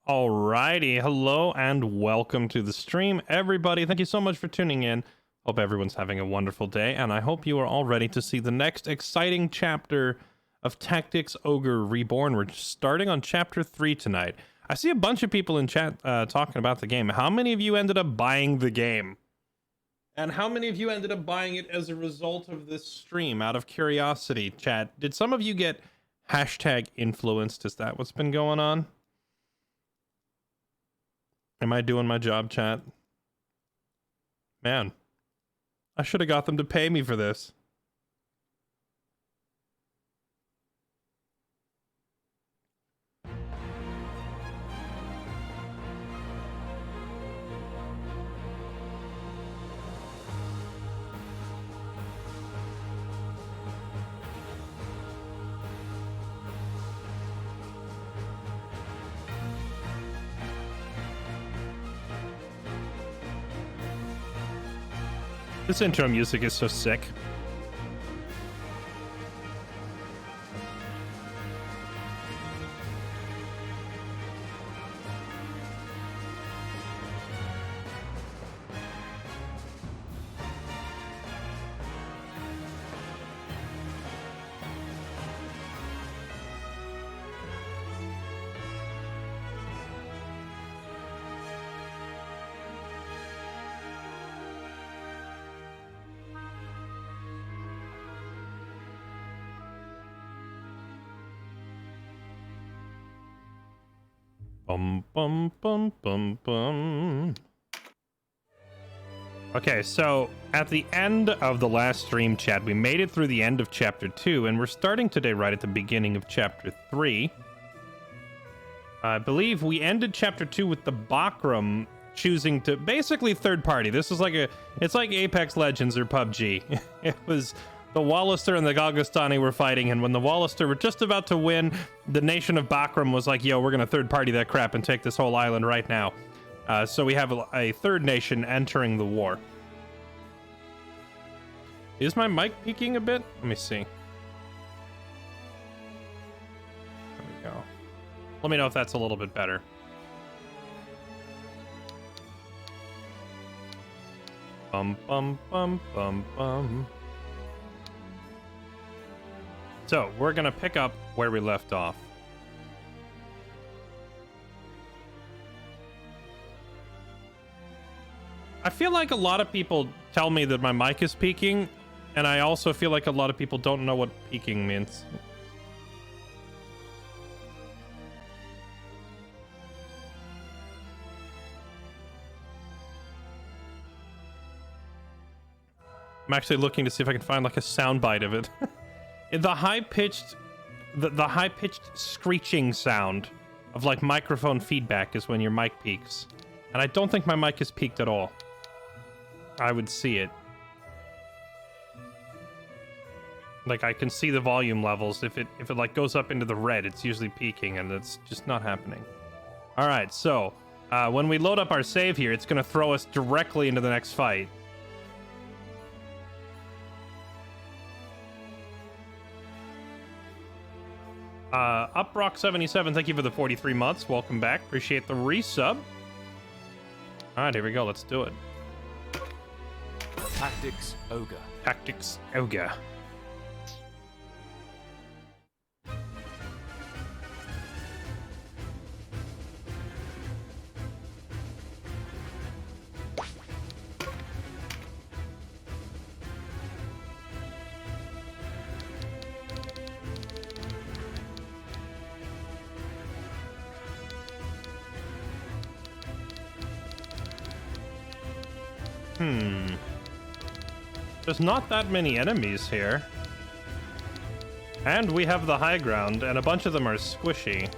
Alrighty, hello and welcome to the stream, everybody. Thank you so much for tuning in. Hope everyone's having a wonderful day, and I hope you are all ready to see the next exciting chapter of Tactics Ogre Reborn. We're starting on chapter 3 tonight. I see a bunch of people in chat talking about the game. How many of you ended up buying the game? And how many of you ended up buying it as a result of this stream? Out of curiosity, chat, did some of you get hashtag influenced? Is that what's been going on? Am I doing my job, chat? Man, I should have got them to pay me for this. This intro music is so sick. Bum, bum, bum, bum. Okay, so at the end of the last stream, chat, we made it through the end of chapter 2, and we're starting today right at the beginning of chapter 3. I believe we ended chapter 2 with the Bakram choosing to basically third party. This is like it's like Apex Legends or PUBG. It was the Wallister and the Galgastani were fighting, and when the Wallister were just about to win, the nation of Bakram was like, yo, we're gonna third party that crap and take this whole island right now. So we have a third nation entering the war. Is my mic peaking a bit? Let me see. There we go. Let me know if that's a little bit better. Bum, bum, bum, bum, bum. So, we're gonna pick up where we left off. I feel like a lot of people tell me that my mic is peaking, and I also feel like a lot of people don't know what peaking means. I'm actually looking to see if I can find like a soundbite of it. The high-pitched screeching sound of like microphone feedback is when your mic peaks. And I don't think my mic is peaked at all. I would see it. Like I can see the volume levels. If it like goes up into the red, it's usually peaking, and it's just not happening. All right, so when we load up our save here, it's gonna throw us directly into the next fight. Uprock77, thank you for the 43 months. Welcome back. Appreciate the resub. All right, here we go. Let's do it. Tactics Ogre. Tactics Ogre. There's not that many enemies here. And we have the high ground, and a bunch of them are squishy.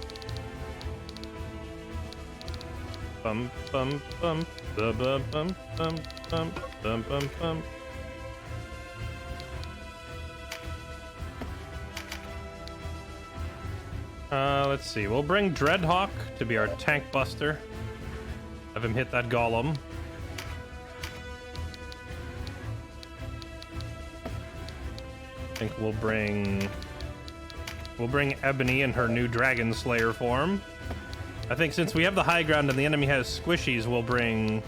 Bum bum bum bum bum bum bum bum bum bum bum. Let's see. We'll bring Dreadhawk to be our tank buster. Have him hit that golem. I think we'll bring Ebony in her new Dragon Slayer form. I think since we have the high ground and the enemy has squishies, we'll bring...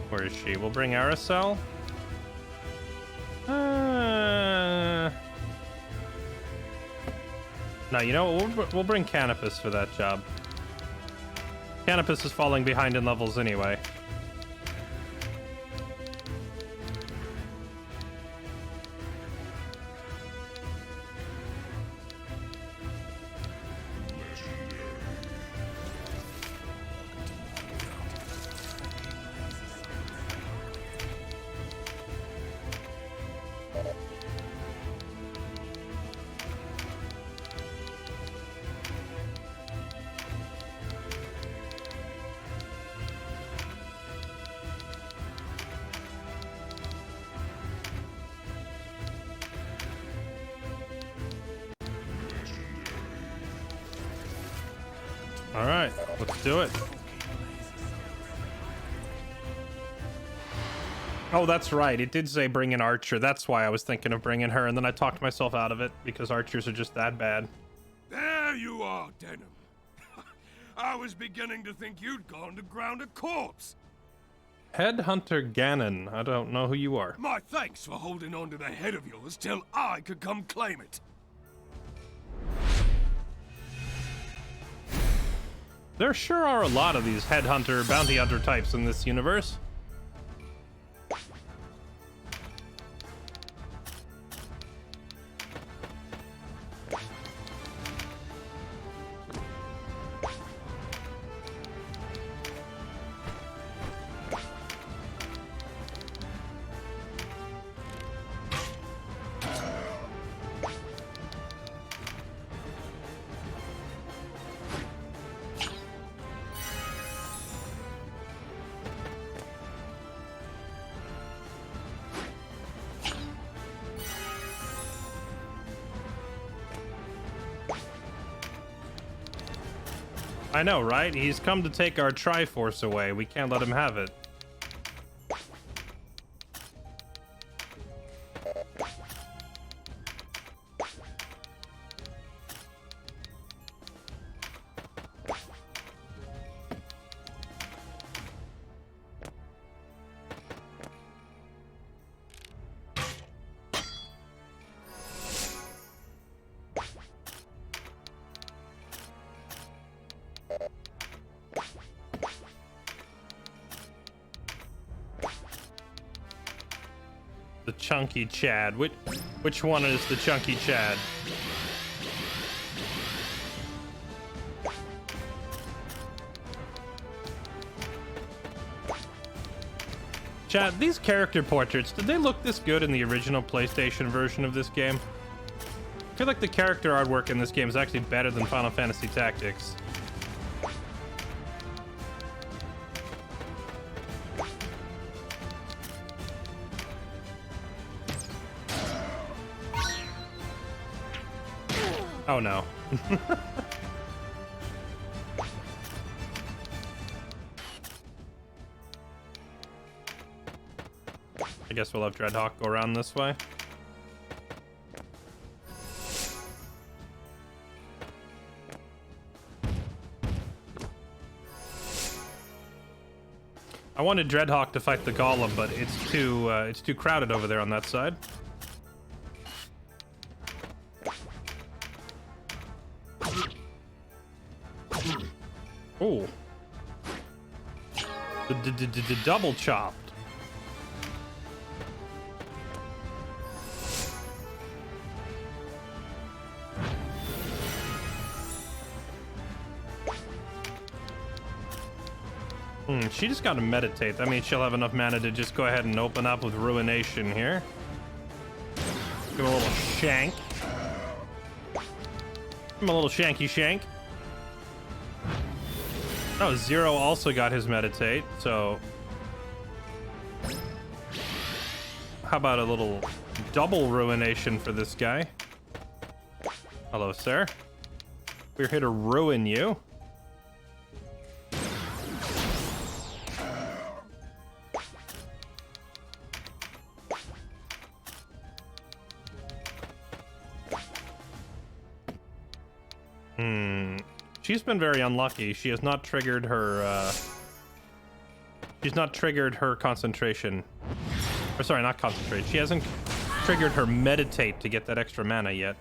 Where is she? We'll bring Aracel. No, you know what? We'll bring Canopus for that job. Canopus is falling behind in levels anyway. All right, let's do it. Oh, that's right. It did say bring an archer. That's why I was thinking of bringing her, and then I talked myself out of it because archers are just that bad. There you are, Denham. I was beginning to think you'd gone to ground a corpse. Headhunter Ganon. I don't know who you are. My thanks for holding on to the head of yours till I could come claim it. There sure are a lot of these headhunter, bounty hunter types in this universe. I know, right? He's come to take our Triforce away. We can't let him have it. The Chunky Chad. Which one is the Chunky Chad? Chad, these character portraits, did they look this good in the original PlayStation version of this game? I feel like the character artwork in this game is actually better than Final Fantasy Tactics. Oh no. I guess we'll have Dreadhawk go around this way. I wanted Dreadhawk to fight the Golem, but it's too crowded over there on that side. Oh. The double chopped. She just gotta meditate. I mean, she'll have enough mana to just go ahead and open up with Ruination here. Give him a little shank. Give him a little shanky shank. Oh, Zero also got his meditate, so... How about a little double Ruination for this guy? Hello, sir. We're here to ruin you. She's been very unlucky. She has not triggered her, she's not triggered her concentration. Or sorry, not concentrate. She hasn't triggered her meditate to get that extra mana yet.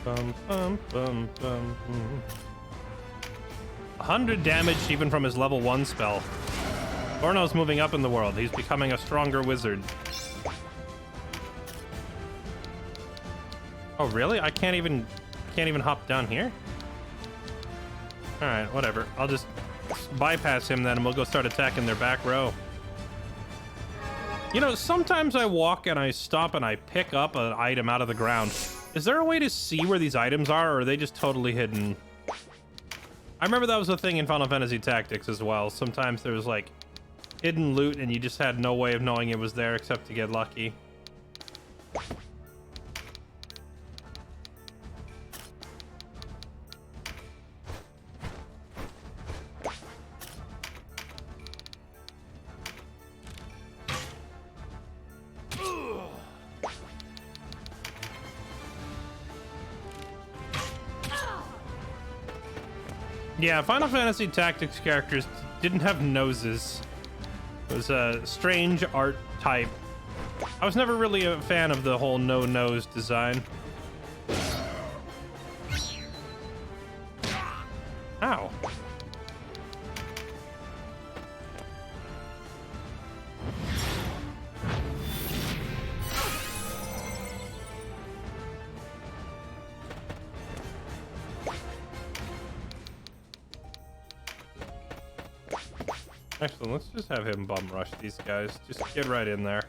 Bum, bum, bum, bum. 100 damage even from his level 1 spell. Orno's moving up in the world. He's becoming a stronger wizard. Oh, really? I can't even hop down here? Alright, whatever. I'll just bypass him then and we'll go start attacking their back row. You know, sometimes I walk and I stop and I pick up an item out of the ground. Is there a way to see where these items are, or are they just totally hidden? I remember that was a thing in Final Fantasy Tactics as well. Sometimes there was like hidden loot and you just had no way of knowing it was there except to get lucky. Yeah, Final Fantasy Tactics characters didn't have noses. It was a strange art type. I was never really a fan of the whole no-nose design. Ow. Actually, let's just have him bum rush these guys. Just get right in there.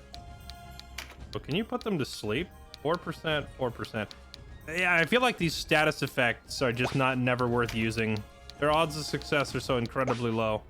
But can you put them to sleep? 4%, 4%. Yeah, I feel like these status effects are just never worth using. Their odds of success are so incredibly low.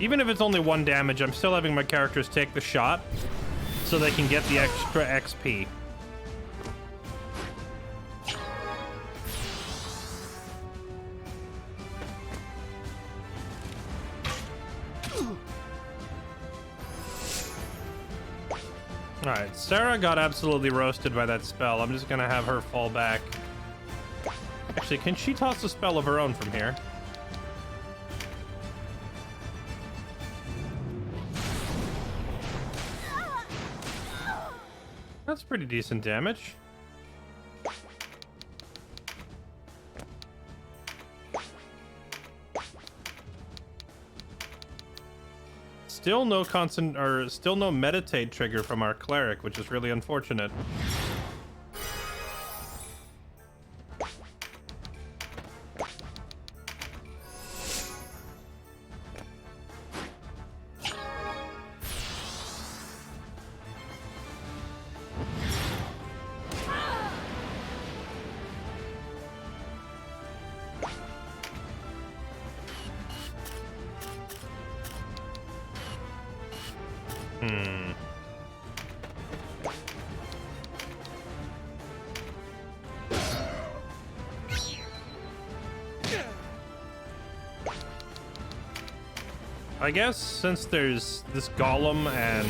Even if it's only 1 damage, I'm still having my characters take the shot so they can get the extra XP. Alright, Sarah got absolutely roasted by that spell. I'm just gonna have her fall back. Actually, can she toss a spell of her own from here? That's pretty decent damage. Still no meditate trigger from our cleric, which is really unfortunate. I guess since there's this golem and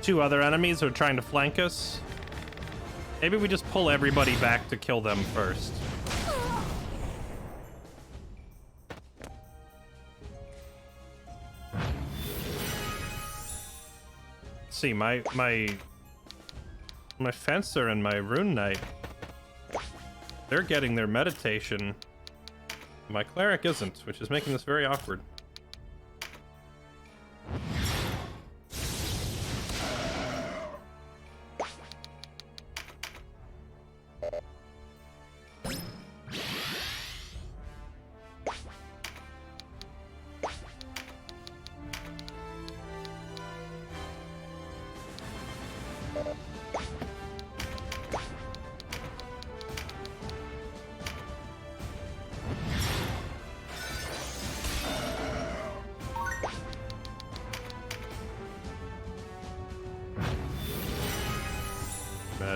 2 other enemies who are trying to flank us, maybe we just pull everybody back to kill them first. Let's see, my fencer and my rune knight, they're getting their meditation. My cleric isn't, which is making this very awkward.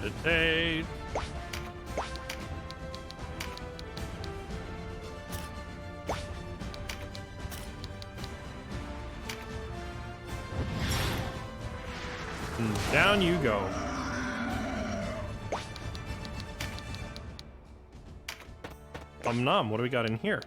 Meditate. And down you go. Nom, what do we got in here?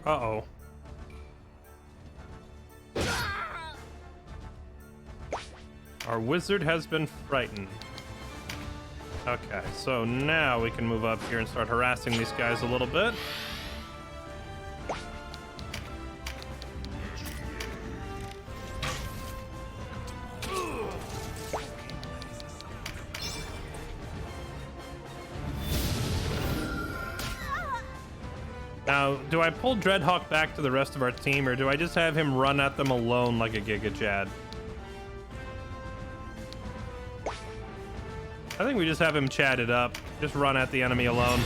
Uh-oh. Our wizard has been frightened. Okay, so now we can move up here and start harassing these guys a little bit. Now, do I pull Dreadhawk back to the rest of our team, or do I just have him run at them alone like a Giga Chad? I think we just have him chat it up. Just run at the enemy alone.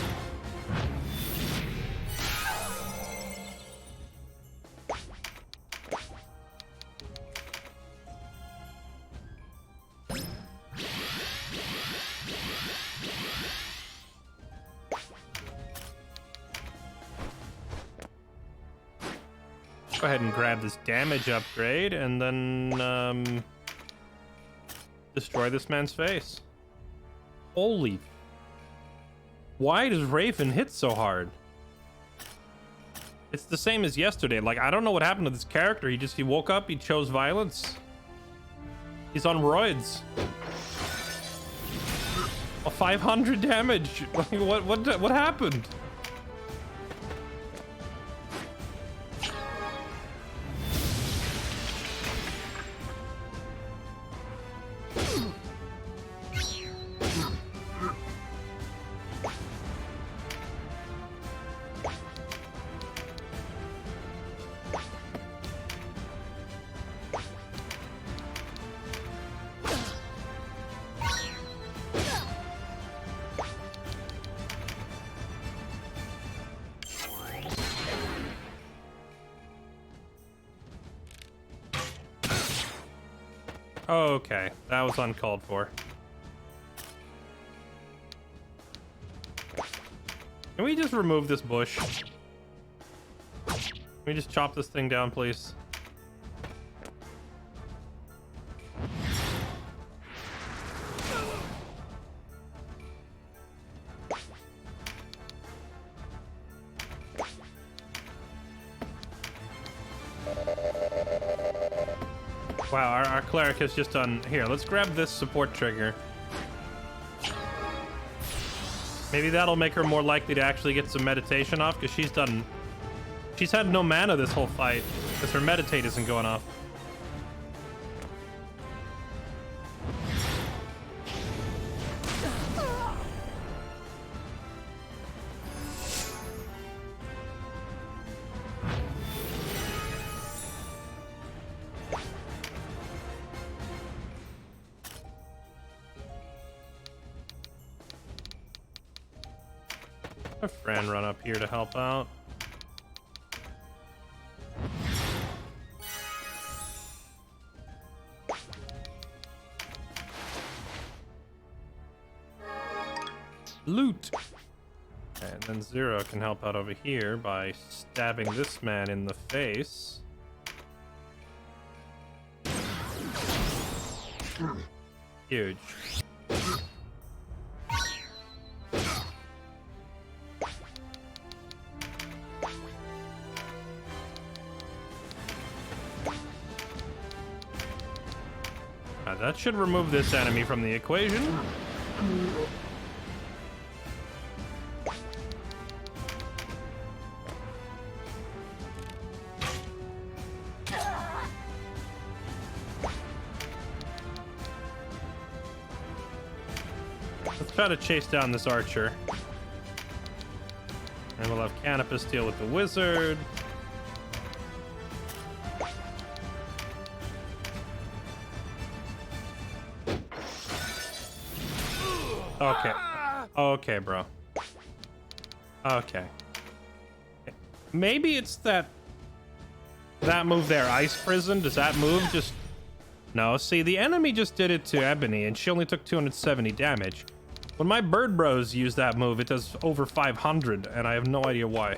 Go ahead and grab this damage upgrade and then destroy this man's face. Holy. Why does Raven hit so hard? It's the same as yesterday. Like, I don't know what happened to this character. He woke up, he chose violence. He's on roids. A 500 damage. What happened? Okay, that was uncalled for. Can we just remove this bush? Can we just chop this thing down, please? Wow, our cleric has just done... Here, let's grab this support trigger. Maybe that'll make her more likely to actually get some meditation off, because she's had no mana this whole fight, because her meditate isn't going off. A friend run up here to help out. Loot! And then Zero can help out over here by stabbing this man in the face. Huge. That should remove this enemy from the equation. Let's try to chase down this archer. And we'll have Canopus deal with the wizard. Okay. Okay, bro. Okay. Maybe it's that move there, Ice Prison. Does that move just... No, see, the enemy just did it to Ebony, and she only took 270 damage. When my bird bros use that move, it does over 500, and I have no idea why.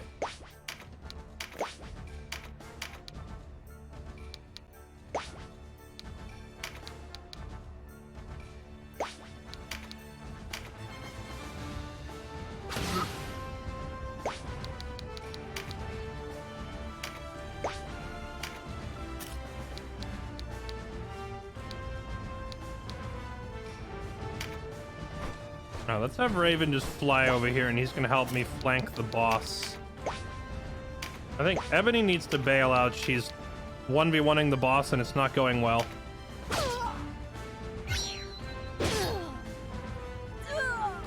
Now, let's have Raven just fly over here, and he's gonna help me flank the boss. I think Ebony needs to bail out. She's 1v1ing the boss, and it's not going well.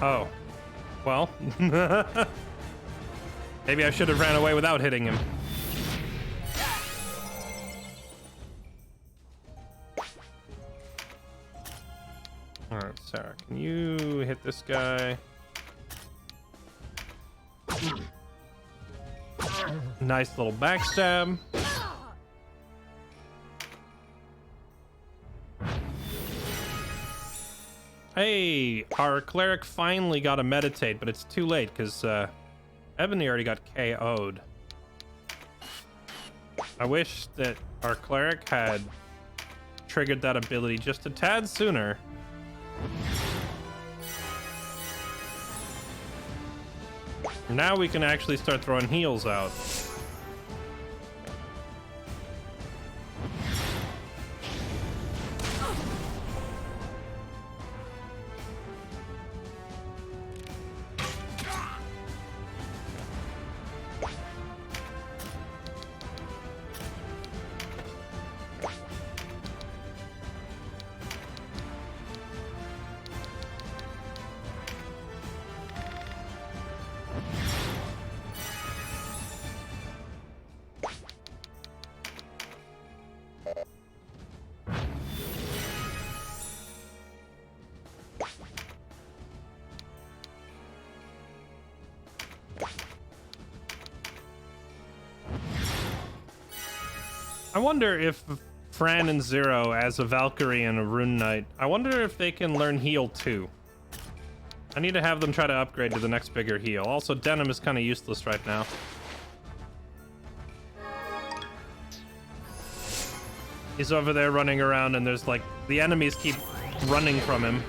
Oh. Well. Maybe I should have ran away without hitting him. Alright, Sarah, can you hit this guy? Nice little backstab. Hey, our cleric finally got a meditate, but it's too late because Ebony already got KO'd. I wish that our cleric had triggered that ability just a tad sooner. Now we can actually start throwing heals out. I wonder if Fran and Zero, as a Valkyrie and a Rune Knight, I wonder if they can learn heal too. I need to have them try to upgrade to the next bigger heal. Also, Denim is kind of useless right now. He's over there running around and there's like, the enemies keep running from him.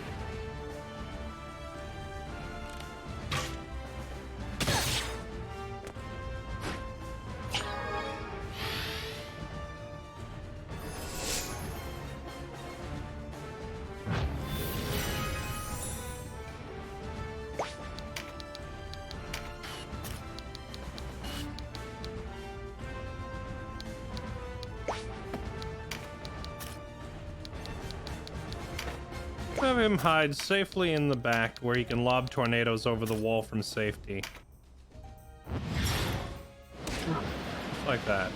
Have him hide safely in the back where he can lob tornadoes over the wall from safety. Like that.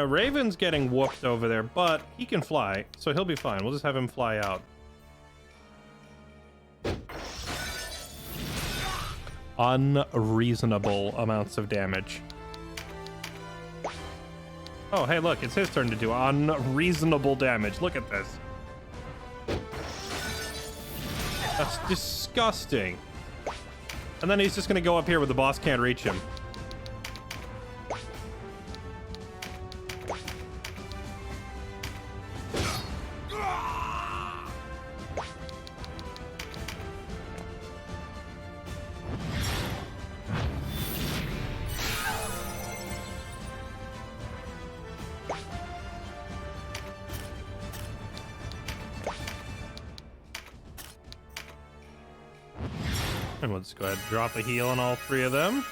Raven's getting whooped over there, but he can fly, so he'll be fine. We'll just have him fly out. Unreasonable amounts of damage. Oh, hey, look, it's his turn to do unreasonable damage. Look at this. That's disgusting. And then he's just gonna go up here where the boss can't reach him. And we'll just go ahead and drop a heal on all three of them.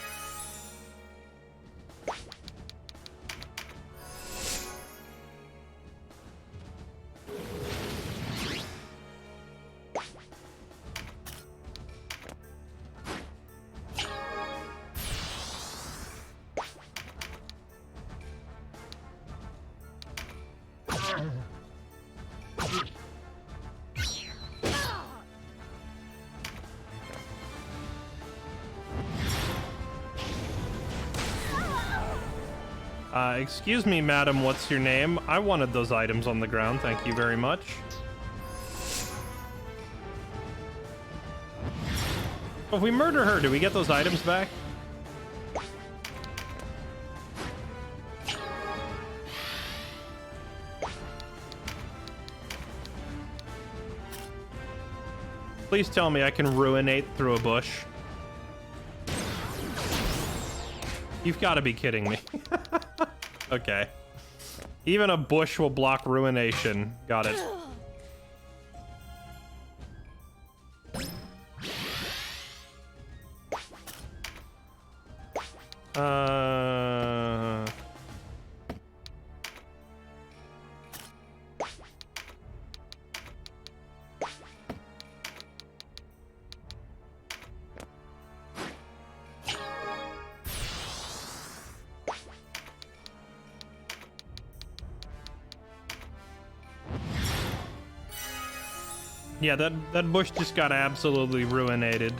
Excuse me, madam, what's your name? I wanted those items on the ground, thank you very much. If we murder her, do we get those items back? Please tell me I can ruinate through a bush. You've got to be kidding me. Okay. Even a bush will block ruination. Got it. Yeah, that bush just got absolutely ruinated.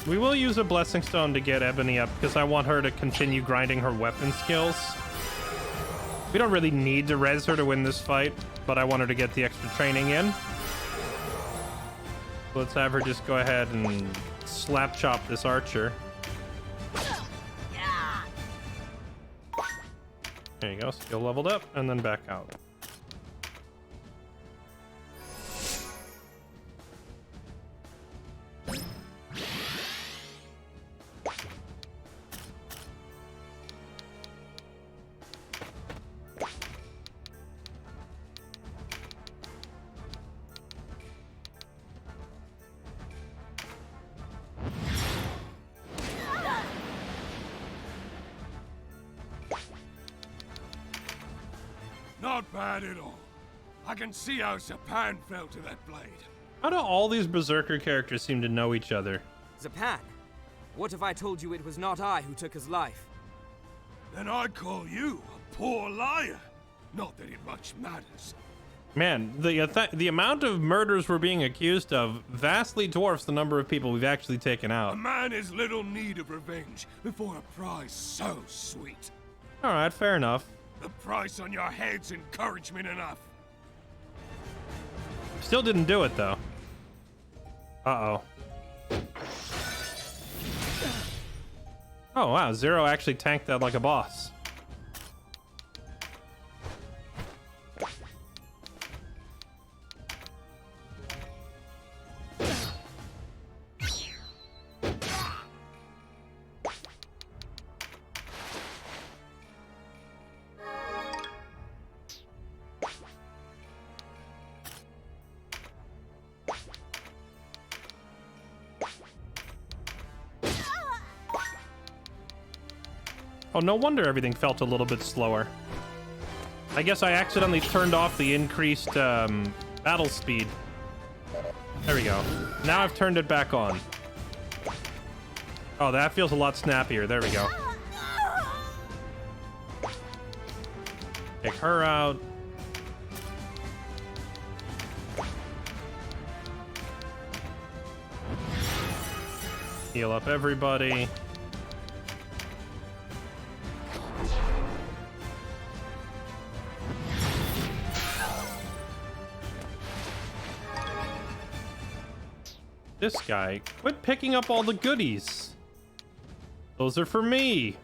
We will use a blessing stone to get Ebony up because I want her to continue grinding her weapon skills. We don't really need to res her to win this fight, but I want her to get the extra training in. Let's have her just go ahead and slap chop this archer. There you go, skill leveled up, and then back out. Not bad at all. I can see how Zapan fell to that blade. How do all these berserker characters seem to know each other? Zapan, what if I told you it was not I who took his life? Then I'd call you a poor liar. Not that it much matters. Man, the amount of murders we're being accused of vastly dwarfs the number of people we've actually taken A out. man is little need of revenge before a prize so sweet. All right, fair enough. The price on your head's encouragement enough. Still didn't do it, though. Uh-oh. Oh, wow. Zero actually tanked that like a boss. Oh, no wonder everything felt a little bit slower. I guess I accidentally turned off the increased battle speed. There we go. Now I've turned it back on. Oh, that feels a lot snappier. There we go. Take her out. Heal up everybody. This guy, quit picking up all the goodies. Those are for me.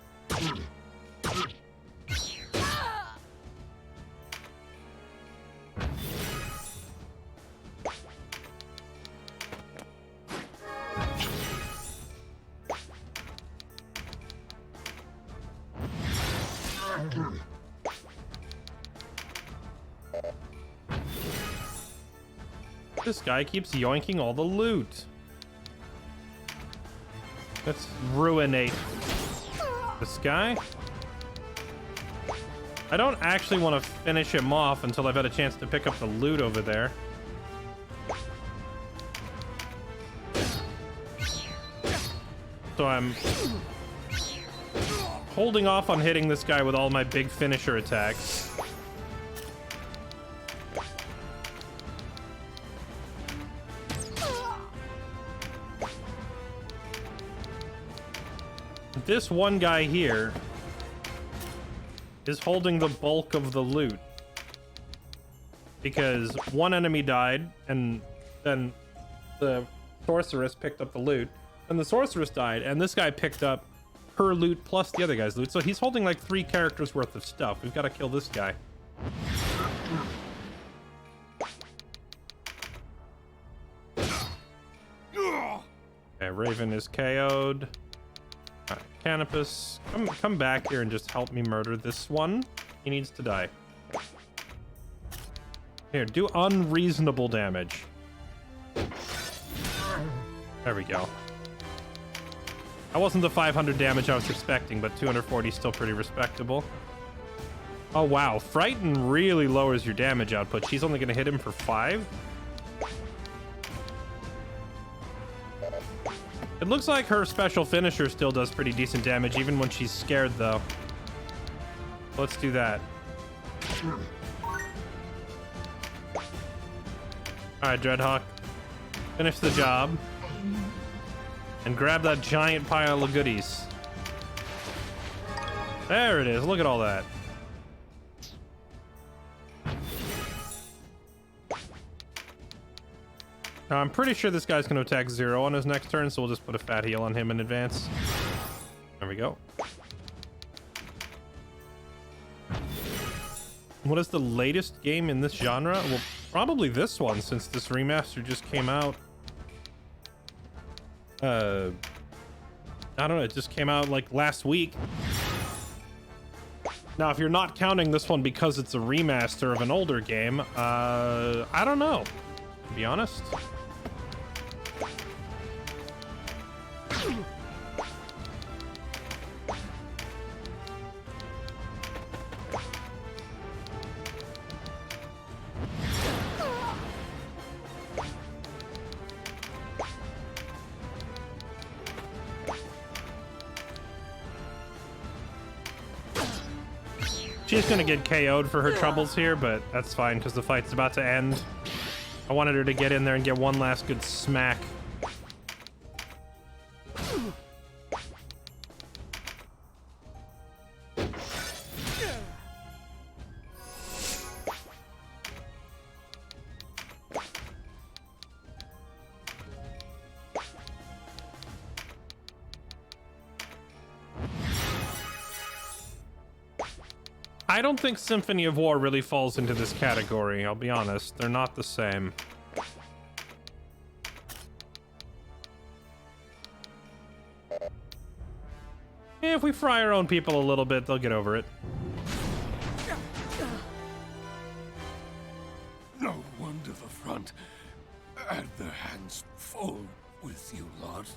This guy keeps yoinking all the loot. Let's ruinate this guy. I don't actually want to finish him off until I've had a chance to pick up the loot over there. So I'm holding off on hitting this guy with all my big finisher attacks. This one guy here is holding the bulk of the loot. Because one enemy died, and then the sorceress picked up the loot. And the sorceress died, and this guy picked up her loot plus the other guy's loot. So he's holding like 3 characters worth of stuff. We've got to kill this guy. Okay, Raven is KO'd. Alright, Canopus, come back here and just help me murder this one. He needs to die. Here, do unreasonable damage. There we go. That wasn't the 500 damage I was expecting, but 240 is still pretty respectable. Oh, wow. Frighten really lowers your damage output. She's only going to hit him for 5? It looks like her special finisher still does pretty decent damage, even when she's scared, though. Let's do that. Alright, Dreadhawk. Finish the job. And grab that giant pile of goodies. There it is. Look at all that. Now, I'm pretty sure this guy's going to attack 0 on his next turn, so we'll just put a fat heal on him in advance. There we go. What is the latest game in this genre? Well, probably this one, since this remaster just came out. I don't know, it just came out like last week. Now, if you're not counting this one because it's a remaster of an older game, I don't know, to be honest. She's gonna get KO'd for her troubles here, but that's fine because the fight's about to end. I wanted her to get in there and get one last good smack. I don't think Symphony of War really falls into this category, I'll be honest. They're not the same. If we fry our own people a little bit, they'll get over it. No wonder the front had their hands full with you lot.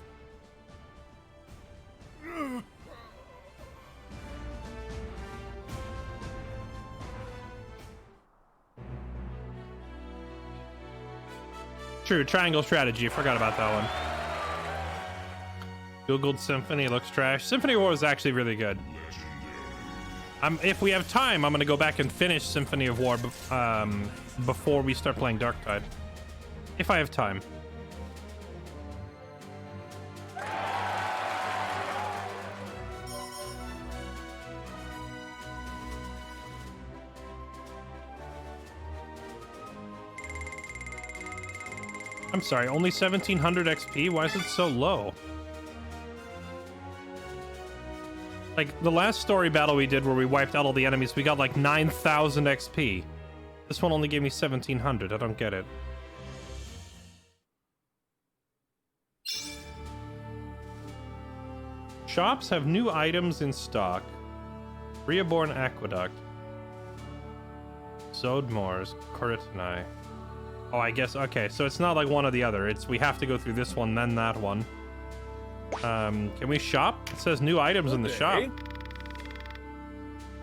True, triangle strategy. Forgot about that one. Googled Symphony, looks trash. Symphony of War is actually really good. If we have time, I'm going to go back and finish Symphony of War before we start playing Darktide. If I have time. I'm sorry, only 1700 XP? Why is it so low? Like, the last story battle we did where we wiped out all the enemies, we got like 9,000 XP. This one only gave me 1700. I don't get it. Shops have new items in stock. Reborn Aqueduct. Zodmoors. Kuritanai. Oh, I guess, okay, so it's not like one or the other. It's, we have to go through this one, then that one. Can we shop? It says new items in the shop.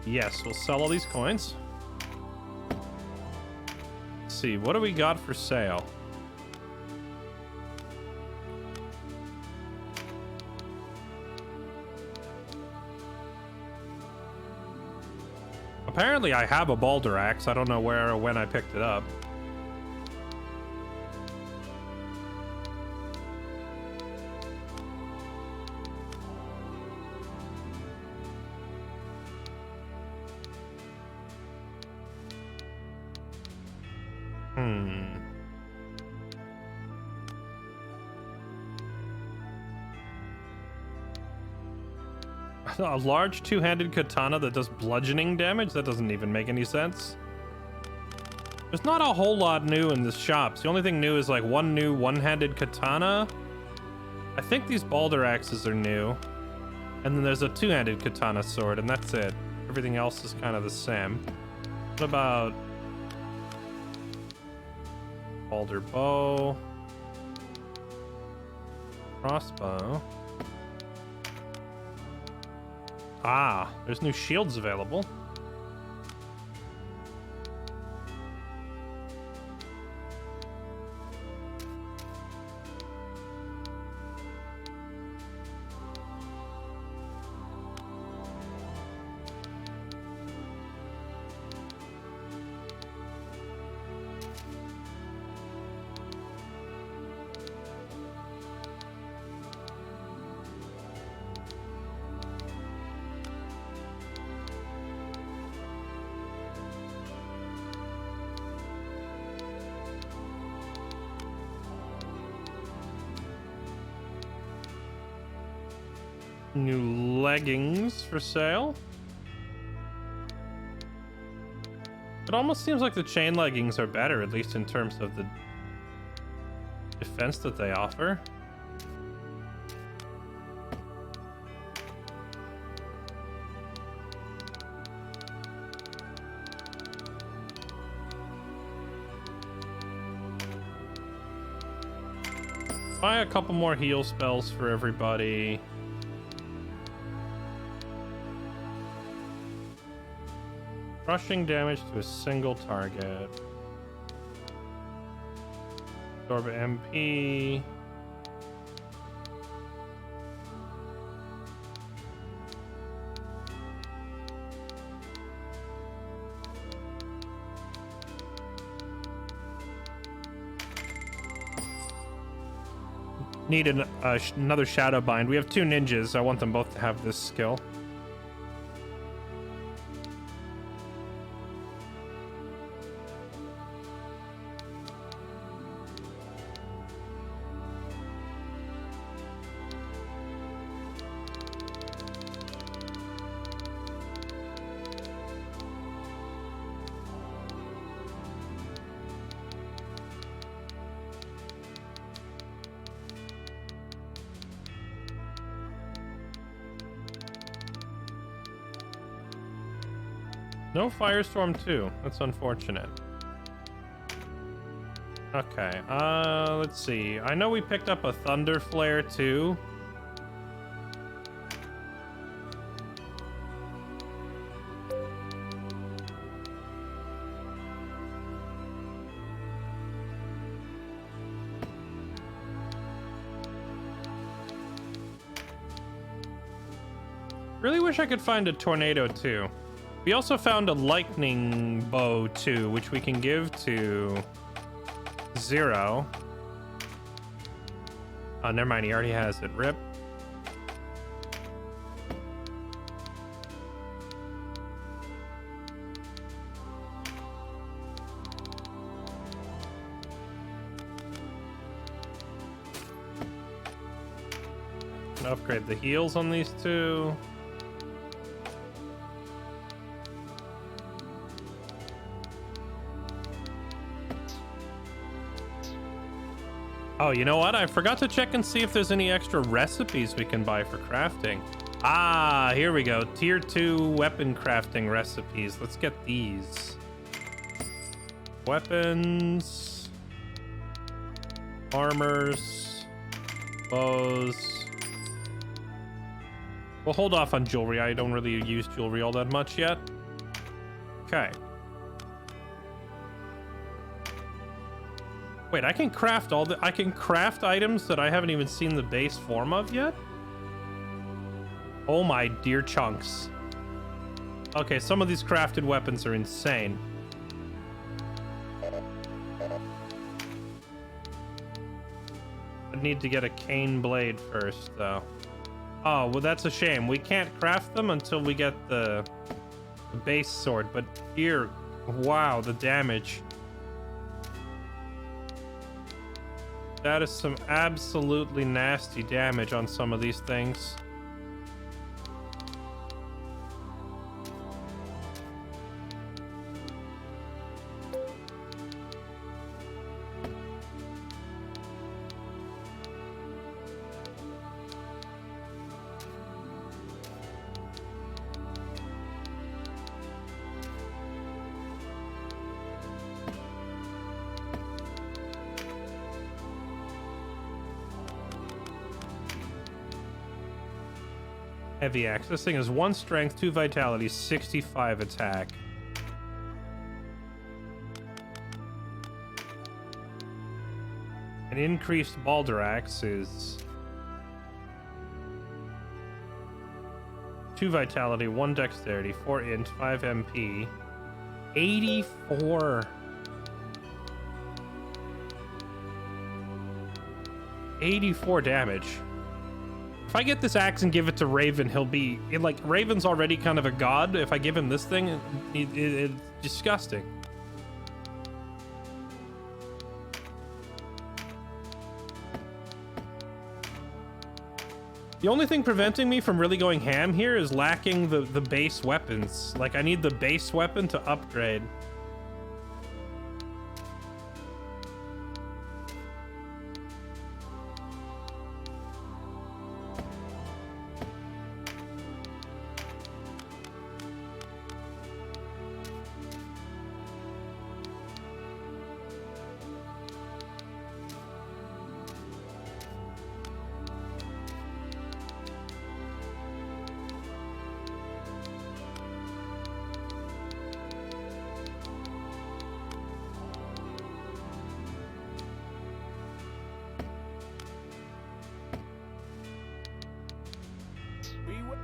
Yes, we'll sell all these coins. Let's see, what do we got for sale? apparently I have a boulder axe. I don't know where or when I picked it up. A large two-handed katana that does bludgeoning damage? That doesn't even make any sense. There's not a whole lot new in the shops. The only thing new is like one new one-handed katana. I think these boulder axes are new. And then there's a two-handed katana sword, and that's it. Everything else is kind of the same. What about boulder bow? Crossbow. Ah, there's new shields available. New leggings for sale. It almost seems like the chain leggings are better, at least in terms of the defense that they offer. Buy a couple more heal spells for everybody. Crushing damage to a single target. Absorb MP. Need another Shadow Bind. We have two ninjas. I want them both to have this skill. No Firestorm 2. That's unfortunate. Okay, let's see. I know we picked up a Thunder Flare too. Really wish I could find a Tornado too. We also found a lightning bow too, which we can give to Zero. Oh, never mind. He already has it. Rip. Upgrade the heals on these two. Oh, you know what? I forgot to check and see if there's any extra recipes we can buy for crafting. Ah, here we go. Tier 2 weapon crafting recipes. Let's get these. Weapons. Armors. Bows. We'll hold off on jewelry. I don't really use jewelry all that much yet. Okay. Wait, I can craft I can craft items that I haven't even seen the base form of yet? Oh my dear chunks. Okay, some of these crafted weapons are insane. I need to get a cane blade first, though. Oh, well, that's a shame. We can't craft them until we get the base sword, but here, wow, the damage. That is some absolutely nasty damage on some of these things. Heavy axe. This thing is 1 strength, 2 vitality, 65 attack. An increased Balder axe is 2 vitality, 1 dexterity, 4 int, 5 MP, 84. 84 damage. If I get this axe and give it to Raven, he'll be... like, Raven's already kind of a god. If I give him this thing, it's disgusting. The only thing preventing me from really going ham here is lacking the base weapons. Like, I need the base weapon to upgrade. We will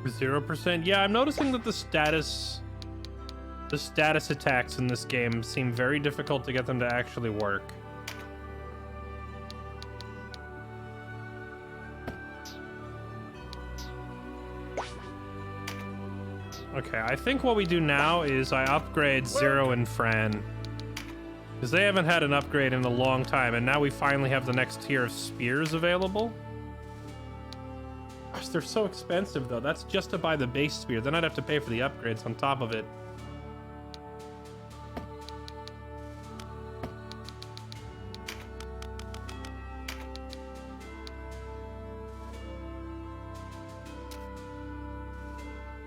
0%. Yeah, I'm noticing that the status attacks in this game seem very difficult to get them to actually work. Okay, I think what we do now is I upgrade Zero and Fran, because they haven't had an upgrade in a long time, and now we finally have the next tier of spears available. Gosh, they're so expensive, though. That's just to buy the base spear. Then I'd have to pay for the upgrades on top of it.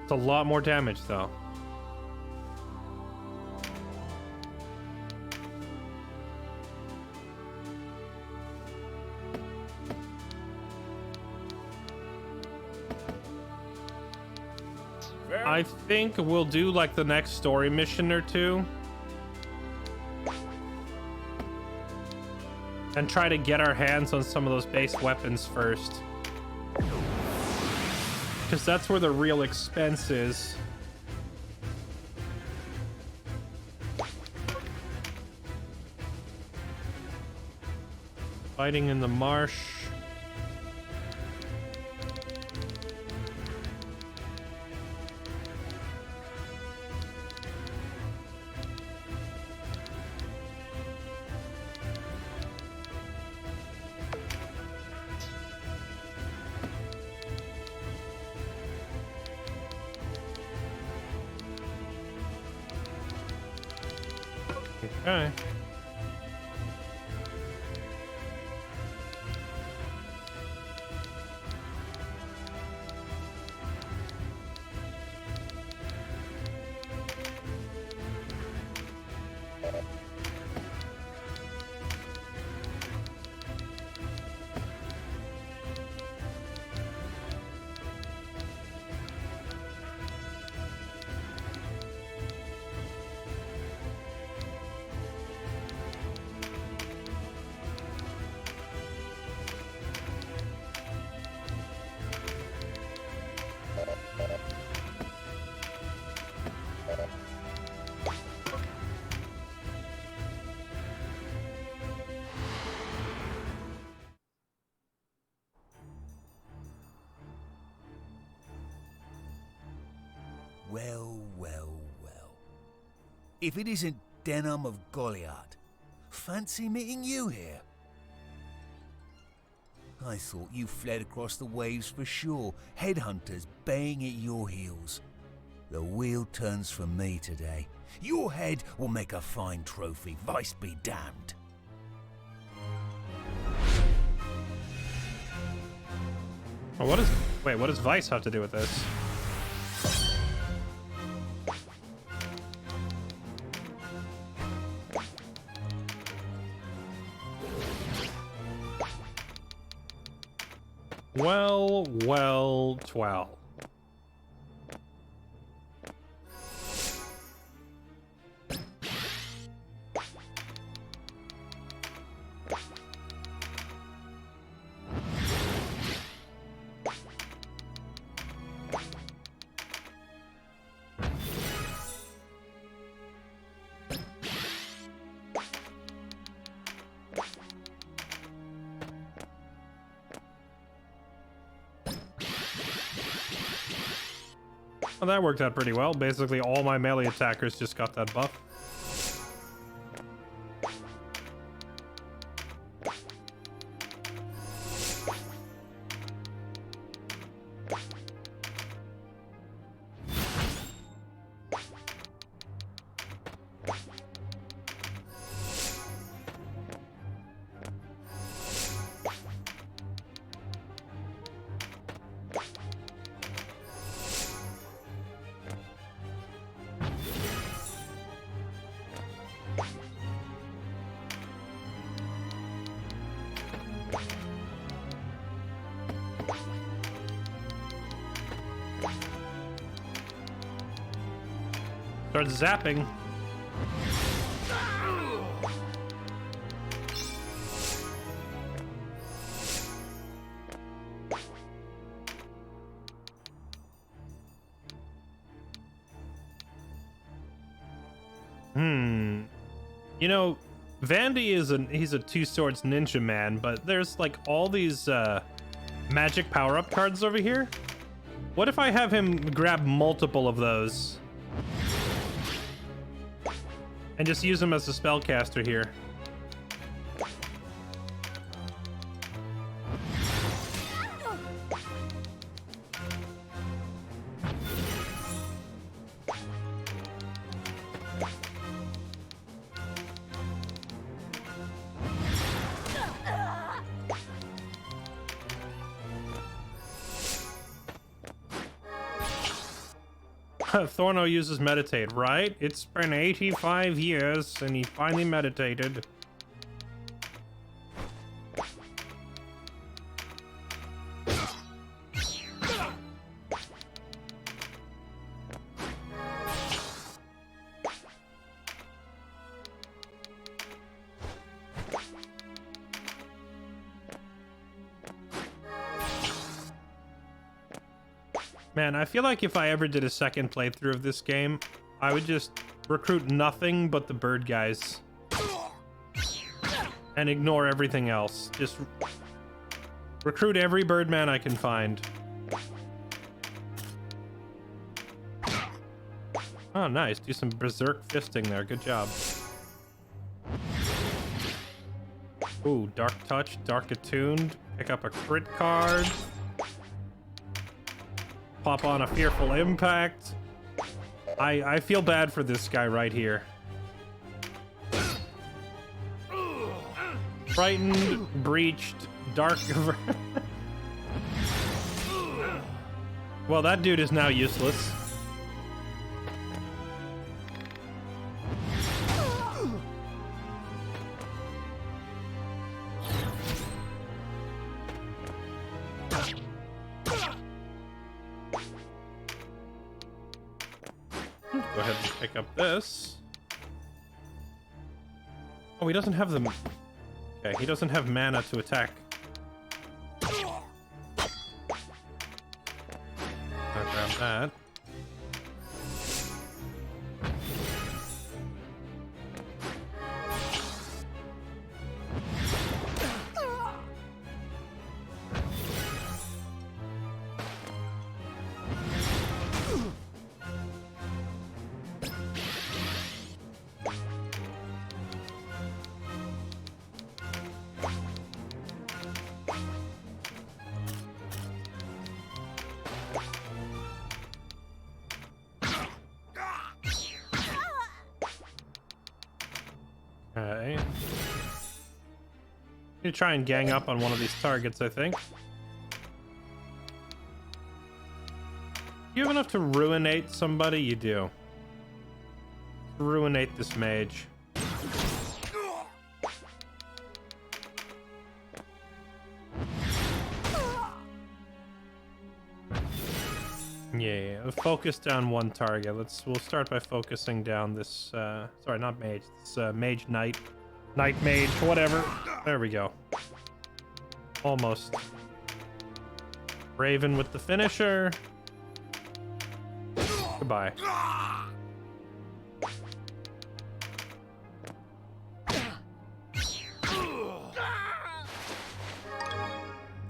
It's a lot more damage, though. I think we'll do like the next story mission or two and try to get our hands on some of those base weapons first, because that's where the real expense is. Fighting in the marsh. Okay. Well, well, well. If it isn't Denham of Goliath, fancy meeting you here. I thought you fled across the waves for sure, headhunters baying at your heels. The wheel turns for me today. Your head will make a fine trophy, vice be damned. Oh, what does Vice have to do with this? Well, 12. Well, that worked out pretty well. Basically, all my melee attackers just got that buff. Start zapping. You know, Vandy he's a two swords ninja man, but there's like all these magic power-up cards over here. What if I have him grab multiple of those and just use them as a spellcaster here? Thorno uses meditate, right? It's been 85 years and he finally meditated. Man, I feel like if I ever did a second playthrough of this game, I would just recruit nothing but the bird guys and ignore everything else. Just recruit every birdman I can find. Oh, nice. Do some berserk fisting there. Good job. Ooh, Dark Touch, Dark Attuned. Pick up a crit card. Pop on a Fearful Impact. I feel bad for this guy right here. Frightened, Breached, Dark... Well, that dude is now useless. Go ahead and pick up this. Oh, he doesn't have the... Okay, he doesn't have mana to attack. I'll grab that. Okay. You try and gang up on one of these targets, I think. You have enough to ruinate somebody? You do. Ruinate this mage. Yeah, focus down one target. We'll start by focusing down this, sorry, not mage. This, mage knight. Knight mage, whatever. There we go. Almost. Raven with the finisher. Goodbye.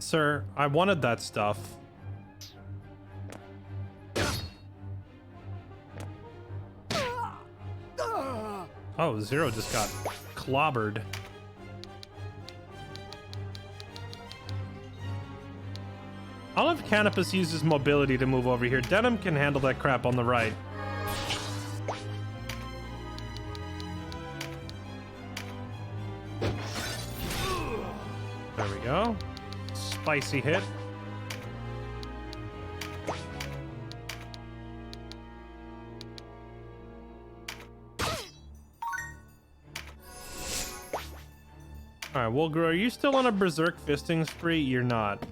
Sir, I wanted that stuff. Oh, Zero just got clobbered. I'll have Canopus use his mobility to move over here. Denim can handle that crap on the right. There we go. Spicy hit. Alright, Ogre, are you still on a berserk fisting spree? You're not.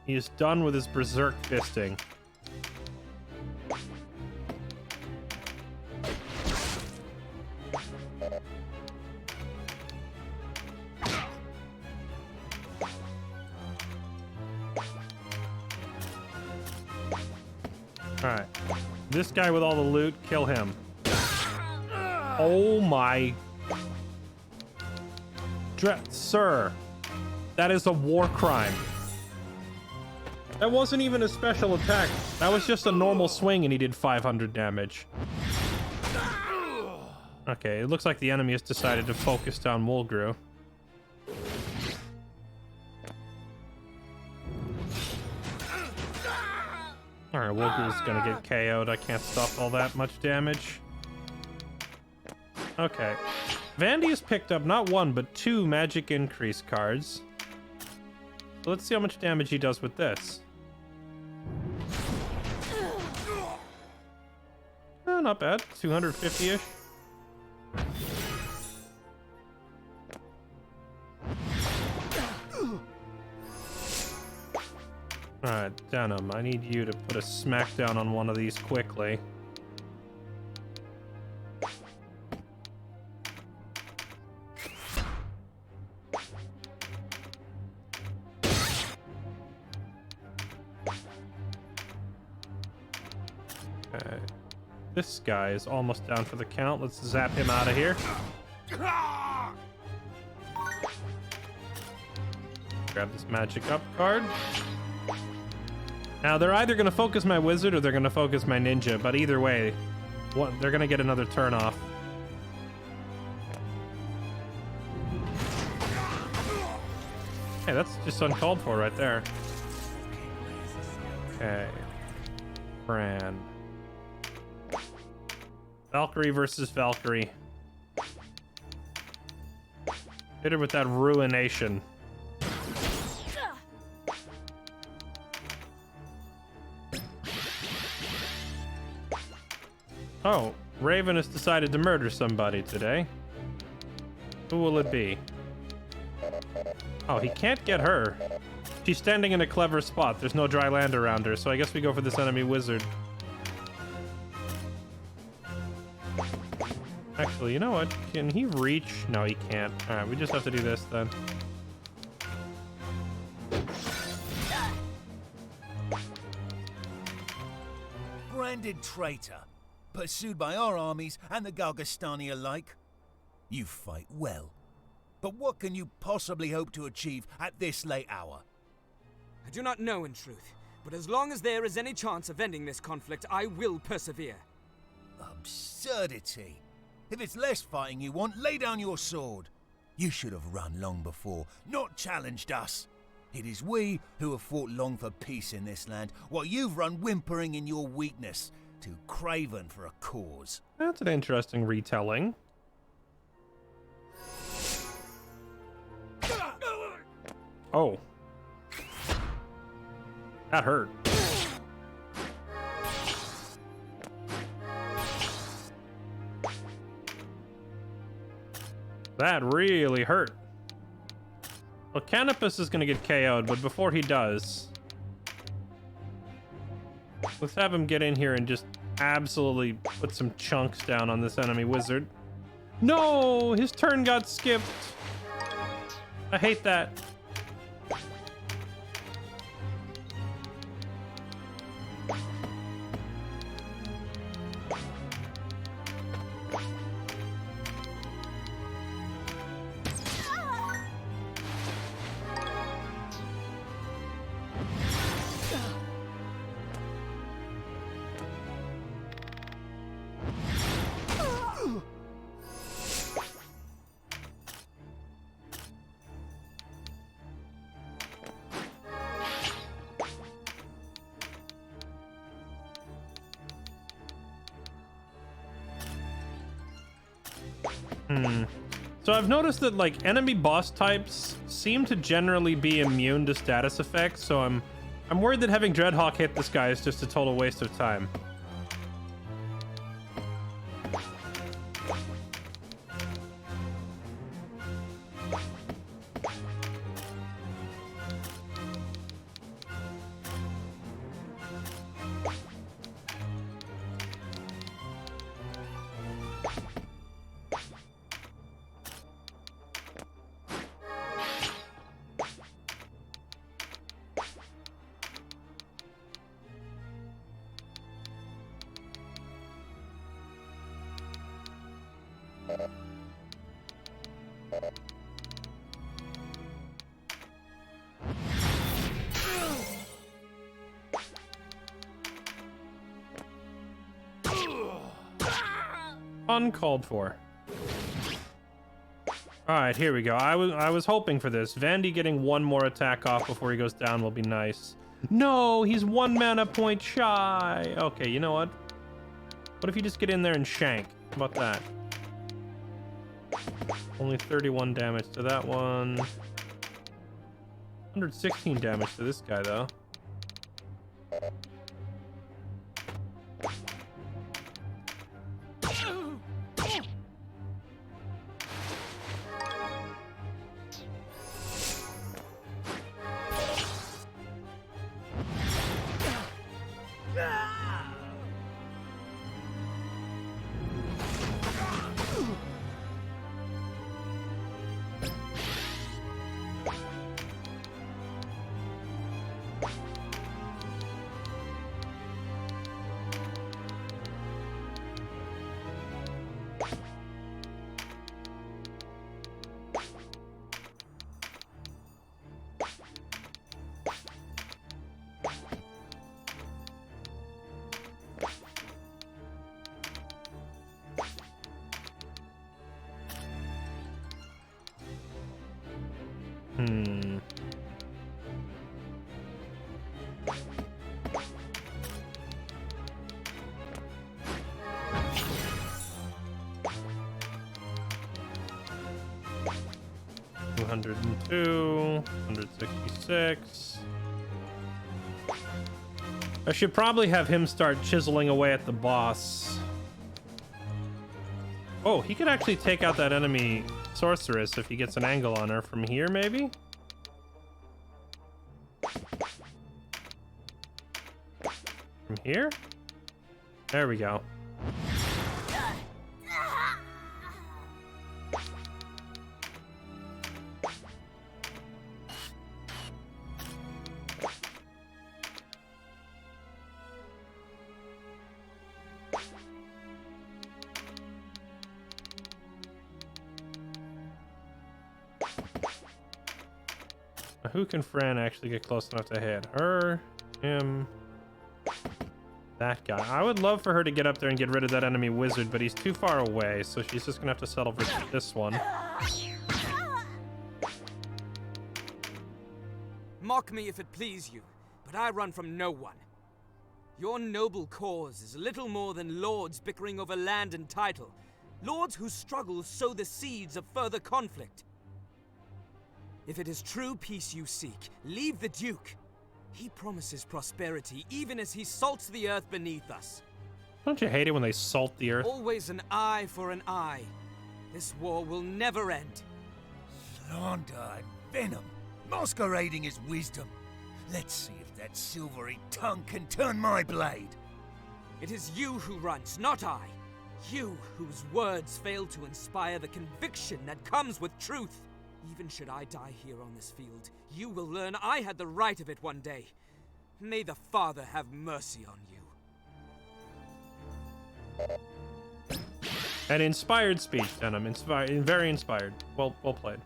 He is done with his berserk fisting. Alright. This guy with all the loot, kill him. Oh my... Sir, that is a war crime. That wasn't even a special attack. That was just a normal swing and he did 500 damage. Okay, it looks like the enemy has decided to focus down Mulgrew. Alright, Mulgrew's gonna get KO'd. I can't stop all that much damage. Okay. Vandy has picked up not one, but 2 magic increase cards. So let's see how much damage he does with this. Not bad. 250-ish. Alright, Denim, I need you to put a smackdown on one of these quickly. Okay. This guy is almost down for the count. Let's zap him out of here. Grab this magic up card. Now, they're either going to focus my wizard or they're going to focus my ninja, but either way, they're going to get another turn off. Hey, that's just uncalled for right there. Okay. Bran. Valkyrie versus Valkyrie. Hit her with that ruination. Oh, Raven has decided to murder somebody today. Who will it be? Oh, he can't get her. She's standing in a clever spot. There's no dry land around her, so I guess we go for this enemy wizard. Actually, you know what? Can he reach? No, he can't. Alright, we just have to do this then. Branded traitor, pursued by our armies and the Galgastani alike. You fight well. But what can you possibly hope to achieve at this late hour? I do not know in truth, but as long as there is any chance of ending this conflict, I will persevere. Absurdity. If it's less fighting you want, lay down your sword. You should have run long before, not challenged us. It is we who have fought long for peace in this land, while you've run whimpering in your weakness. too craven for a cause. That's an interesting retelling. Oh. That hurt. That really hurt. Well, Canopus is gonna get KO'd, but before he does, let's have him get in here and just absolutely put some chunks down on this enemy wizard. No, his turn got skipped. I hate that. So I've noticed that like enemy boss types seem to generally be immune to status effects, so I'm worried that having Dreadhawk hit this guy is just a total waste of time. Uncalled for. All right, here we go. I was hoping for this. Vandy getting one more attack off before he goes down will be nice. No, he's 1 mana point shy. Okay, you know what? What if you just get in there and shank? How about that? Only 31 damage to that one. 116 damage to this guy, though. $202, 166. I should probably have him start chiseling away at the boss. Oh, he could actually take out that enemy sorceress if he gets an angle on her from here, maybe? From here? There we go. Who can Fran actually get close enough to hit? Her, him, that guy. I would love for her to get up there and get rid of that enemy wizard, but he's too far away, so she's just gonna have to settle for this one. Mock me if it please you, but I run from no one. Your noble cause is little more than lords bickering over land and title. Lords whose struggles sow the seeds of further conflict. If it is true peace you seek, leave the Duke. He promises prosperity even as he salts the earth beneath us. Don't you hate it when they salt the earth? Always an eye for an eye. This war will never end. Slander and venom, masquerading as wisdom. Let's see if that silvery tongue can turn my blade. It is you who runs, not I. You whose words fail to inspire the conviction that comes with truth. Even should I die here on this field, you will learn I had the right of it one day. May the Father have mercy on you. An inspired speech, Denim. Very inspired. Well played.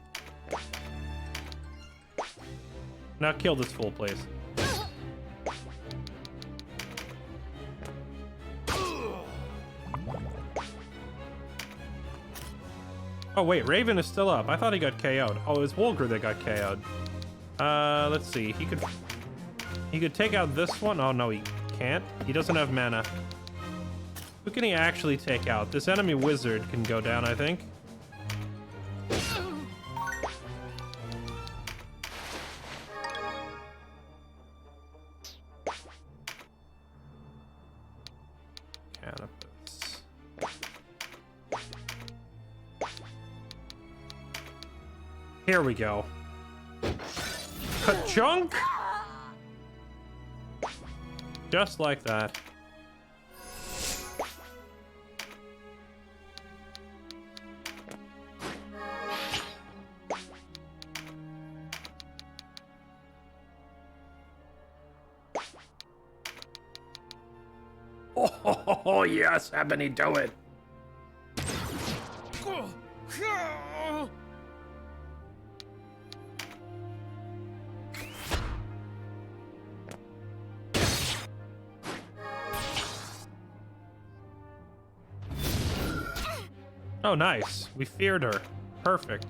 Now kill this fool, please. Oh wait, Raven is still up. I thought he got KO'd. Oh, it was Ogre that got KO'd. Let's see. He could take out this one. Oh no, he can't. He doesn't have mana. Who can he actually take out? This enemy wizard can go down, I think. Canopus. Here we go. Ka-chunk! Just like that. Oh, yes, Ebony, do it. Oh, nice. We feared her. Perfect.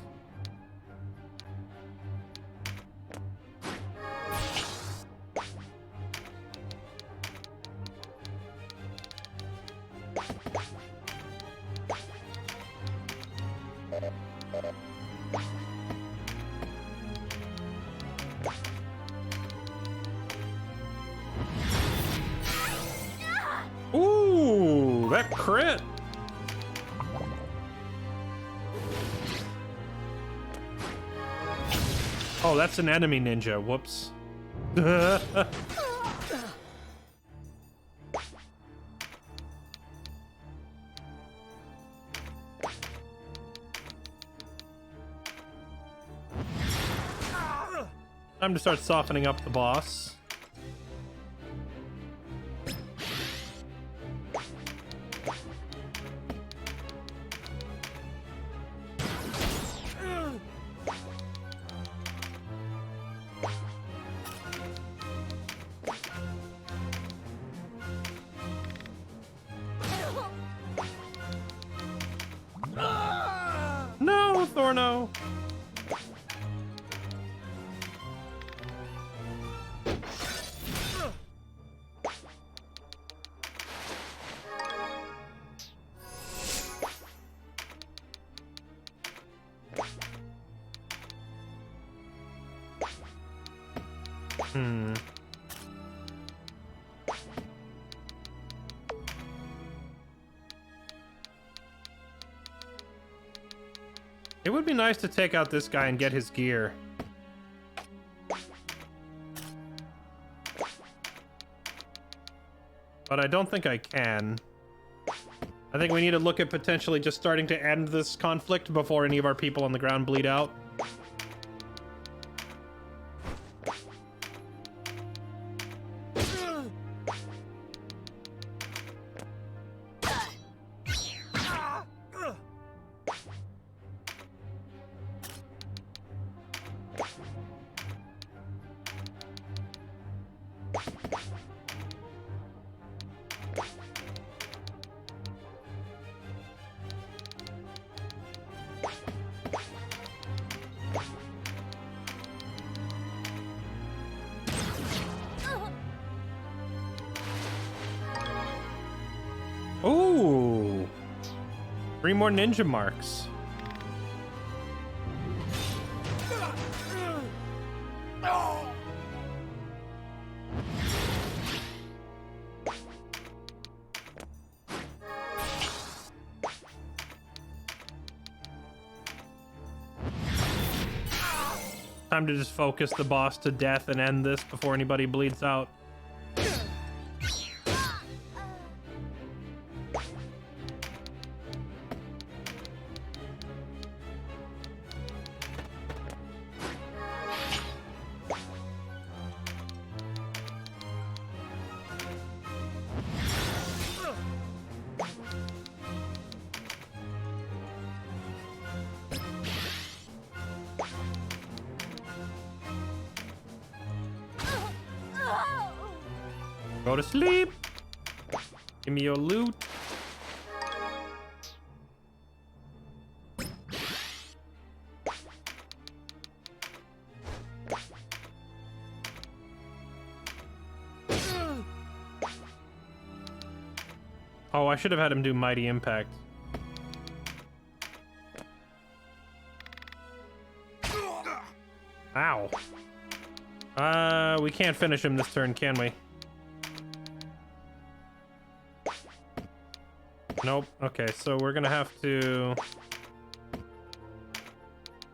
Ooh, that crit. Oh, that's an enemy ninja. Whoops. Time to start softening up the boss. No, Thorno. It would be nice to take out this guy and get his gear. But I don't think I can. I think we need to look at potentially just starting to end this conflict before any of our people on the ground bleed out. 3 more ninja marks. Time to just focus the boss to death and end this before anybody bleeds out. Go to sleep. Give me your loot. Oh, I should have had him do Mighty Impact. Ow. We can't finish him this turn, can we? Nope. Okay, so we're gonna have to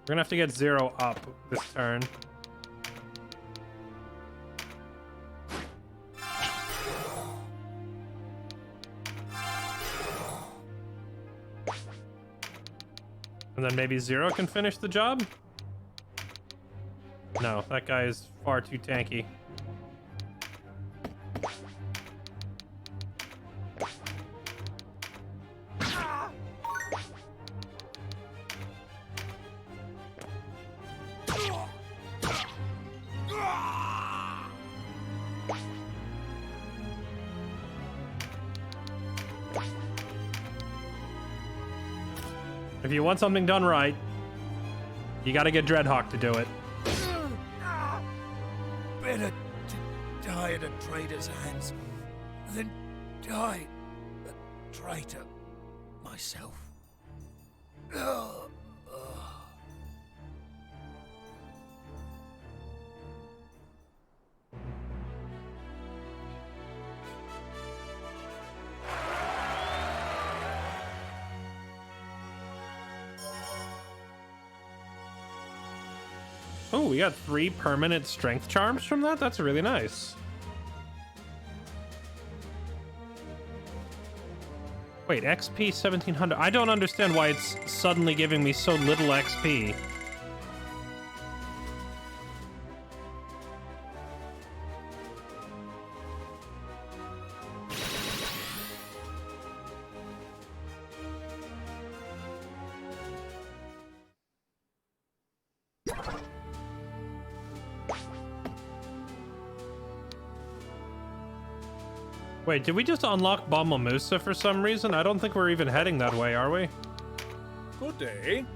get 0 up this turn. And then maybe 0 can finish the job? No, that guy is far too tanky. If you want something done right, you gotta get Dreadhawk to do it. Better to die at a traitor's hands than die a traitor myself. Oh, we got 3 permanent strength charms from that? That's really nice. Wait, XP 1700. I don't understand why it's suddenly giving me so little XP. Wait, did we just unlock Bommamusa for some reason? I don't think we're even heading that way, are we? Good day.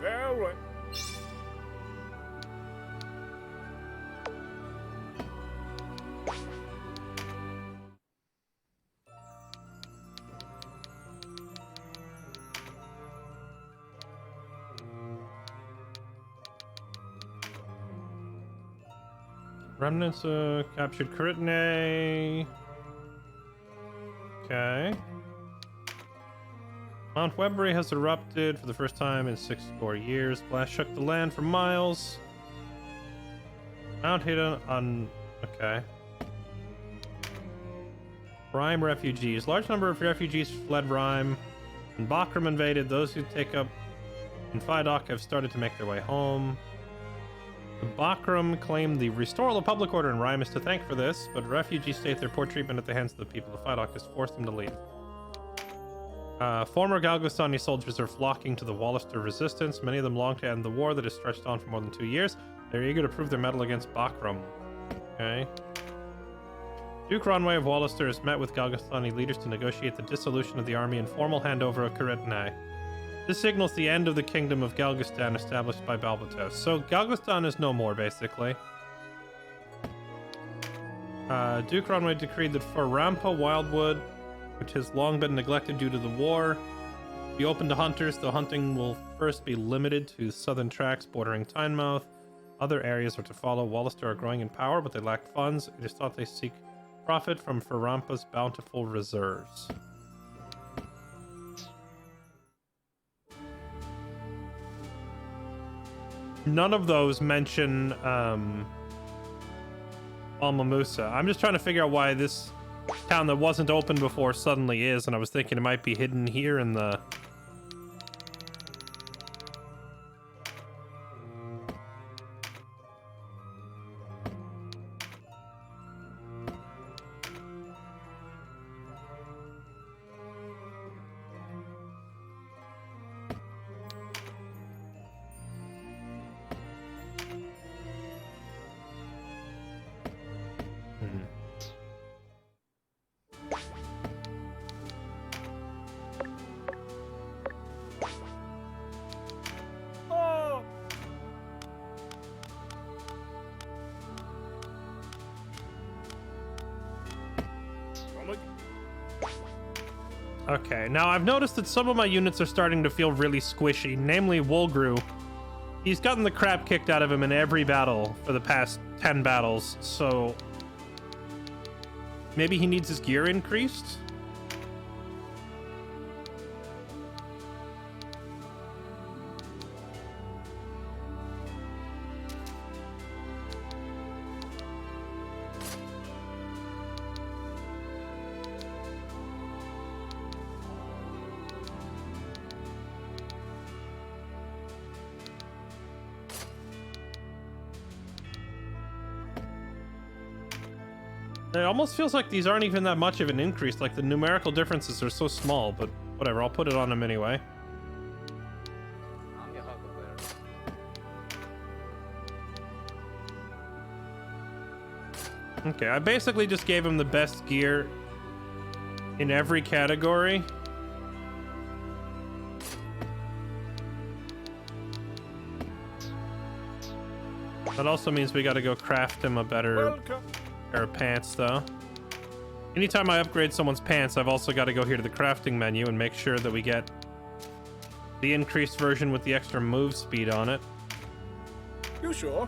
Very right. Remnants captured Caritine. Okay. Mount Webbury has erupted for the first time in 64 years. Blast shook the land for miles. Mount hidden on... Okay. Rime refugees. Large number of refugees fled Rime. When Bakram invaded, those who take up in Fidok have started to make their way home. The Bakram claimed the restoral of public order in Rime is to thank for this, but refugees state their poor treatment at the hands of the people of Fidok has forced them to leave. Former Galgostani soldiers are flocking to the Wallister resistance. Many of them long to end the war that has stretched on for more than 2 years. They're eager to prove their mettle against Bakram. Okay. Duke Ronway of Wallister has met with Galgostani leaders to negotiate the dissolution of the army and formal handover of Karetnai. This signals the end of the kingdom of Galgostan established by Balbatos. So Galgostan is no more, basically. Duke Ronway decreed that for Rampa Wildwood, which has long been neglected due to the war, be open to hunters, though hunting will first be limited to southern tracts bordering Tynemouth. Other areas are to follow. Wallister are growing in power, but they lack funds. It is thought they seek profit from Ferrampa's bountiful reserves. None of those mention Alma Musa. I'm just trying to figure out why this town that wasn't open before suddenly is, and I was thinking it might be hidden here in the... Okay, now I've noticed that some of my units are starting to feel really squishy, namely Wolgru. He's gotten the crap kicked out of him in every battle for the past 10 battles, so maybe he needs his gear increased? It almost feels like these aren't even that much of an increase, like the numerical differences are so small, but whatever, I'll put it on him anyway. Okay, I basically just gave him the best gear in every category. That also means we gotta go craft him a better pair of pants, though. Anytime I upgrade someone's pants, I've also got to go here to the crafting menu and make sure that we get the increased version with the extra move speed on it. You sure?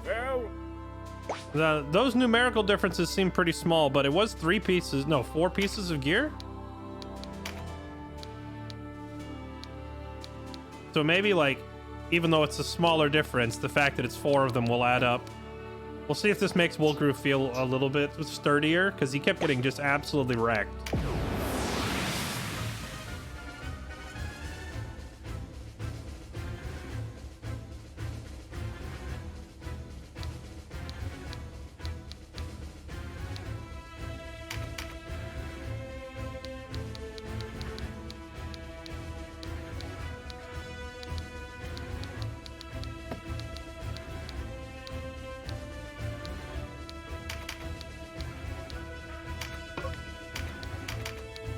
Well, those numerical differences seem pretty small, but it was 4 pieces of gear? So maybe, like, even though it's a smaller difference, the fact that it's 4 of them will add up. We'll see if this makes Wolgru feel a little bit sturdier, because he kept getting just absolutely wrecked.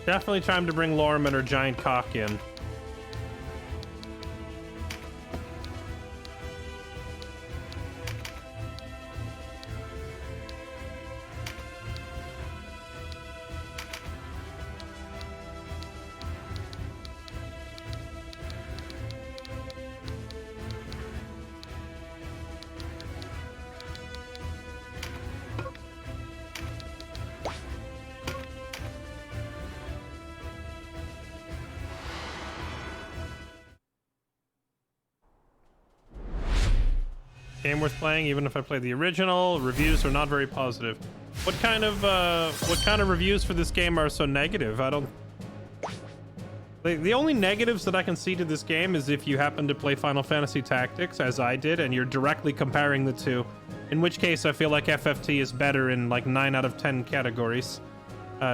Definitely time to bring Lorm and her giant cock in. Game worth playing, even if I played the original. Reviews are not very positive. What kind of reviews for this game are so negative? I don't... The only negatives that I can see to this game is if you happen to play Final Fantasy Tactics, as I did, and you're directly comparing the two. In which case, I feel like FFT is better in like 9 out of 10 categories.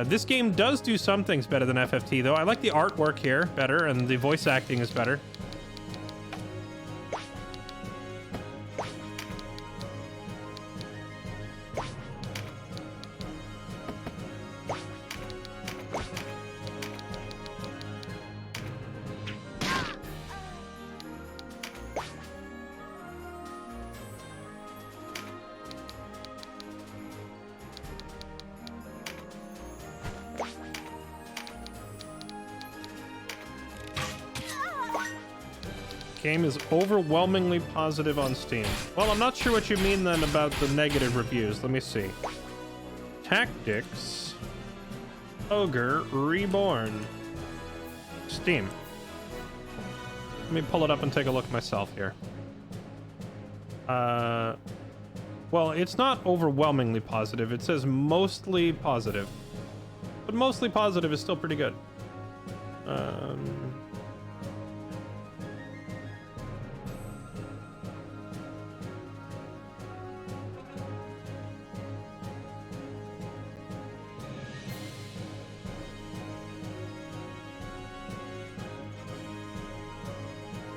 This game does do some things better than FFT, though. I like the artwork here better, and the voice acting is better. Game is overwhelmingly positive on Steam. Well, I'm not sure what you mean then about the negative reviews. Let me see. Tactics. Ogre Reborn. Steam. Let me pull it up and take a look myself here. Well, it's not overwhelmingly positive. It says mostly positive. But mostly positive is still pretty good.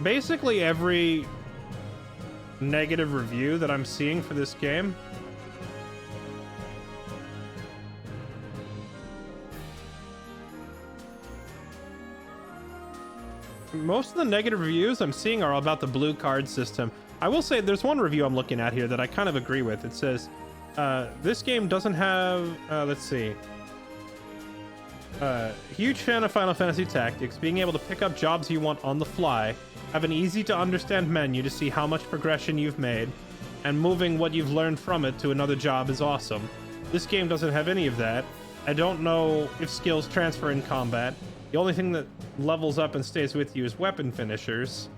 Basically every negative review that I'm seeing for this game most of the negative reviews I'm seeing are about the blue card system. I will say there's one review I'm looking at here that I kind of agree with. It says this game doesn't have let's see, huge fan of Final Fantasy Tactics. Being able to pick up jobs you want on the fly, have an easy to understand menu to see how much progression you've made, and moving what you've learned from it to another job is awesome. This game doesn't have any of that. I don't know if skills transfer in combat. The only thing that levels up and stays with you is weapon finishers.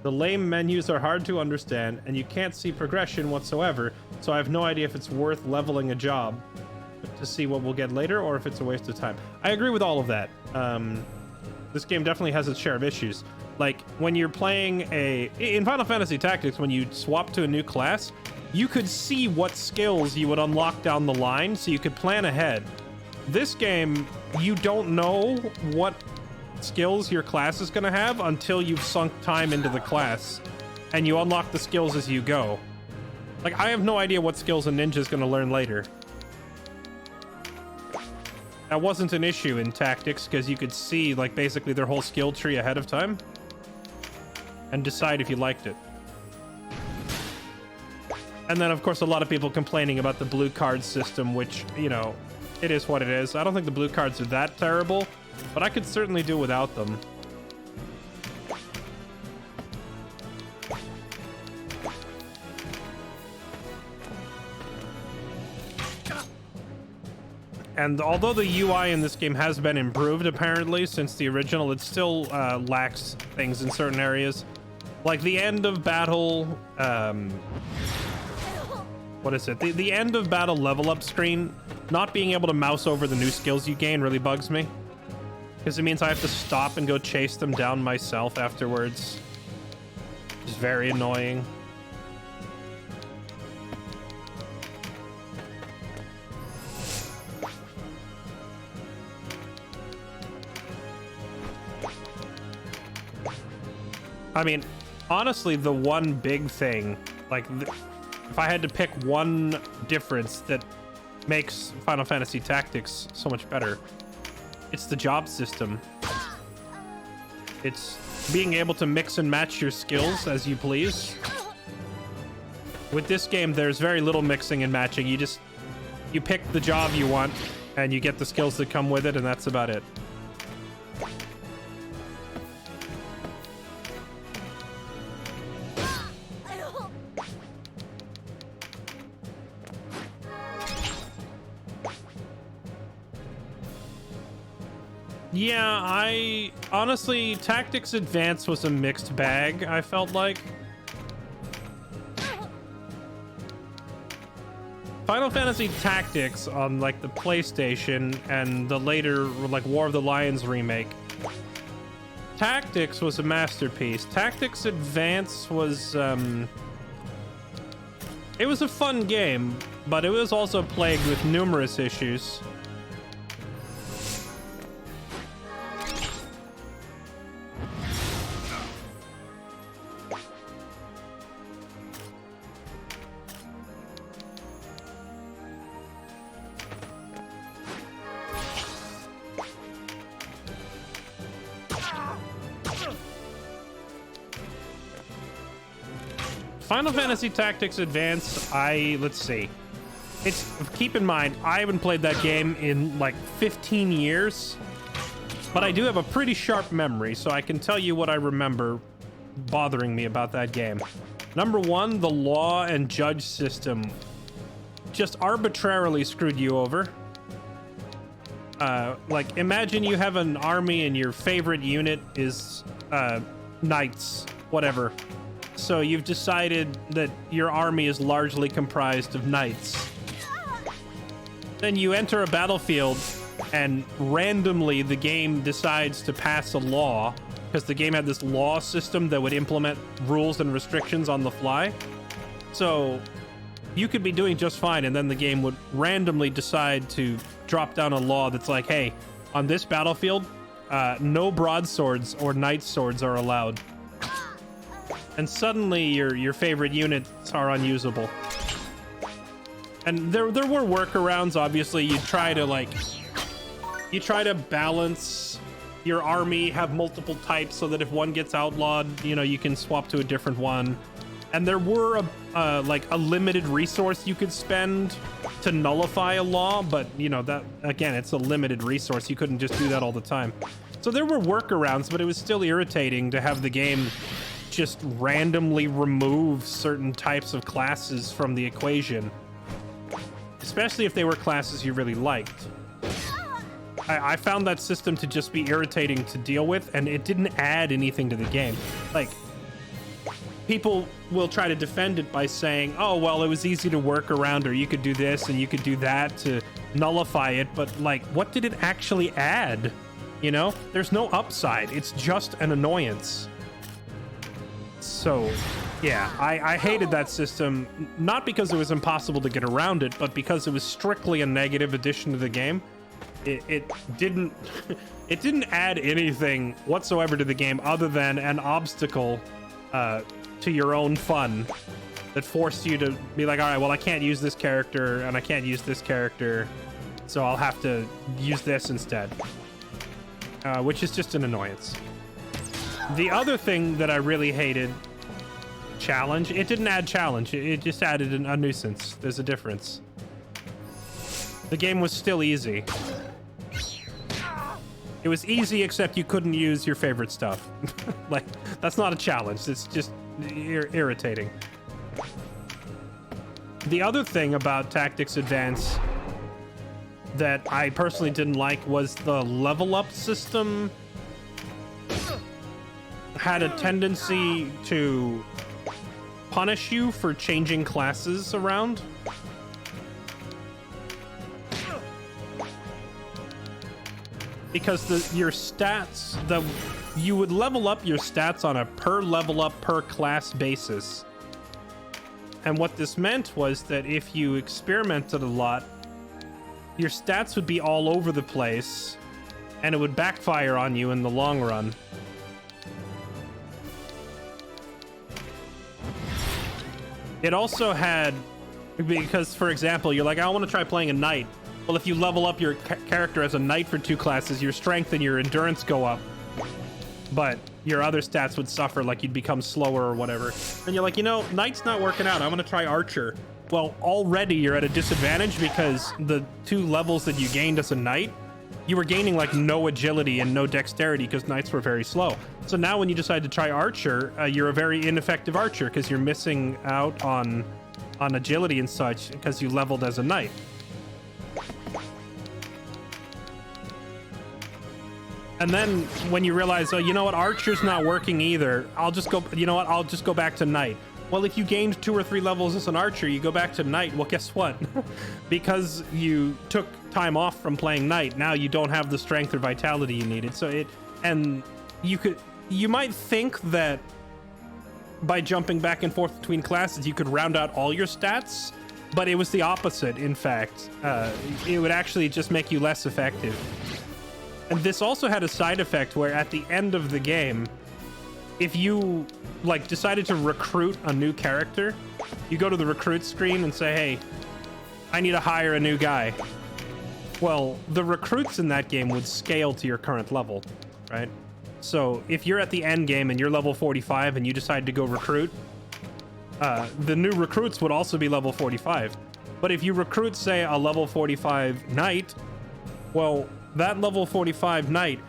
The lame menus are hard to understand, and you can't see progression whatsoever, so I have no idea if it's worth leveling a job to see what we'll get later, or if it's a waste of time. I agree with all of that. This game definitely has its share of issues. Like, when you're playing in Final Fantasy Tactics, when you swap to a new class, you could see what skills you would unlock down the line, so you could plan ahead. This game, you don't know what skills your class is going to have until you've sunk time into the class, and you unlock the skills as you go. Like, I have no idea what skills a ninja is going to learn later. That wasn't an issue in Tactics, because you could see, like, basically their whole skill tree ahead of time and decide if you liked it. And then, of course, a lot of people complaining about the blue card system, which, you know, it is what it is. I don't think the blue cards are that terrible, but I could certainly do without them. And although the UI in this game has been improved, apparently, since the original, it still lacks things in certain areas. Like the end of battle, what is it? The end of battle level up screen, not being able to mouse over the new skills you gain really bugs me. Because it means I have to stop and go chase them down myself afterwards. It's very annoying. I mean, honestly, the one big thing, like, if I had to pick one difference that makes Final Fantasy Tactics so much better, it's the job system. It's being able to mix and match your skills as you please. With this game, there's very little mixing and matching. You pick the job you want, and you get the skills that come with it, and that's about it. Yeah, honestly, Tactics Advance was a mixed bag, I felt like. Final Fantasy Tactics on like the PlayStation and the later like War of the Lions remake. Tactics was a masterpiece. Tactics Advance was it was a fun game, but it was also plagued with numerous issues. Final Fantasy Tactics Advance, let's see. Keep in mind, I haven't played that game in like 15 years, but I do have a pretty sharp memory, so I can tell you what I remember bothering me about that game. Number one, the law and judge system just arbitrarily screwed you over. Like, imagine you have an army and your favorite unit is knights, whatever. So you've decided that your army is largely comprised of knights. Then you enter a battlefield and randomly the game decides to pass a law, because the game had this law system that would implement rules and restrictions on the fly. So you could be doing just fine and then the game would randomly decide to drop down a law that's like, hey, on this battlefield, no broadswords or knight swords are allowed. And suddenly your favorite units are unusable. And there were workarounds. Obviously, you try to balance your army, have multiple types so that if one gets outlawed, you know, you can swap to a different one. And there were like a limited resource you could spend to nullify a law, but you know, that again, it's a limited resource. You couldn't just do that all the time. So there were workarounds, but it was still irritating to have the game just randomly remove certain types of classes from the equation, especially if they were classes you really liked. I found that system to just be irritating to deal with, and it didn't add anything to the game. Like, people will try to defend it by saying, oh, well, it was easy to work around, or you could do this and you could do that to nullify it, but like, what did it actually add? You know, there's no upside. It's just an annoyance. So, yeah, I hated that system, not because it was impossible to get around it, but because it was strictly a negative addition to the game. It didn't it didn't add anything whatsoever to the game other than an obstacle to your own fun that forced you to be like, all right, well, I can't use this character and I can't use this character, so I'll have to use this instead, which is just an annoyance. The other thing that I really hated, challenge. It didn't add challenge. It just added a nuisance. There's a difference. The game was still easy. It was easy, except you couldn't use your favorite stuff. Like, that's not a challenge. It's just irritating. The other thing about Tactics Advance that I personally didn't like was the level up system had a tendency to punish you for changing classes around. Because your stats, you would level up your stats on a per level up per class basis. And what this meant was that if you experimented a lot, your stats would be all over the place and it would backfire on you in the long run. It also had, because for example, you're like, I want to try playing a knight. Well, if you level up your character as a knight for 2 classes, your strength and your endurance go up, but your other stats would suffer, like you'd become slower or whatever. And you're like, you know, knight's not working out. I'm going to try archer. Well, already you're at a disadvantage because the 2 levels that you gained as a knight, you were gaining like no agility and no dexterity because knights were very slow. So now when you decide to try archer, you're a very ineffective archer because you're missing out on agility and such because you leveled as a knight. And then when you realize, oh, you know what, archer's not working either, I'll just go, you know what, I'll just go back to knight. Well, if you gained 2 or 3 levels as an archer, you go back to knight. Well, guess what? Because you took time off from playing knight, now you don't have the strength or vitality you needed. So you might think that by jumping back and forth between classes, you could round out all your stats, but it was the opposite. In fact, it would actually just make you less effective. And this also had a side effect where at the end of the game, if you like decided to recruit a new character, you go to the recruit screen and say, hey, I need to hire a new guy. Well, the recruits in that game would scale to your current level, right? So if you're at the end game and you're level 45 and you decide to go recruit, the new recruits would also be level 45. But if you recruit, say, a level 45 knight, well, that level 45 knight,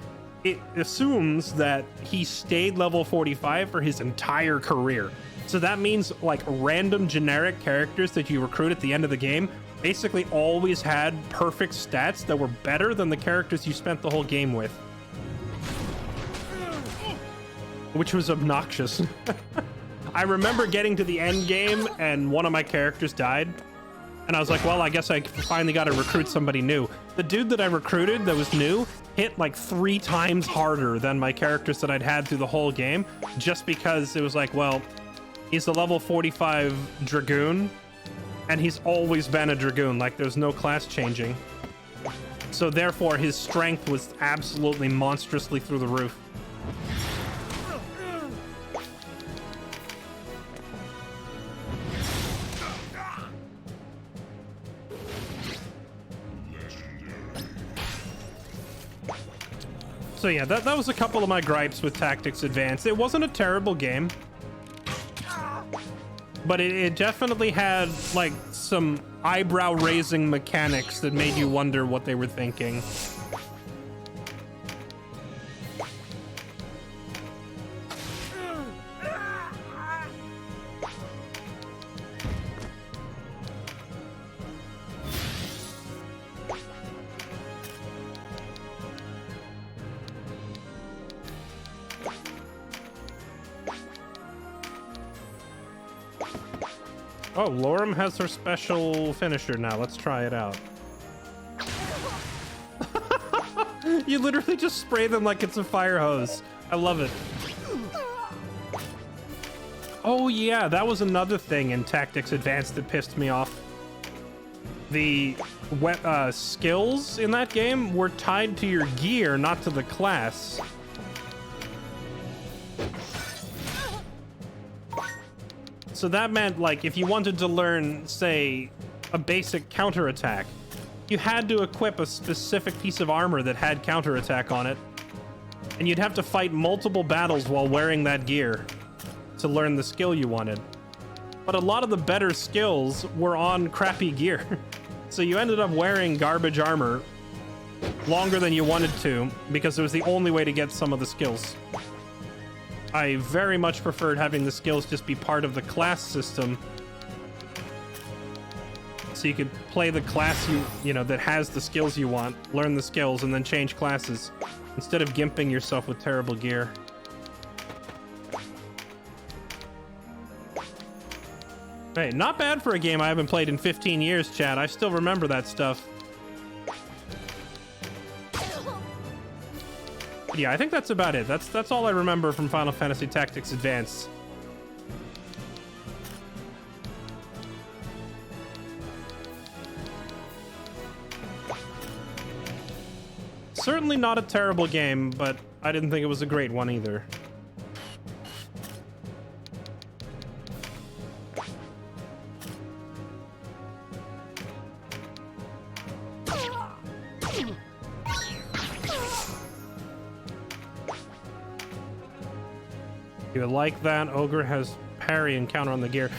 it assumes that he stayed level 45 for his entire career. So that means like random generic characters that you recruit at the end of the game basically always had perfect stats that were better than the characters you spent the whole game with. Which was obnoxious. I remember getting to the end game and one of my characters died. And I was like, well, I guess I finally got to recruit somebody new. The dude that I recruited that was new hit like 3 times harder than my characters that I'd had through the whole game, just because it was like, well, he's a level 45 Dragoon, and he's always been a Dragoon. Like, there's no class changing. So therefore, his strength was absolutely monstrously through the roof. So yeah, that was a couple of my gripes with Tactics Advance. It wasn't a terrible game, but it definitely had like some eyebrow-raising mechanics that made you wonder what they were thinking. Oh, Lorem has her special finisher now. Let's try it out. You literally just spray them like it's a fire hose. I love it. Oh yeah, that was another thing in Tactics Advanced that pissed me off. The skills in that game were tied to your gear, not to the class. So that meant, like, if you wanted to learn, say, a basic counterattack, you had to equip a specific piece of armor that had counterattack on it. And you'd have to fight multiple battles while wearing that gear to learn the skill you wanted. But a lot of the better skills were on crappy gear. So you ended up wearing garbage armor longer than you wanted to because it was the only way to get some of the skills. I very much preferred having the skills just be part of the class system, so you could play the class you know that has the skills you want, learn the skills, and then change classes instead of gimping yourself with terrible gear. Hey, not bad for a game I haven't played in 15 years, Chad. I still remember that stuff. Yeah, I think that's about it. That's all I remember from Final Fantasy Tactics Advance. Certainly not a terrible game, but I didn't think it was a great one either. You like that? Ogre has parry and counter on the gear.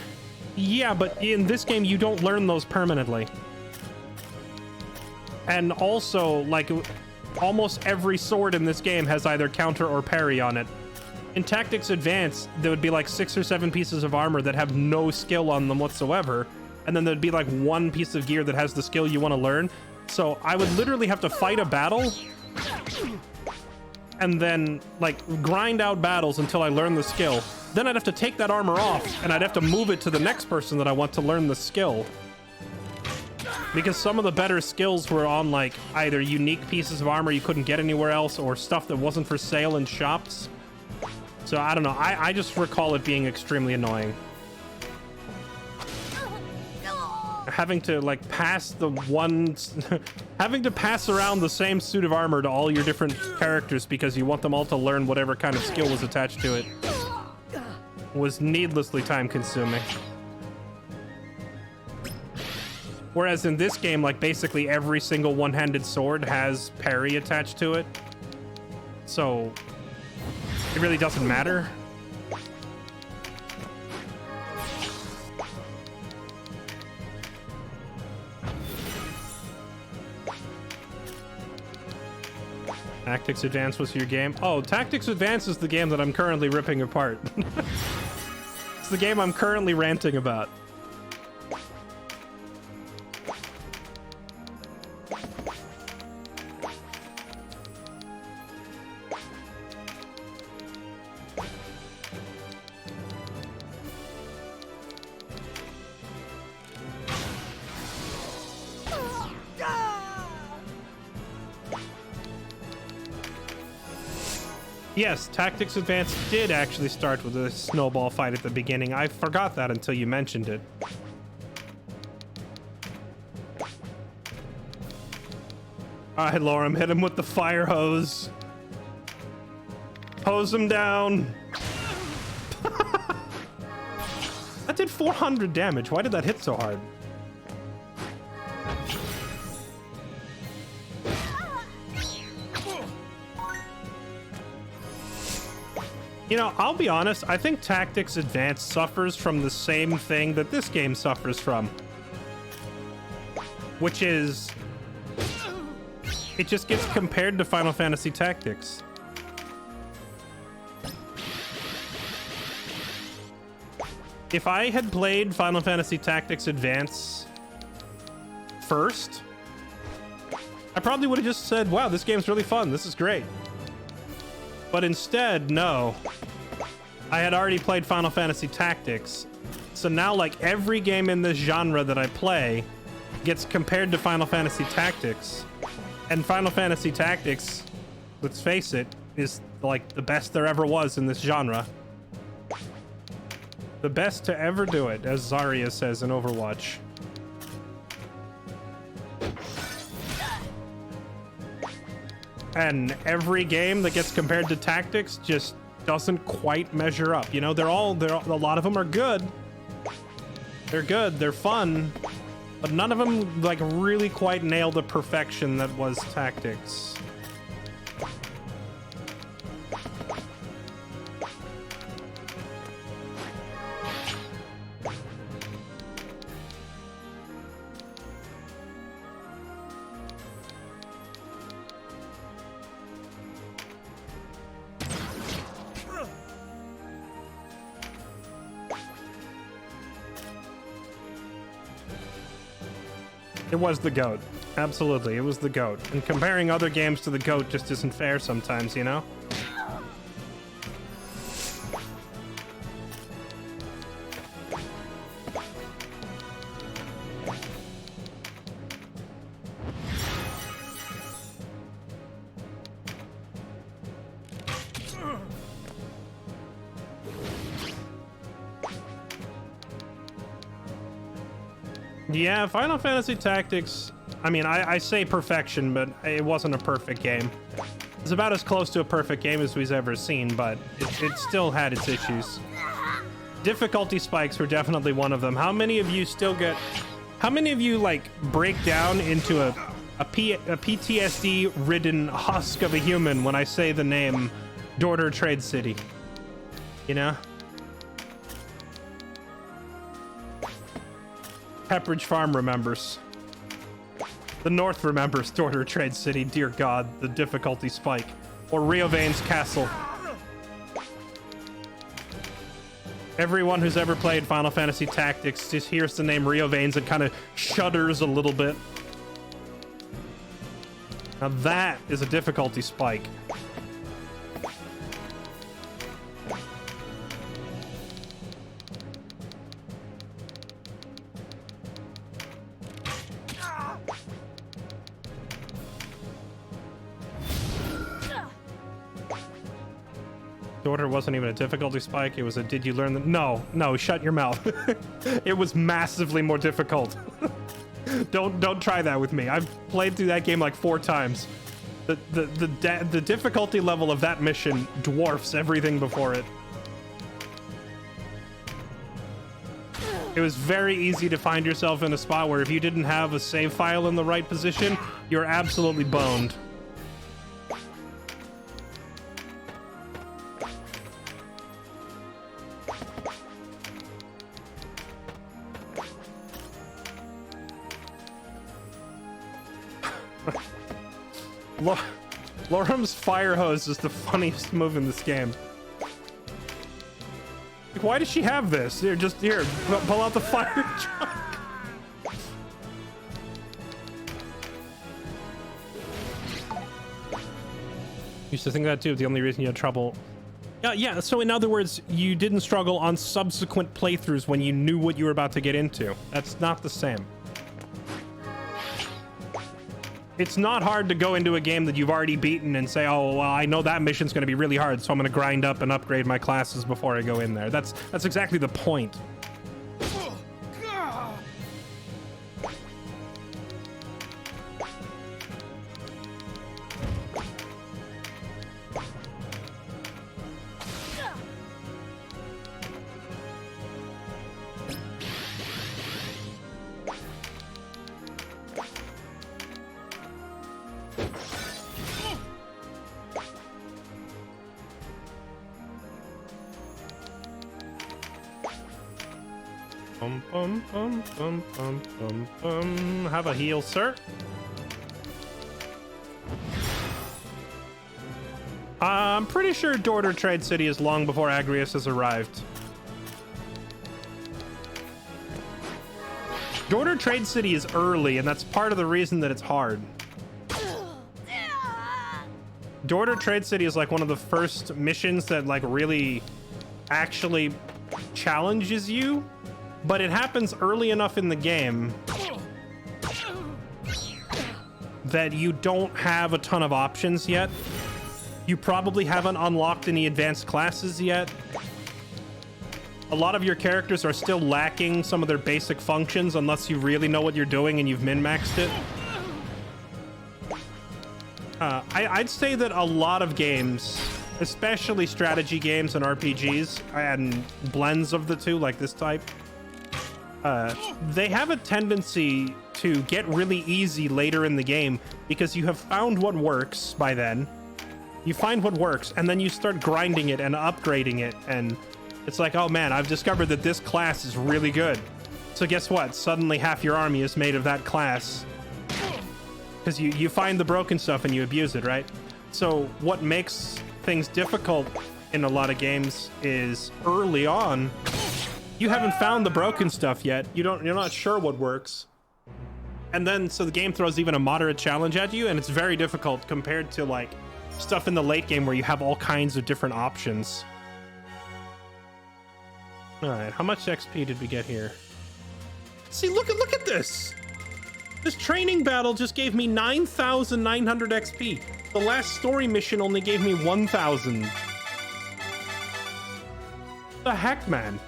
Yeah, but in this game, you don't learn those permanently. And also, like, almost every sword in this game has either counter or parry on it. In Tactics Advance, there would be like 6 or 7 pieces of armor that have no skill on them whatsoever. And then there'd be like 1 piece of gear that has the skill you want to learn. So I would literally have to fight a battle and then like grind out battles until I learn the skill. Then I'd have to take that armor off and I'd have to move it to the next person that I want to learn the skill. Because some of the better skills were on like either unique pieces of armor you couldn't get anywhere else or stuff that wasn't for sale in shops. So I don't know. I just recall it being extremely annoying. Having to like pass the ones, having to pass around the same suit of armor to all your different characters because you want them all to learn whatever kind of skill was attached to it was needlessly time consuming. Whereas in this game, like basically every single one-handed sword has parry attached to it. So it really doesn't matter. Tactics Advance was your game? Oh, Tactics Advance is the game that I'm currently ripping apart. It's the game I'm currently ranting about. Yes, Tactics Advance did actually start with a snowball fight at the beginning. I forgot that until you mentioned it. Alright, Lorem, hit him with the fire hose. Hose him down. That did 400 damage. Why did that hit so hard? You know, I'll be honest, I think Tactics Advance suffers from the same thing that this game suffers from. Which is... it just gets compared to Final Fantasy Tactics. If I had played Final Fantasy Tactics Advance first, I probably would have just said, wow, this game's really fun, this is great. But instead, no. I had already played Final Fantasy Tactics. So now, like, every game in this genre that I play gets compared to Final Fantasy Tactics. And Final Fantasy Tactics, let's face it, is, like, the best there ever was in this genre. The best to ever do it, as Zarya says in Overwatch. And every game that gets compared to Tactics just doesn't quite measure up. You know, they're all a lot of them are good. They're good, they're fun, but none of them like really quite nail the perfection that was Tactics. It was the GOAT. Absolutely, it was the GOAT. And comparing other games to the GOAT just isn't fair sometimes, you know? Yeah, Final Fantasy Tactics, I mean, I say perfection, but it wasn't a perfect game. It's about as close to a perfect game as we've ever seen, but it still had its issues. Difficulty spikes were definitely one of them. How many of you still get... how many of you, like, break down into a PTSD-ridden husk of a human when I say the name Dorter Trade City? You know? Pepperidge Farm remembers. The North remembers Dorter Trade City. Dear God, the difficulty spike. Or Riovan's Castle. Everyone who's ever played Final Fantasy Tactics just hears the name Riovan's and kind of shudders a little bit. Now that is a difficulty spike. Daughter wasn't even a difficulty spike. It was a did you learn the... No, shut your mouth. It was massively more difficult. Don't try that with me. I've played through that game like 4 times. The difficulty level of that mission dwarfs everything before it. It was very easy to find yourself in a spot where if you didn't have a save file in the right position, you're absolutely boned. Lorum's fire hose is the funniest move in this game. Like, why does she have this? Here, pull out the fire truck. Used to think that too. The only reason you had trouble. Yeah. So in other words, you didn't struggle on subsequent playthroughs when you knew what you were about to get into. That's not the same. It's not hard to go into a game that you've already beaten and say, oh, well, I know that mission's going to be really hard, so I'm going to grind up and upgrade my classes before I go in there. That's exactly the point. Have a heal, sir. I'm pretty sure Dorter Trade City is long before Agrius has arrived. Dorter Trade City is early, and that's part of the reason that it's hard. Dorter Trade City is like one of the first missions that like really actually challenges you, but it happens early enough in the game that you don't have a ton of options yet. You probably haven't unlocked any advanced classes yet. A lot of your characters are still lacking some of their basic functions unless you really know what you're doing and you've min-maxed it. I'd say that a lot of games, especially strategy games and RPGs and blends of the two like this type, they have a tendency to get really easy later in the game because you have found what works by then. You find what works, and then you start grinding it and upgrading it, and it's like, oh man, I've discovered that this class is really good. So guess what? Suddenly half your army is made of that class. Because you find the broken stuff and you abuse it, right? So what makes things difficult in a lot of games is early on, you haven't found the broken stuff yet. You're not sure what works. And then, so the game throws even a moderate challenge at you, and it's very difficult compared to like stuff in the late game where you have all kinds of different options. All right, how much XP did we get here? See, look at this. This training battle just gave me 9,900 XP. The last story mission only gave me 1,000. The heck, man?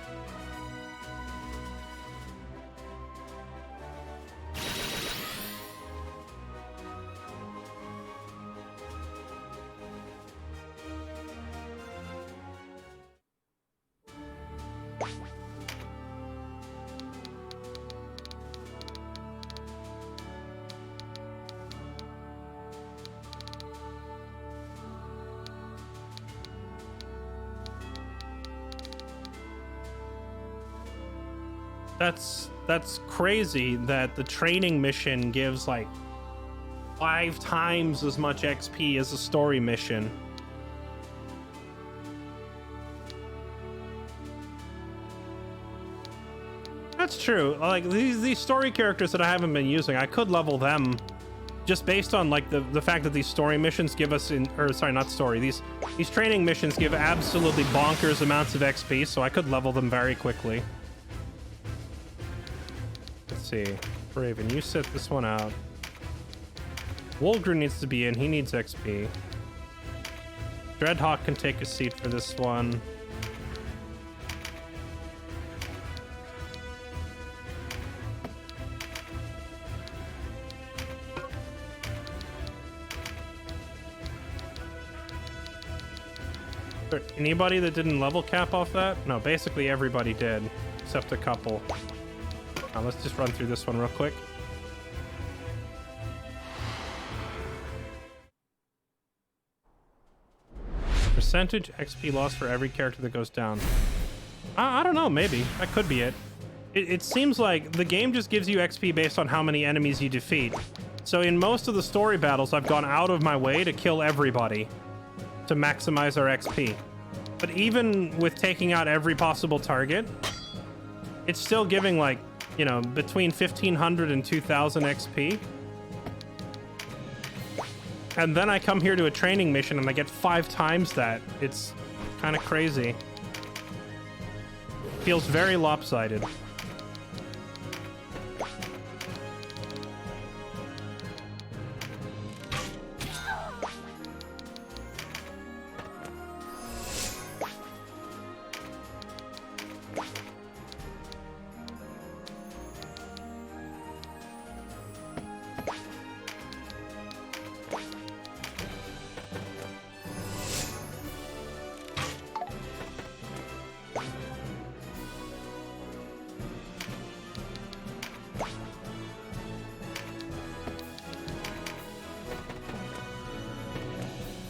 That's crazy that the training mission gives like 5 times as much XP as a story mission. That's true. Like these story characters that I haven't been using, I could level them just based on like the fact that these story missions give us these training missions give absolutely bonkers amounts of XP, so I could level them very quickly. Let's see. Raven, you sit this one out. Ogre needs to be in. He needs XP. Dreadhawk can take a seat for this one. Is there anybody that didn't level cap off that? No, basically everybody did, except a couple. Now let's just run through this one real quick. Percentage XP loss for every character that goes down. I don't know, maybe. That could be it. It seems like the game just gives you XP based on how many enemies you defeat. So in most of the story battles, I've gone out of my way to kill everybody to maximize our XP. But even with taking out every possible target, it's still giving, like, you know, between 1,500 and 2,000 XP. And then I come here to a training mission and I get 5 times that. It's kind of crazy. Feels very lopsided.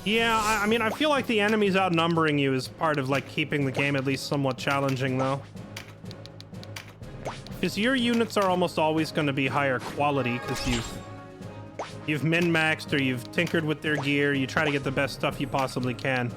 Yeah, I mean, I feel like the enemies outnumbering you is part of, like, keeping the game at least somewhat challenging, though. Because your units are almost always going to be higher quality, because you've min-maxed or you've tinkered with their gear. You try to get the best stuff you possibly can.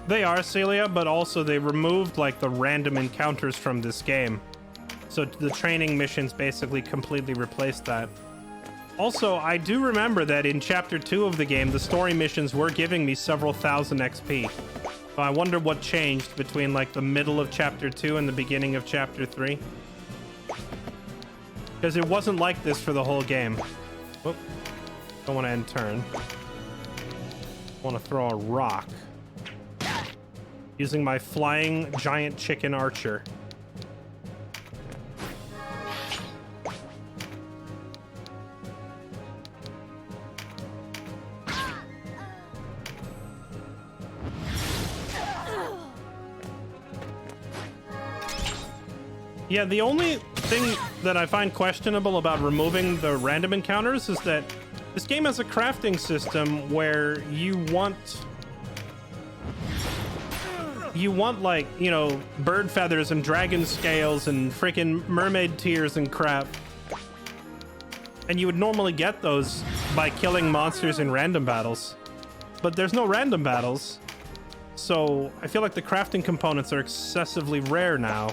They are, Celia, but also they removed, like, the random encounters from this game. So the training missions basically completely replaced that. Also, I do remember that in Chapter 2 of the game, the story missions were giving me several thousand XP. So I wonder what changed between, like, the middle of Chapter 2 and the beginning of Chapter 3. Because it wasn't like this for the whole game. Oop. Don't want to end turn. Want to throw a rock. Using my flying giant chicken archer. Yeah, the only thing that I find questionable about removing the random encounters is that this game has a crafting system where you want, like, you know, bird feathers and dragon scales and freaking mermaid tears and crap. And you would normally get those by killing monsters in random battles. But there's no random battles. So I feel like the crafting components are excessively rare now.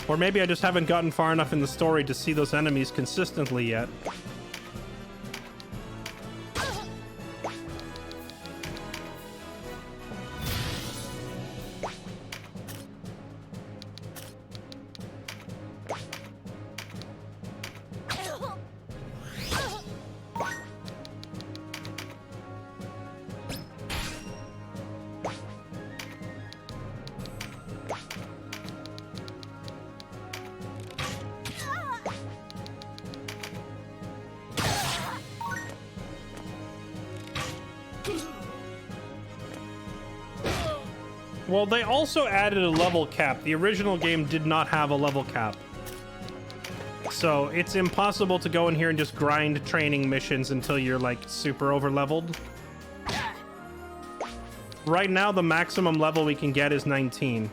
Or maybe I just haven't gotten far enough in the story to see those enemies consistently yet. Well, they also added a level cap. The original game did not have a level cap. So it's impossible to go in here and just grind training missions until you're, like, super over-leveled. Right now, the maximum level we can get is 19.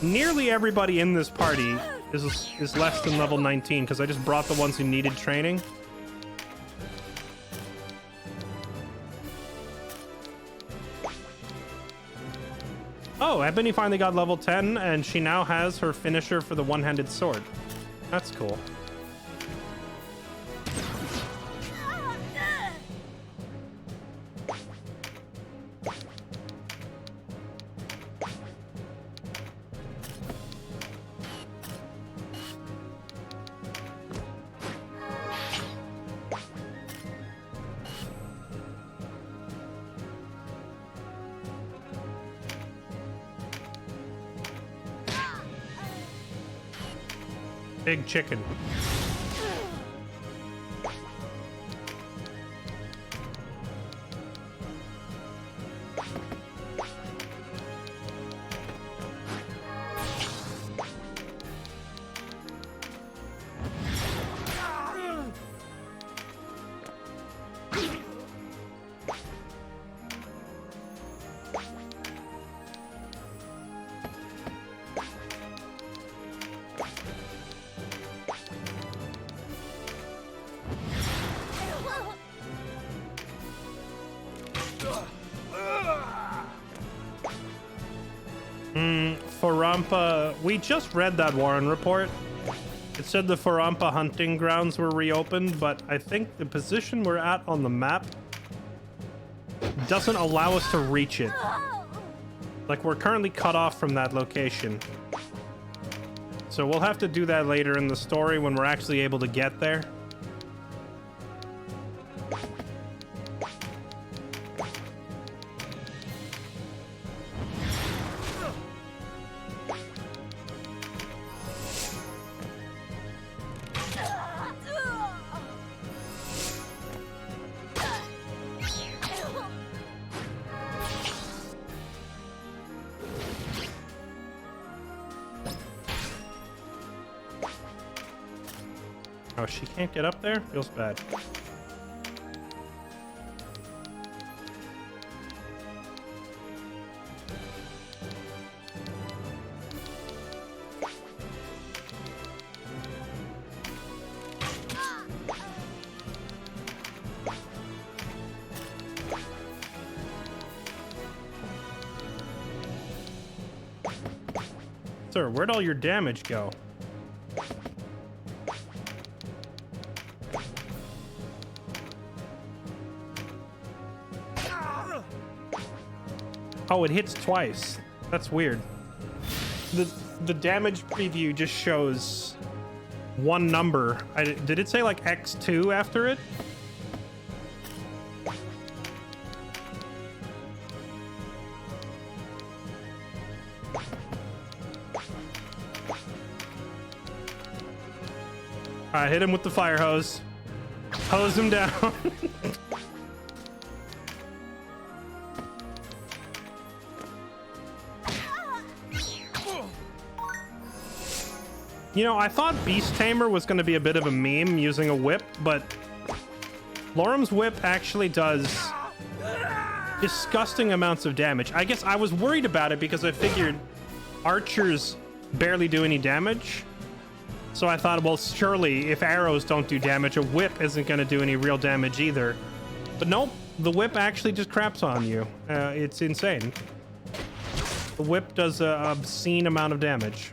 Nearly everybody in this party is less than level 19, because I just brought the ones who needed training. Oh, Ebony finally got level 10, and she now has her finisher for the one-handed sword. That's cool. Big chicken. Farampa, we just read that Warren report. It said the Farampa hunting grounds were reopened, but I think the position we're at on the map doesn't allow us to reach it. Like, we're currently cut off from that location. So we'll have to do that later in the story when we're actually able to get there. Oh, she can't get up there? Feels bad. Sir, where'd all your damage go? Oh, it hits twice. That's weird. The damage preview just shows one number. Did it say like X2 after it? Alright, hit him with the fire hose. Hose him down. You know, I thought Beast Tamer was going to be a bit of a meme using a whip, but Lorum's whip actually does disgusting amounts of damage. I guess I was worried about it because I figured archers barely do any damage. So I thought, well, surely if arrows don't do damage, a whip isn't going to do any real damage either. But nope, the whip actually just craps on you. It's insane. The whip does an obscene amount of damage.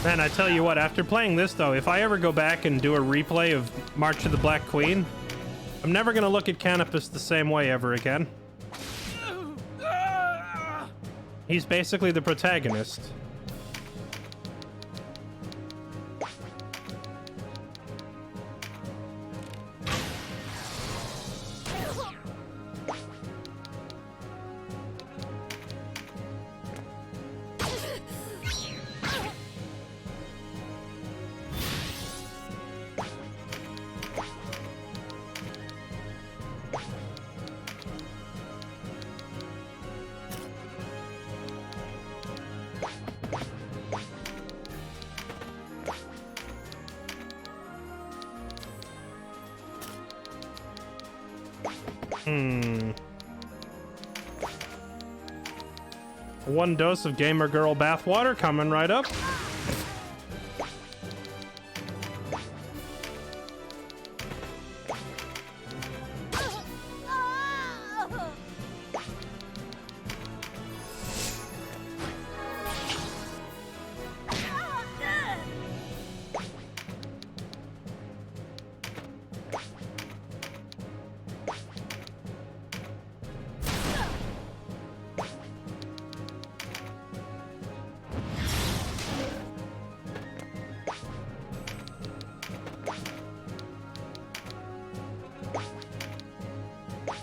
Man, I tell you what, after playing this, though, if I ever go back and do a replay of March of the Black Queen, I'm never going to look at Canopus the same way ever again. He's basically the protagonist. One dose of Gamer Girl bathwater coming right up.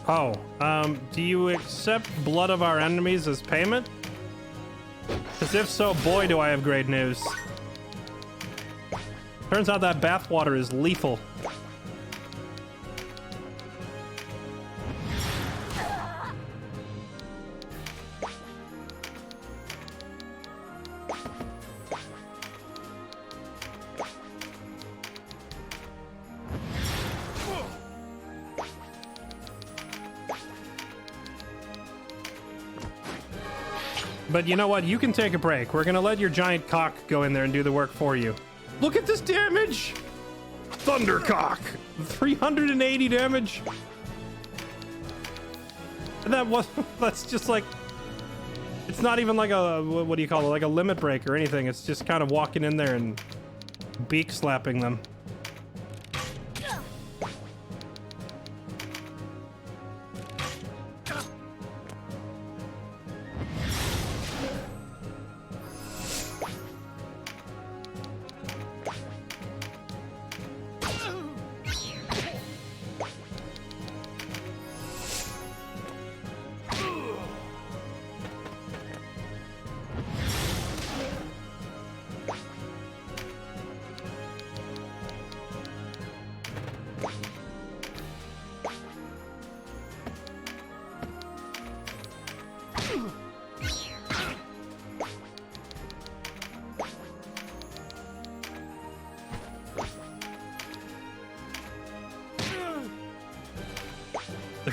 Oh, do you accept blood of our enemies as payment? Because if so, boy, do I have great news. Turns out that bathwater is lethal. But you know what? You can take a break. We're gonna let your giant cock go in there and do the work for you. Look at this damage! Thundercock! 380 damage! And that was... that's just like... It's not even like a... what do you call it? Like a limit break or anything. It's just kind of walking in there and beak slapping them.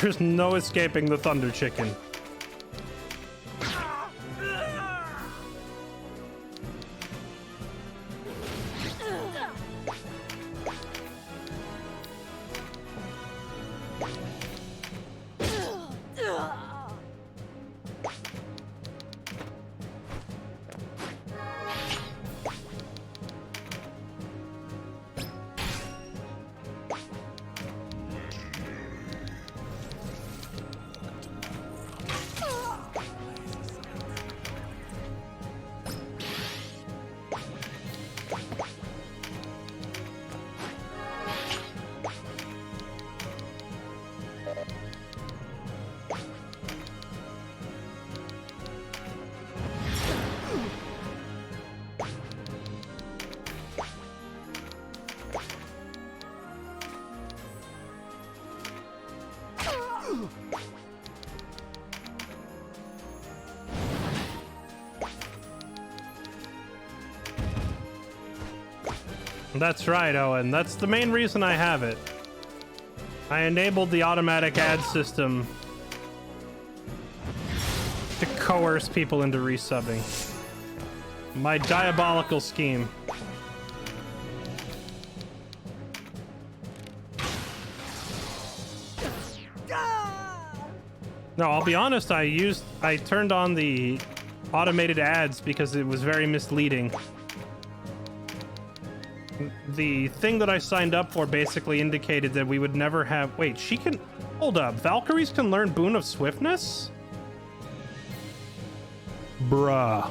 There's no escaping the Thunder Chicken. That's right, Owen. That's the main reason I have it. I enabled the automatic ad system to coerce people into resubbing. My diabolical scheme. No, I'll be honest, I turned on the automated ads because it was very misleading. The thing that I signed up for basically indicated that we would never have... Wait, she can... Hold up. Valkyries can learn Boon of Swiftness? Bruh.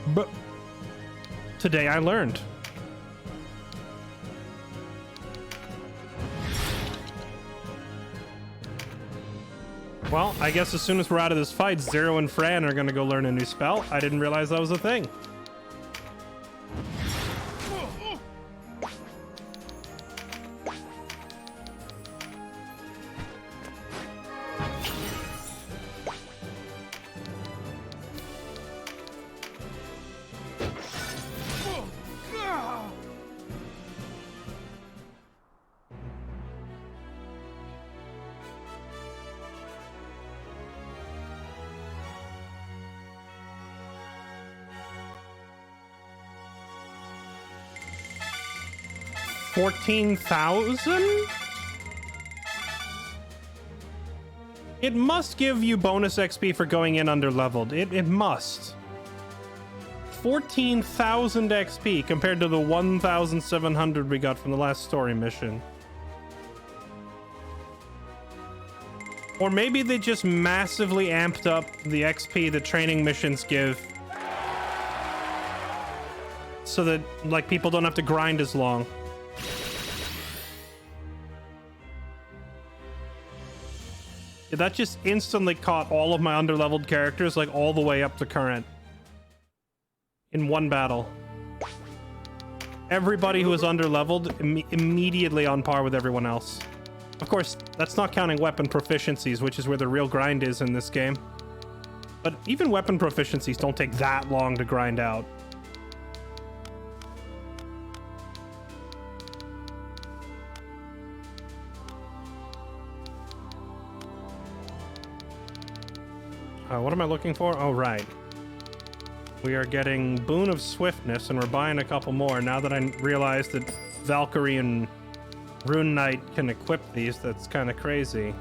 But... Today I learned. Well, I guess as soon as we're out of this fight, Zero and Fran are gonna go learn a new spell. I didn't realize that was a thing. 14,000? It must give you bonus XP for going in under-leveled. It must. 14,000 XP compared to the 1,700 we got from the last story mission. Or maybe they just massively amped up the XP the training missions give, so that, like, people don't have to grind as long. Yeah, that just instantly caught all of my underleveled characters, like, all the way up to current. In one battle. Everybody who was underleveled immediately on par with everyone else. Of course, that's not counting weapon proficiencies, which is where the real grind is in this game. But even weapon proficiencies don't take that long to grind out. What am I looking for? Oh, right. We are getting Boon of Swiftness, and we're buying a couple more. Now that I realize that Valkyrie and Rune Knight can equip these, that's kind of crazy.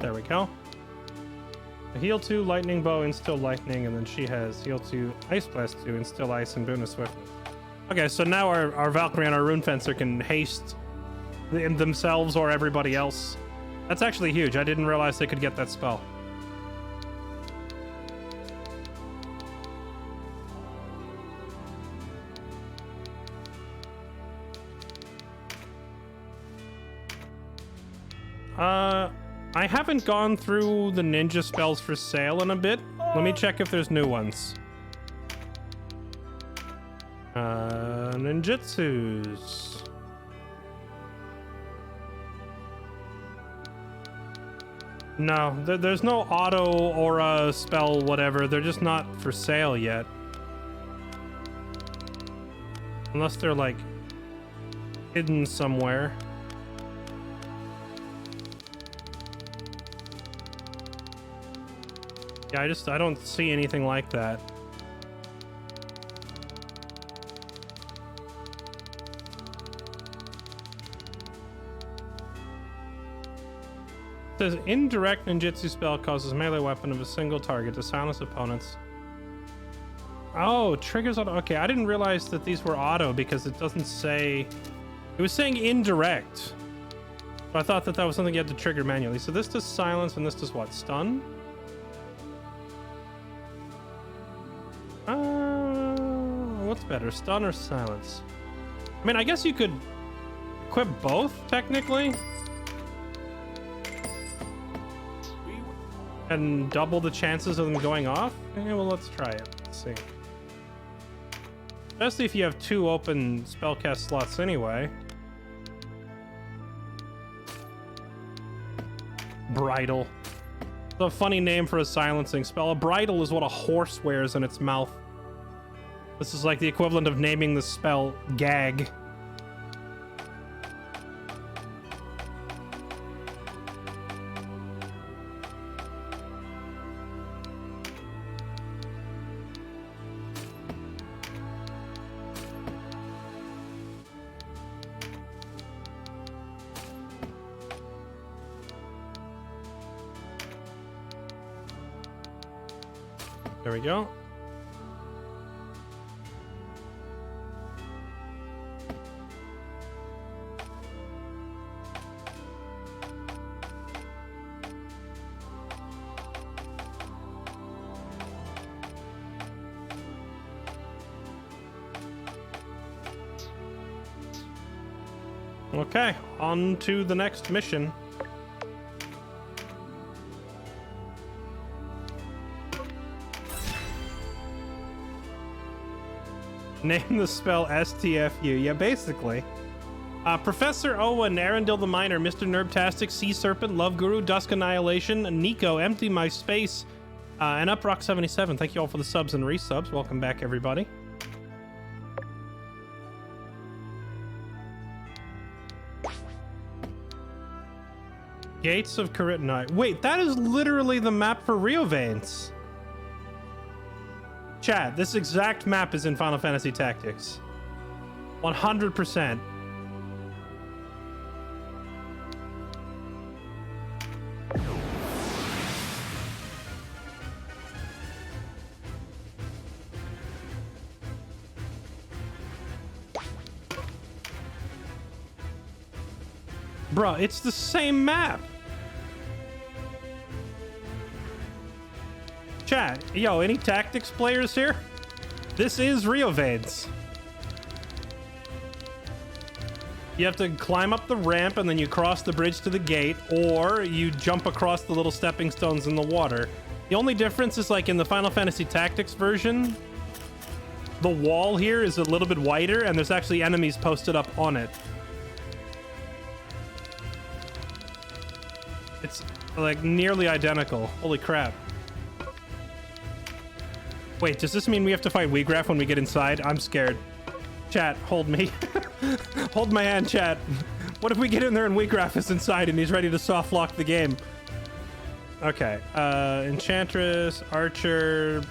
There we go. A heal 2, lightning bow, instill lightning, and then she has heal 2, ice blast 2, instill ice, and boon of swiftness. Okay, so now our Valkyrie and our rune fencer can haste themselves or everybody else. That's actually huge. I didn't realize they could get that spell. I haven't gone through the ninja spells for sale in a bit. Let me check if there's new ones. Ninjutsus. No, there's no auto aura spell, whatever. They're just not for sale yet. Unless they're, like, hidden somewhere. Yeah, I don't see anything like that. It says indirect ninjutsu spell causes melee weapon of a single target to silence opponents. Oh, triggers auto. Okay, I didn't realize that these were auto because it doesn't say. It was saying indirect. But I thought that was something you had to trigger manually. So this does silence and this does what? Stun? What's better, stun or silence? I mean, I guess you could equip both, technically. And double the chances of them going off? Yeah, well, let's try it. Let's see. Especially if you have 2 open spellcast slots anyway. Bridle. It's a funny name for a silencing spell. A bridle is what a horse wears in its mouth. This is like the equivalent of naming the spell Gag. There we go. Okay, on to the next mission. Name the spell STFU. Yeah, basically. Professor Owen, Arendelle the Miner, Mr. Nerbtastic, Sea Serpent, Love Guru, Dusk Annihilation, Nico, Empty My Space, and Uprock77. Thank you all for the subs and resubs. Welcome back, everybody. Gates of Karitanai. Wait, that is literally the map for Rio Veins. Chat, this exact map is in Final Fantasy Tactics. 100%. Bruh, it's the same map. Chat, yo, any Tactics players here? This is Rio Veins. You have to climb up the ramp and then you cross the bridge to the gate, or you jump across the little stepping stones in the water. The only difference is, like, in the Final Fantasy Tactics version, the wall here is a little bit wider and there's actually enemies posted up on it. It's like nearly identical. Holy crap. Wait, does this mean we have to fight Weegraf when we get inside? I'm scared. Chat, hold me. Hold my hand, chat. What if we get in there and Weegraf is inside and he's ready to soft lock the game? Okay. Enchantress, Archer,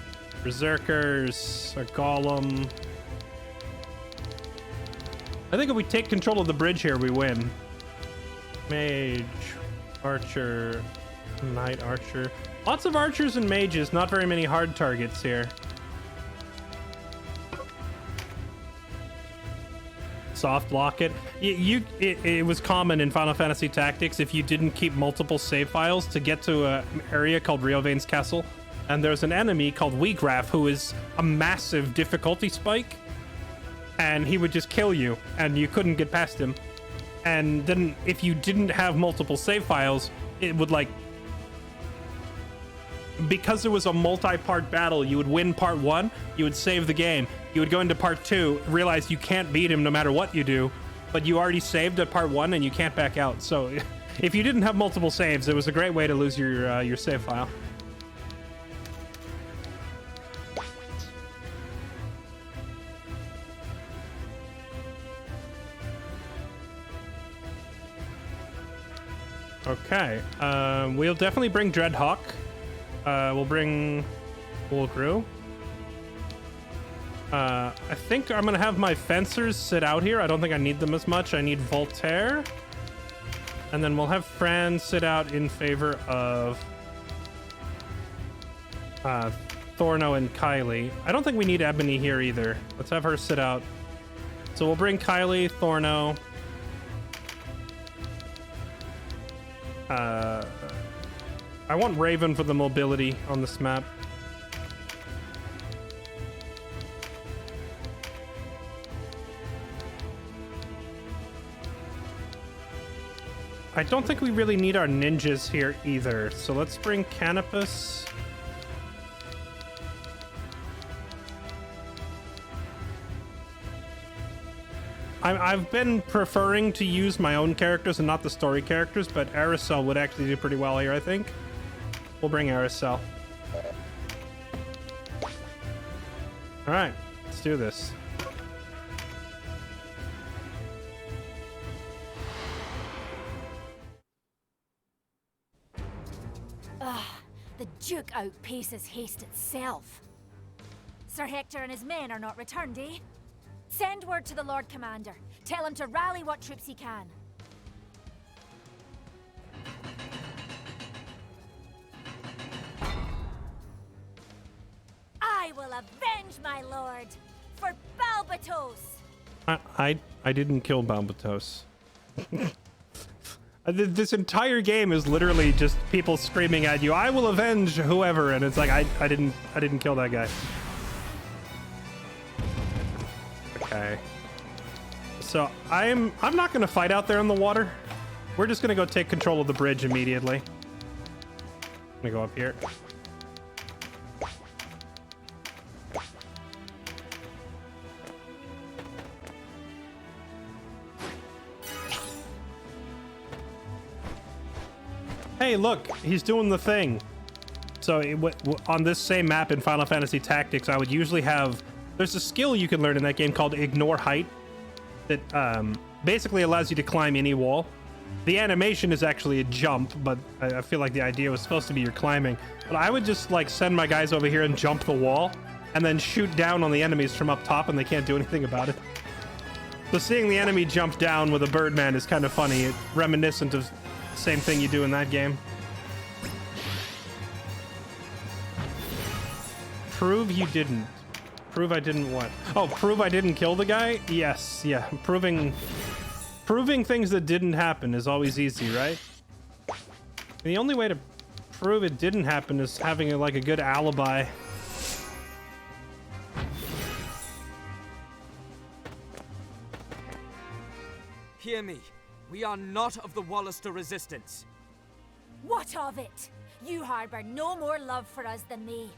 Berserkers, a Golem. I think if we take control of the bridge here, we win. Mage, Archer, Knight Archer. Lots of archers and mages, not very many hard targets here. Soft lock it. It was common in Final Fantasy Tactics if you didn't keep multiple save files to get to an area called Rio Veins Castle. And there's an enemy called Weegraf who is a massive difficulty spike. And he would just kill you and you couldn't get past him. And then if you didn't have multiple save files, it would, like, because it was a multi-part battle, you would win part 1, you would save the game, you would go into part 2, realize you can't beat him no matter what you do, but you already saved at part 1 and you can't back out. So if you didn't have multiple saves, it was a great way to lose your save file. Okay, we'll definitely bring Dreadhawk. We'll bring Ogre. I think I'm gonna have my fencers sit out here. I don't think I need them as much. I need Voltaire. And then we'll have Fran sit out in favor of Thorno and Kylie. I don't think we need Ebony here either. Let's have her sit out. So we'll bring Kylie, Thorno. I want Raven for the mobility on this map. I don't think we really need our ninjas here either, so let's bring Canopus. I've been preferring to use my own characters and not the story characters, but Aerosol would actually do pretty well here, I think. We'll bring Aerosol. All right, let's do this. The Duke outpaces haste itself. Sir Hector and his men are not returned, eh? Send word to the Lord Commander. Tell him to rally what troops he can. I will avenge my lord for Balbatos. I didn't kill Balbatos. This entire game is literally just people screaming at you, I will avenge whoever, and it's like I didn't kill that guy. Okay. So I'm not gonna fight out there in the water. We're just gonna go take control of the bridge immediately. I'm gonna go up here. Hey, look, he's doing the thing. So on this same map in Final Fantasy Tactics, I would usually have... There's a skill you can learn in that game called Ignore Height that basically allows you to climb any wall. The animation is actually a jump, but I feel like the idea was supposed to be you're climbing. But I would just like send my guys over here and jump the wall and then shoot down on the enemies from up top and they can't do anything about it. So seeing the enemy jump down with a Birdman is kind of funny. It's reminiscent of the same thing you do in that game. Prove you didn't. Prove I didn't what? Oh, prove I didn't kill the guy? Yes, yeah. Proving things that didn't happen is always easy, right? The only way to prove it didn't happen is having like a good alibi. Hear me. We are not of the Wallister Resistance. What of it? You harbor no more love for us than me.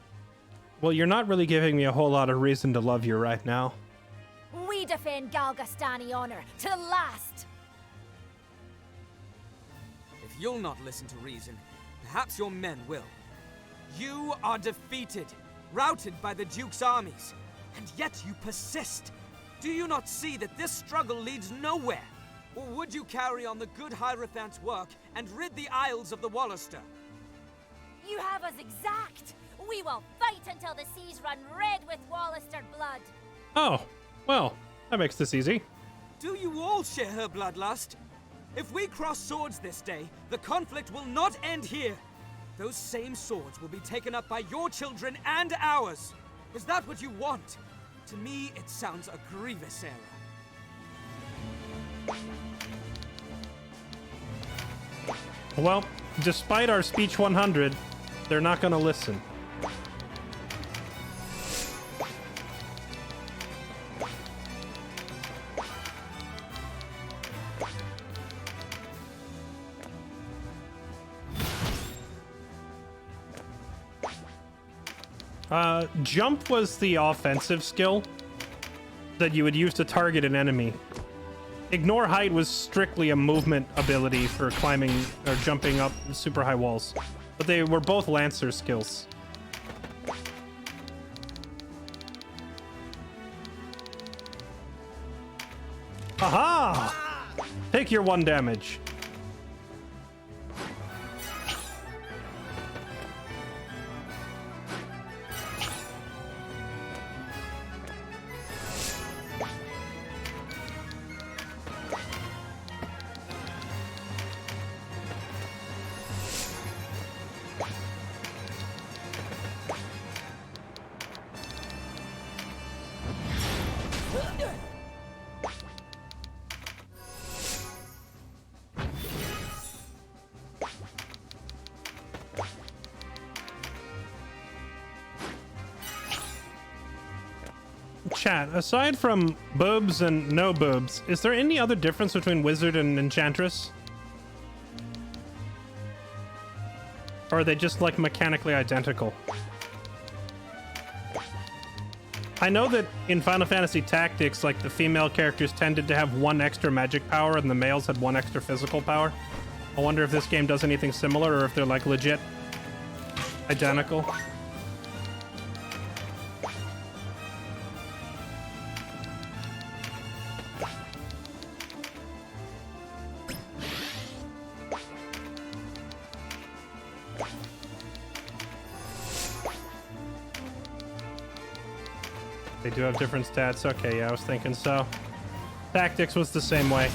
Well, you're not really giving me a whole lot of reason to love you right now. We defend Galgastani honor to the last. If you'll not listen to reason, perhaps your men will. You are defeated, routed by the Duke's armies, and yet you persist. Do you not see that this struggle leads nowhere? Or would you carry on the good Hierophant's work and rid the Isles of the Wallister? You have us exact. We will fight until the seas run red with Wallister blood. Oh, well, that makes this easy. Do you all share her bloodlust? If we cross swords this day, the conflict will not end here. Those same swords will be taken up by your children and ours. Is that what you want? To me, it sounds a grievous error. Well, despite our speech 100, they're not gonna listen. Jump was the offensive skill that you would use to target an enemy. Ignore Height was strictly a movement ability for climbing or jumping up super high walls. But they were both Lancer skills. Aha! Take your 1 damage. Chat, aside from boobs and no boobs, is there any other difference between wizard and enchantress? Or are they just like mechanically identical? I know that in Final Fantasy Tactics, like the female characters tended to have 1 extra magic power and the males had 1 extra physical power. I wonder if this game does anything similar or if they're like legit identical. They do have different stats. Okay, yeah, I was thinking so. Tactics was the same way.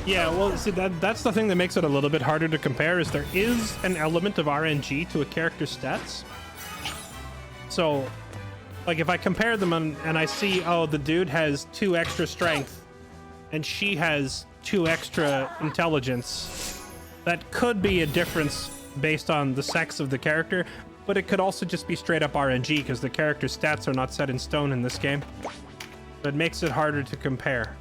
Yeah, well, see, that's the thing that makes it a little bit harder to compare, is there is an element of RNG to a character's stats. So, like, if I compare them and I see, oh, the dude has 2 extra strength and she has 2 extra intelligence, that could be a difference based on the sex of the character, but it could also just be straight up RNG because the character's stats are not set in stone in this game. So it makes it harder to compare.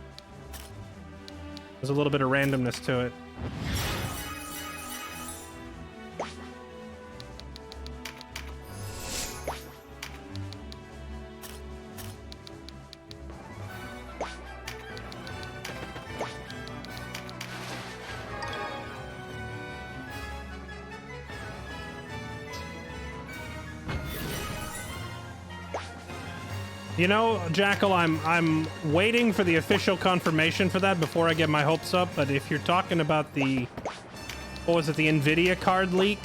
There's a little bit of randomness to it. You know, Jackal, I'm waiting for the official confirmation for that before I get my hopes up, but if you're talking about the, what was it, the Nvidia card leak,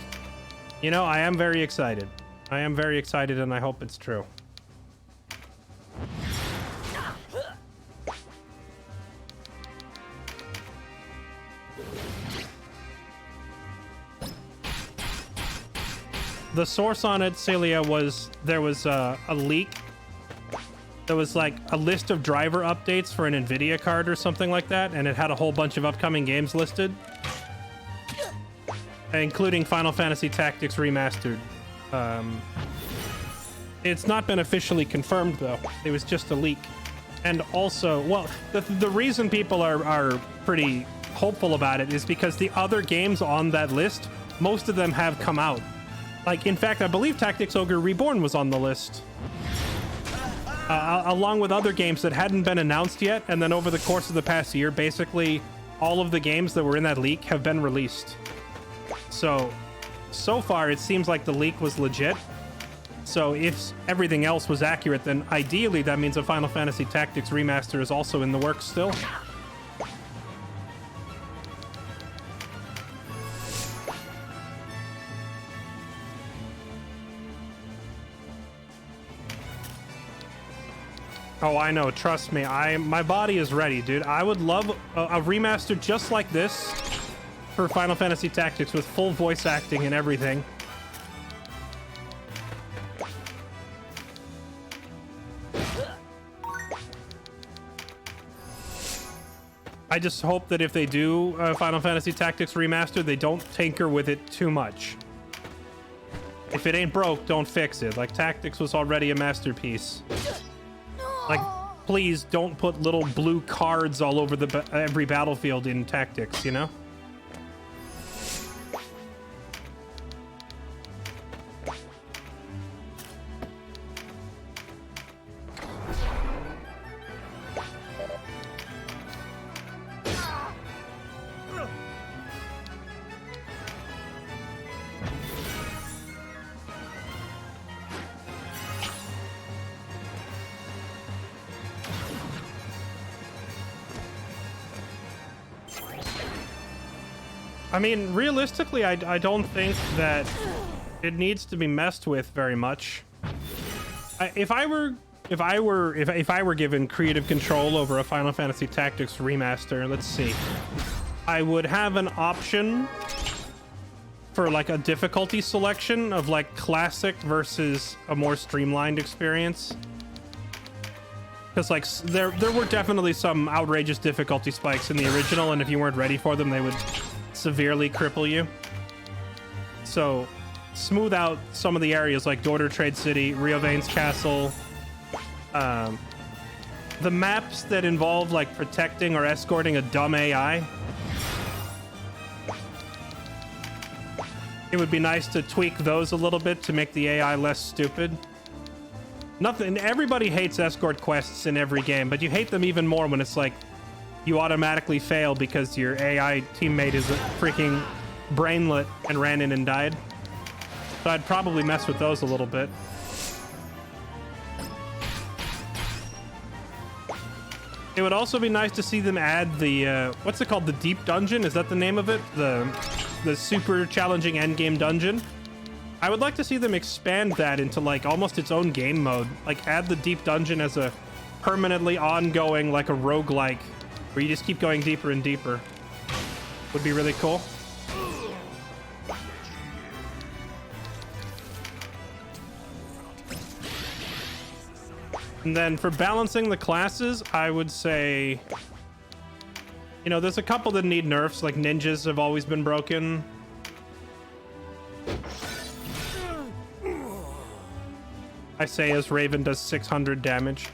you know, I am very excited. I am very excited and I hope it's true. The source on it, Celia, was there was a leak. There was like a list of driver updates for an Nvidia card or something like that, and it had a whole bunch of upcoming games listed, including Final Fantasy Tactics Remastered. It's not been officially confirmed though. It was just a leak. And also, well, the reason people are pretty hopeful about it is because the other games on that list, most of them have come out. Like, in fact, I believe Tactics Ogre Reborn was on the list. Along with other games that hadn't been announced yet, and then over the course of the past year, basically all of the games that were in that leak have been released. So far it seems like the leak was legit. So if everything else was accurate, then ideally that means a Final Fantasy Tactics Remaster is also in the works still. Oh, I know. Trust me. My body is ready, dude. I would love a remaster just like this for Final Fantasy Tactics with full voice acting and everything. I just hope that if they do Final Fantasy Tactics Remaster, they don't tinker with it too much. If it ain't broke, don't fix it. Like, Tactics was already a masterpiece. Like, please don't put little blue cards all over every battlefield in Tactics, you know? I mean, realistically, I don't think that it needs to be messed with very much. If I were given creative control over a Final Fantasy Tactics remaster, let's see, I would have an option for like a difficulty selection of like classic versus a more streamlined experience. Because like there were definitely some outrageous difficulty spikes in the original, and if you weren't ready for them, they would severely cripple you. So smooth out some of the areas like Dorter Trade City, Rio Vane's Castle, the maps that involve like protecting or escorting a dumb AI. It would be nice to tweak those a little bit to make the AI less stupid. Everybody hates escort quests in every game, but you hate them even more when it's like you automatically fail because your AI teammate is a freaking brainlet and ran in and died. So I'd probably mess with those a little bit. It would also be nice to see them add the, what's it called? The Deep Dungeon? Is that the name of it? The super challenging endgame dungeon? I would like to see them expand that into like almost its own game mode. Like add the Deep Dungeon as a permanently ongoing, like a roguelike, where you just keep going deeper and deeper. would be really cool. And then for balancing the classes, I would say, you know, there's a couple that need nerfs, like ninjas have always been broken. I say as Raven does 600 damage.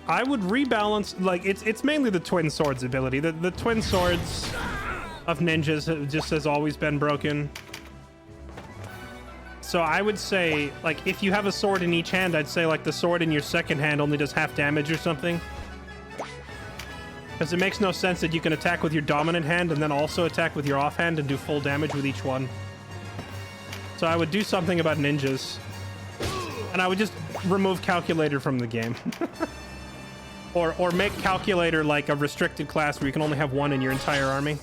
I would rebalance, like, it's mainly the twin swords ability. The twin swords of ninjas just has always been broken. So I would say, like, if you have a sword in each hand, I'd say, like, the sword in your second hand only does half damage or something. Because it makes no sense that you can attack with your dominant hand and then also attack with your offhand and do full damage with each one. So I would do something about ninjas. And I would just remove Calculator from the game. or make Calculator like a restricted class where you can only have one in your entire army.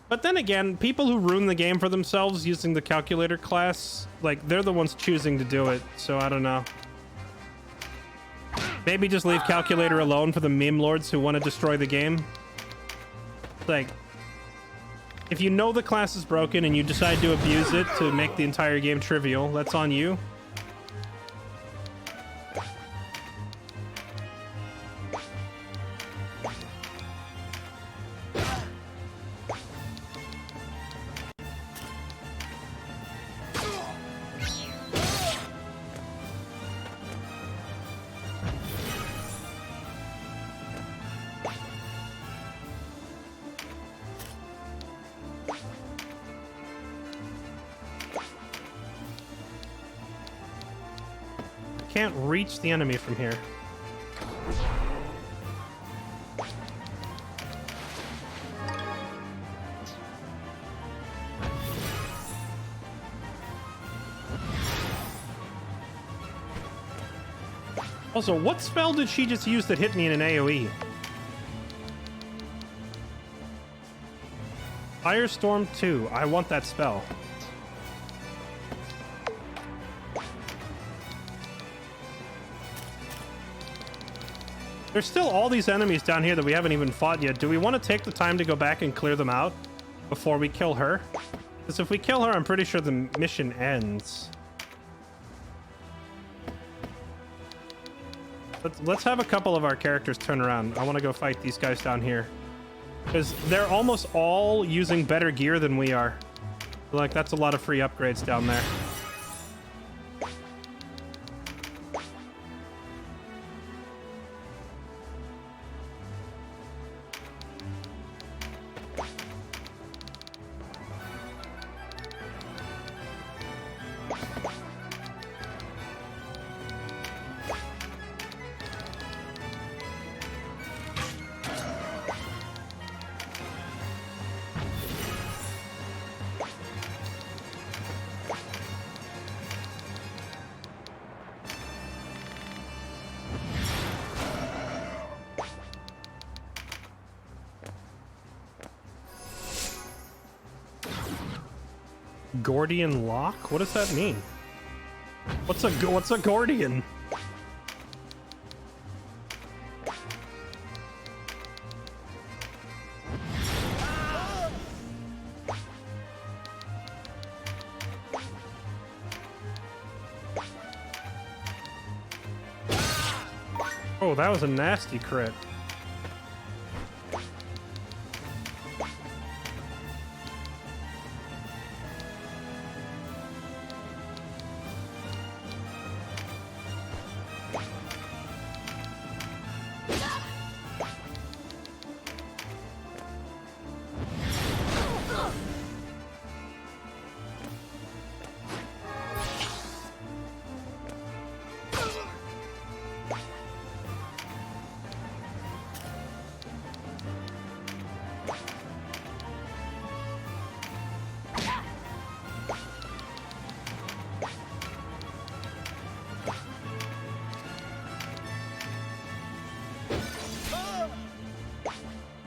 But then again, people who ruin the game for themselves using the Calculator class, like, they're the ones choosing to do it, so I don't know. Maybe just leave Calculator alone for the meme lords who want to destroy the game. Like, if you know the class is broken and you decide to abuse it to make the entire game trivial, that's on you. Can't reach the enemy from here. Also, what spell did she just use that hit me in an AoE? Firestorm 2. I want that spell. There's still all these enemies down here that we haven't even fought yet. Do we want to take the time to go back and clear them out before we kill her? Because if we kill her, I'm pretty sure the mission ends. Let's have a couple of our characters turn around. I want to go fight these guys down here. Because they're almost all using better gear than we are. Like, that's a lot of free upgrades down there. Gordian lock? What does that mean? What's a Gordian? Oh, that was a nasty crit.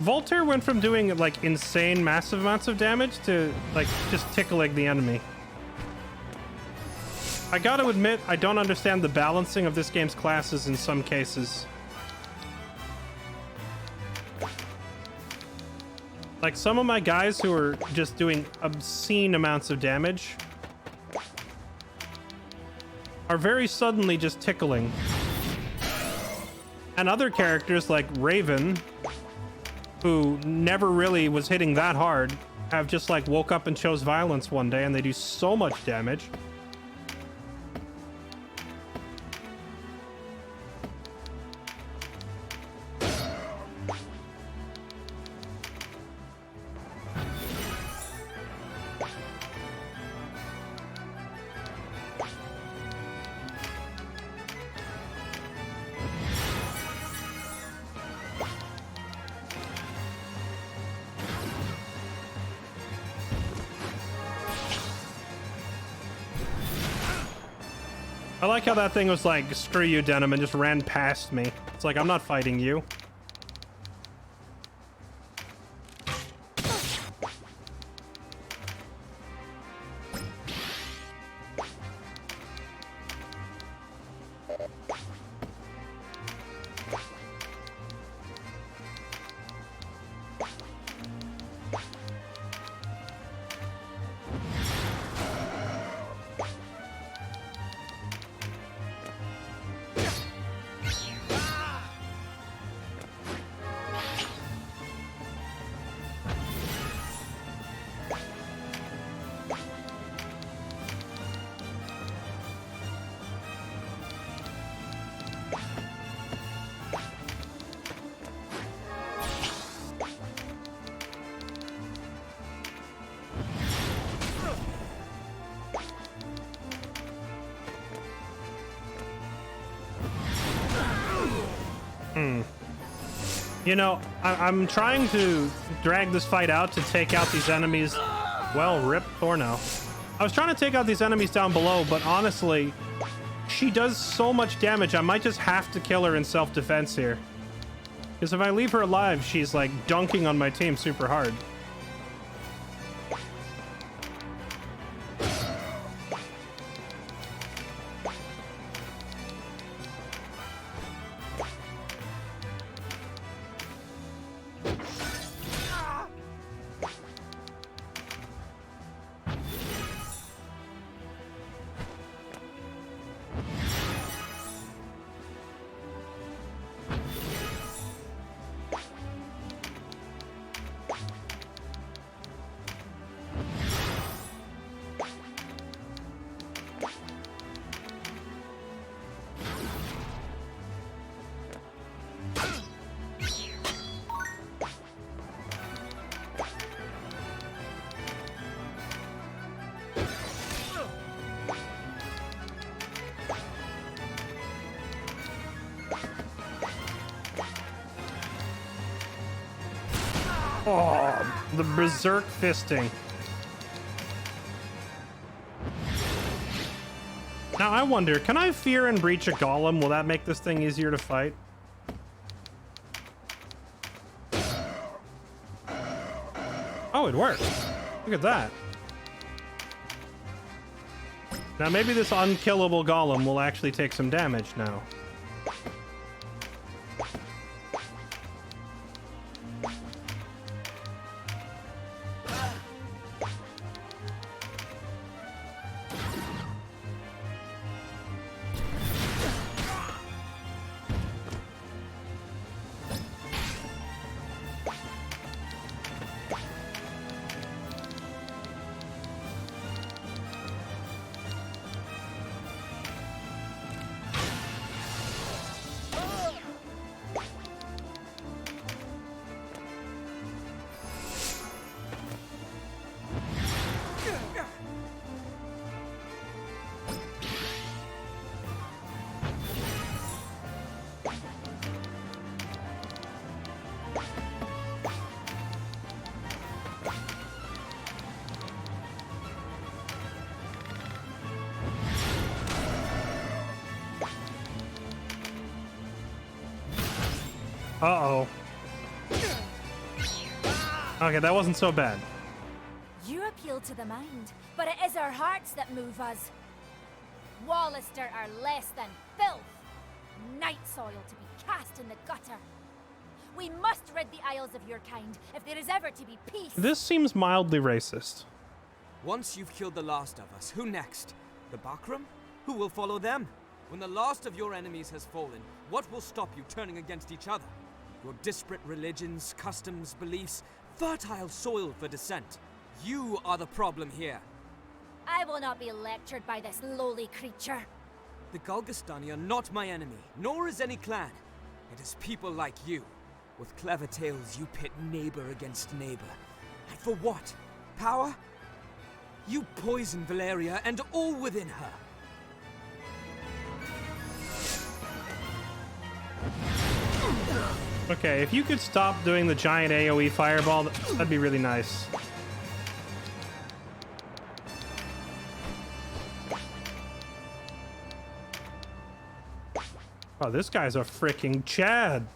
Voltaire went from doing, like, insane massive amounts of damage to, like, just tickling the enemy. I gotta admit, I don't understand the balancing of this game's classes in some cases. Like, some of my guys who are just doing obscene amounts of damage are very suddenly just tickling. And other characters like Raven, who never really was hitting that hard, have just like woke up and chose violence one day and they do so much damage. I like how that thing was like, screw you, Denim, and just ran past me. It's like, I'm not fighting you. You know, I'm trying to drag this fight out to take out these enemies. Well, rip Thorno. I was trying to take out these enemies down below, but honestly, she does so much damage, I might just have to kill her in self-defense here. Because if I leave her alive, she's like dunking on my team super hard. Oh, the berserk fisting. Now I wonder, can I fear and breach a golem? Will that make this thing easier to fight? Oh, it worked. Look at that. Now maybe this unkillable golem will actually take some damage now. Uh-oh. Okay, that wasn't so bad. You appeal to the mind, but it is our hearts that move us. Wallister are less than filth, night soil to be cast in the gutter. We must rid the Isles of your kind if there is ever to be peace. This seems mildly racist. Once you've killed the last of us, who next? The Bakram? Who will follow them? When the last of your enemies has fallen, what will stop you turning against each other? Your disparate religions, customs, beliefs, fertile soil for dissent. You are the problem here. I will not be lectured by this lowly creature. The Galgastani are not my enemy, nor is any clan. It is people like you. With clever tales, you pit neighbor against neighbor. And for what? Power? You poison Valeria and all within her. Okay, if you could stop doing the giant AoE fireball, that'd be really nice. Oh, this guy's a freaking Chad.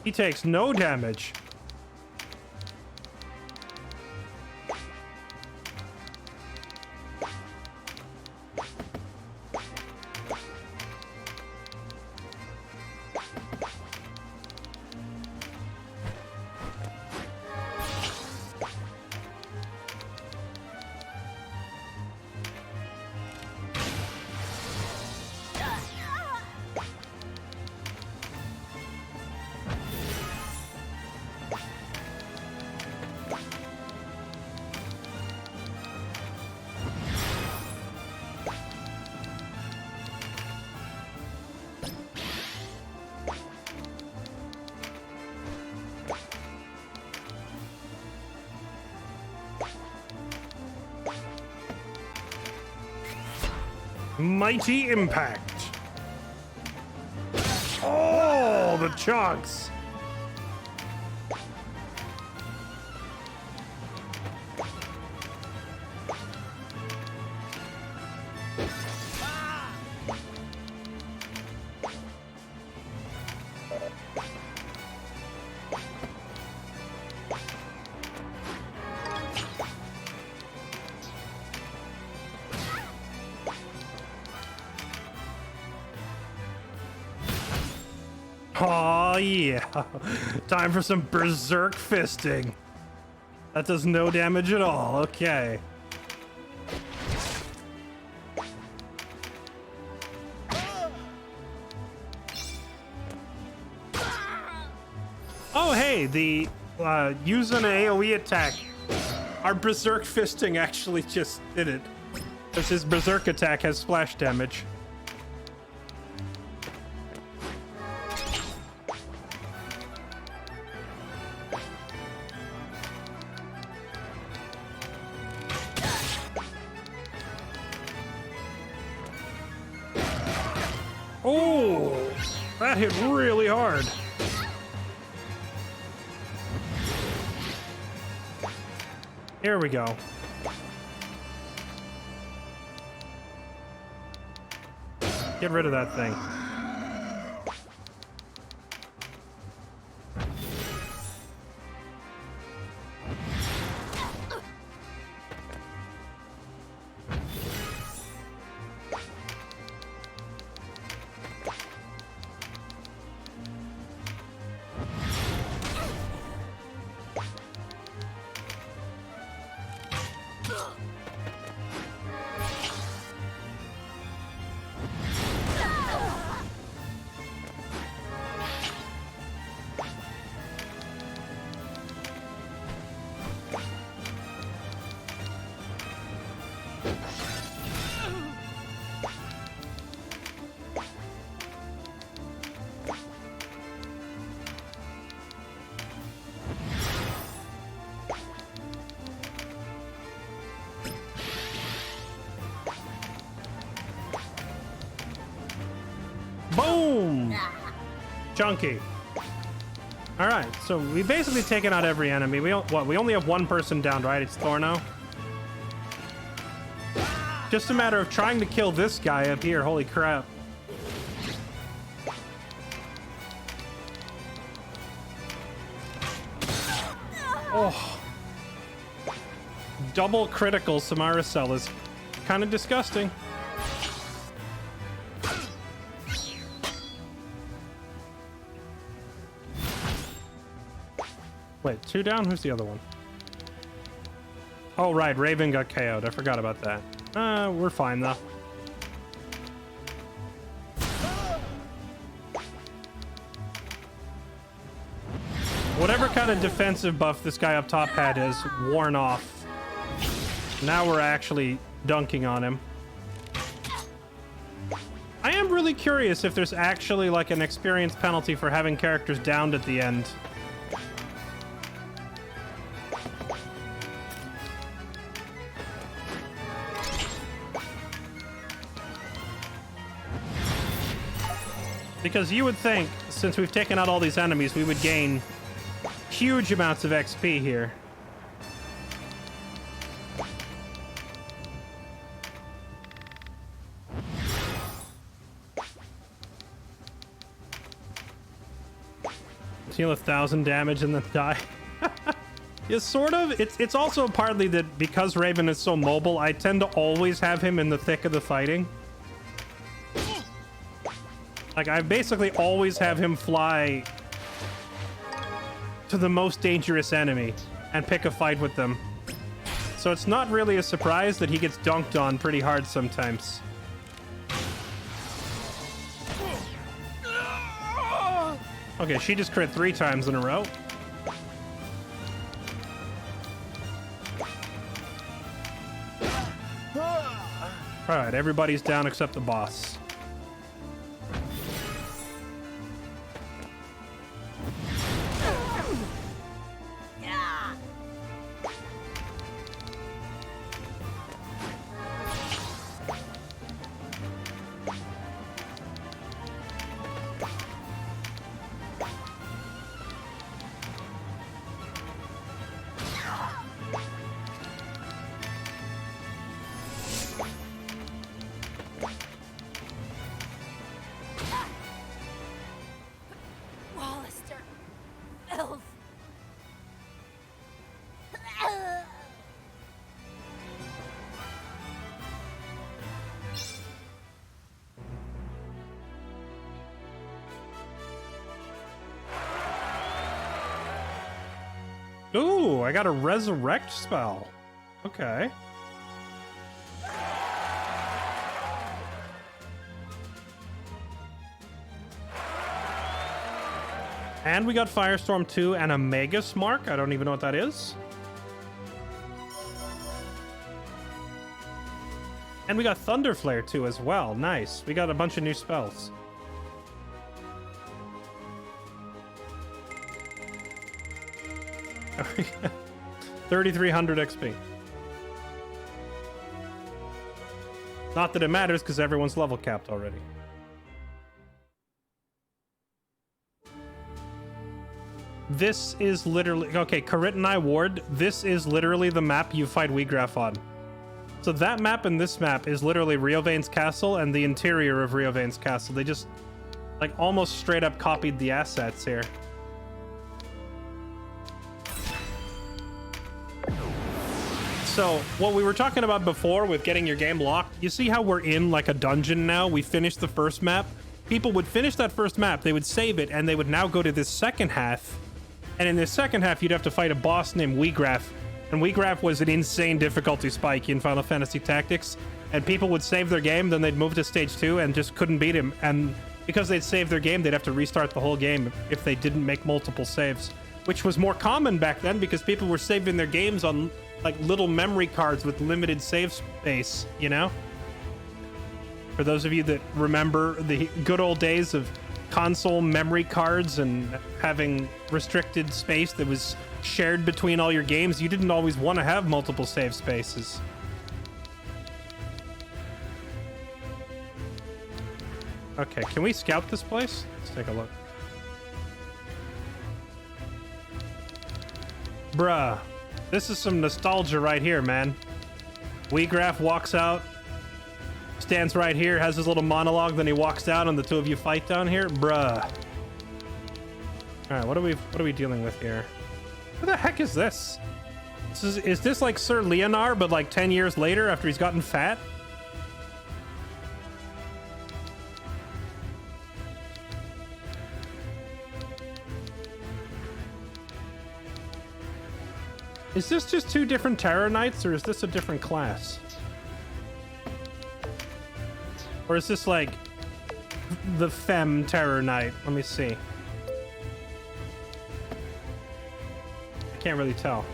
He takes no damage. Mighty impact. Oh, the chunks. Oh yeah, time for some berserk fisting. That does no damage at all, okay. Oh hey, the using an AoE attack, our berserk fisting actually just did it. Because his berserk attack has splash damage. Oh, that hit really hard. Here we go. Get rid of that thing. Boom! Chunky. All right, so we've basically taken out every enemy. We only have one person down, right? It's Thorno. Just a matter of trying to kill this guy up here. Holy crap. Oh. Double critical Samara Cell is kind of disgusting. Wait, 2 down? Who's the other one? Oh, right. Raven got KO'd. I forgot about that. We're fine, though. Whatever kind of defensive buff this guy up top had is worn off. Now we're actually dunking on him. I am really curious if there's actually like an experience penalty for having characters downed at the end. Because you would think, since we've taken out all these enemies, we would gain huge amounts of XP here. Deal 1,000 damage and then die. Yeah, sort of. It's also partly that because Raven is so mobile, I tend to always have him in the thick of the fighting. Like, I basically always have him fly to the most dangerous enemy and pick a fight with them. So it's not really a surprise that he gets dunked on pretty hard sometimes. Okay, she just crit 3 times in a row. Alright, everybody's down except the boss. Ooh, I got a resurrect spell. Okay. And we got Firestorm 2 and a Magus Mark. I don't even know what that is. And we got Thunder Flare 2 as well. Nice. We got a bunch of new spells. Oh, yeah. 3,300 XP. Not that it matters because everyone's level capped already. This is literally... Okay, Karitanai Ward. This is literally the map you fight Wheatgraph on. So that map and this map is literally Riovane's castle and the interior of Riovane's castle. They just, like, almost straight up copied the assets here. So, what we were talking about before with getting your game locked, you see how we're in, like, a dungeon now? We finished the first map. People would finish that first map, they would save it, and they would now go to this second half. And in this second half, you'd have to fight a boss named Wheatgraph. And Wheatgraph was an insane difficulty spike in Final Fantasy Tactics. And people would save their game, then they'd move to stage 2 and just couldn't beat him. And because they'd saved their game, they'd have to restart the whole game if they didn't make multiple saves. Which was more common back then because people were saving their games on, like, little memory cards with limited save space, you know? For those of you that remember the good old days of console memory cards and having restricted space that was shared between all your games, you didn't always want to have multiple save spaces. Okay, can we scout this place? Let's take a look. Bruh, this is some nostalgia right here, man. Wheatgraph walks out, stands right here, has his little monologue, then he walks down and the two of you fight down here. Bruh. Alright, what are we dealing with here? Who the heck is this? Is this like Sir Leonar, but like 10 years later after he's gotten fat? Is this just two different Terror Knights, or is this a different class? Or is this like the Femme Terror Knight? Let me see. I can't really tell.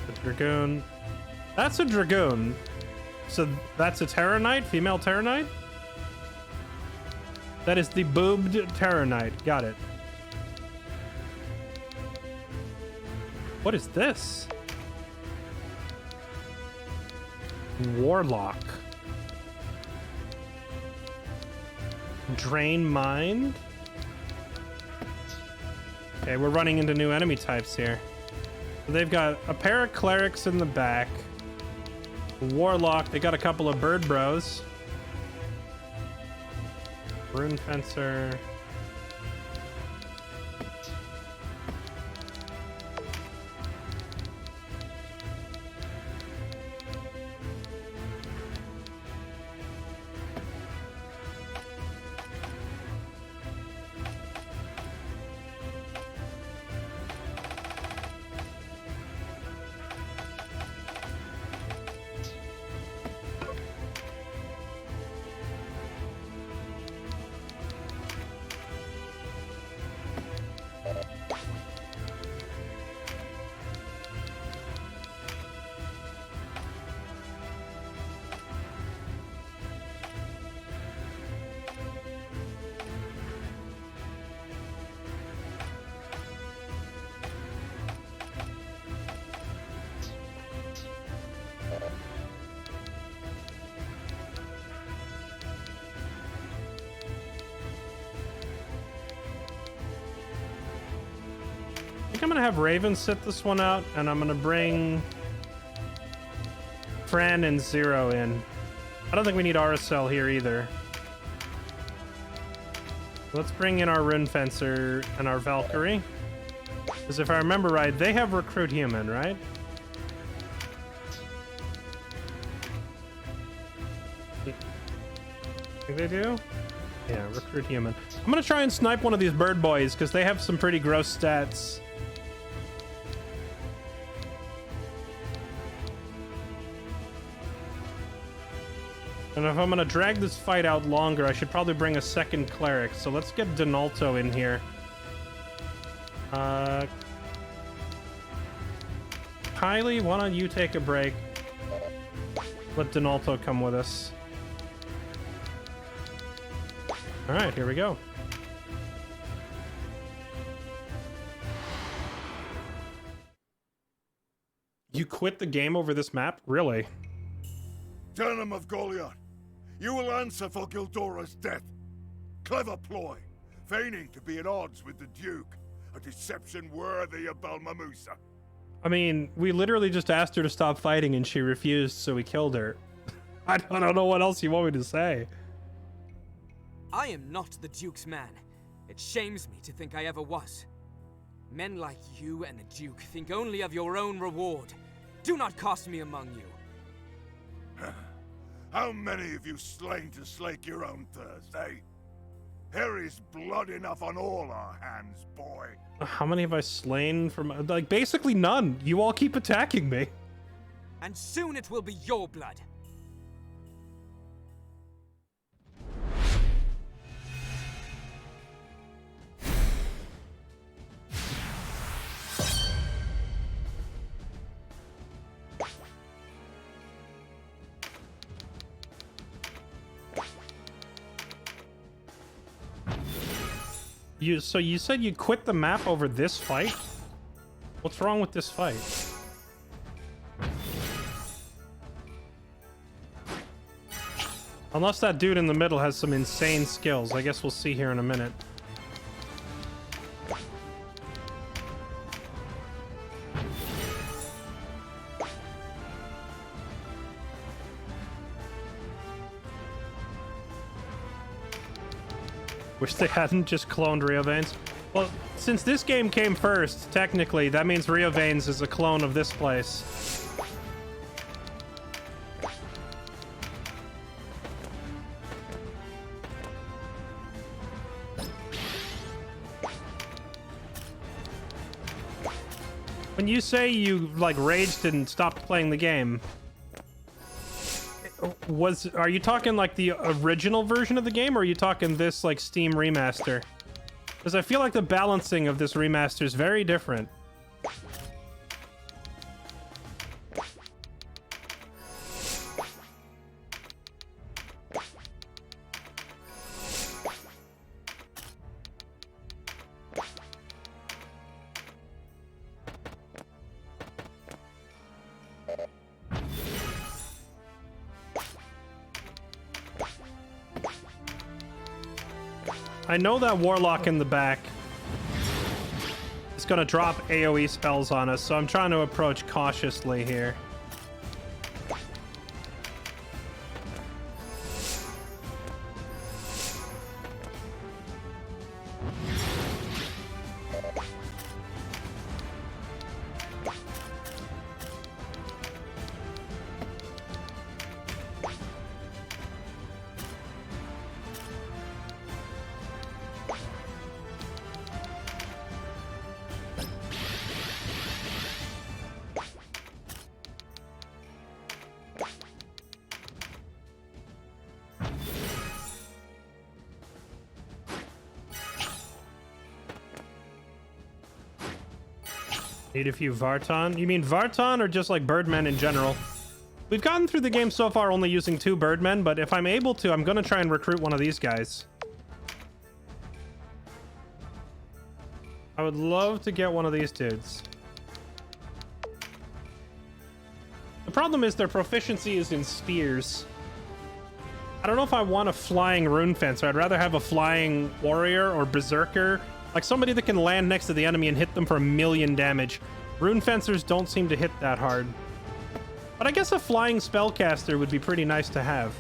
The Dragoon. That's a Dragoon. So that's a Terror Knight? Female Terror Knight? That is the boobed Terror Knight. Got it. What is this? Warlock. Drain Mind. Okay, we're running into new enemy types here. They've got a pair of clerics in the back. Warlock. They got a couple of bird bros. Rune Fencer. I think I'm gonna have Raven sit this one out, and I'm gonna bring Fran and Zero in. I don't think we need RSL here either. Let's bring in our Rune Fencer and our Valkyrie. Because if I remember right, they have Recruit Human, right? Think they do? Yeah, Recruit Human. I'm gonna try and snipe one of these bird boys because they have some pretty gross stats. And if I'm gonna drag this fight out longer, I should probably bring a second cleric. So let's get Donalto in here. Kylie, why don't you take a break? Let Donalto come with us. All right, here we go. You quit the game over this map? Really? Denim of Goliath, you will answer for Gildora's death. Clever ploy, feigning to be at odds with the Duke. A deception worthy of Balmamusa. I mean, we literally just asked her to stop fighting and she refused, so we killed her. I don't know what else you want me to say. I am not the Duke's man. It shames me to think I ever was. Men like you and the Duke think only of your own reward. Do not cast me among you. How many have you slain to slake your own thirst, eh? There is blood enough on all our hands, boy. How many have I slain from... Like, basically none. You all keep attacking me. And soon it will be your blood. So you said you quit the map over this fight? What's wrong with this fight? Unless that dude in the middle has some insane skills. I guess we'll see here in a minute. Wish they hadn't just cloned Rio Veins. Well, since this game came first, technically, that means Rio Veins is a clone of this place. When you say you, like, raged and stopped playing the game, are you talking, like, the original version of the game, or are you talking this, like, Steam remaster? Because I feel like the balancing of this remaster is very different. I know that Warlock in the back is going to drop AoE spells on us, so I'm trying to approach cautiously here. Need a few Vartan. You mean Vartan or just like Birdmen in general? We've gotten through the game so far only using 2 Birdmen, but if I'm able to, I'm going to try and recruit one of these guys. I would love to get one of these dudes. The problem is their proficiency is in spears. I don't know if I want a flying rune fencer. I'd rather have a flying warrior or berserker. Like somebody that can land next to the enemy and hit them for 1,000,000 damage. Rune fencers don't seem to hit that hard. But I guess a flying spellcaster would be pretty nice to have.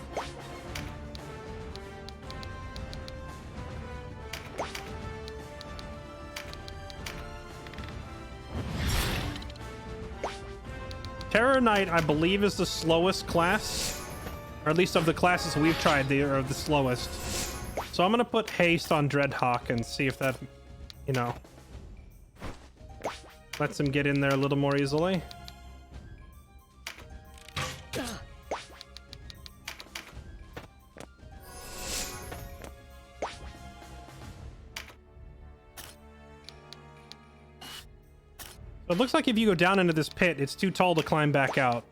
Terror Knight, I believe, is the slowest class. Or at least of the classes we've tried, they are the slowest. So I'm going to put haste on Dreadhawk and see if that, you know, lets him get in there a little more easily. It looks like if you go down into this pit, it's too tall to climb back out.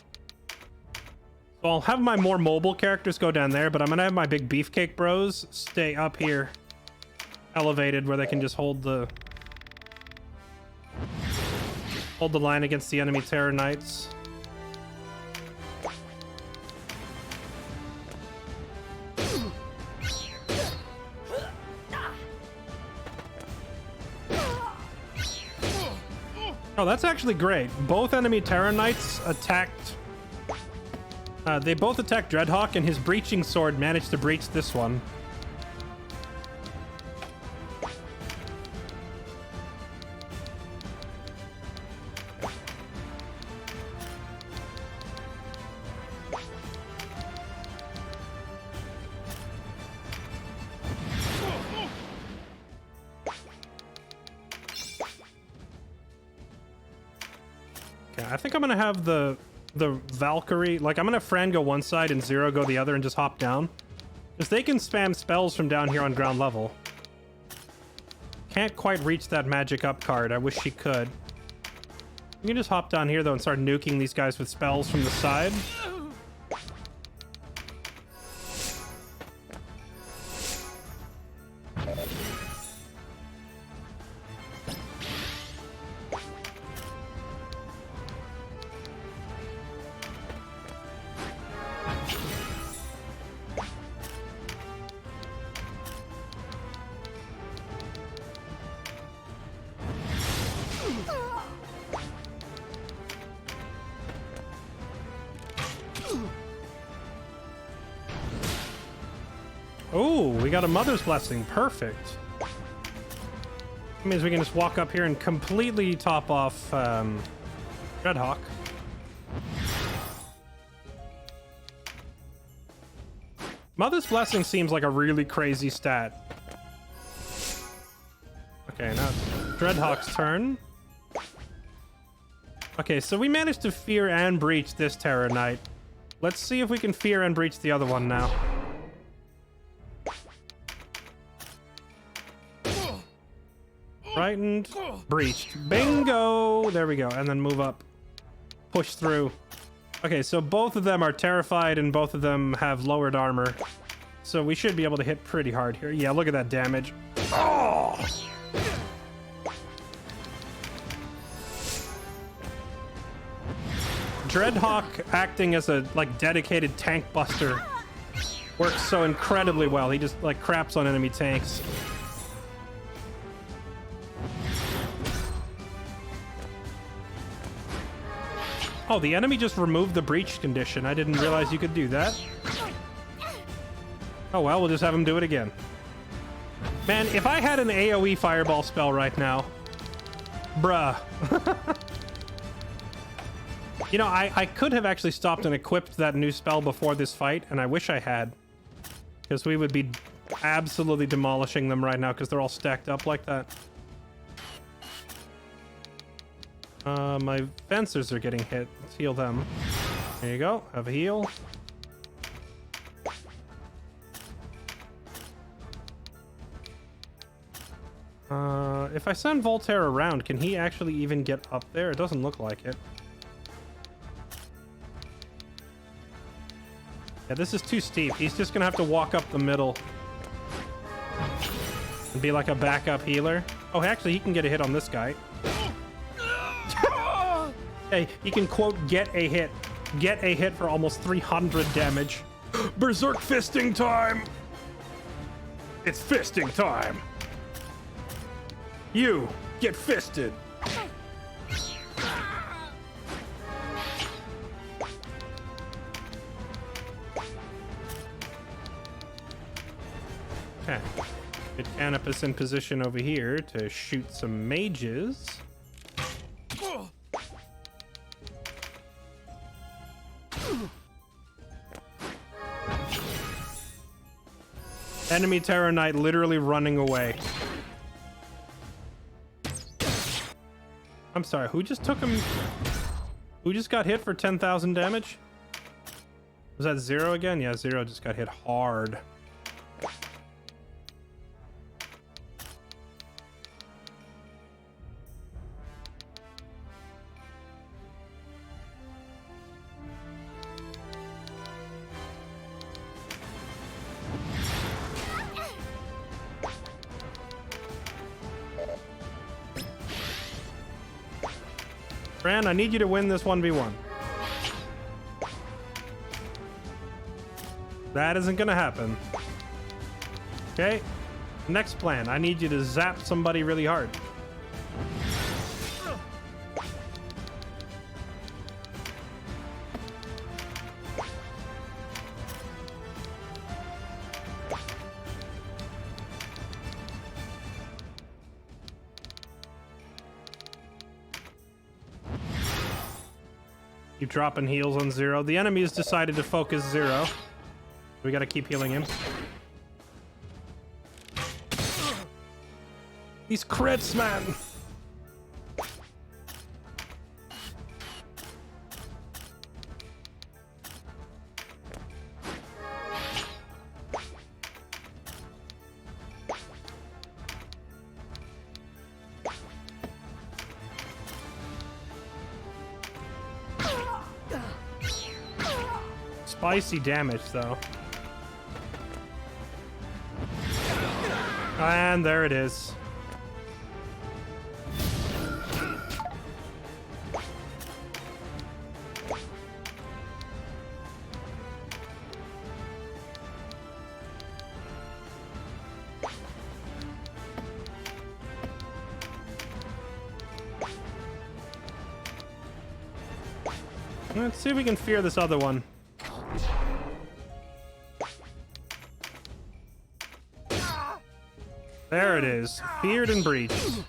So I'll have my more mobile characters go down there, but I'm gonna have my big beefcake bros stay up here, elevated, where they can just hold the line against the enemy Terror Knights. Oh, that's actually great. Both enemy Terror Knights attacked. They both attacked Dreadhawk, and his breaching sword managed to breach this one. Okay, I think I'm gonna have the Valkyrie, like I'm gonna have Fran go one side and Zero go the other and just hop down, because they can spam spells from down here on ground level. Can't quite reach that magic up card. I wish she could. You can just hop down here though and start nuking these guys with spells from the side. Oh, we got a Mother's Blessing. Perfect. That means we can just walk up here and completely top off Dreadhawk. Mother's Blessing seems like a really crazy stat. Okay, now it's Dreadhawk's turn. Okay, so we managed to fear and breach this Terror Knight. Let's see if we can fear and breach the other one now. Frightened, breached. Bingo! There we go. And then move up. Push through. Okay, so both of them are terrified and both of them have lowered armor. So we should be able to hit pretty hard here. Yeah, look at that damage. Oh! Dreadhawk acting as a dedicated tank buster works so incredibly well. He just craps on enemy tanks. Oh, the enemy just removed the breach condition. I didn't realize you could do that. Oh well, we'll just have him do it again. Man, if I had an AoE fireball spell right now, bruh. You know, I could have actually stopped and equipped that new spell before this fight, and I wish I had. Because we would be absolutely demolishing them right now because they're all stacked up like that. My fencers are getting hit. Let's heal them. There you go. Have a heal. If I send Voltaire around, can he actually even get up there? It doesn't look like it. Yeah, this is too steep. He's just gonna have to walk up the middle and be like a backup healer. Oh, actually, he can get a hit on this guy. Hey, he can quote get a hit. Get a hit for almost 300 damage. Berserk fisting time! It's fisting time! You get fisted! Okay. Get Canopus in position over here to shoot some mages. Enemy Terror Knight literally running away. I'm sorry, who just took him? Who just got hit for 10,000 damage? Was that Zero again? Yeah, Zero just got hit hard. Fran, I need you to win this 1v1. That isn't gonna happen. Okay? Next plan. I need you to zap somebody really hard. Keep dropping heals on Zero. The enemy has decided to focus Zero. We gotta keep healing him. These crits, man! Spicy damage, though. And there it is. Let's see if we can fear this other one. There it is. Feared and breached.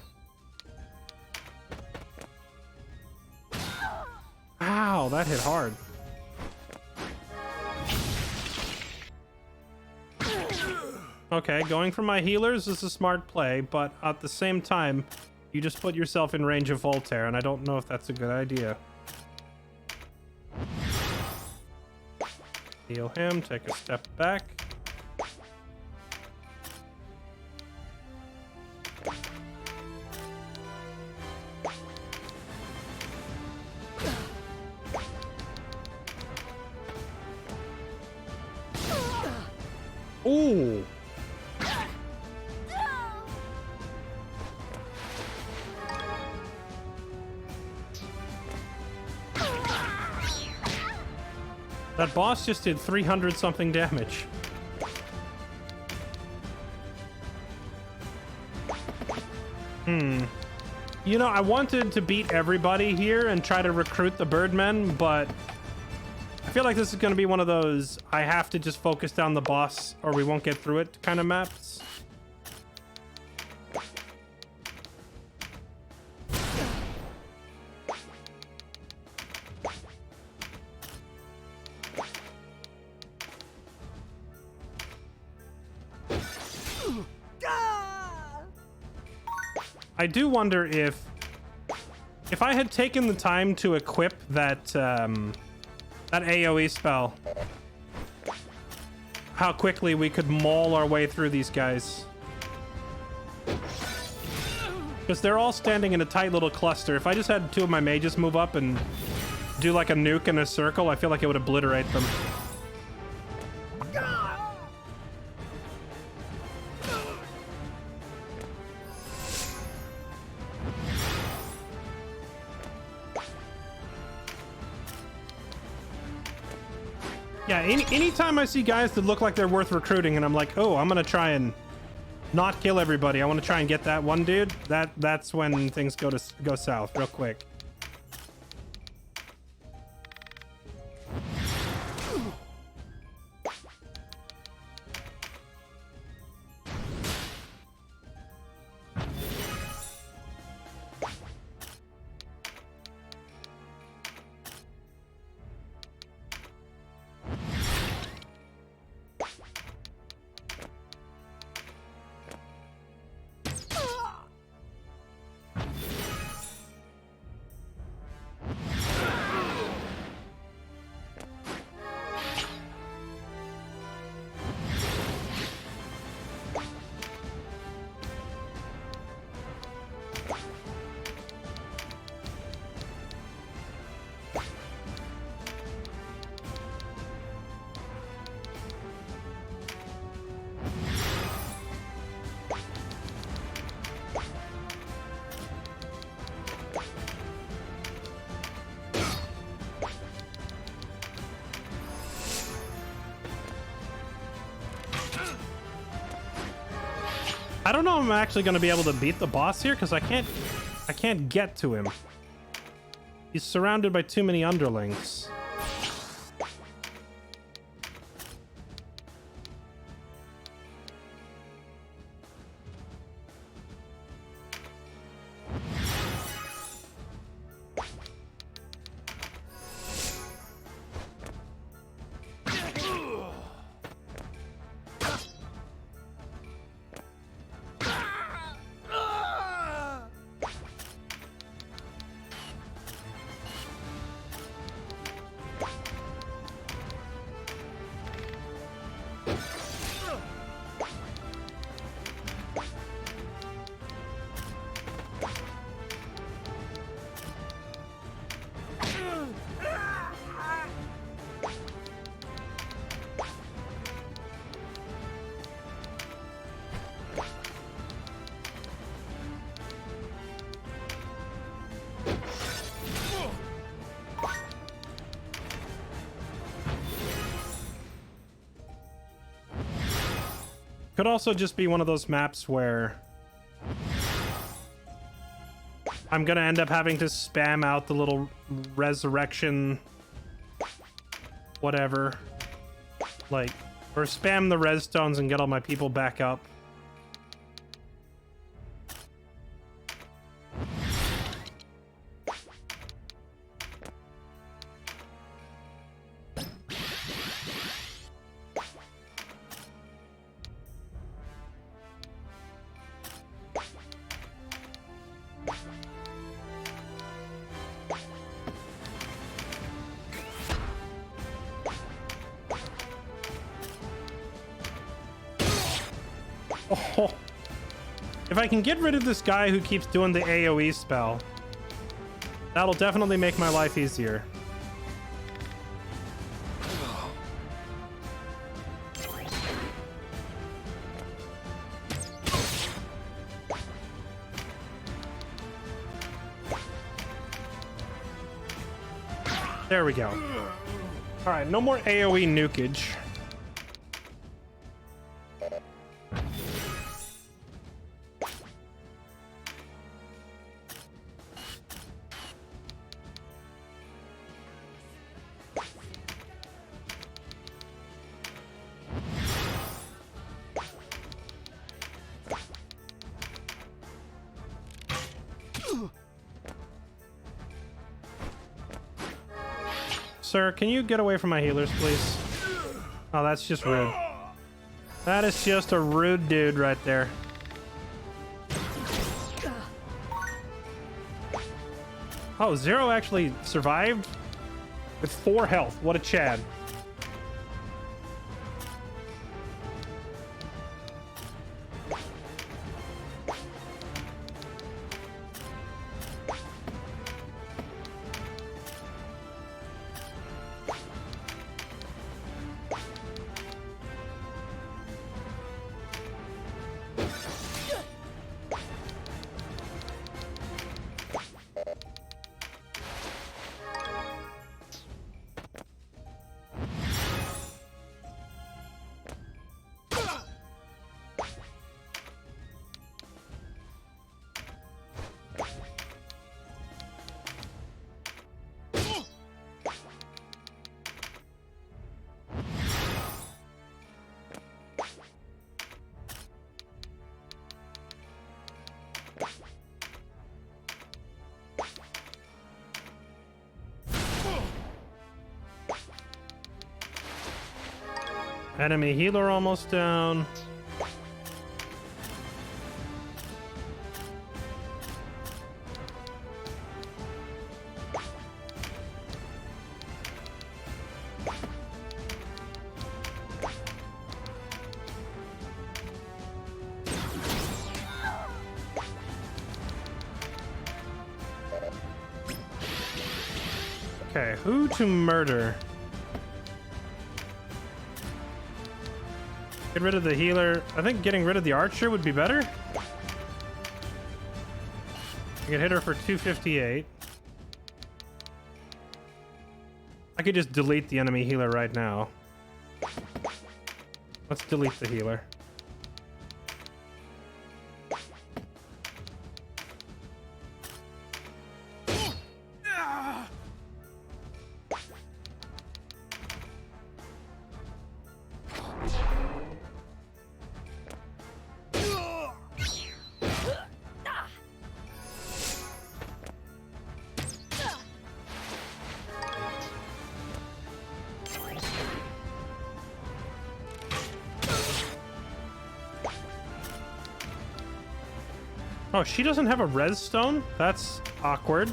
Ow, that hit hard. Okay, going for my healers is a smart play, but at the same time, You just put yourself in range of Voltaire, and I don't know if that's a good idea. Heal him, take a step back. Ooh! That boss just did 300 something damage. You know, I wanted to beat everybody here and try to recruit the birdmen, but I feel like this is going to be one of those I have to just focus down the boss or we won't get through it kind of maps. I do wonder if I had taken the time to equip that that AoE spell, how quickly we could maul our way through these guys. Because they're all standing in a tight little cluster. If I just had two of my mages move up and do like a nuke in a circle, I feel like it would obliterate them. Yeah, anytime I see guys that look like they're worth recruiting and I'm like, oh, I'm gonna try and not kill everybody. I want to try and get that one dude. That's when things go south real quick. I don't know if I'm actually going to be able to beat the boss here because I can't get to him. He's surrounded by too many underlings. Could also just be one of those maps where I'm gonna end up having to spam out the little resurrection whatever, like, or spam the res stones and get all my people back up. Oh. If I can get rid of this guy who keeps doing the AoE spell, that'll definitely make my life easier. There we go. All right, no more AoE nukage. Sir, can you get away from my healers, please? Oh, that's just rude. That is just a rude dude right there. Oh, Zero actually survived with 4 health. What a Chad. Enemy healer almost down. Okay, who to murder? Get rid of the healer. I think getting rid of the archer would be better. I could hit her for 258. I could just delete the enemy healer right now. Let's delete the healer. Oh, she doesn't have a res stone? That's awkward.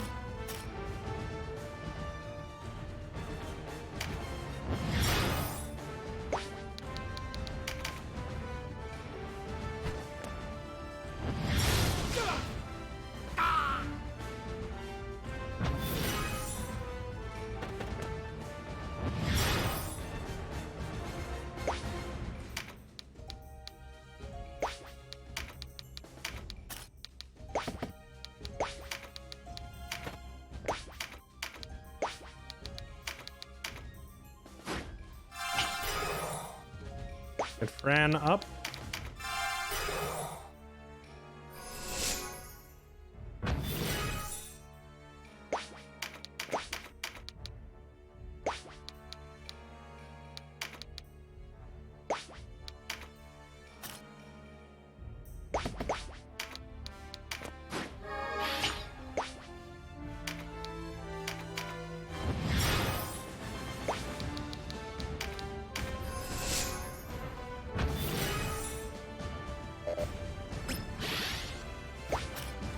Get Fran up.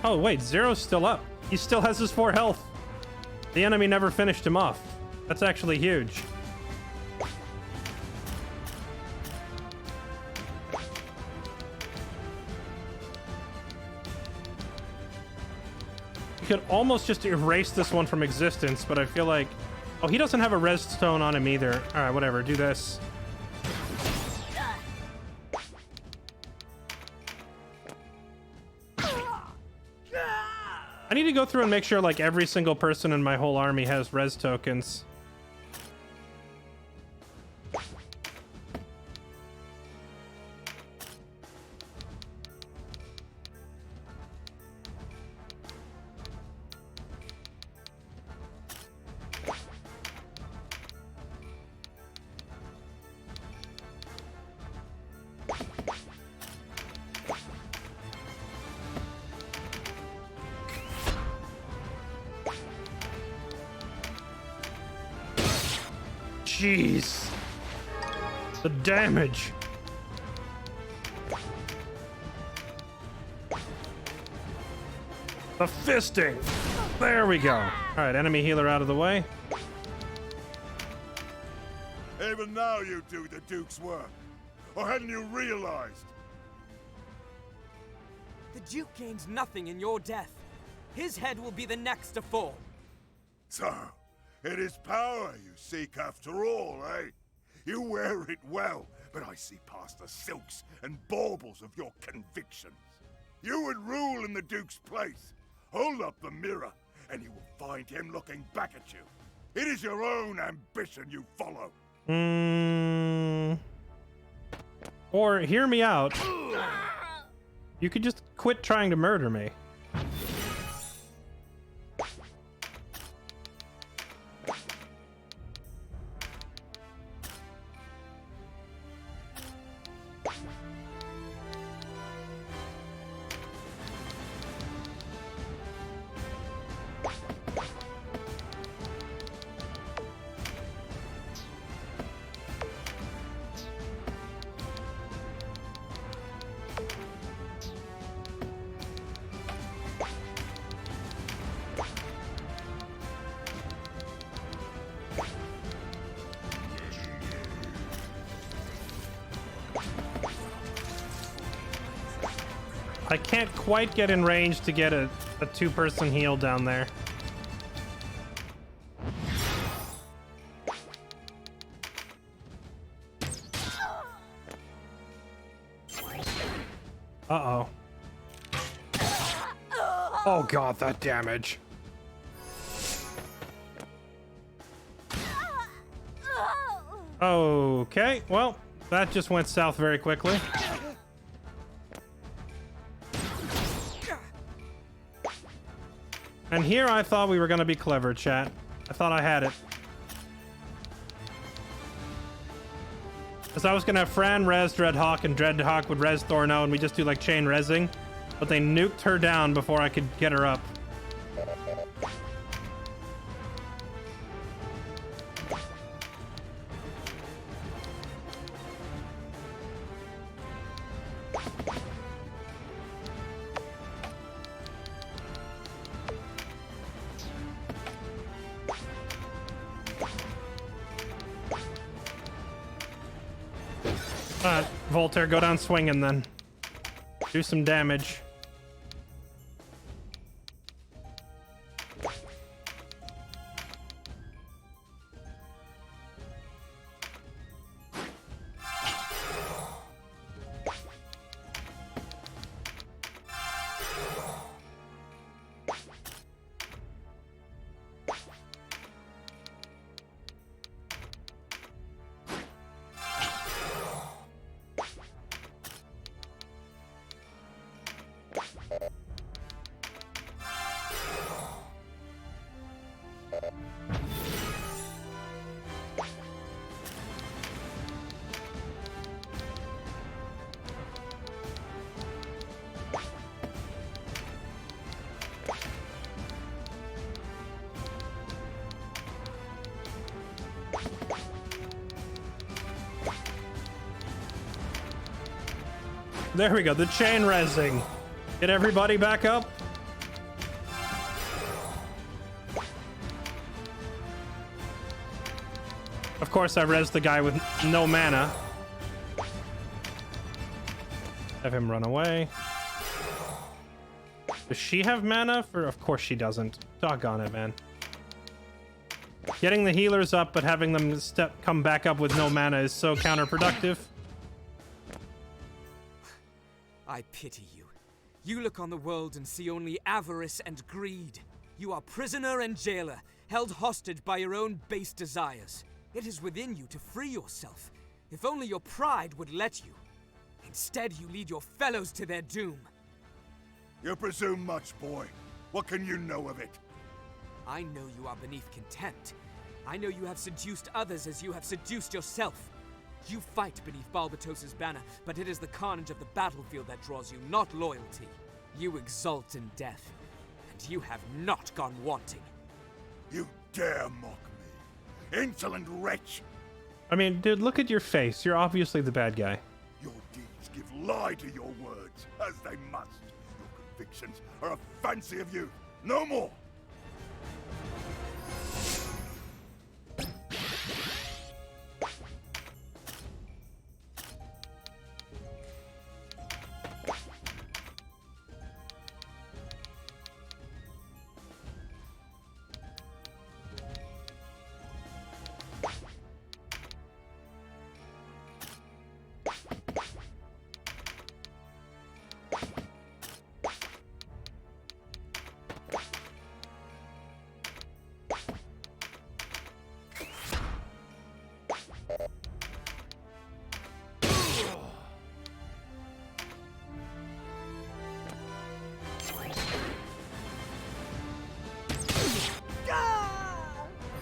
Oh, wait, Zero's still up. He still has his 4 health. The enemy never finished him off. That's actually huge. could almost just erase this one from existence, but I feel like... Oh, he doesn't have a res stone on him either. All right, whatever. Do this. I need to go through and make sure like every single person in my whole army has res tokens. Jeez. The damage. The fisting. There we go. All right, enemy healer out of the way. Even now you do the Duke's work. Or hadn't you realized? The Duke gains nothing in your death. His head will be the next to fall. So, it is power you seek after all, eh? You wear it well, but I see past the silks and baubles of your convictions. You would rule in the Duke's place. Hold up the mirror, and you will find him looking back at you. It is your own ambition you follow. Or hear me out. You could just quit trying to murder me. I can't quite get in range to get a two-person heal down there. Uh-oh. Oh god, that damage. Okay, well, that just went south very quickly. And here I thought we were gonna be clever, chat. I thought I had it. Because I was gonna have Fran res Dreadhawk, and Dreadhawk would res Thorno, and we just do like chain resing. But they nuked her down before I could get her up. Voltaire, go down swinging then. Do some damage. There we go, the chain resing. Get everybody back up. Of course, I res the guy with no mana. Have him run away. Does she have mana for? Of course she doesn't. Doggone it, man. Getting the healers up, but having them come back up with no mana is so counterproductive. I pity you. You look on the world and see only avarice and greed. You are prisoner and jailer, held hostage by your own base desires. It is within you to free yourself. If only your pride would let you. Instead, you lead your fellows to their doom. You presume much, boy. What can you know of it? I know you are beneath contempt. I know you have seduced others as you have seduced yourself. You fight beneath Balbatos's banner, but it is the carnage of the battlefield that draws you, not loyalty. You exult in death, and you have not gone wanting. You dare mock me, insolent wretch! I mean, dude, look at your face. You're obviously the bad guy. Your deeds give lie to your words, as they must. Your convictions are a fancy of youth, no more!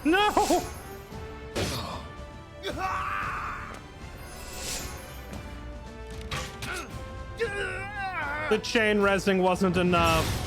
No! The chain resing wasn't enough.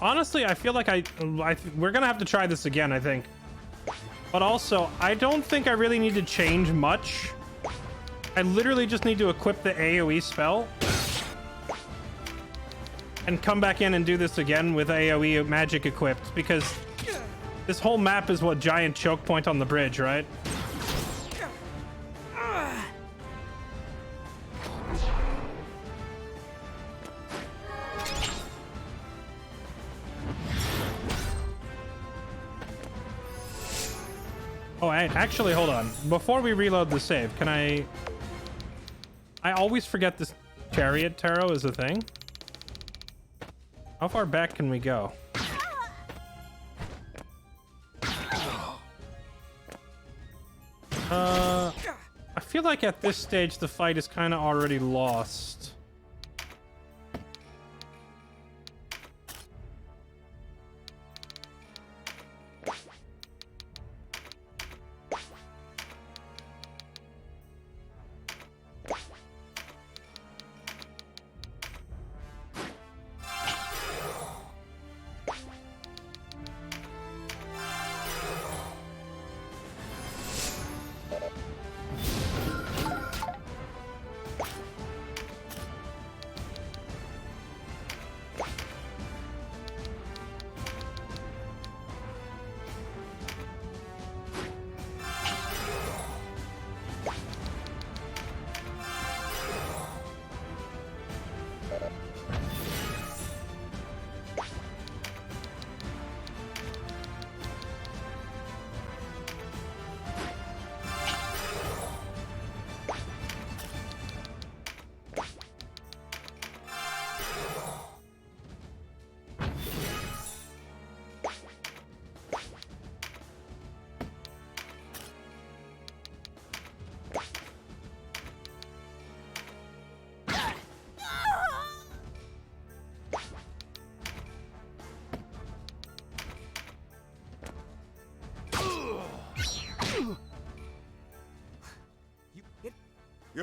Honestly, I feel like we're gonna have to try this again, I think. But also, I don't think I really need to change much. I literally just need to equip the AoE spell and come back in and do this again with AoE magic equipped, because this whole map is what giant choke point on the bridge, right? Oh, actually, hold on. Before we reload the save, can I always forget this chariot tarot is a thing. How far back can we go? I feel like at this stage the fight is kind of already lost.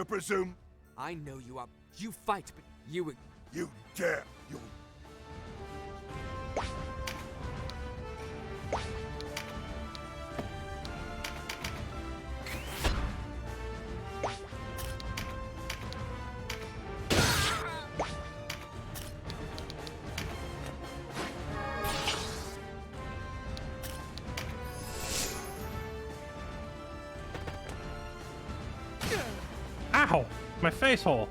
You presume? I know you are. You fight, but you... You dare! You... Ow! My face hole.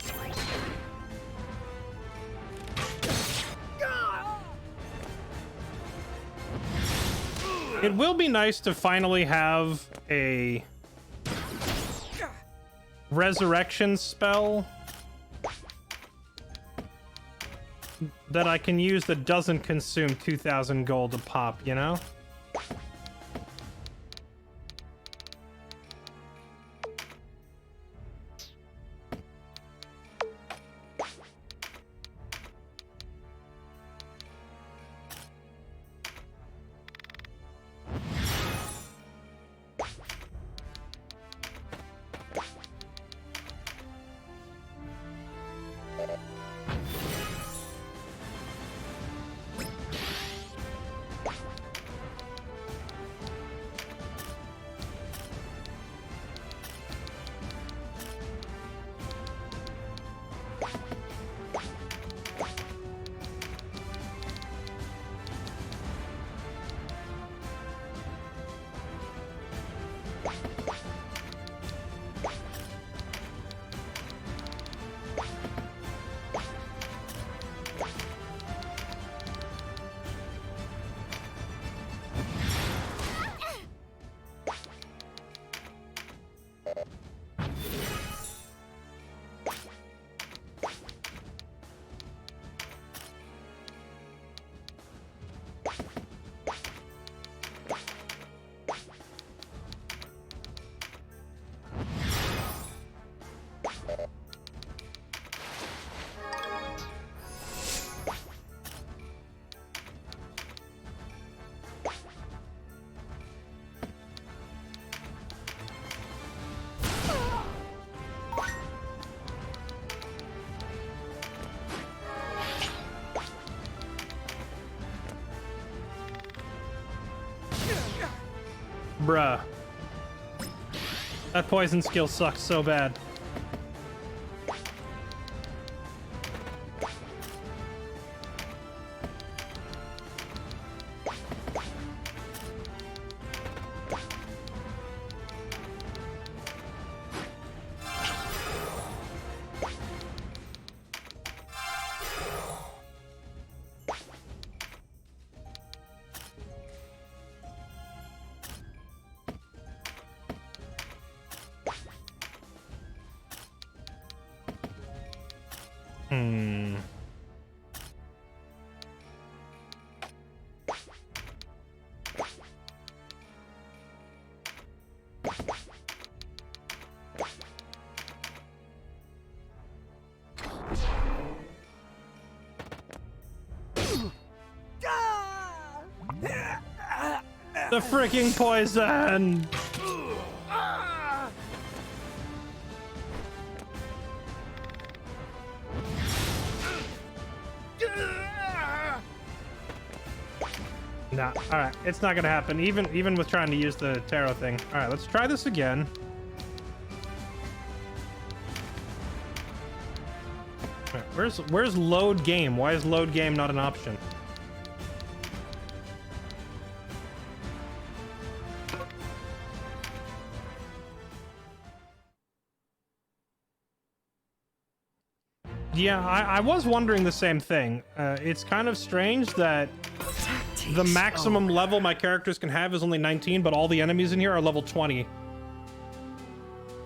It will be nice to finally have a resurrection spell that I can use that doesn't consume 2,000 gold a pop, you know? Bruh. That poison skill sucks so bad. The freaking poison! Nah, alright, it's not gonna happen, even with trying to use the tarot thing. Alright, let's try this again. Alright, where's load game? Why is load game not an option? Yeah, I was wondering the same thing. It's kind of strange that the maximum level my characters can have is only 19, but all the enemies in here are level 20.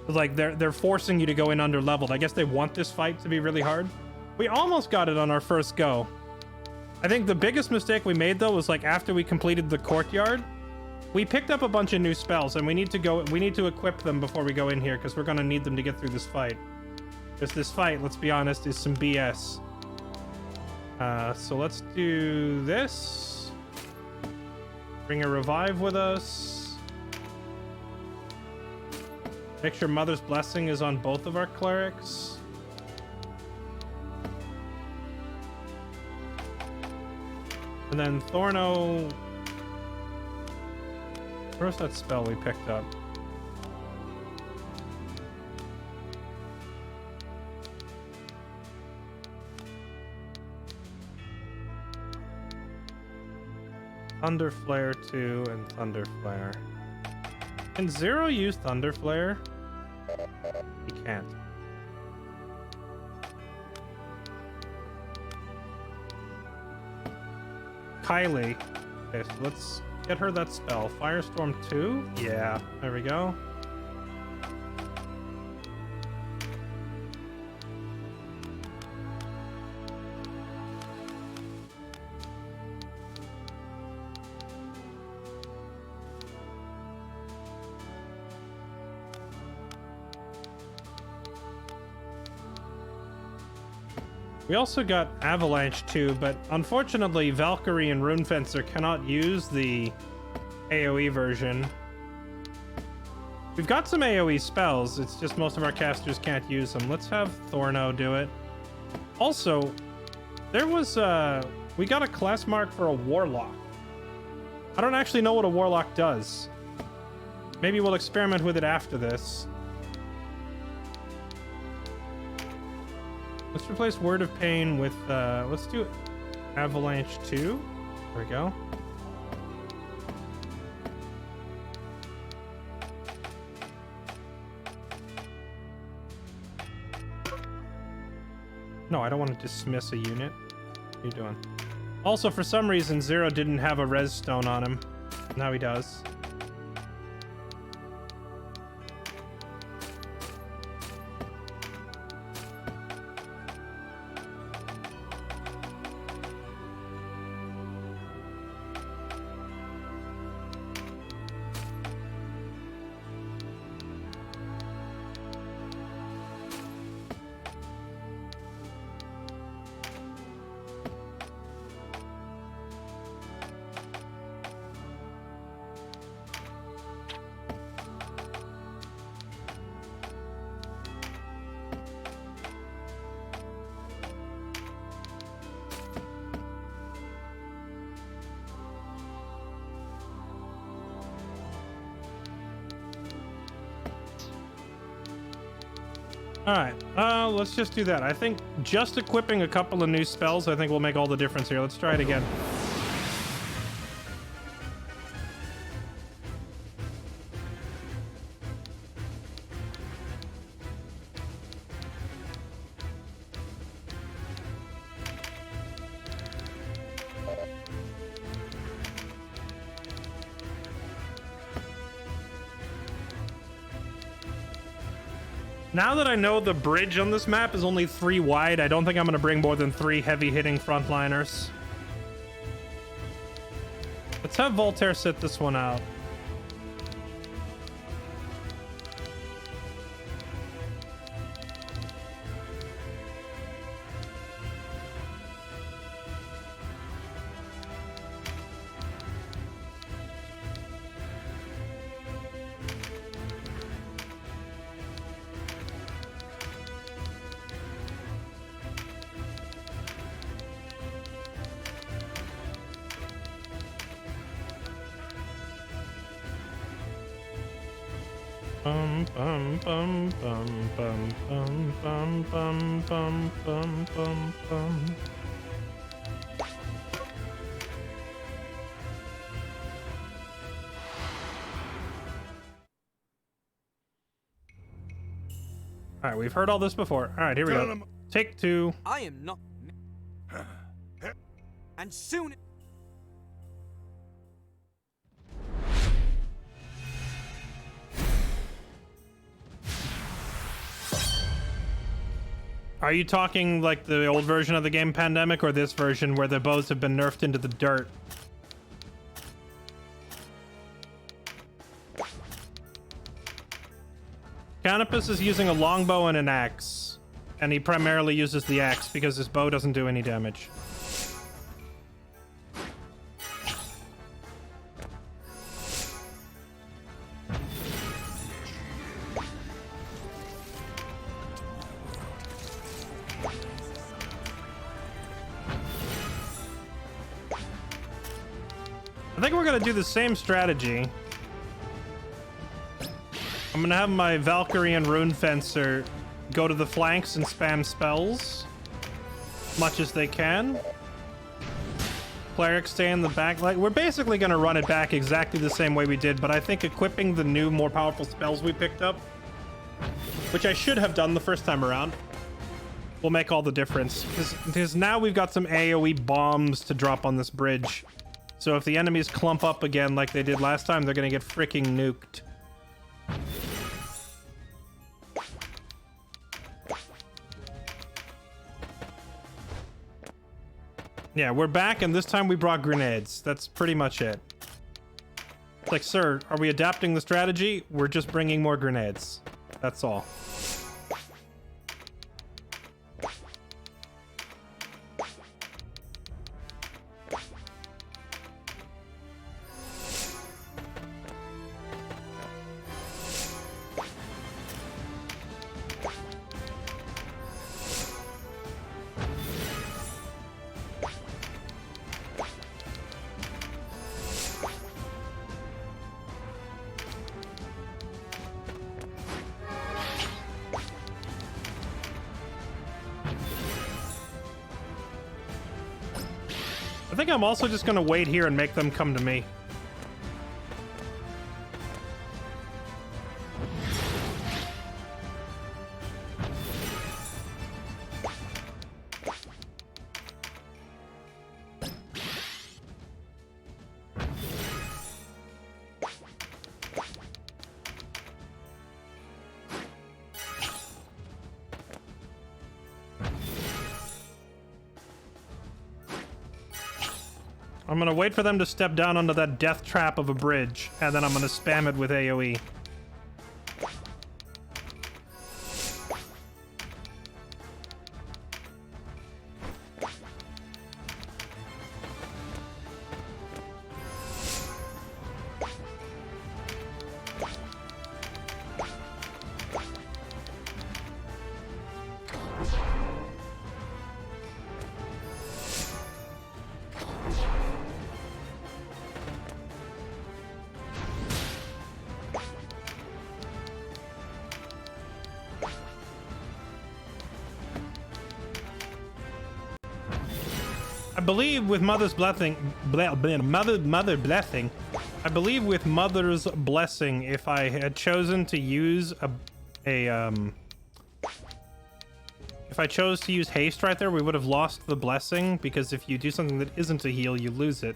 Like, they're forcing you to go in under leveled. I guess they want this fight to be really hard. We almost got it on our first go. I think the biggest mistake we made, though, was like after we completed the courtyard, we picked up a bunch of new spells, and we need to equip them before we go in here, because we're gonna need them to get through this fight. Because this fight, let's be honest, is some BS. So let's do this. Bring a revive with us. Make sure Mother's Blessing is on both of our clerics. And then Thorno... Where's that spell we picked up? Thunder Flare 2 and Thunder Flare. Can Zero use Thunder Flare? He can't. Kylie. Okay, so let's get her that spell. Firestorm 2? Yeah, there we go. We also got Avalanche 2, but unfortunately Valkyrie and Runefencer cannot use the AoE version. We've got some AoE spells, it's just most of our casters can't use them. Let's have Thorno do it. Also, there was we got a class mark for a Warlock. I don't actually know what a Warlock does. Maybe we'll experiment with it after this. Let's replace Word of Pain with, let's do Avalanche 2. There we go. No, I don't want to dismiss a unit. What are you doing? Also, for some reason, Zero didn't have a res stone on him. Now he does. Alright, let's just do that. I think just equipping a couple of new spells, I think will make all the difference here. Let's try it again. Now that I know the bridge on this map is only 3 wide, I don't think I'm going to bring more than 3 heavy-hitting frontliners. Let's have Voltaire sit this one out. Bum bum bum bum bum bum bum bum bum bum bum bum. All right, we've heard all this before. All right, here we go. Take 2. I am not. And soon. Are you talking like the old version of the game Pandemic or this version where the bows have been nerfed into the dirt? Canopus is using a longbow and an axe, and he primarily uses the axe because his bow doesn't do any damage. I think we're gonna do the same strategy. I'm gonna have my Valkyrie and Rune Fencer go to the flanks and spam spells much as they can. Clerics stay in the back. Like, we're basically gonna run it back exactly the same way we did, but I think equipping the new, more powerful spells we picked up, which I should have done the first time around, will make all the difference. Because now we've got some AoE bombs to drop on this bridge. So if the enemies clump up again like they did last time, they're gonna get freaking nuked. Yeah, we're back, and this time we brought grenades. That's pretty much it. It's like, sir, are we adapting the strategy? We're just bringing more grenades. That's all. I think I'm also just gonna wait here and make them come to me. I'm gonna wait for them to step down onto that death trap of a bridge, and then I'm gonna spam it with AoE. I believe with Mother's blessing, Mother blessing. I believe with Mother's blessing, if I had chosen to use if I chose to use haste right there, we would have lost the blessing, because if you do something that isn't a heal, you lose it.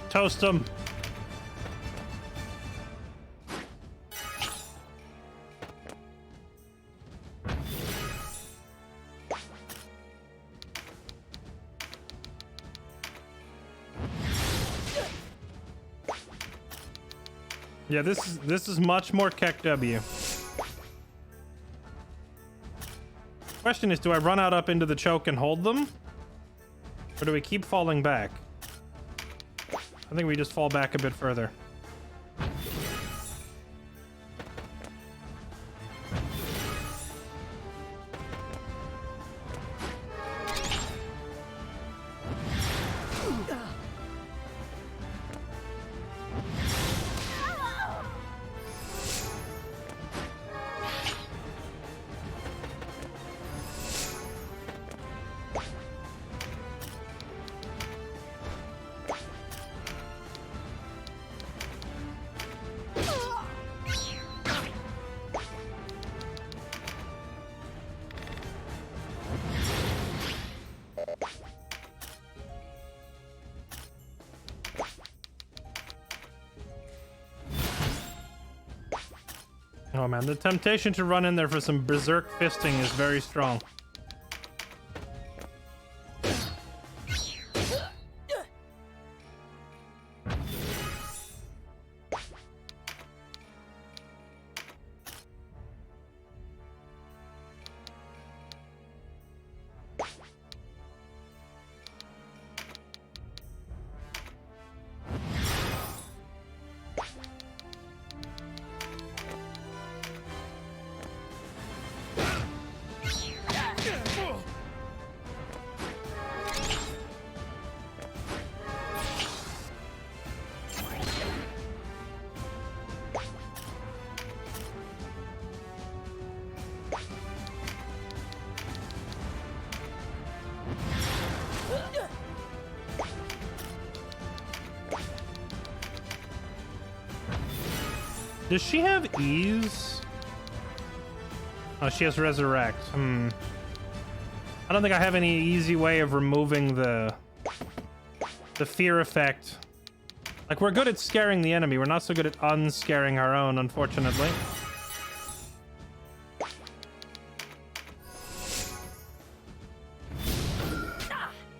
Toast them. Yeah, this is much more KEKW. Question is, do I run out up into the choke and hold them? Or do we keep falling back? I think we just fall back a bit further. Oh man, the temptation to run in there for some berserk fisting is very strong. Does she have ease? Oh, she has resurrect. I don't think I have any easy way of removing the fear effect. Like, we're good at scaring the enemy. We're not so good at unscaring our own, unfortunately.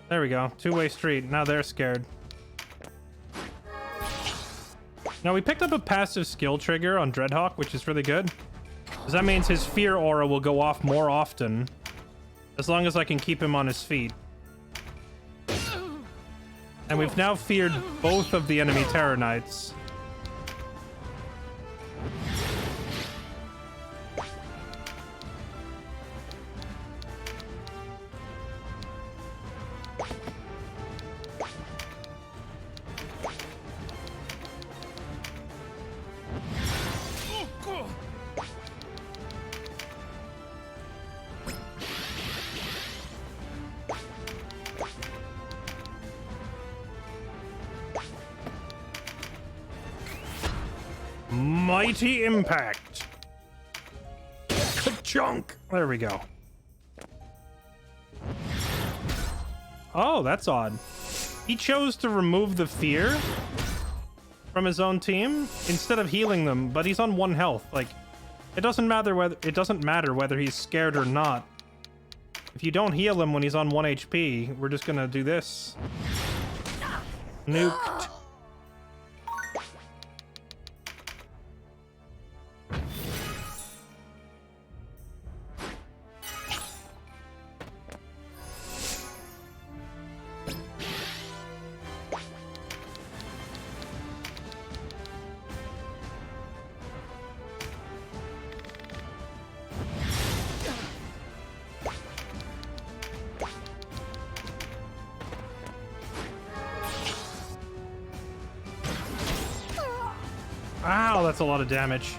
There we go. Two-way street. Now they're scared. Now, we picked up a passive skill trigger on Dreadhawk, which is really good. Because that means his fear aura will go off more often, as long as I can keep him on his feet. And we've now feared both of the enemy Terror Knights. Mighty impact. Ka-chunk. There we go. Oh, that's odd. He chose to remove the fear from his own team instead of healing them, but he's on 1 health. Like, it doesn't matter whether he's scared or not. If you don't heal him when he's on 1 HP, we're just gonna do this. Nuked. Ow, that's a lot of damage.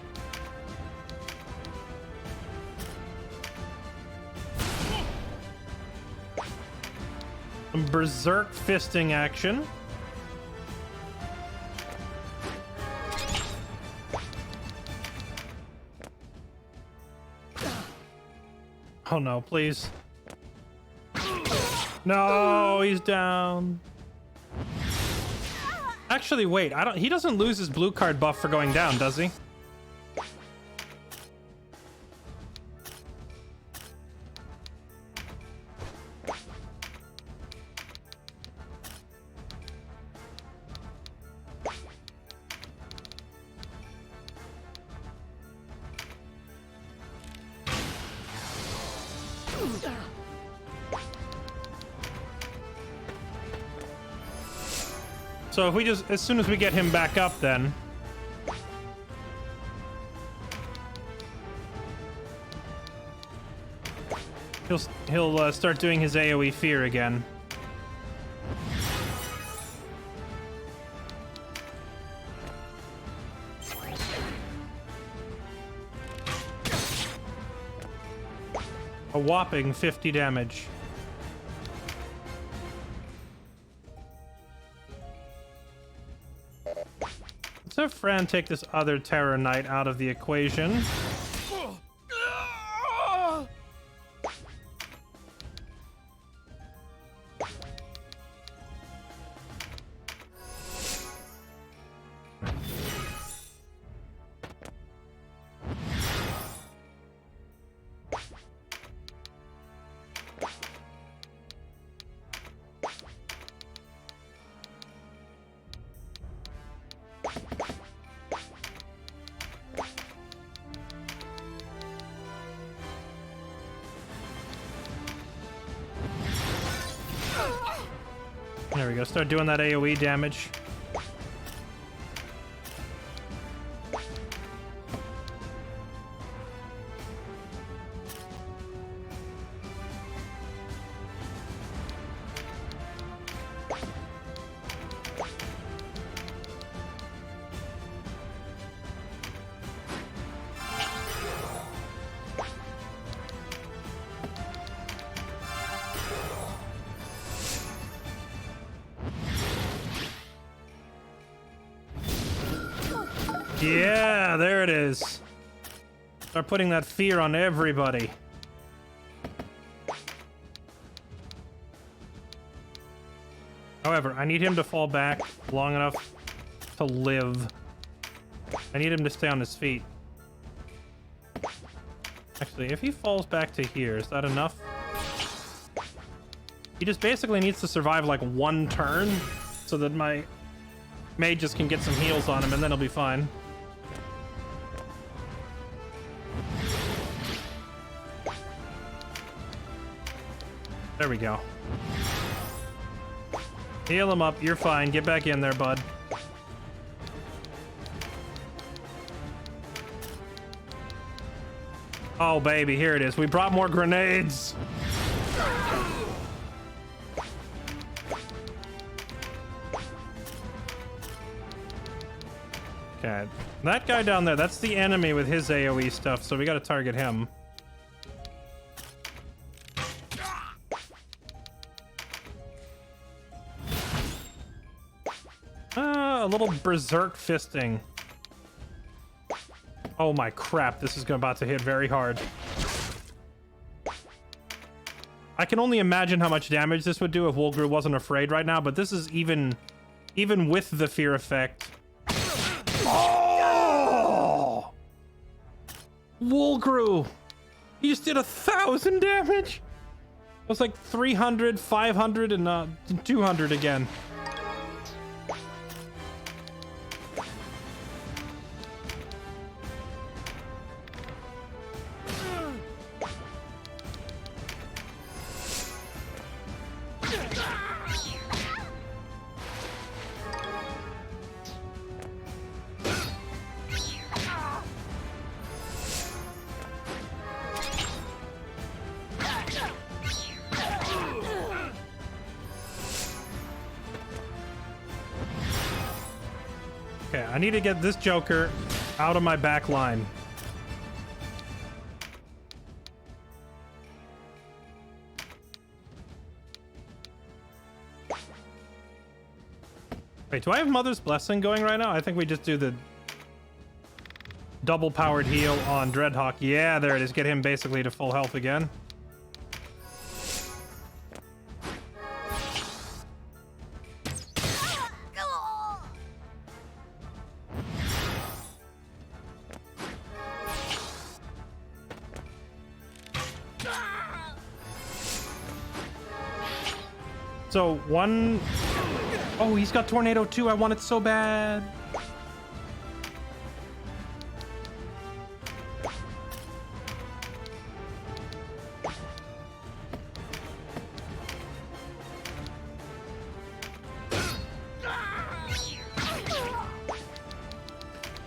Some berserk fisting action. Oh no, please. No, he's down. Actually, wait, he doesn't lose his blue card buff for going down, does he? So if we just, as soon as we get him back up, then he'll start doing his AoE fear again. A whopping 50 damage. Let's have Fran take this other Terror Knight out of the equation. There we go. Start doing that AoE damage. Yeah, there it is. Start putting that fear on everybody. However, I need him to fall back long enough to live. I need him to stay on his feet. Actually, if he falls back to here, is that enough? He just basically needs to survive like one turn so that my mage just can get some heals on him and then he'll be fine. There we go. Heal him up. You're fine. Get back in there, bud. Oh, baby. Here it is. We brought more grenades. Okay. That guy down there, that's the enemy with his AoE stuff, so we gotta target him. A little berserk fisting. Oh my crap, this is about to hit very hard. I can only imagine how much damage this would do if Ogre wasn't afraid right now, but this is even with the fear effect. Oh! Ogre! He just did 1,000 damage! It was like 300, 500, and 200 again. Okay, I need to get this Joker out of my back line. Wait, do I have Mother's Blessing going right now? I think we just do the double powered heal on Dreadhawk. Yeah, there it is. Get him basically to full health again. So one... Oh, he's got Tornado too. I want it so bad.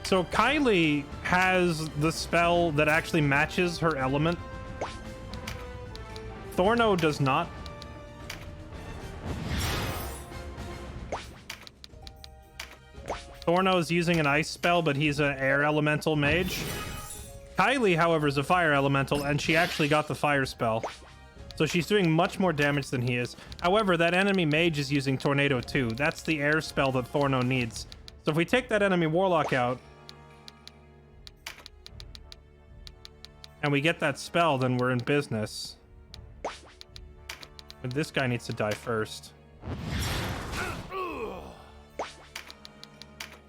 So Kylie has the spell that actually matches her element. Thorno does not. Thorno's using an ice spell, but he's an air elemental mage. Kylie, however, is a fire elemental, and she actually got the fire spell. So she's doing much more damage than he is. However, that enemy mage is using Tornado too. That's the air spell that Thorno needs. So if we take that enemy warlock out, and we get that spell, then we're in business. But this guy needs to die first.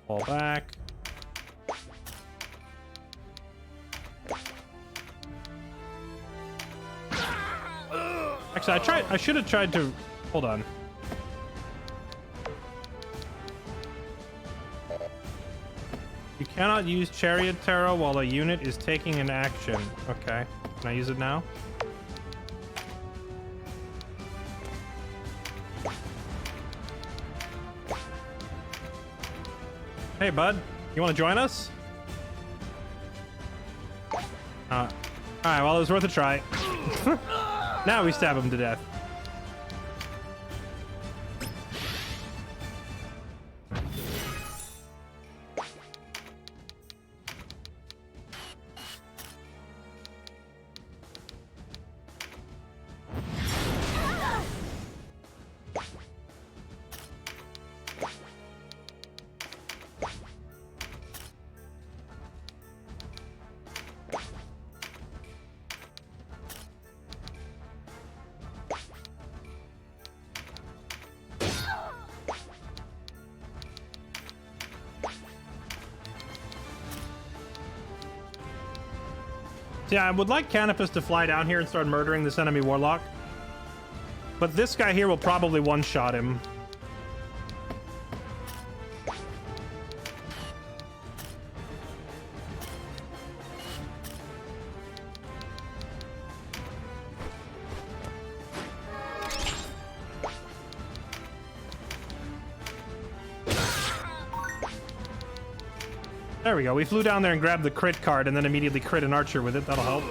Fall back. Actually, I should have tried to... Hold on. You cannot use Chariot Tarot while a unit is taking an action. Okay. Can I use it now? Hey, bud. You want to join us? Alright, well, it was worth a try. Now we stab him to death. Yeah, I would like Canopus to fly down here and start murdering this enemy warlock. But this guy here will probably one-shot him. There we go. We flew down there and grabbed the crit card and then immediately crit an archer with it. That'll help.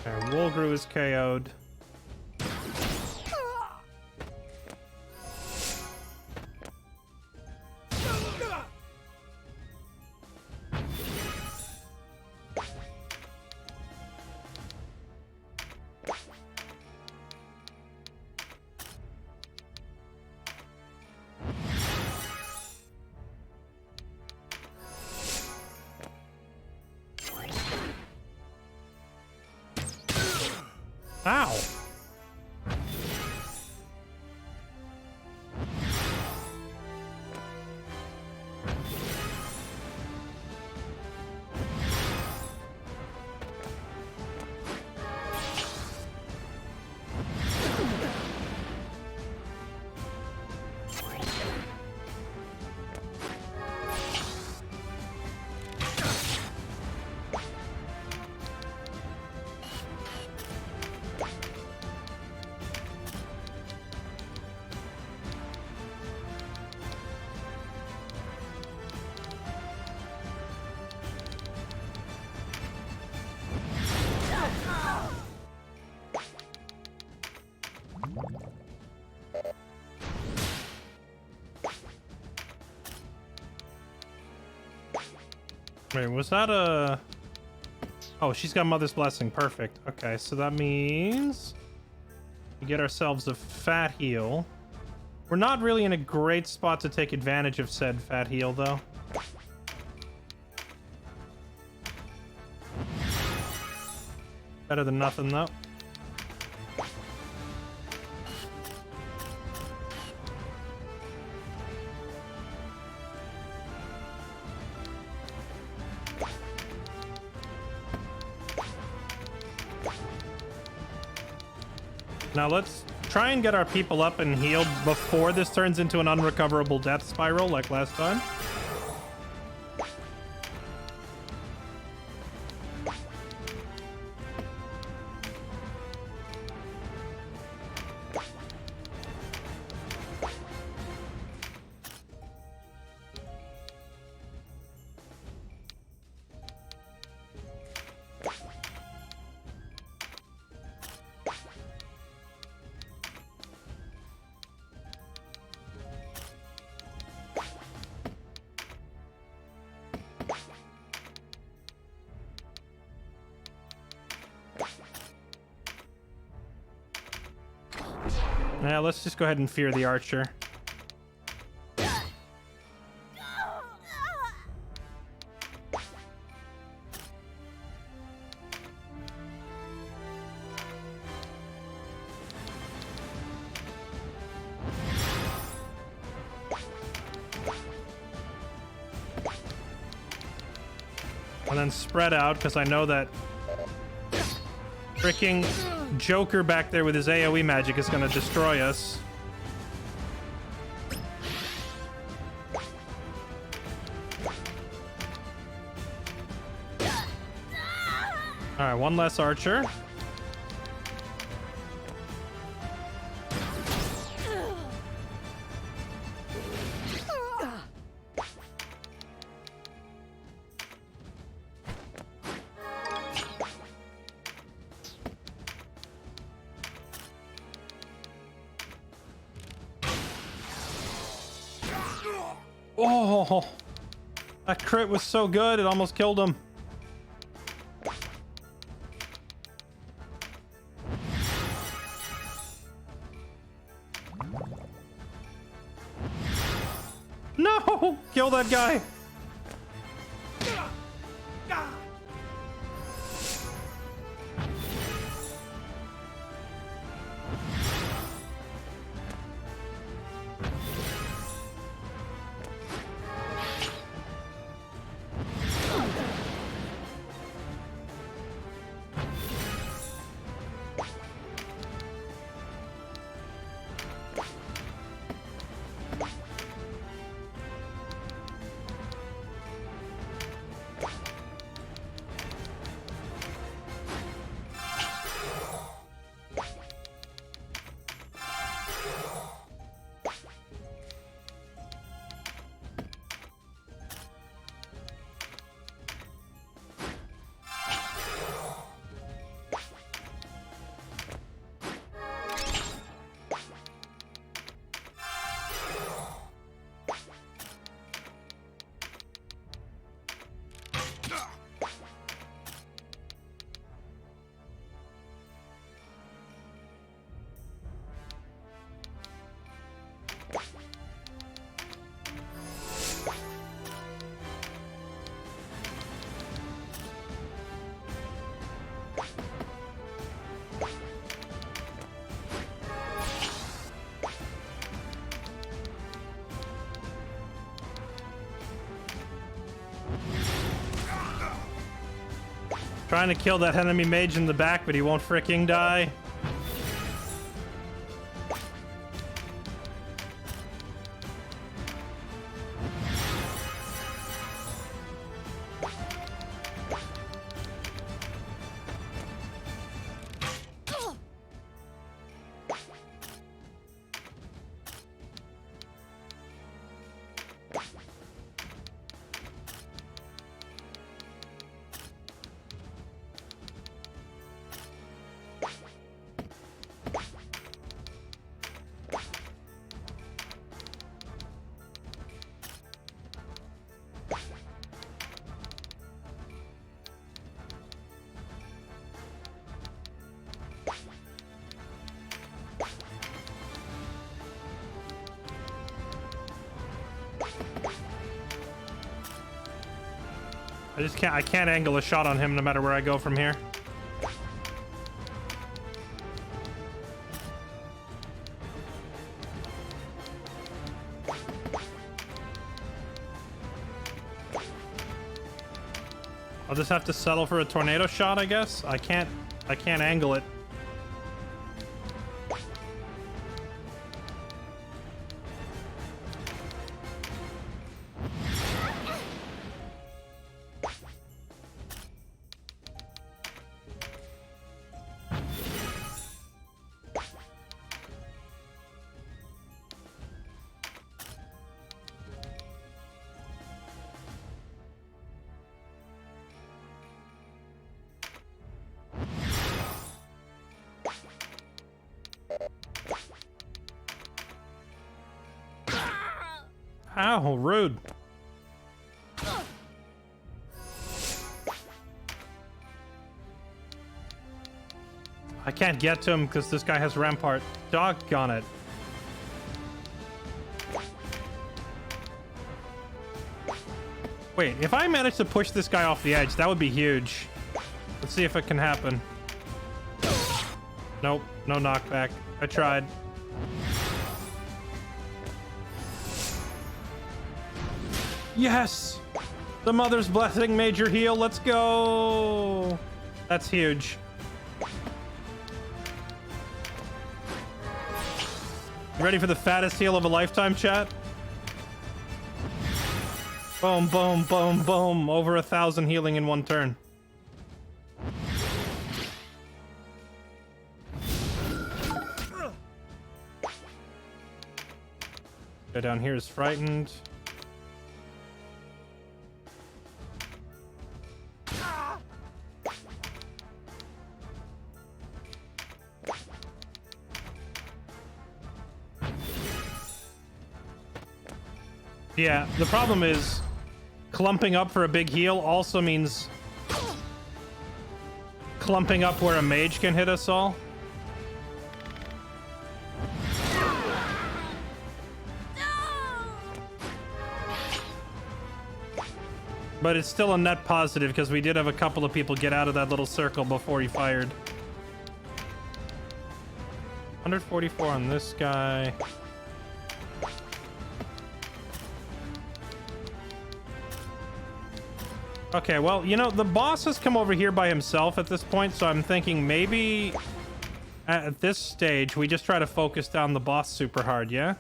There, Wolgru is KO'd. Ow! Wait, was that a... Oh, she's got Mother's Blessing. Perfect. Okay, so that means we get ourselves a fat heal. We're not really in a great spot to take advantage of said fat heal, though. Better than nothing, though. Now let's try and get our people up and healed before this turns into an unrecoverable death spiral like last time. Yeah, let's just go ahead and fear the archer. And then spread out, because I know that freaking Joker back there with his AoE magic is going to destroy us. Alright, one less archer. Oh, that crit was so good, it almost killed him. No! Kill that guy! Trying to kill that enemy mage in the back, but he won't fricking die. I can't angle a shot on him no matter where I go from here. I'll just have to settle for a tornado shot, I guess. I can't angle it. Ow, rude. I can't get to him because this guy has rampart. Doggone it. Wait, if I manage to push this guy off the edge, that would be huge. Let's see if it can happen. Nope, no knockback. I tried. Yes! The mother's blessing, major heal, let's go! That's huge. Ready for the fattest heal of a lifetime, chat? Boom, boom, boom, boom. Over 1,000 healing in one turn. Go down here is frightened. Yeah, the problem is clumping up for a big heal also means clumping up where a mage can hit us all. But it's still a net positive because we did have a couple of people get out of that little circle before he fired. 144 on this guy. Okay, well, you know, the boss has come over here by himself at this point, so I'm thinking maybe at this stage we just try to focus down the boss super hard, yeah?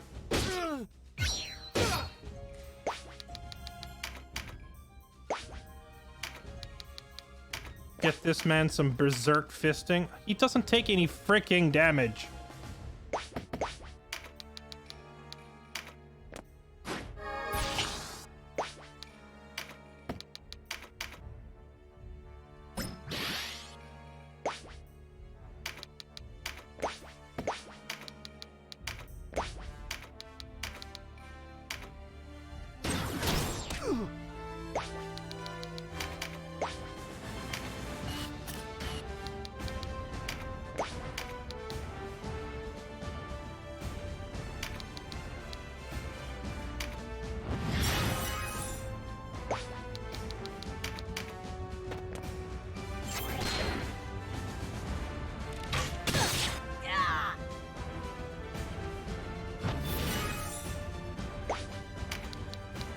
Get this man some berserk fisting. He doesn't take any freaking damage.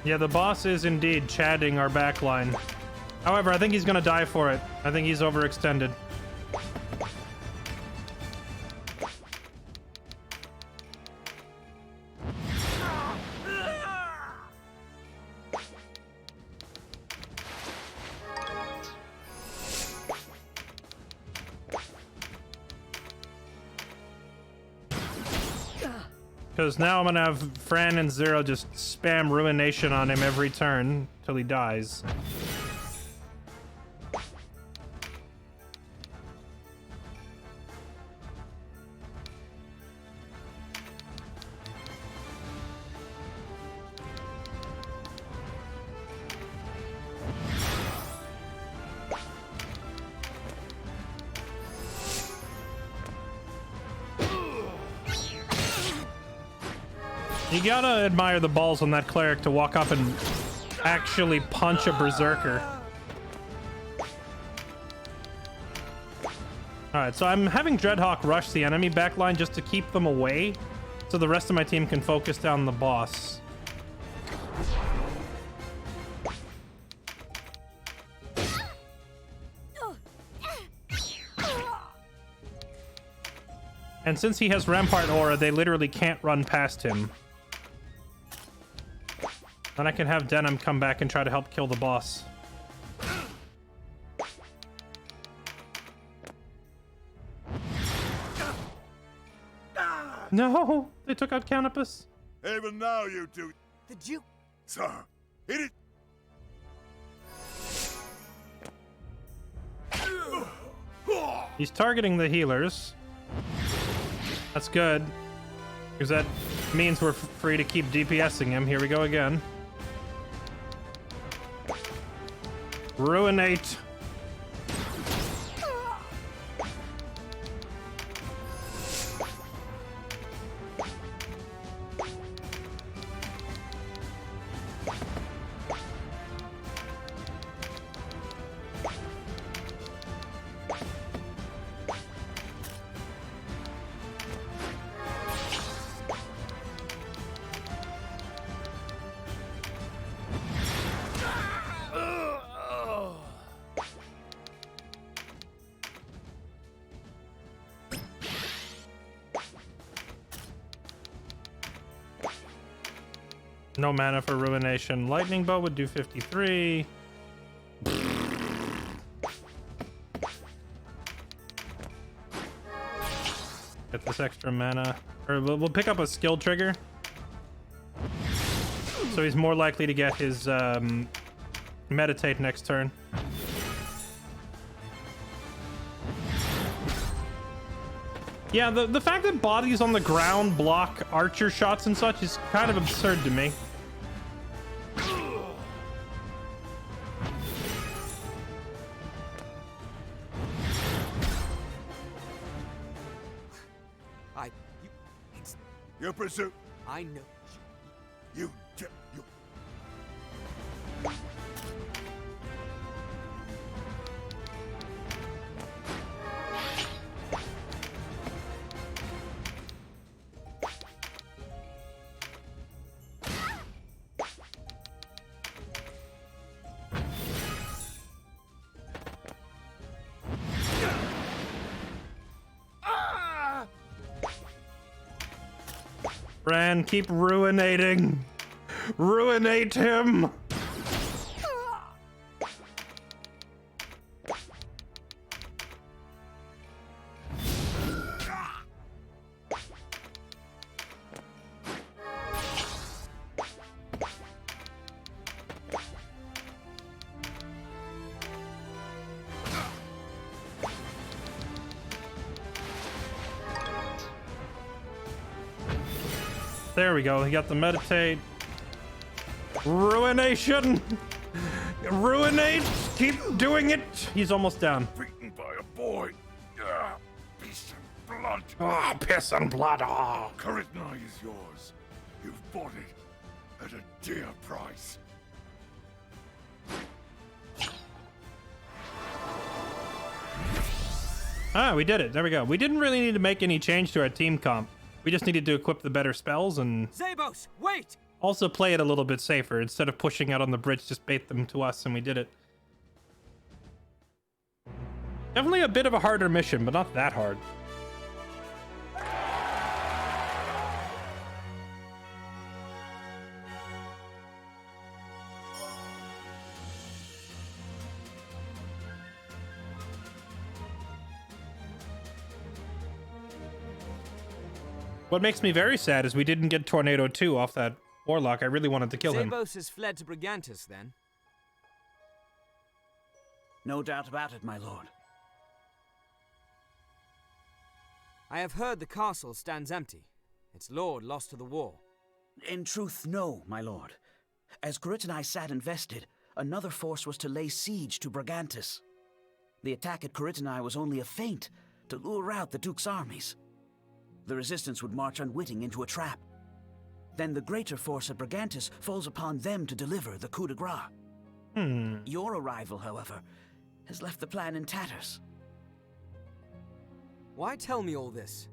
Yeah, the boss is indeed chadding our backline. However, I think he's gonna die for it. I think he's overextended. Because now I'm gonna have Fran and Zero just spam Ruination on him every turn till he dies. You gotta admire the balls on that cleric to walk up and actually punch a berserker. Alright, so I'm having Dreadhawk rush the enemy backline just to keep them away, so the rest of my team can focus down the boss. And since he has Rampart Aura, they literally can't run past him. Then I can have Denim come back and try to help kill the boss. No! They took out Canopus. Even now you do. The Duke. Sir, hit it. He's targeting the healers. That's good. Because that means we're free to keep DPSing him. Here we go again. Ruinate. No mana for Ruination. Lightning Bow would do 53. Get this extra mana. Or we'll pick up a skill trigger. So he's more likely to get his meditate next turn. Yeah, the fact that bodies on the ground block archer shots and such is kind of absurd to me. You presume... I know. You... Bran, keep ruinating. Ruinate him. There we go. He got the meditate. Ruination. Ruinate. Keep doing it. He's almost down. Beaten by a boy. Piece of blood. Oh, piss and blood. Oh. Caritni is yours. You've bought it at a dear price. Ah, we did it. There we go. We didn't really need to make any change to our team comp. We just needed to equip the better spells and Zabos, wait! also play it a little bit safer. Instead of pushing out on the bridge, just bait them to us, and we did it. Definitely a bit of a harder mission, but not that hard. What makes me very sad is we didn't get Tornado 2 off that Warlock. I really wanted to kill him. Zabos has fled to Brigantis, then? No doubt about it, my lord. I have heard the castle stands empty. Its lord lost to the war. In truth, no, my lord. As Caritni sat invested, another force was to lay siege to Brigantis. The attack at Caritni was only a feint to lure out the Duke's armies. The resistance would march unwitting into a trap. Then the greater force at Brigantis falls upon them to deliver the coup de grace. Your arrival, however, has left the plan in tatters. Why tell me all this?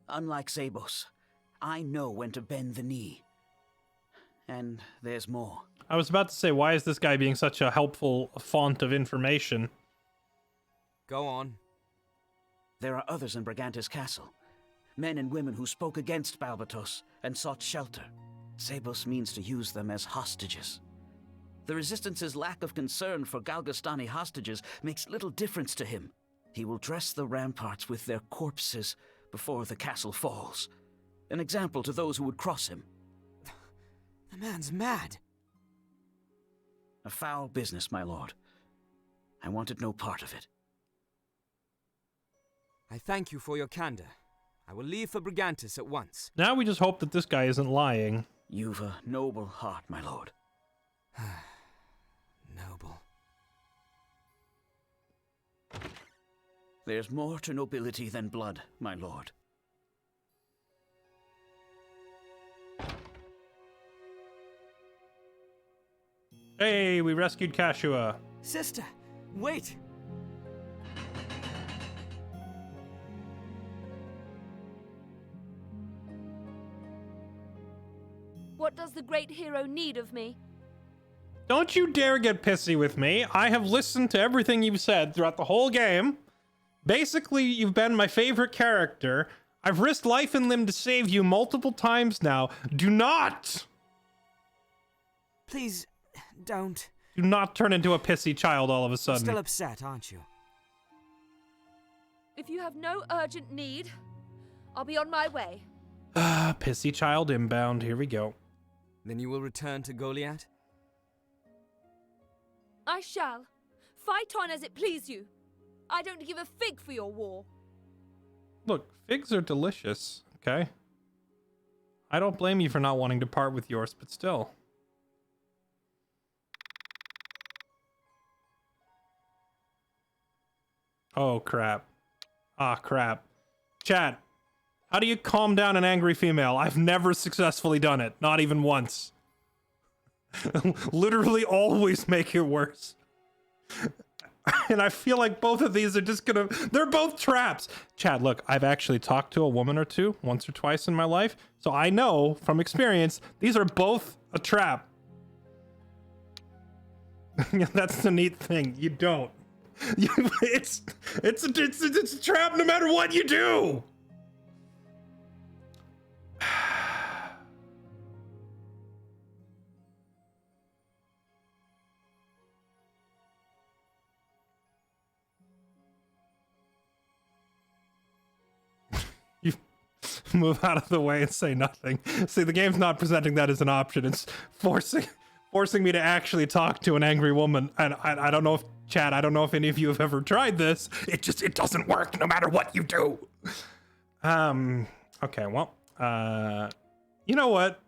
Unlike Zabos, I know when to bend the knee. And there's more. I was about to say, why is this guy being such a helpful font of information? Go on. There are others in Brigantis Castle. Men and women who spoke against Balbatos and sought shelter. Zabos means to use them as hostages. The Resistance's lack of concern for Galgastani hostages makes little difference to him. He will dress the ramparts with their corpses before the castle falls. An example to those who would cross him. The man's mad. A foul business, my lord. I wanted no part of it. I thank you for your candor. I will leave for Brigantis at once. Now we just hope that this guy isn't lying. You've a noble heart, my lord. Noble. There's more to nobility than blood, my lord. Hey, we rescued Kashua. Sister, wait! What does the great hero need of me? Don't you dare get pissy with me. I have listened to everything you've said throughout the whole game. Basically, you've been my favorite character. I've risked life and limb to save you multiple times now. Do not! Please, don't. Do not turn into a pissy child all of a You're sudden. still upset, aren't you? If you have no urgent need, I'll be on my way. Pissy child inbound. Here we go. Then you will return to Goliath? I shall. Fight on as it please you. I don't give a fig for your war. Look, figs are delicious, okay? I don't blame you for not wanting to part with yours, but still. Oh, crap. Ah, crap. Chat, How do you calm down an angry female? I've never successfully done it. Not even once. Literally always make it worse. And I feel like both of these are just gonna... They're both traps. Chad, look, I've actually talked to a woman or two once or twice in my life. So I know from experience, these are both a trap. That's the neat thing. You don't. It's a trap no matter what you do. You move out of the way and say nothing. See, the game's not presenting that as an option. It's forcing me to actually talk to an angry woman. And I don't know if, Chad, I don't know if any of you have ever tried this. It doesn't work no matter what you do. Okay, well, you know what?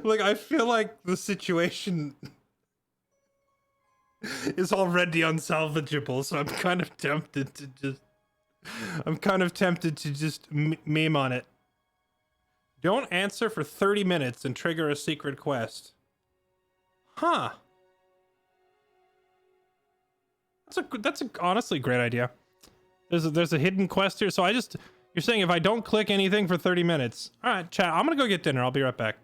Like, I feel like the situation is already unsalvageable, so I'm kind of tempted to just meme on it. Don't answer for 30 minutes and trigger a secret quest. Huh. That's a honestly great idea. There's a hidden quest here, so you're saying if I don't click anything for 30 minutes. All right, chat, I'm gonna go get dinner. I'll be right back.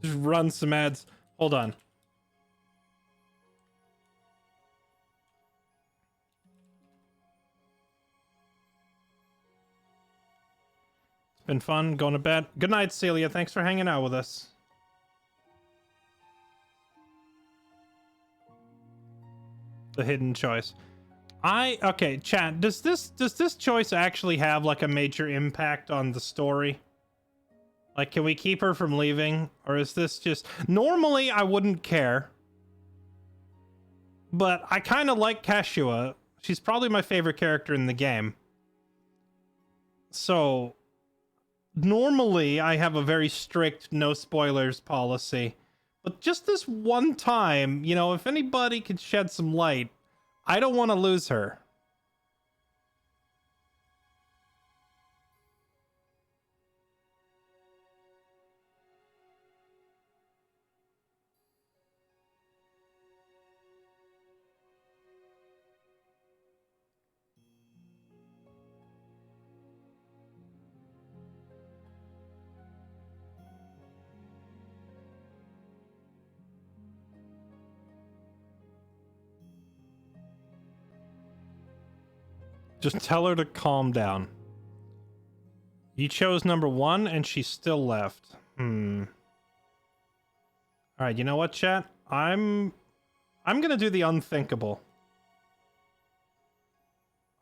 Just run some ads. Hold on. It's been fun going to bed. Good night, Celia. Thanks for hanging out with us. The hidden choice. Okay, chat. Does this choice actually have like a major impact on the story? Like, can we keep her from leaving? Or is this just... Normally, I wouldn't care. But I kind of like Kashua. She's probably my favorite character in the game. So, normally, I have a very strict no spoilers policy. But just this one time, you know, if anybody could shed some light, I don't want to lose her. Just tell her to calm down. You chose number 1 and she still left. Alright, you know what, chat? I'm gonna do the unthinkable.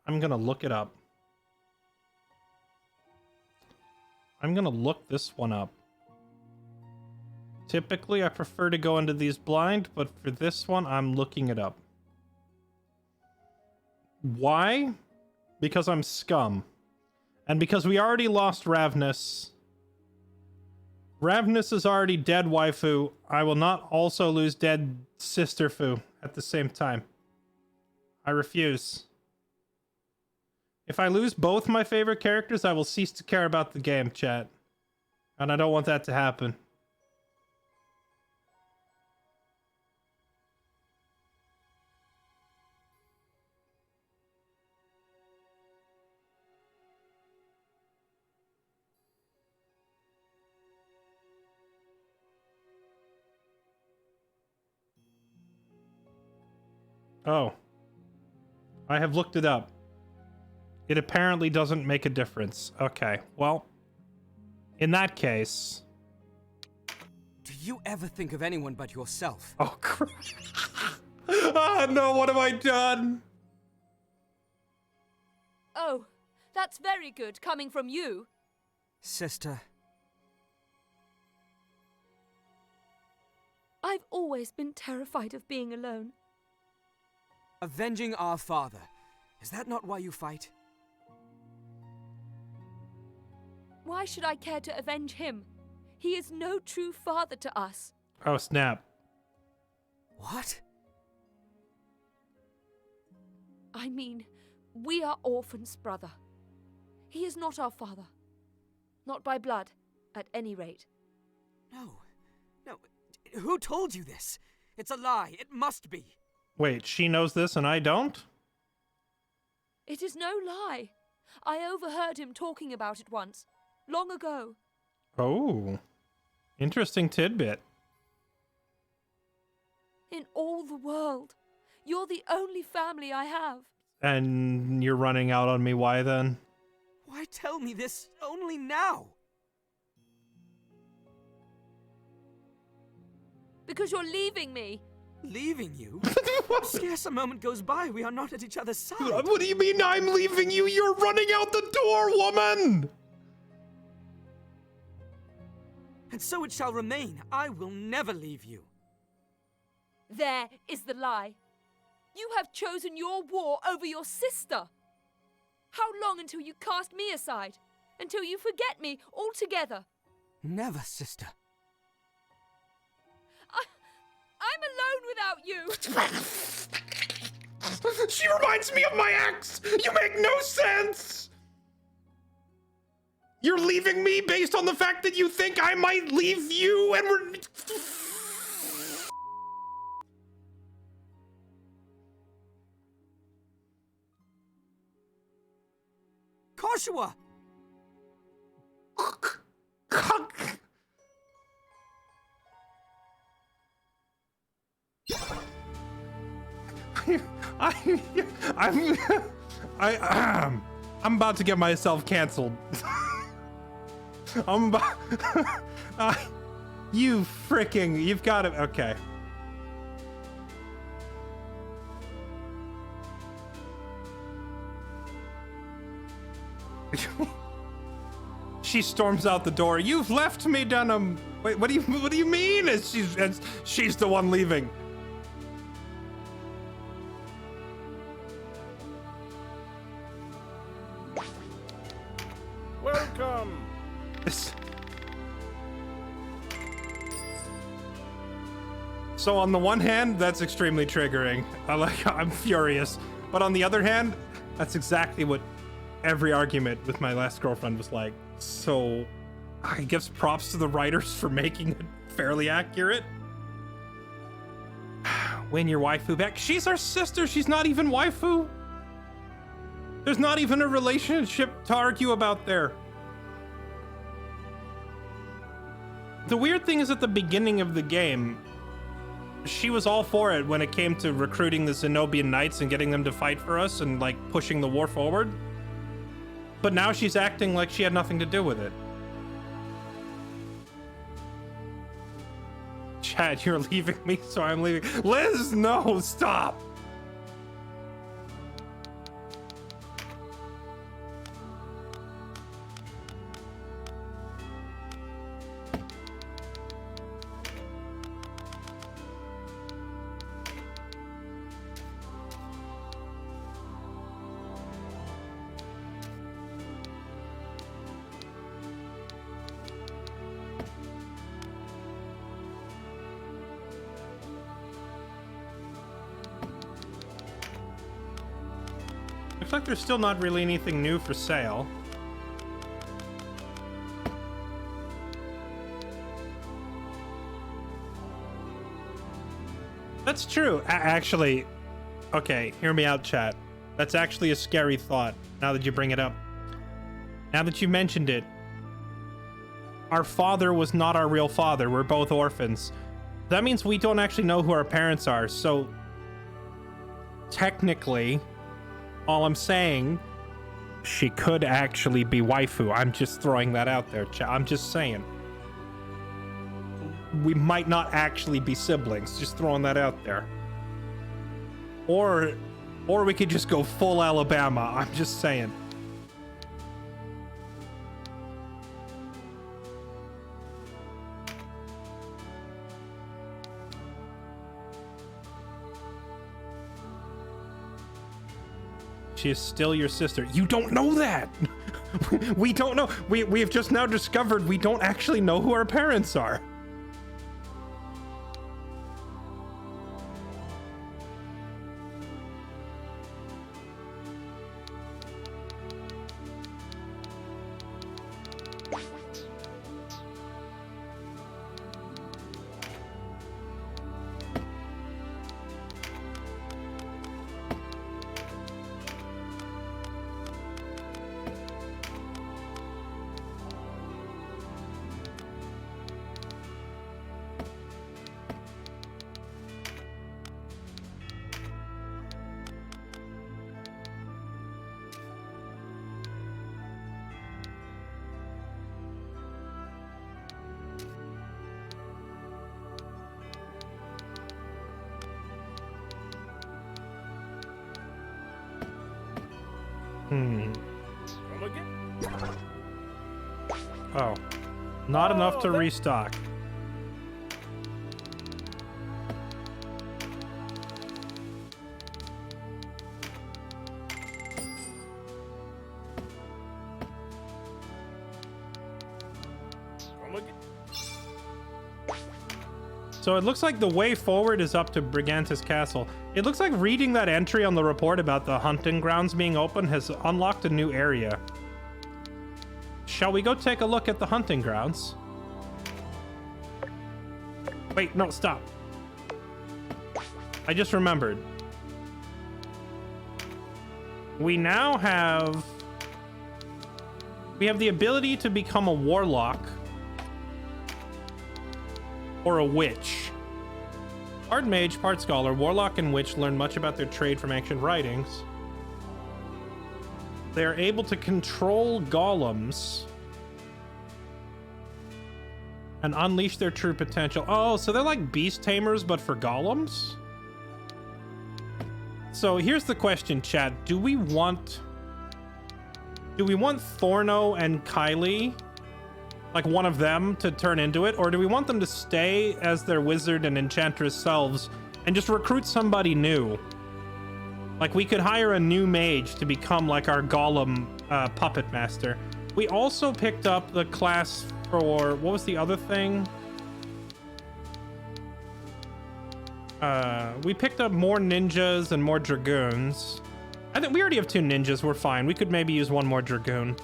I'm gonna look it up. I'm gonna look this one up. Typically, I prefer to go into these blind, but for this one, I'm looking it up. Why? Because I'm scum. And because we already lost Ravnus. Ravnus is already dead, waifu. I will not also lose dead sister Fu at the same time. I refuse. If I lose both my favorite characters, I will cease to care about the game, chat. And I don't want that to happen. Oh. I have looked it up. It apparently doesn't make a difference. Okay, well, in that case... Do you ever think of anyone but yourself? Oh, crap. Ah, no, what have I done? Oh, that's very good coming from you. Sister. I've always been terrified of being alone. Avenging our father. Is that not why you fight? Why should I care to avenge him? He is no true father to us. Oh, snap. What? I mean, we are orphans, brother. He is not our father. Not by blood, at any rate. No. Who told you this? It's a lie. It must be. Wait, she knows this and I don't? It is no lie. I overheard him talking about it once, long ago. Oh, interesting tidbit. In all the world, you're the only family I have. And you're running out on me, why then? Why tell me this only now? Because you're leaving me. Leaving you? Scarce a moment goes by we are not at each other's side. What do you mean I'm leaving you? You're running out the door, woman! And so it shall remain. I will never leave you. There is the lie. You have chosen your war over your sister. How long until you cast me aside? Until you forget me altogether? Never, sister. I'm alone without you. She reminds me of my ex! You make no sense! You're leaving me based on the fact that you think I might leave you and we're... Koshua! I'm about to get myself canceled. I'm about... you've got it. Okay. She storms out the door. You've left me, Dunham. Wait, what do you mean? She's the one leaving. Welcome. So on the one hand, that's extremely triggering. I'm furious. But on the other hand, that's exactly what every argument with my last girlfriend was like. So I guess props to the writers for making it fairly accurate. Win your waifu back. She's our sister. She's not even waifu. There's not even a relationship to argue about there. The weird thing is at the beginning of the game, she was all for it when it came to recruiting the Zenobian Knights and getting them to fight for us and like pushing the war forward. But now she's acting like she had nothing to do with it. Chad, you're leaving me, so I'm leaving. Liz, no, stop. Looks like there's still not really anything new for sale. That's true. Actually, okay, hear me out, chat. That's actually a scary thought, now that you bring it up. Now that you mentioned it, our father was not our real father. We're both orphans. That means we don't actually know who our parents are, so technically, all I'm saying, she could actually be waifu. I'm just throwing that out there, chat. I'm just saying. We might not actually be siblings, just throwing that out there. Or we could just go full Alabama. I'm just saying. She is still your sister. You don't know that! We don't know. We have just now discovered we don't actually know who our parents are. Come again? Oh. Not enough to restock. Come again? So it looks like the way forward is up to Brigantis Castle. It looks like reading that entry on the report about the hunting grounds being open has unlocked a new area. Shall we go take a look at the hunting grounds? Wait, no, stop. I just remembered. We now have... We have the ability to become a warlock. Or a witch. Bard mage, part scholar, warlock, and witch learn much about their trade from ancient writings. They are able to control golems and unleash their true potential. Oh, so they're like beast tamers, but for golems? So here's the question, chat. Do we want Thorno and Kylie, like one of them, to turn into it? Or do we want them to stay as their wizard and enchantress selves and just recruit somebody new? Like, we could hire a new mage to become like our golem puppet master. We also picked up the class for, what was the other thing? We picked up more ninjas and more dragoons. I think we already have 2 ninjas, we're fine. We could maybe use 1 more dragoon.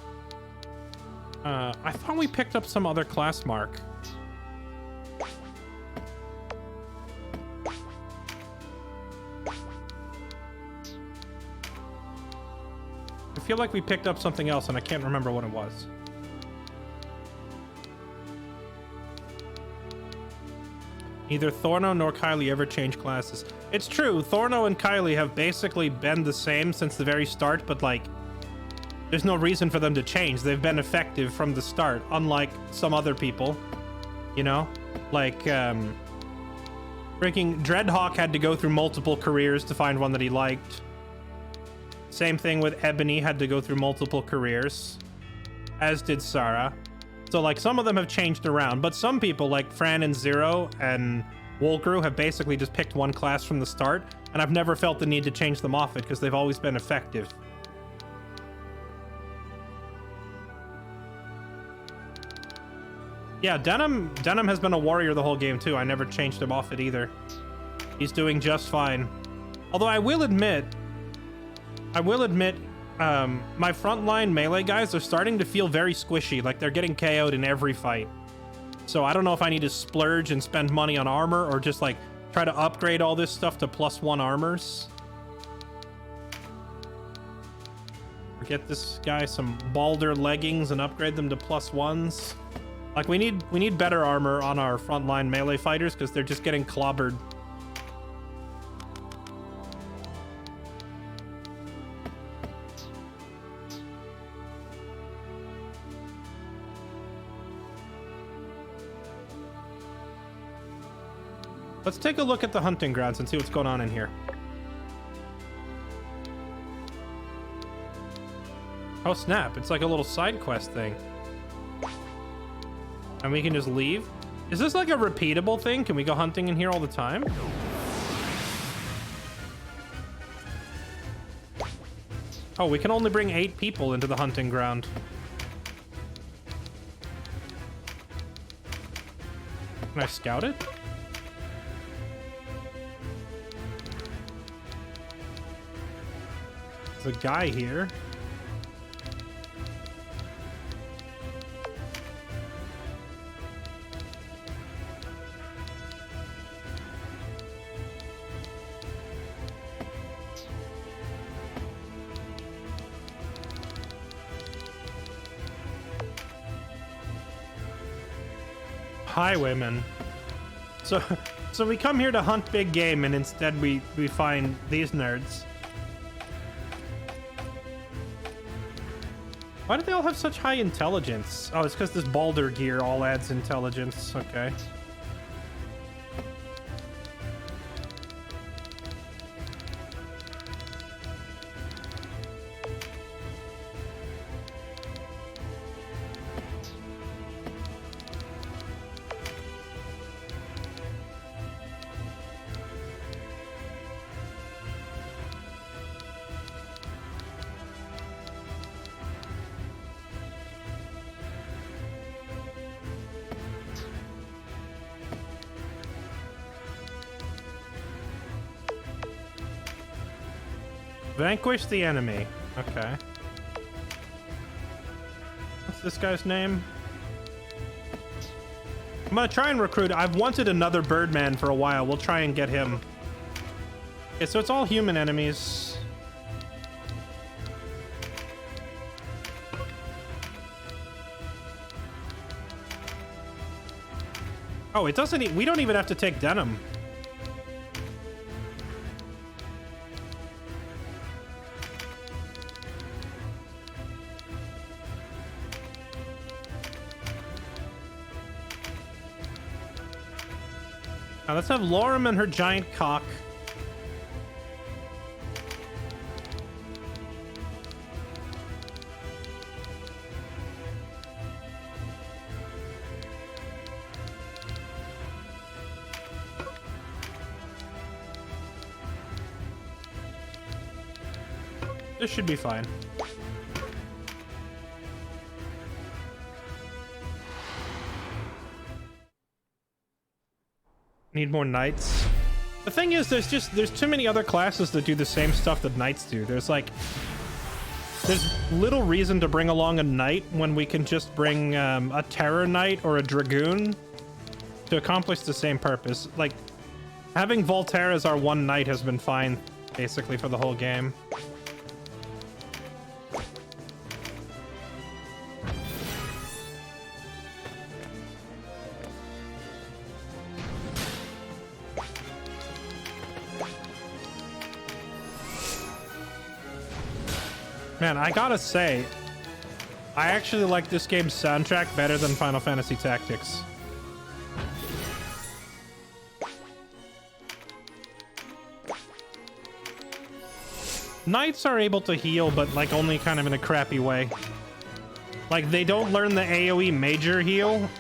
I thought we picked up some other class mark. I feel like we picked up something else and I can't remember what it was. Neither Thorno nor Kylie ever change classes. It's true, Thorno and Kylie have basically been the same since the very start, but like, there's no reason for them to change. They've been effective from the start, unlike some other people, you know? Like, freaking Dreadhawk had to go through multiple careers to find one that he liked. Same thing with Ebony, had to go through multiple careers, as did Sarah. So, like, some of them have changed around, but some people, like Fran and Zero and Wolgru, have basically just picked one class from the start, and I've never felt the need to change them off it, because they've always been effective. Yeah, Denim has been a warrior the whole game, too. I never changed him off it, either. He's doing just fine. Although I will admit, my frontline melee guys are starting to feel very squishy, like they're getting KO'd in every fight. So I don't know if I need to splurge and spend money on armor or just like try to upgrade all this stuff to +1 armors. Or get this guy some Balder leggings and upgrade them to +1s. Like we need better armor on our frontline melee fighters because they're just getting clobbered. Let's take a look at the hunting grounds and see what's going on in here. Oh snap, it's like a little side quest thing. And we can just leave? Is this like a repeatable thing? Can we go hunting in here all the time? Oh, we can only bring 8 people into the hunting ground. Can I scout it? There's a guy here. Highwaymen. So we come here to hunt big game, and instead we find these nerds. Why do they all have such high intelligence? Oh, it's because this Baldur gear all adds intelligence. Okay. Vanquish the enemy. Okay. What's this guy's name? I'm gonna try and recruit. I've wanted another Birdman for a while. We'll try and get him. Okay, so it's all human enemies. Oh, it doesn't. We don't even have to take Denim. Now let's have Lorem and her giant cock. This should be fine. Need more knights. The thing is, there's too many other classes that do the same stuff that knights do. There's little reason to bring along a knight when we can just bring a terror knight or a dragoon to accomplish the same purpose. Like, having Voltaire as our one knight has been fine, basically, for the whole game. Man, I gotta say, I actually like this game's soundtrack better than Final Fantasy Tactics. Knights are able to heal, but like only kind of in a crappy way. Like, they don't learn the AoE major heal.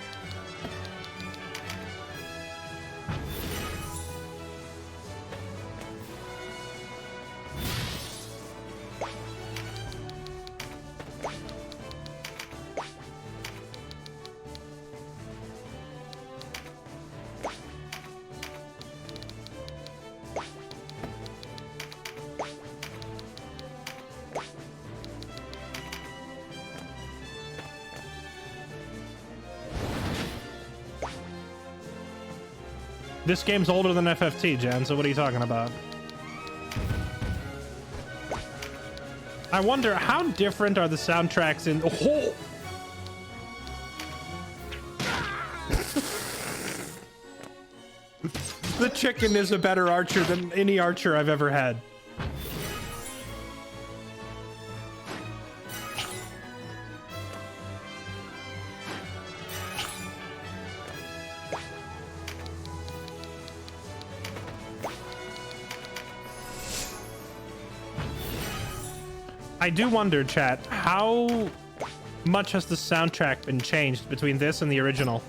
This game's older than FFT, Jen, so what are you talking about? I wonder, how different are the soundtracks in... Oh! The chicken is a better archer than any archer I've ever had. I do wonder, chat, how much has the soundtrack been changed between this and the original?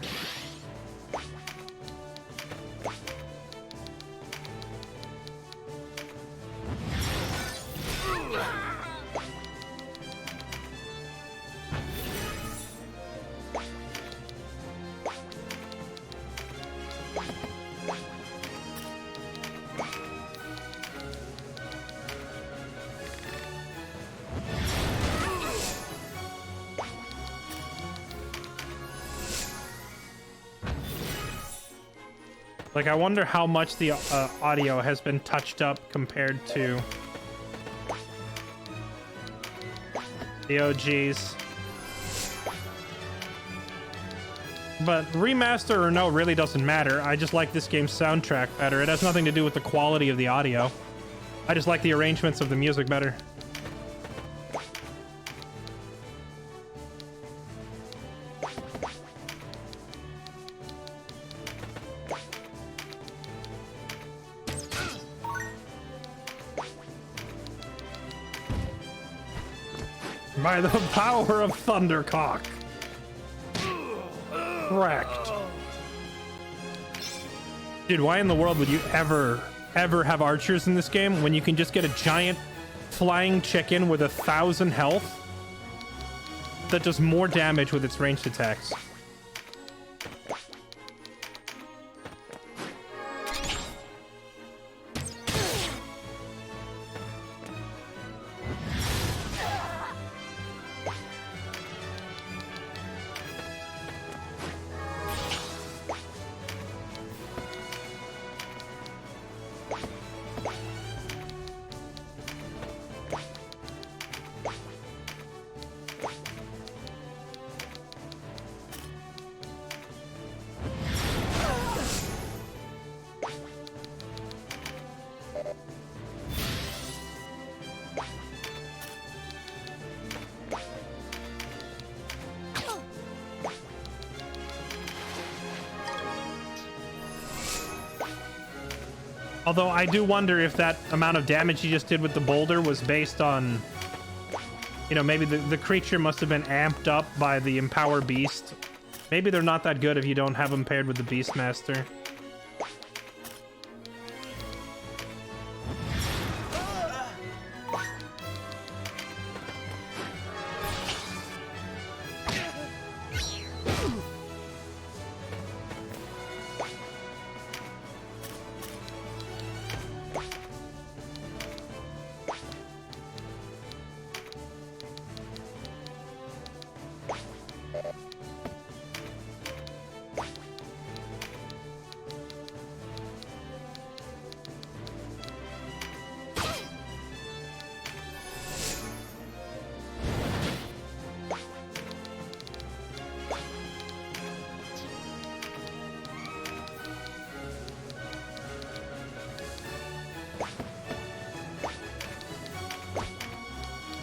Like, I wonder how much the audio has been touched up compared to the OGs. But remaster or no really doesn't matter. I just like this game's soundtrack better. It has nothing to do with the quality of the audio. I just like the arrangements of the music better. By the power of Thundercock. Correct. Dude, why in the world would you ever have archers in this game when you can just get a giant flying chicken with 1,000 health that does more damage with its ranged attacks? Although I do wonder if that amount of damage he just did with the boulder was based on, you know, maybe the creature must have been amped up by the Empower Beast. Maybe they're not that good if you don't have them paired with the Beastmaster.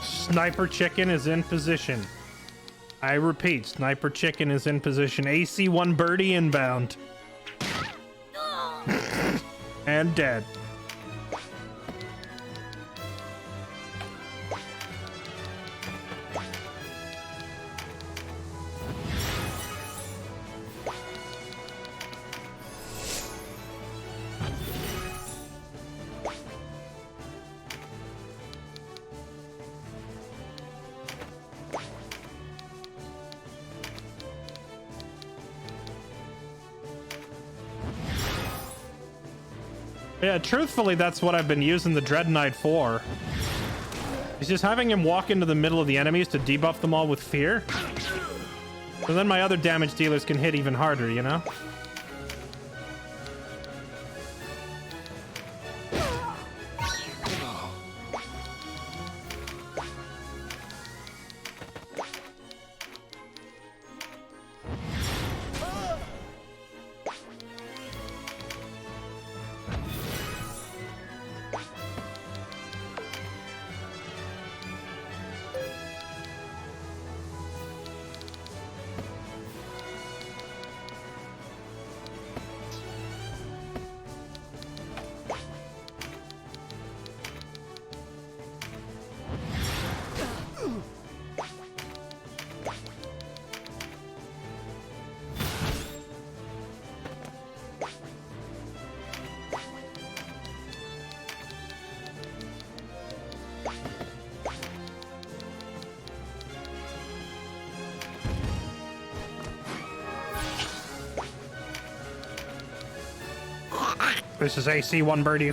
Sniper Chicken is in position. I repeat, Sniper Chicken is in position. AC 1 birdie inbound. And dead. Yeah, truthfully, that's what I've been using the Dread Knight for. It's just having him walk into the middle of the enemies to debuff them all with fear. So then my other damage dealers can hit even harder, you know? This is AC 1 birdie.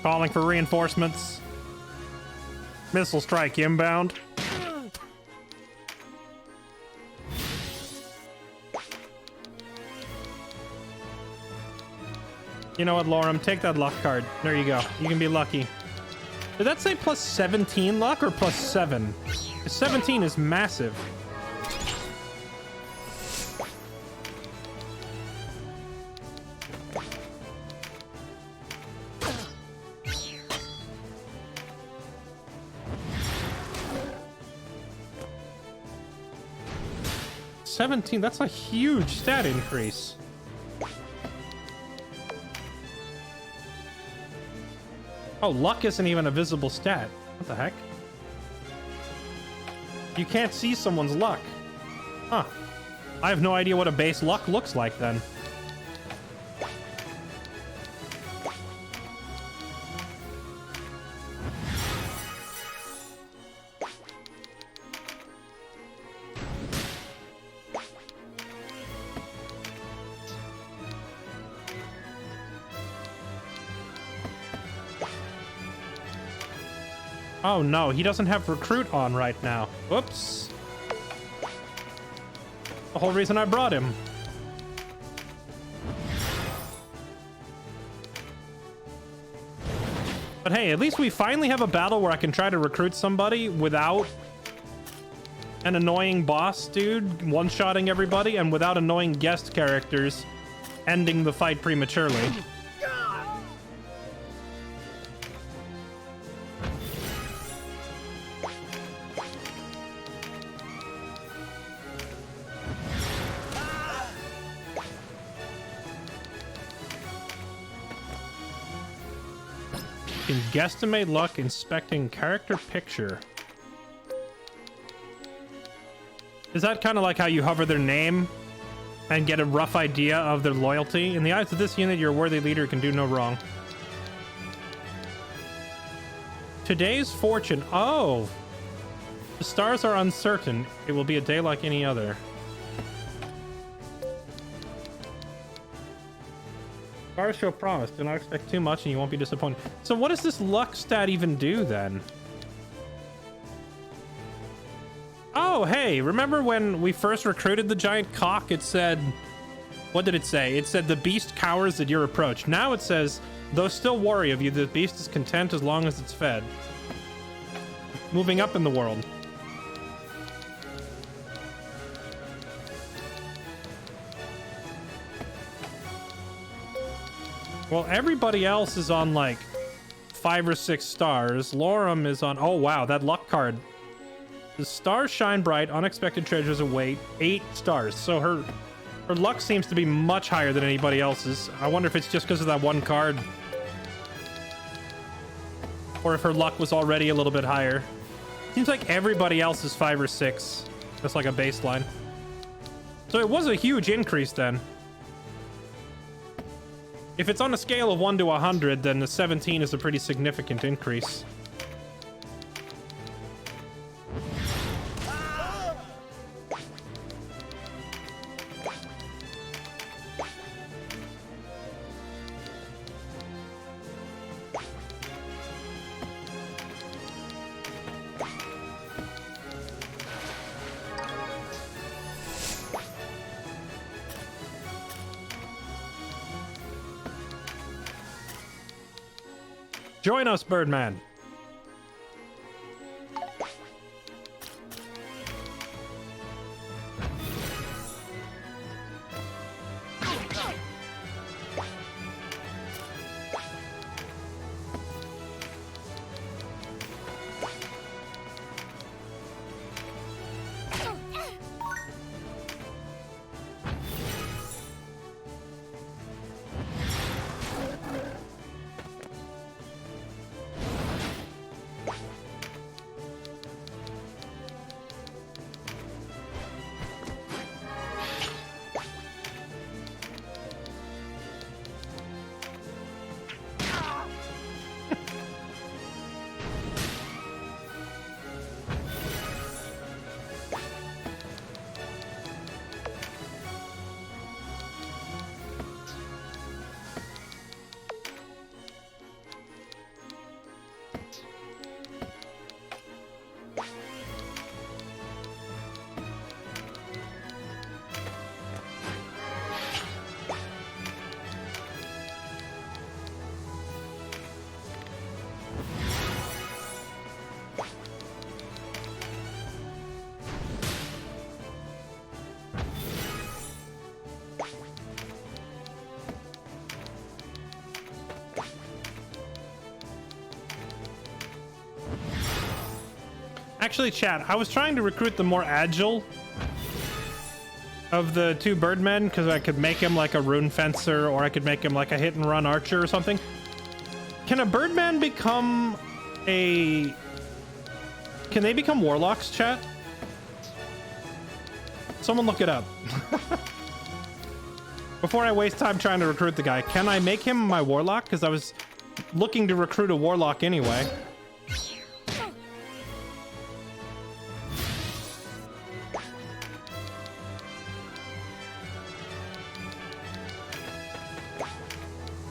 Calling for reinforcements. Missile strike inbound. You know what, Lorem? Take that luck card. There you go. You can be lucky. Did that say plus 17 luck or plus 7? 17 is massive. That's a huge stat increase. Oh, luck isn't even a visible stat. What the heck? You can't see someone's luck. Huh. I have no idea what a base luck looks like then. Oh no, he doesn't have recruit on right now. Whoops. The whole reason I brought him. But hey, at least we finally have a battle where I can try to recruit somebody without an annoying boss dude one-shotting everybody and without annoying guest characters ending the fight prematurely. Can guesstimate luck inspecting character picture. Is that kind of like how you hover their name and get a rough idea of their loyalty? In the eyes of this unit, your worthy leader can do no wrong. Today's fortune. Oh! The stars are uncertain. It will be a day like any other. Stars show promise. Do not expect too much and you won't be disappointed. So what does this luck stat even do then? Oh, hey, remember when we first recruited the giant cock? It said, what did it say? It said the beast cowers at your approach. Now it says, though still wary of you, the beast is content as long as it's fed. Moving up in the world. Well, everybody else is on like 5 or 6 stars. Lorem is on, oh wow, that luck card. The stars shine bright, unexpected treasures await, 8 stars. So her luck seems to be much higher than anybody else's. I wonder if it's just because of that one card. Or if her luck was already a little bit higher. Seems like everybody else is 5 or 6. That's like a baseline. So it was a huge increase then. If it's on a scale of 1 to 100, then the 17 is a pretty significant increase. Join us, Birdman. Actually, chat, I was trying to recruit the more agile of the two birdmen because I could make him like a rune fencer, or I could make him like a hit and run archer or something. Can a birdman become a... Can they become warlocks, chat? Someone look it up. Before I waste time trying to recruit the guy, can I make him my warlock? Because I was looking to recruit a warlock anyway.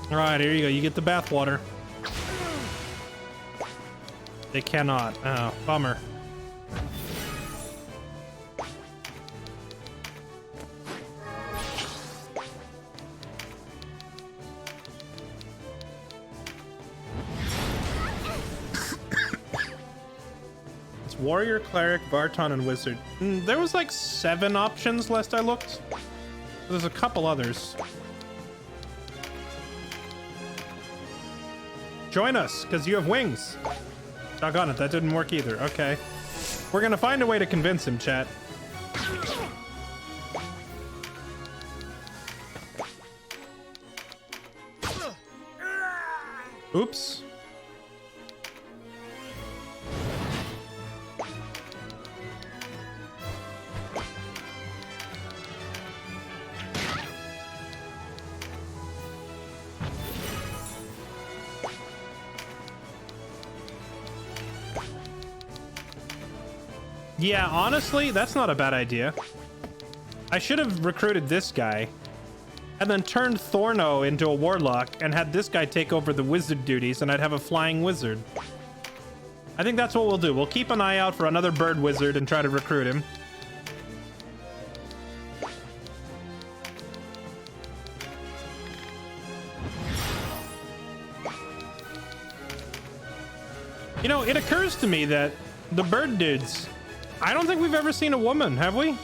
All right, here you go. You get the bathwater. They cannot. Oh, bummer. It's warrior, cleric, Barton, and wizard. There was like 7 options last I looked. There's a couple others. Join us, because you have wings. Doggone it, that didn't work either. Okay. We're gonna find a way to convince him, chat. Oops. Yeah, honestly, that's not a bad idea. I should have recruited this guy and then turned Thorno into a warlock and had this guy take over the wizard duties, and I'd have a flying wizard. I think that's what we'll do. We'll keep an eye out for another bird wizard and try to recruit him. You know, it occurs to me that the bird dudes, I don't think we've ever seen a woman, have we?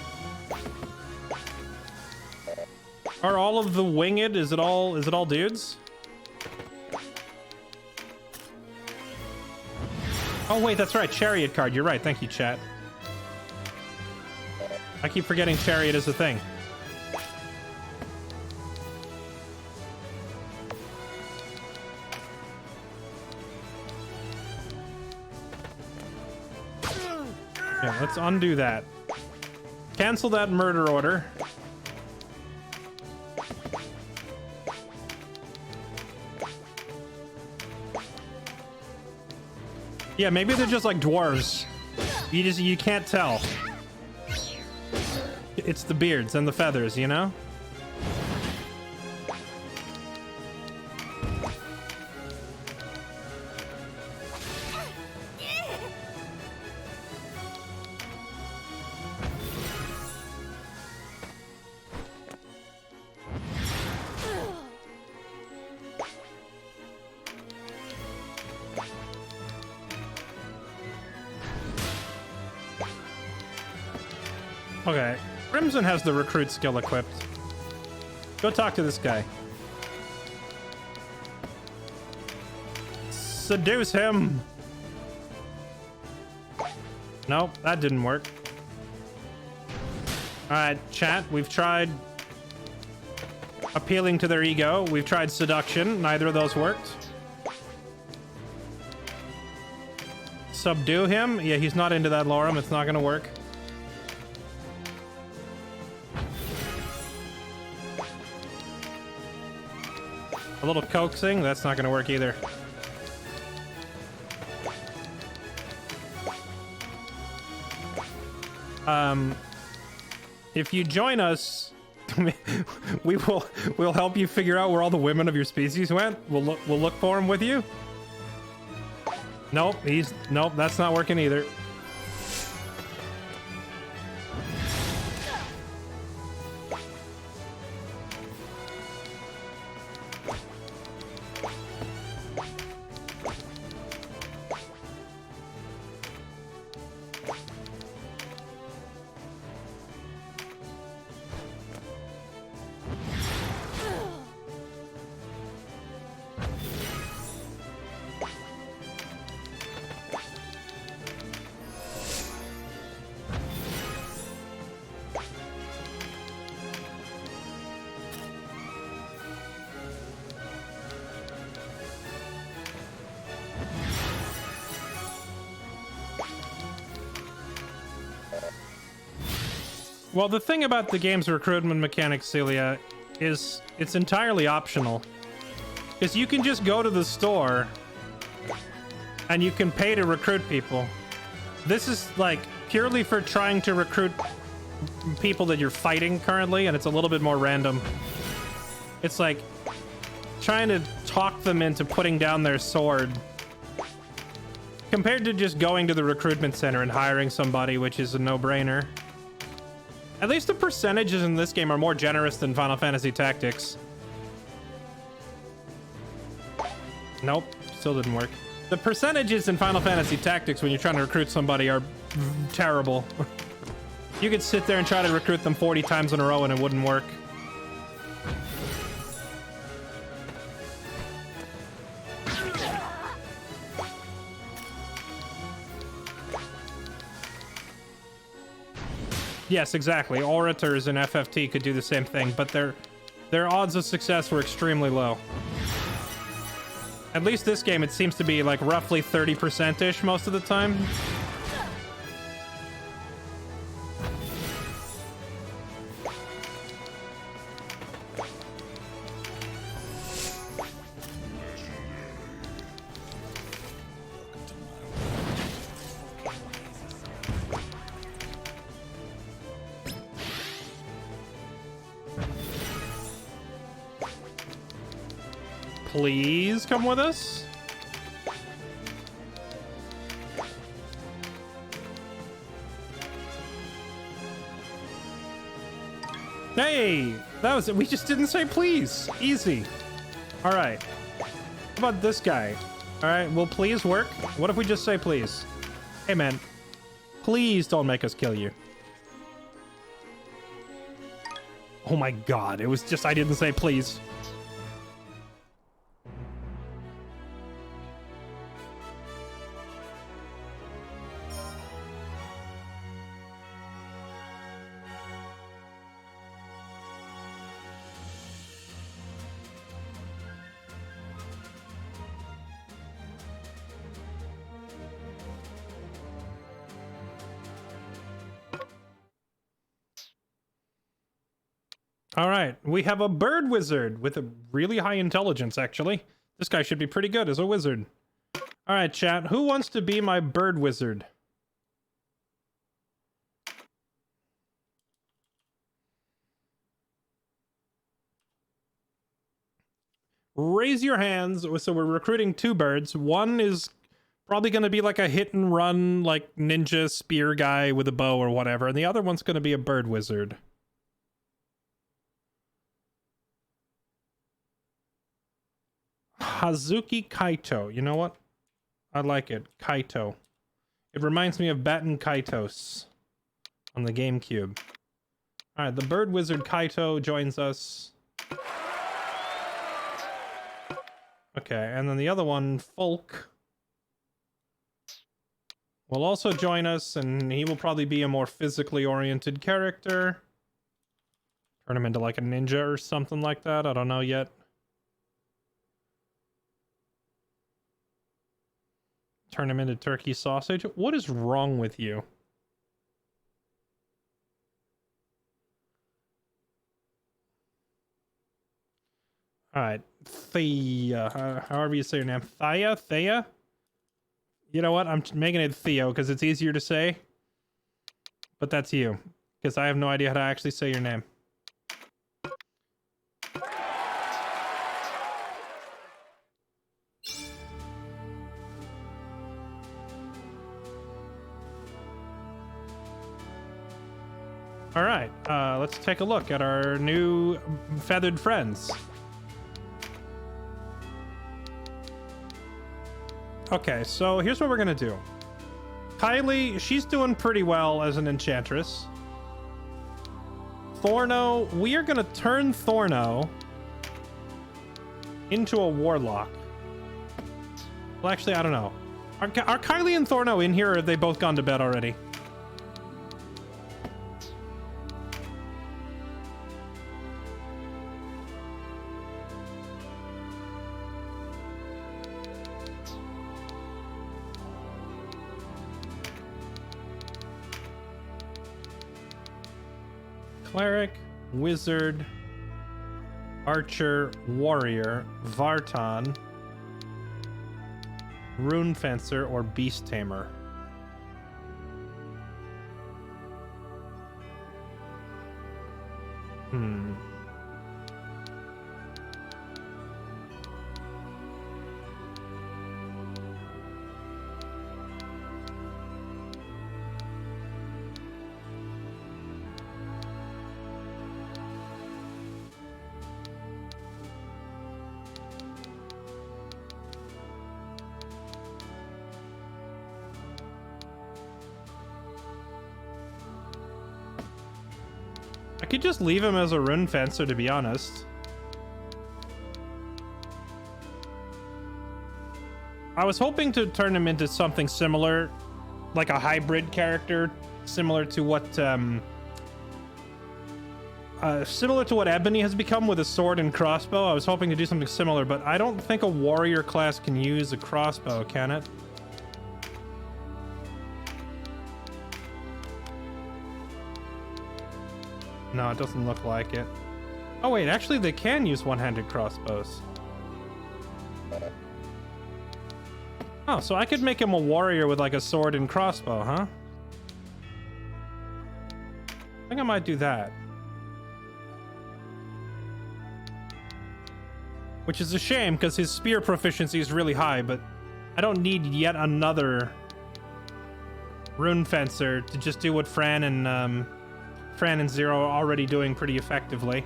Are all of the winged, is it all dudes? Oh wait, that's right, chariot card. You're right. Thank you, chat. I keep forgetting chariot is a thing. Yeah, let's undo that. Cancel that murder order. Yeah, maybe they're just like dwarves. You can't tell. It's the beards and the feathers, you know? Okay, Crimson has the recruit skill equipped. Go talk to this guy. Seduce him! Nope, that didn't work. Alright, chat, we've tried appealing to their ego. We've tried seduction. Neither of those worked. Subdue him? Yeah, he's not into that, Lorem. It's not gonna work. A little coaxing, that's not gonna work either. If you join us, we'll help you figure out where all the women of your species went. We'll look for them with you. Nope, nope, that's not working either. Well, the thing about the game's recruitment mechanics, Celia, is it's entirely optional. Because you can just go to the store and you can pay to recruit people. This is like purely for trying to recruit people that you're fighting currently, and it's a little bit more random. It's like trying to talk them into putting down their sword compared to just going to the recruitment center and hiring somebody, which is a no-brainer. At least the percentages in this game are more generous than Final Fantasy Tactics. Nope, still didn't work. The percentages in Final Fantasy Tactics when you're trying to recruit somebody are terrible. You could sit there and try to recruit them 40 times in a row and it wouldn't work. Yes, exactly. Orators and FFT could do the same thing, but their odds of success were extremely low. At least this game, it seems to be like roughly 30%-ish most of the time. Please come with us. Hey, that was it. We just didn't say please. Easy. All right. How about this guy? All right, will please work? What if we just say please? Hey, man. Please don't make us kill you. Oh my God. It was just, I didn't say please. All right, we have a bird wizard with a really high intelligence, actually. This guy should be pretty good as a wizard. All right, chat, who wants to be my bird wizard? Raise your hands. So we're recruiting 2 birds. One is probably going to be like a hit and run, like ninja spear guy with a bow or whatever. And the other one's going to be a bird wizard. Hazuki Kaito. You know what? I like it. Kaito. It reminds me of Batten Kaitos on the GameCube. All right, the bird wizard Kaito joins us. Okay, and then the other one, Folk, will also join us, and he will probably be a more physically oriented character. Turn him into like a ninja or something like that. I don't know yet. Turn him into turkey sausage. What is wrong with you? All right, Thea, however you say your name. Thea? You know what? I'm making it Theo because it's easier to say. But that's you, because I have no idea how to actually say your name. All right, let's take a look at our new feathered friends. Okay, so here's what we're gonna do. Kylie, she's doing pretty well as an enchantress. Thorno, we are gonna turn Thorno into a warlock. Well, actually, I don't know. Are Kylie and Thorno in here, or have they both gone to bed already? Cleric, Wizard, Archer, Warrior, Vartan, Rune Fencer, or Beast Tamer. I could just leave him as a Rune Fencer, to be honest. I was hoping to turn him into something similar, like a hybrid character, similar to what Ebony has become with a sword and crossbow. I was hoping to do something similar, but I don't think a warrior class can use a crossbow, can it? No, it doesn't look like it. Oh wait, actually they can use one-handed crossbows. Oh, so I could make him a warrior with like a sword and crossbow, huh? I think I might do that. Which is a shame, because his spear proficiency is really high, but I don't need yet another Rune Fencer to just do what Fran and Zero are already doing pretty effectively.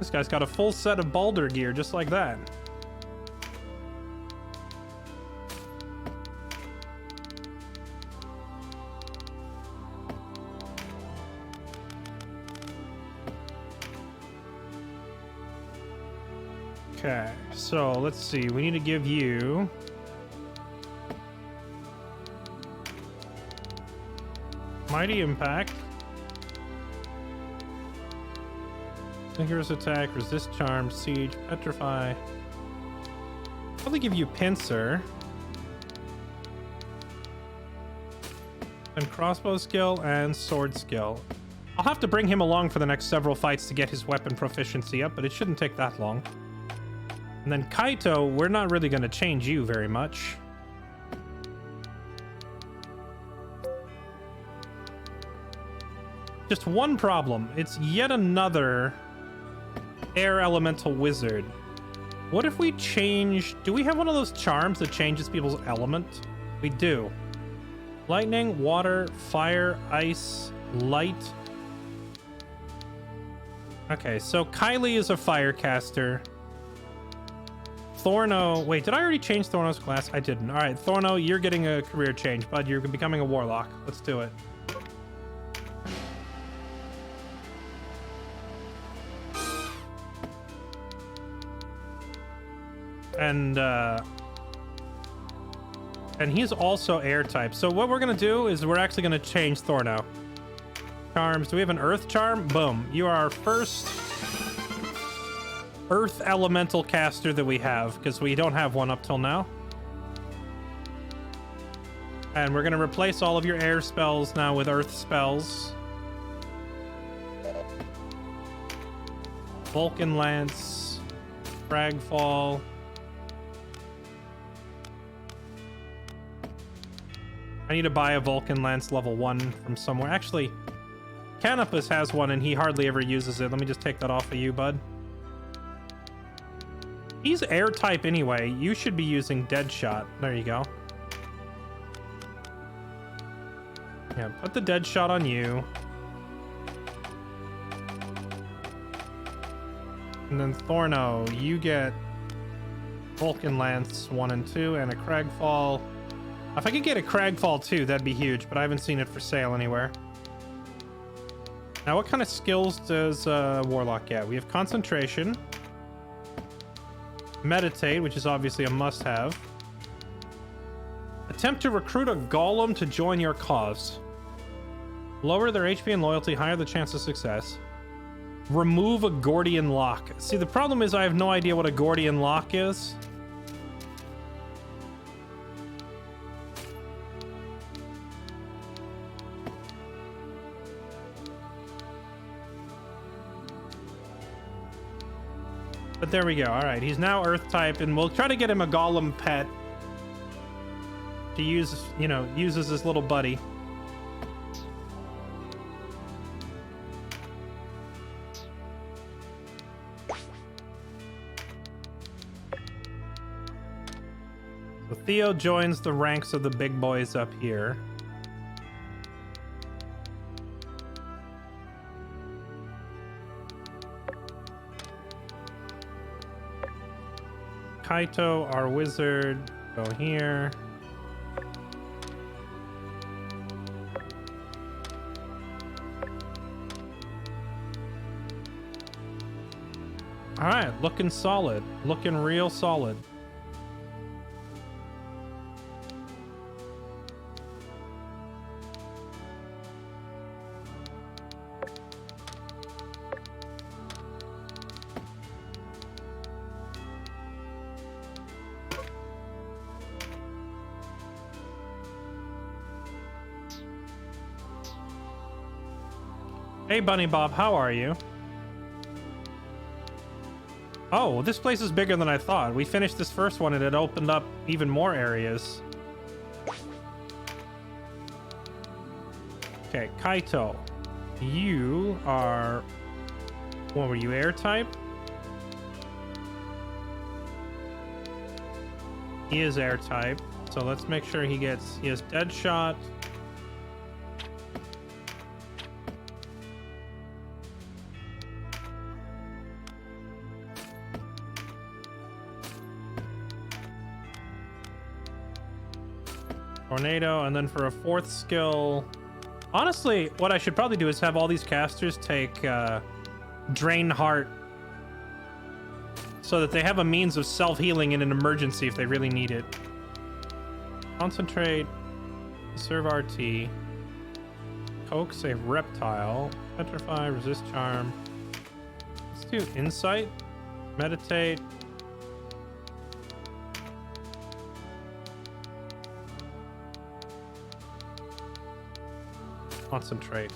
This guy's got a full set of Baldur gear, just like that. Okay, so let's see. We need to give you Mighty Impact, Vigorous Attack, Resist Charm, Siege, Petrify. Probably give you Pincer and Crossbow skill and Sword skill. I'll have to bring him along for the next several fights to get his weapon proficiency up, but it shouldn't take that long. And then Kaito, we're not really going to change you very much. Just one problem. It's yet another air elemental wizard. What if we change... Do we have one of those charms that changes people's element? We do. Lightning, water, fire, ice, light. Okay, so Kylie is a fire caster. Thorno... Wait, did I already change Thorno's class? I didn't. All right, Thorno, you're getting a career change, bud. You're becoming a warlock. Let's do it. And he's also air type. So what we're going to do is we're actually going to change Thorno. Charms. Do we have an earth charm? Boom. You are our first earth elemental caster that we have, because we don't have one up till now. And we're going to replace all of your air spells now with earth spells. Vulcan Lance, Fragfall. I need to buy a Vulcan Lance level 1 from somewhere. Actually, Canopus has one and he hardly ever uses it. Let me just take that off of you, bud. He's air type anyway. You should be using Deadshot. There you go. Yeah, put the Deadshot on you. And then Thorno, you get Vulcan Lance 1 and 2 and a Cragfall. If I could get a Cragfall too, that'd be huge, but I haven't seen it for sale anywhere. Now, what kind of skills does Warlock get? We have Concentration. Meditate, which is obviously a must-have. Attempt to recruit a golem to join your cause. Lower their HP and loyalty, higher the chance of success. Remove a Gordian lock. See, the problem is I have no idea what a Gordian lock is. But there we go. All right, he's now Earth type, and we'll try to get him a golem pet to use, use as his little buddy. So Theo joins the ranks of the big boys up here. Kaito, our wizard, go here. All right, looking solid. Looking real solid. Hey, Bunny Bob, how are you? Oh, this place is bigger than I thought. We finished this first one and it opened up even more areas. Okay, Kaito. You are... What were you, air type? He is air type. So let's make sure he has dead shot. Tornado, and then for a fourth skill, honestly, what I should probably do is have all these casters take Drain Heart so that they have a means of self-healing in an emergency if they really need it. Concentrate, serve RT, Coke, save Reptile, Petrify, resist Charm. Let's do Insight, Meditate. Concentrate.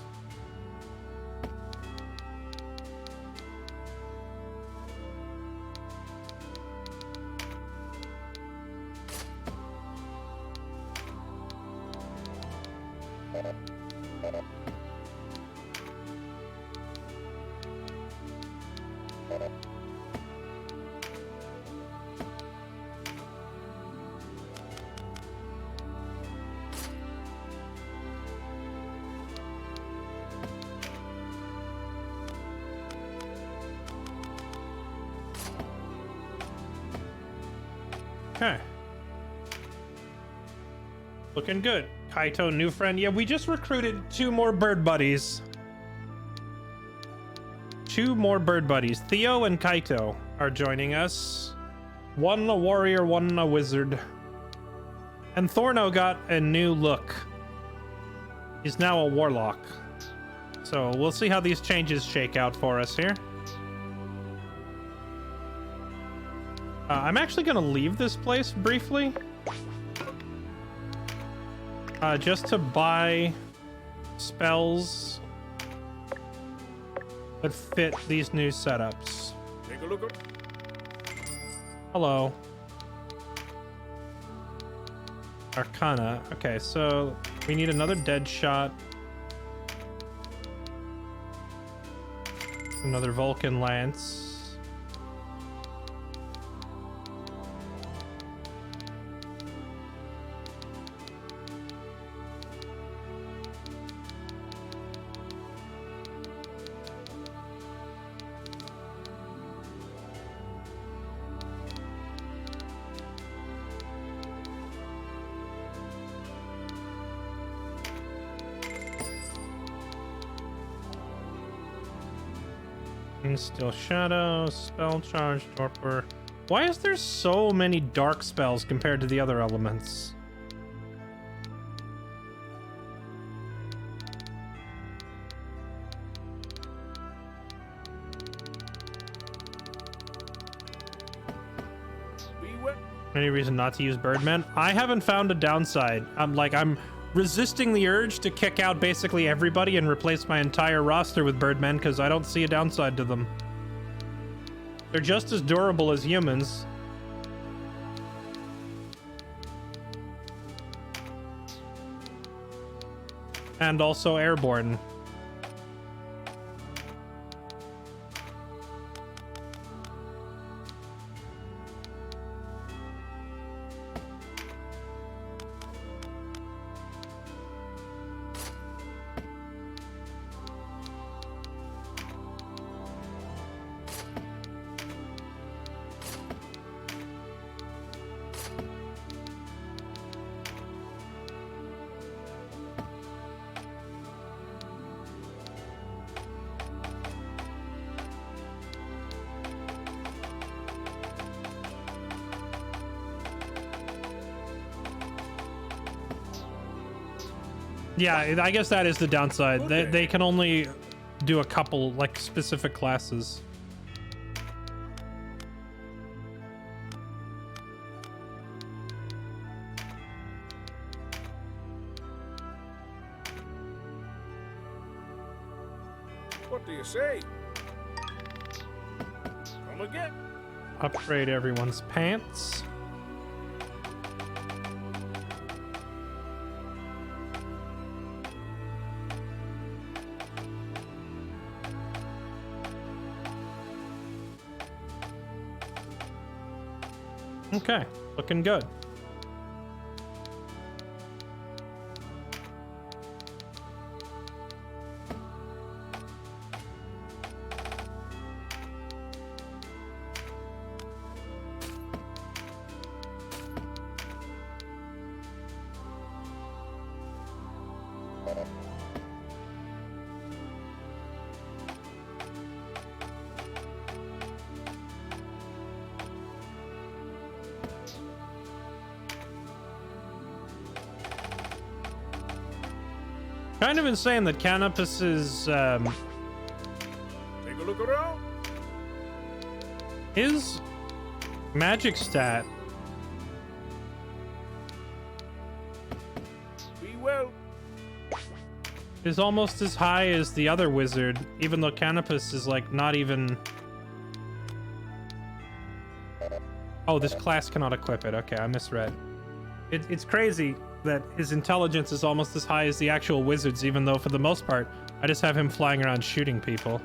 Okay. Looking good. Kaito, new friend. Yeah, we just recruited 2 more bird buddies. 2 more bird buddies. Theo and Kaito are joining us. One a warrior, one a wizard. And Thorno got a new look. He's now a warlock. So we'll see how these changes shake out for us here. I'm actually going to leave this place briefly. Just to buy spells that fit these new setups. Take a look. Hello. Arcana. Okay, so we need another dead shot. Another Vulcan Lance. Still Shadow, Spell Charge, Torpor. Why is there so many dark spells compared to the other elements? Any reason not to use Birdman? I haven't found a downside. I'm resisting the urge to kick out basically everybody and replace my entire roster with Birdmen because I don't see a downside to them. They're just as durable as humans. And also airborne. Yeah, I guess that is the downside. Okay. They can only do a couple, like, specific classes. What do you say? Come again. Upgrade everyone's pants. Okay, looking good. Kind of insane that Canopus's, Take a look around. his magic stat Be well. is almost as high as the other wizard, even though Canopus is, like, not even... Oh, this class cannot equip it. Okay, I misread. It's crazy that his intelligence is almost as high as the actual wizard's, even though for the most part, I just have him flying around shooting people.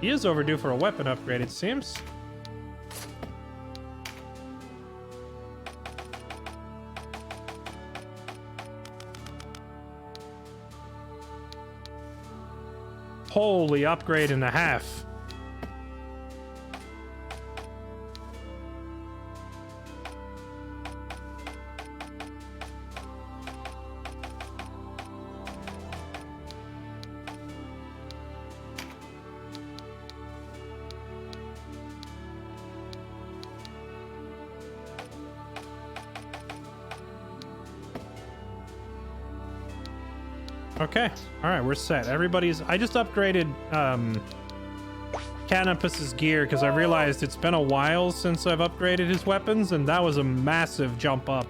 He is overdue for a weapon upgrade, it seems. Holy upgrade and a half. Okay, all right, we're set. Everybody's... I just upgraded Canopus's gear because I realized it's been a while since I've upgraded his weapons, and that was a massive jump up.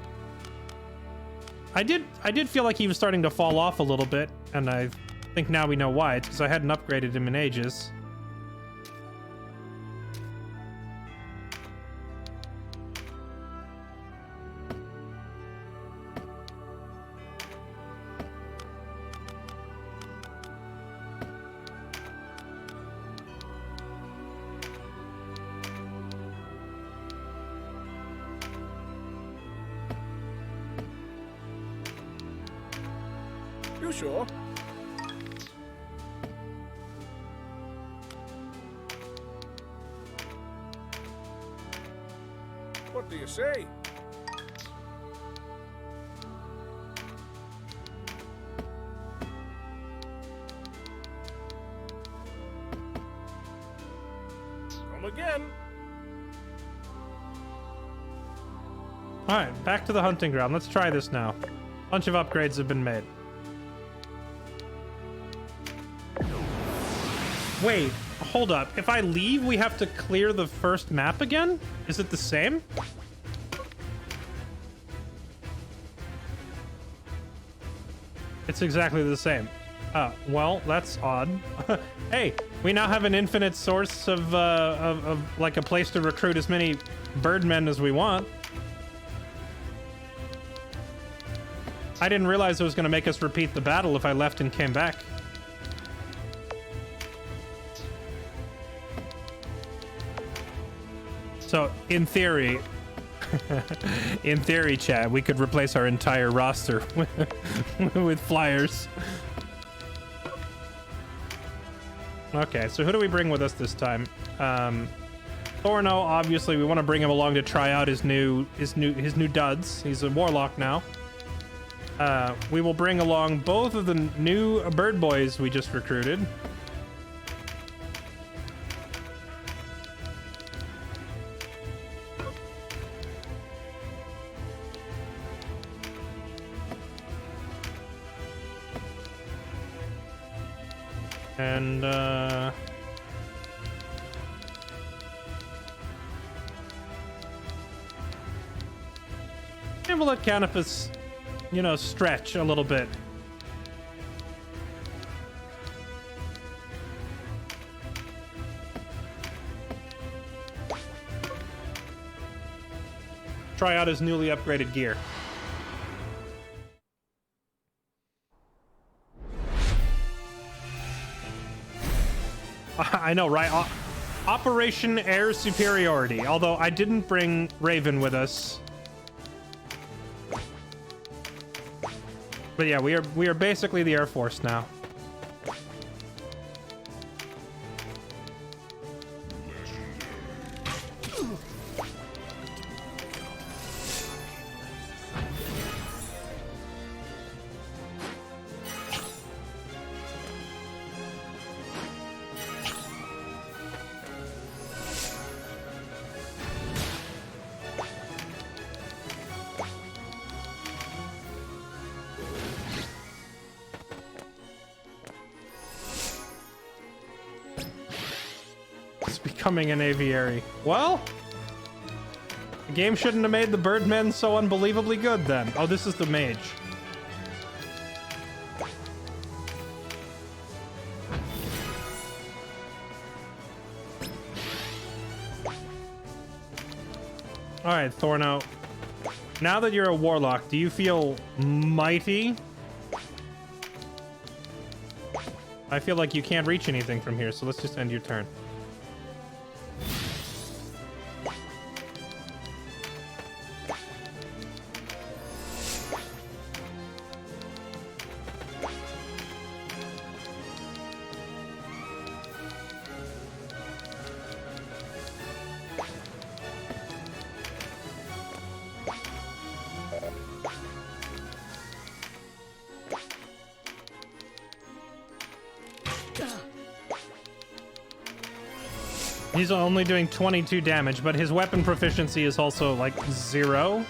I did feel like he was starting to fall off a little bit, and I think now we know why. It's because I hadn't upgraded him in ages. You sure? What do you say? Alright, back to the hunting ground. Let's try this now. Bunch of upgrades have been made. Wait, hold up. If I leave, we have to clear the first map again? Is it the same? It's exactly the same. Well, that's odd. Hey, we now have an infinite source of like a place to recruit as many birdmen as we want. I didn't realize it was going to make us repeat the battle if I left and came back. So, in theory, chat, we could replace our entire roster with flyers. Okay, so who do we bring with us this time? Thorno, obviously, we want to bring him along to try out his new duds. He's a warlock now. We will bring along both of the new bird boys we just recruited. And, we'll let Canopus, you know, stretch a little bit. Try out his newly upgraded gear. I know, right? Operation Air Superiority. Although I didn't bring Raven with us. But yeah, we are basically the Air Force now. Becoming an aviary. Well, the game shouldn't have made the birdmen so unbelievably good then. Oh, this is the mage. All right, Thorno. Now that you're a warlock, do you feel mighty? I feel like you can't reach anything from here, so let's just end your turn. He's only doing 22 damage, but his weapon proficiency is also like 0.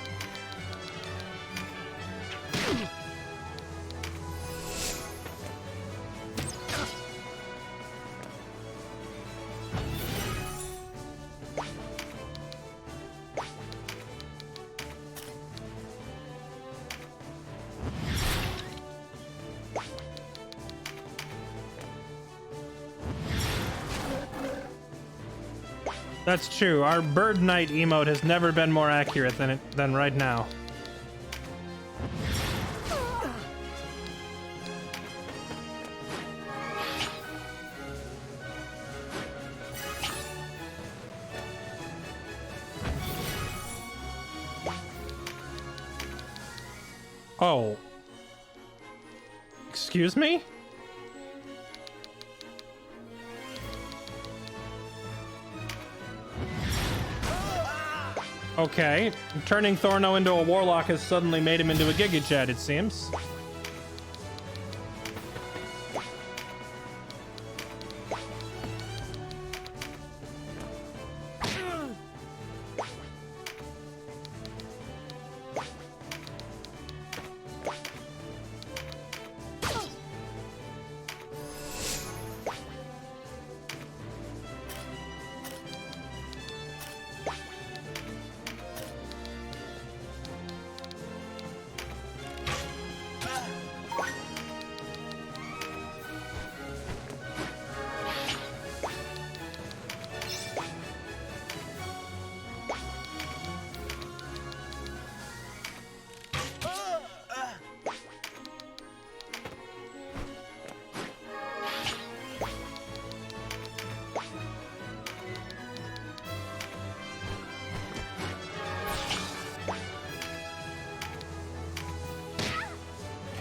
That's true. Our Bird Knight emote has never been more accurate than right now. Oh. Excuse me? Okay, turning Thorno into a warlock has suddenly made him into a Giga-Jet, it seems.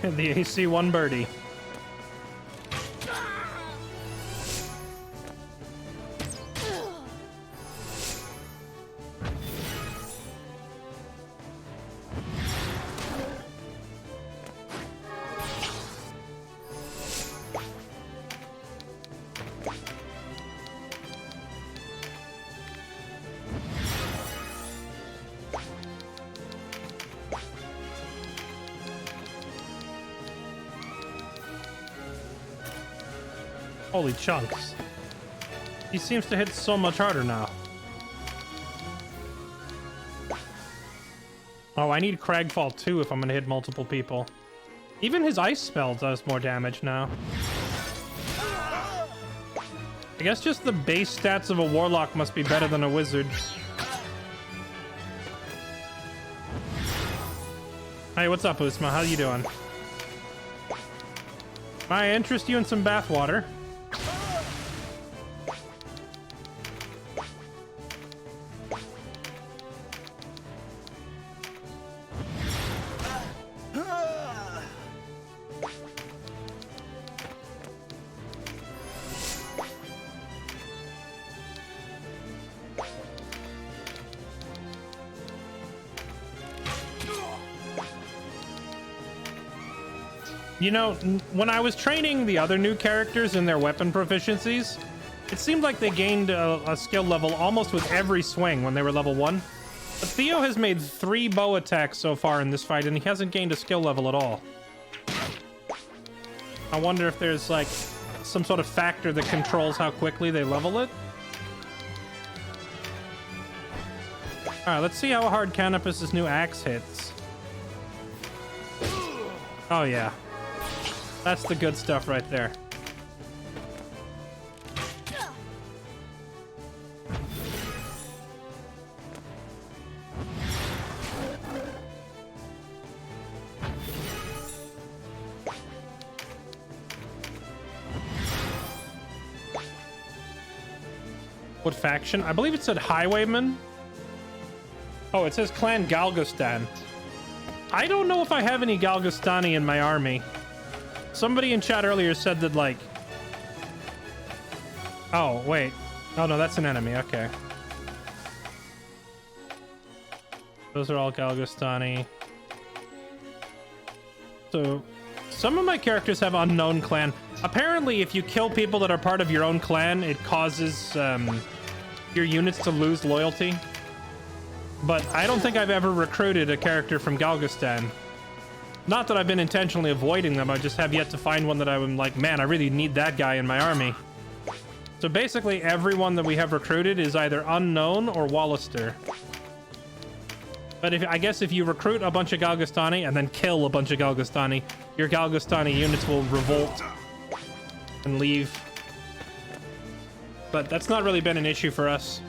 The AC1 birdie. Holy chunks. He seems to hit so much harder now. Oh, I need Cragfall too if I'm gonna hit multiple people. Even his ice spell does more damage now. I guess just the base stats of a warlock must be better than a wizard. Hey, what's up, Usma? How you doing? I interest you in some bathwater. You know, when I was training the other new characters in their weapon proficiencies, it seemed like they gained a skill level almost with every swing when they were level 1. But Theo has made 3 bow attacks so far in this fight, and he hasn't gained a skill level at all. I wonder if there's, like, some sort of factor that controls how quickly they level it. Alright, let's see how hard Canopus's new axe hits. Oh, yeah. That's the good stuff right there. What faction? I believe it said Highwayman. Oh, it says Clan Galgastan. I don't know if I have any Galgastani in my army. Somebody in chat earlier said that, like... Oh, wait. Oh, no, that's an enemy. Okay. Those are all Galgastani. So, some of my characters have unknown clan. Apparently, if you kill people that are part of your own clan, it causes your units to lose loyalty. But I don't think I've ever recruited a character from Galgastan. Not that I've been intentionally avoiding them, I just have yet to find one that I'm like, man, I really need that guy in my army. So basically, everyone that we have recruited is either unknown or Wallister. But I guess if you recruit a bunch of Galgastani and then kill a bunch of Galgastani, your Galgastani units will revolt and leave. But that's not really been an issue for us.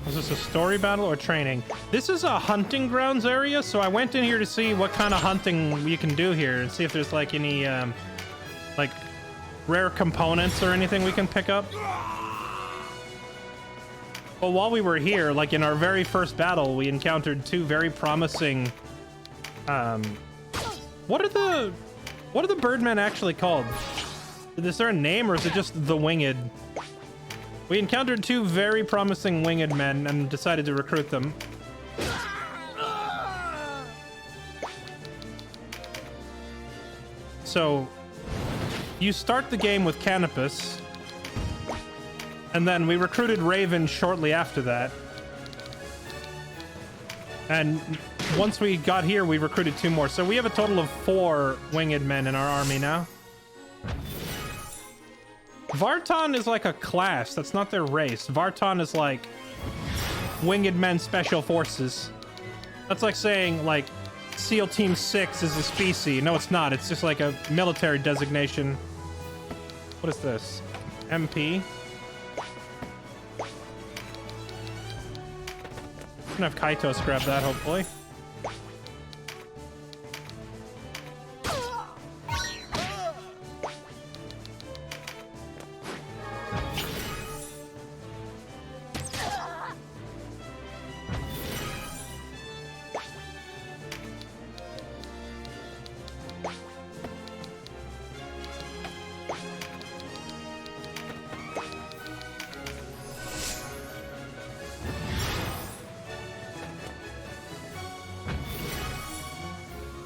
Is this a story battle or training? This is a hunting grounds area, so I went in here to see what kind of hunting you can do here and see if there's like any like rare components or anything we can pick up. Well, while we were here, like in our very first battle, we encountered 2 very promising what are the birdmen actually called? Is there a name or is it just the winged? We encountered 2 very promising winged men and decided to recruit them. So, you start the game with Canopus, and then we recruited Raven shortly after that. And once we got here, we recruited 2 more. So we have a total of 4 winged men in our army now. Vartan is like a class. That's not their race. Vartan is like Winged Men Special Forces. That's like saying like SEAL Team 6 is a species. No, it's not. It's just like a military designation. What is this? MP? Gonna have Kaitos grab that, hopefully.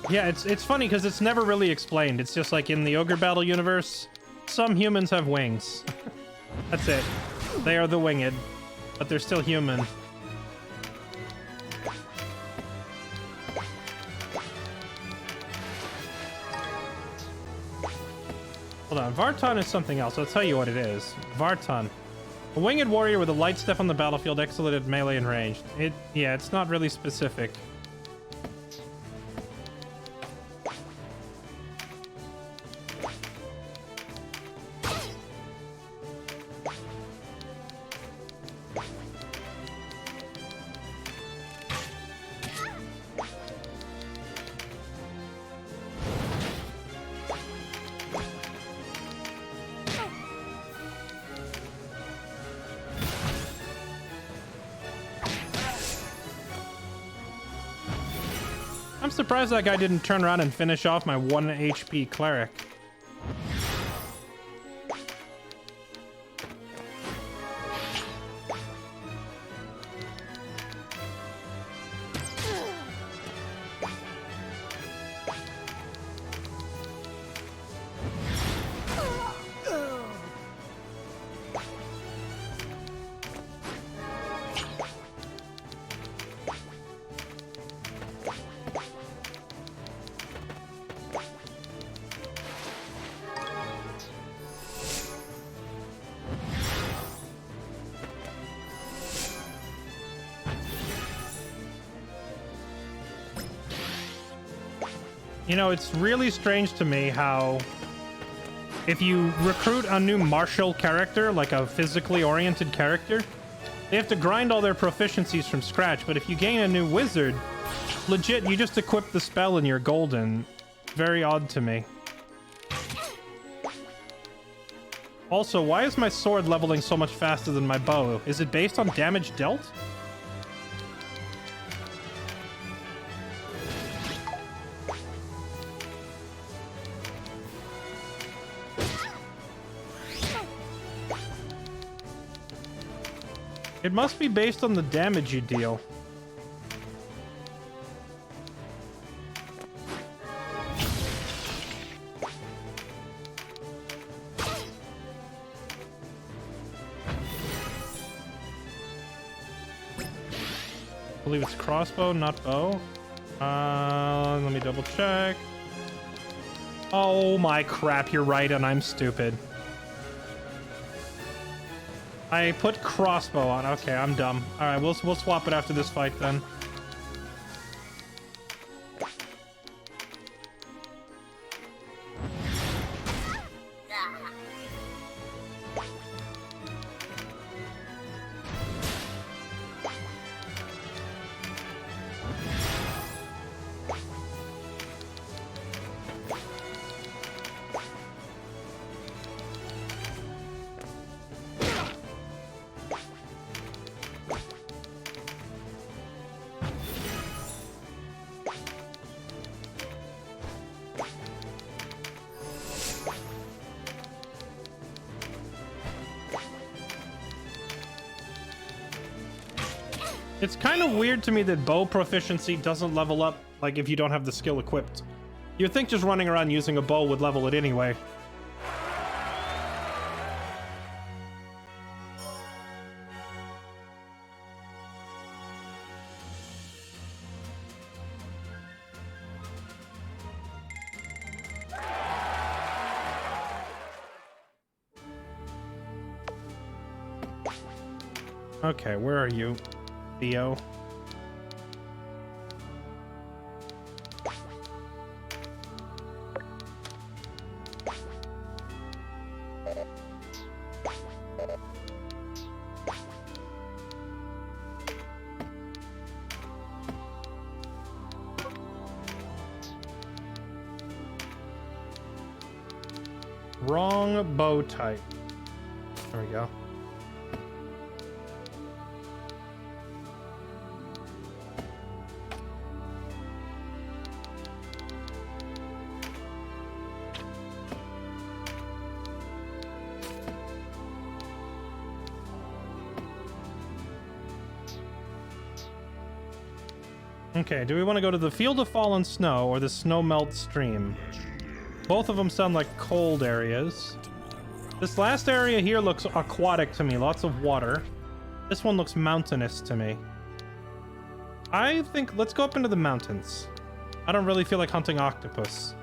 Yeah, it's funny because it's never really explained. It's just like in the Ogre Battle universe, some humans have wings. That's it. They are the winged, but they're still human. Hold on, Vartan is something else. I'll tell you what it is. Vartan. A winged warrior with a light step on the battlefield, excellent at melee and ranged. Yeah, it's not really specific. I'm surprised that guy didn't turn around and finish off my 1 HP cleric. You know, it's really strange to me how if you recruit a new martial character, like a physically oriented character, they have to grind all their proficiencies from scratch. But if you gain a new wizard, legit, you just equip the spell and you're golden. Very odd to me. Also, why is my sword leveling so much faster than my bow? Is it based on damage dealt? It must be based on the damage you deal. I believe it's crossbow, not bow. Let me double check. Oh my crap, you're right, and I'm stupid. I put crossbow on. Okay, I'm dumb. All right, we'll swap it after this fight then. It's kind of weird to me that bow proficiency doesn't level up, like, if you don't have the skill equipped. You'd think just running around using a bow would level it anyway. Okay, where are you, Theo? wrong bow type. There we go. Okay, do we want to go to the Field of Fallen Snow or the Snow Melt Stream? Both of them sound like cold areas. This last area here looks aquatic to me, lots of water. This one looks mountainous to me. I think let's go up into the mountains. I don't really feel like hunting octopus.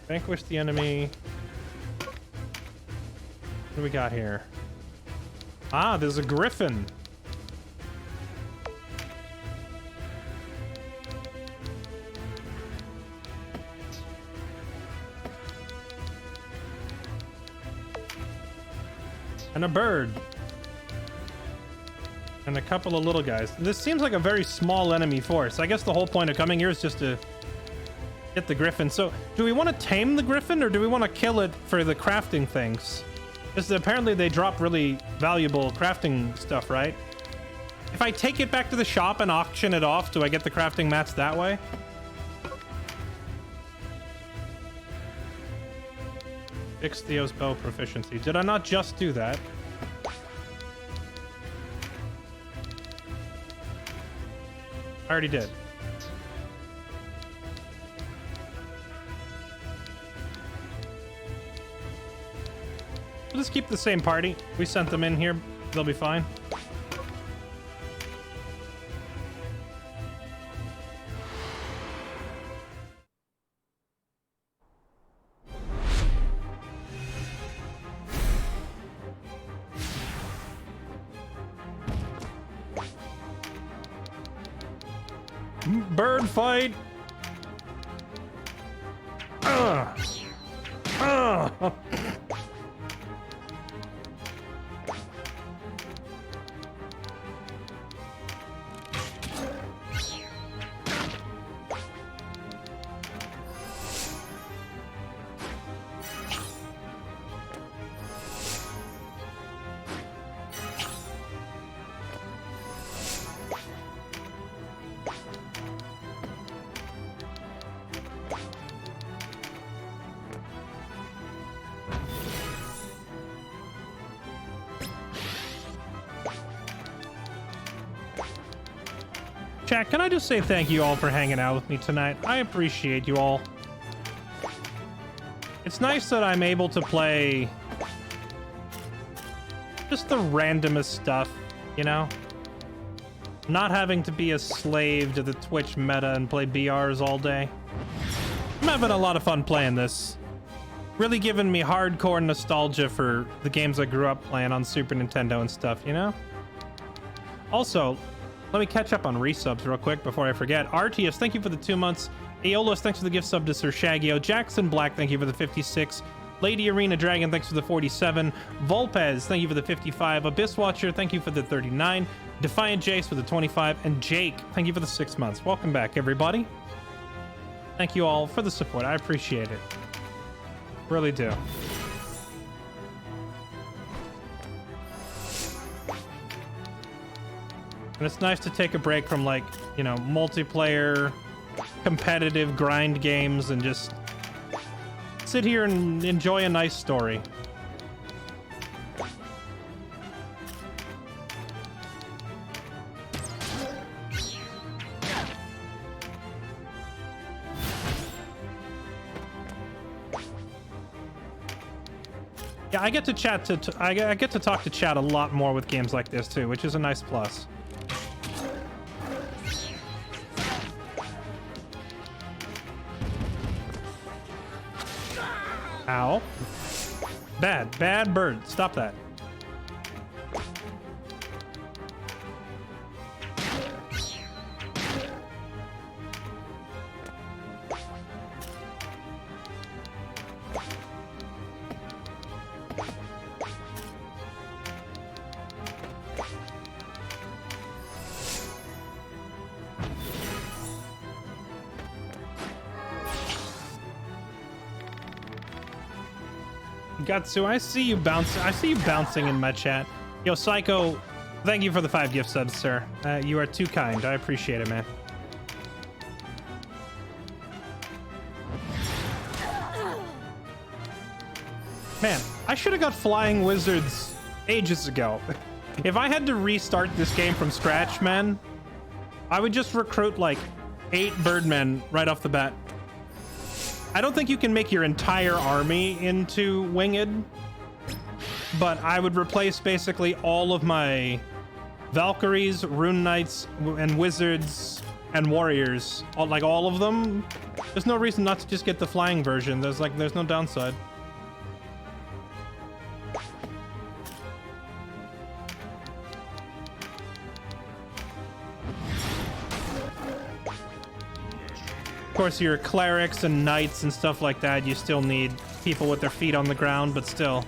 Vanquish the enemy. What do we got here? Ah, there's a griffin. And a bird. And a couple of little guys. This seems like a very small enemy force. I guess the whole point of coming here is just to get the griffin. So, do we want to tame the griffin or do we want to kill it for the crafting things? Because apparently they drop really valuable crafting stuff, right? If I take it back to the shop and auction it off, do I get the crafting mats that way? Fix Theo's bow proficiency. Did I not just do that? I already did. We'll just keep the same party. We sent them in here. They'll be fine. Bird fight. Chat, can I just say thank you all for hanging out with me tonight? I appreciate you all. It's nice that I'm able to play just the randomest stuff, you know? Not having to be a slave to the Twitch meta and play BRs all day. I'm having a lot of fun playing this. Really giving me hardcore nostalgia for the games I grew up playing on Super Nintendo and stuff, you know? Also, let me catch up on resubs real quick before I forget. Artius, thank you for the 2 months. Aeolus, thanks for the gift sub to Sir Shaggio. Jackson Black, thank you for the 56. Lady Arena Dragon, thanks for the 47. Volpez, thank you for the 55. Abyss Watcher, thank you for the 39. Defiant Jace for the 25. And Jake, thank you for the 6 months. Welcome back, everybody. Thank you all for the support. I appreciate it. Really do. And it's nice to take a break from, like, you know, multiplayer, competitive grind games and just sit here and enjoy a nice story. Yeah, I get to chat I get to talk to chat a lot more with games like this too, which is a nice plus. Ow. Bad bird. Stop that. Gatsu, I see you bouncing. I see you bouncing in my chat. Yo, Psycho, thank you for the 5 gift subs, sir. You are too kind. I appreciate it, man. Man, I should have got flying wizards ages ago. If I had to restart this game from scratch, man, I would just recruit like 8 birdmen right off the bat. I don't think you can make your entire army into winged, but I would replace basically all of my Valkyries, Rune Knights, and Wizards and Warriors, all of them. There's no reason not to just get the flying version. There's no downside. Of course, your clerics and knights and stuff like that, you still need people with their feet on the ground, but still.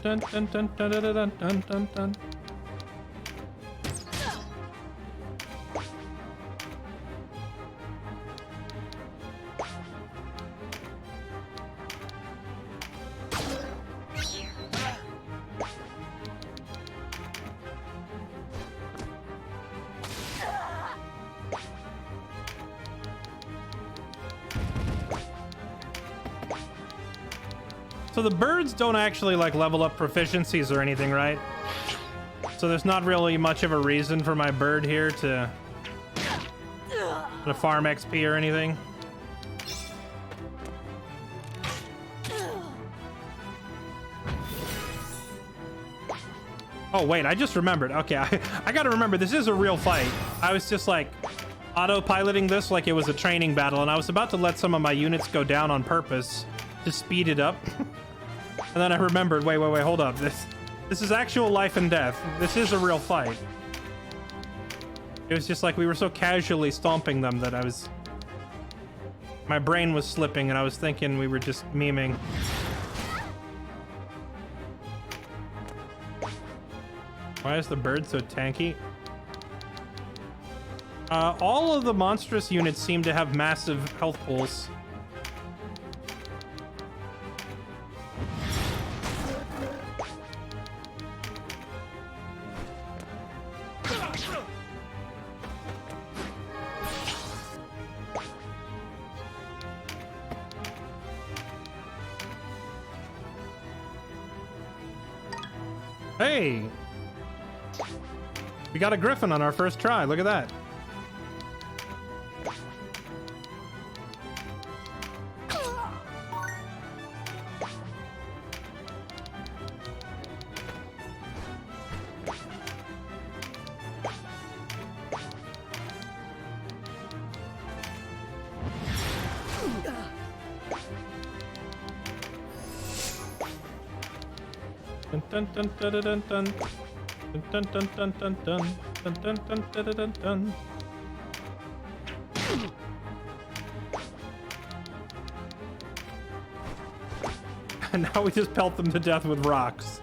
Dun, dun, dun, dun, dun, dun, dun, dun, dun. So the birds don't actually like level up proficiencies or anything, right? So there's not really much of a reason for my bird here to farm XP or anything. Oh wait, I just remembered. Okay, I gotta remember, this is a real fight. I was just like autopiloting this like it was a training battle, and I was about to let some of my units go down on purpose to speed it up. And then I remembered, wait, hold up. This is actual life and death. This is a real fight. It was just like we were so casually stomping them that my brain was slipping and I was thinking we were just memeing. Why is the bird so tanky? All of the monstrous units seem to have massive health pools. Hey! We got a griffin on our first try. Look at that. Dun dun dun dun dun dun dun dun dun dun dun dun dun dun dun dun dun. And now we just pelt them to death with rocks.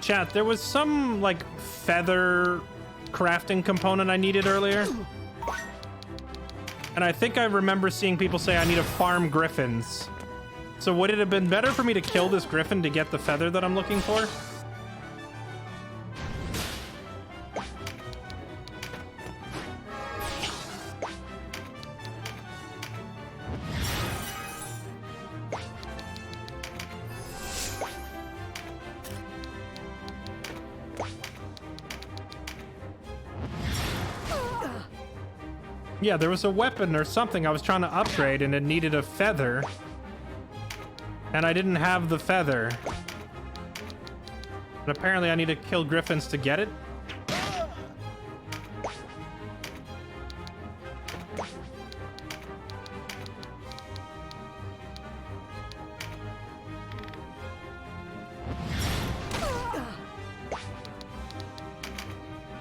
Chat, there was some, like, feather crafting component I needed earlier. And I think I remember seeing people say I need to farm griffins. So would it have been better for me to kill this griffin to get the feather that I'm looking for? Yeah, there was a weapon or something I was trying to upgrade and it needed a feather. And I didn't have the feather. But apparently I need to kill griffins to get it.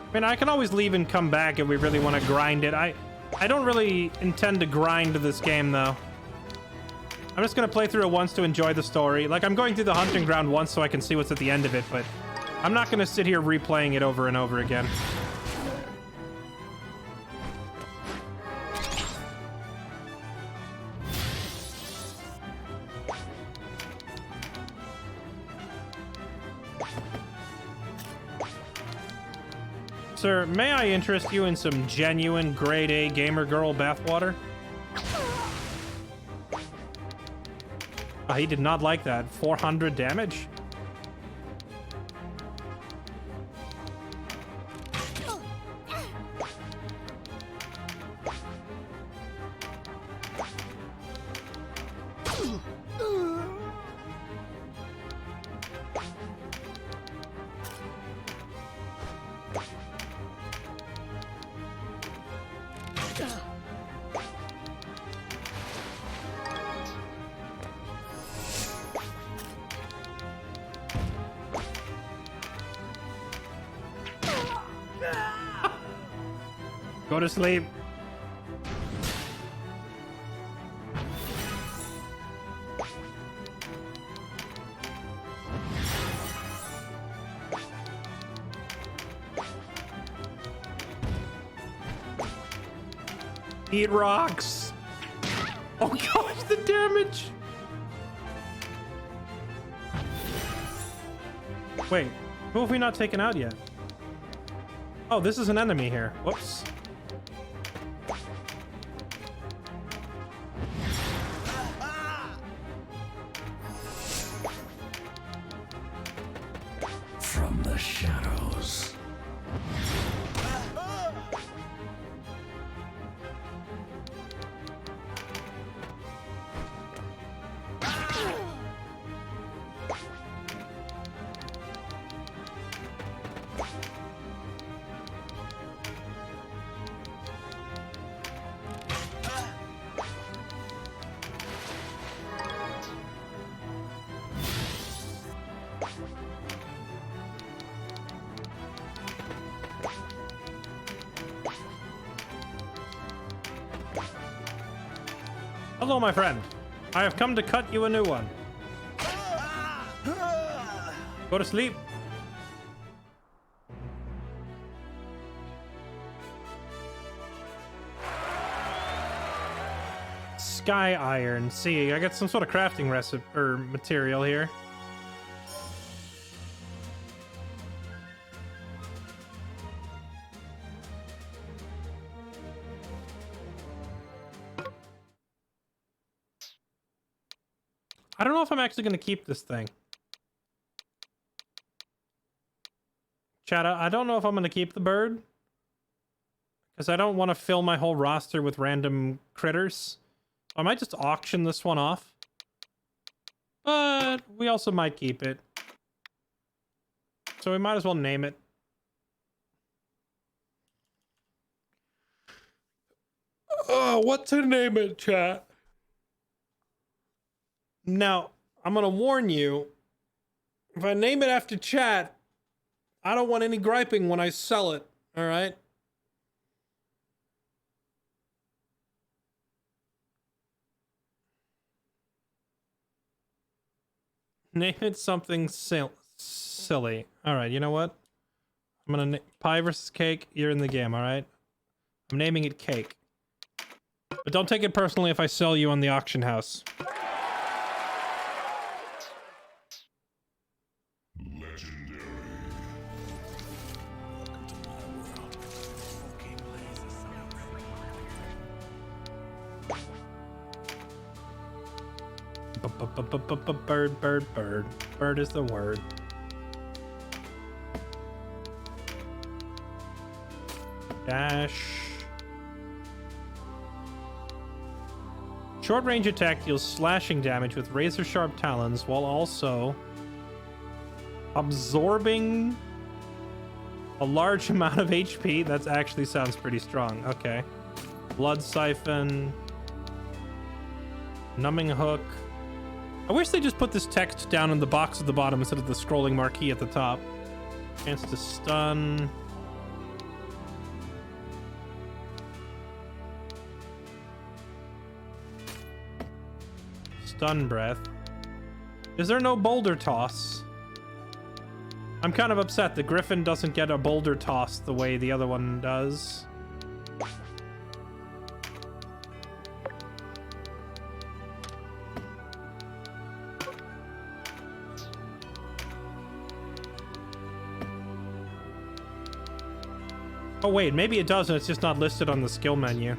I mean, I can always leave and come back if we really want to grind it. I don't really intend to grind this game, though. I'm just going to play through it once to enjoy the story. Like, I'm going through the hunting ground once so I can see what's at the end of it, but I'm not going to sit here replaying it over and over again. Sir, may I interest you in some genuine grade A gamer girl bathwater? Oh, he did not like that. 400 damage? Go to sleep. Eat rocks. Oh gosh, the damage. Wait, who have we not taken out yet? Oh, this is an enemy here. Whoops. From the shadows. Hello, my friend. I have come to cut you a new one. Go to sleep. Sky iron. See, I got some sort of crafting recipe or material here. I don't know if I'm actually going to keep this thing. Chat, I don't know if I'm going to keep the bird. Because I don't want to fill my whole roster with random critters. I might just auction this one off. But we also might keep it. So we might as well name it. Oh, what to name it, chat? Now, I'm going to warn you, if I name it after chat, I don't want any griping when I sell it, all right? Name it something silly. All right, you know what? I'm going to pie versus cake. You're in the game, all right? I'm naming it cake. But don't take it personally if I sell you on the auction house. Bird, bird, bird. Bird is the word. Dash. Short-range attack deals slashing damage with razor-sharp talons while also absorbing a large amount of HP. That actually sounds pretty strong. Okay. Blood Siphon. Numbing Hook. I wish they just put this text down in the box at the bottom instead of the scrolling marquee at the top. Chance to stun. Stun Breath. Is there no Boulder Toss? I'm kind of upset. The Griffin doesn't get a Boulder Toss the way the other one does. Oh wait, maybe it does and it's just not listed on the skill menu.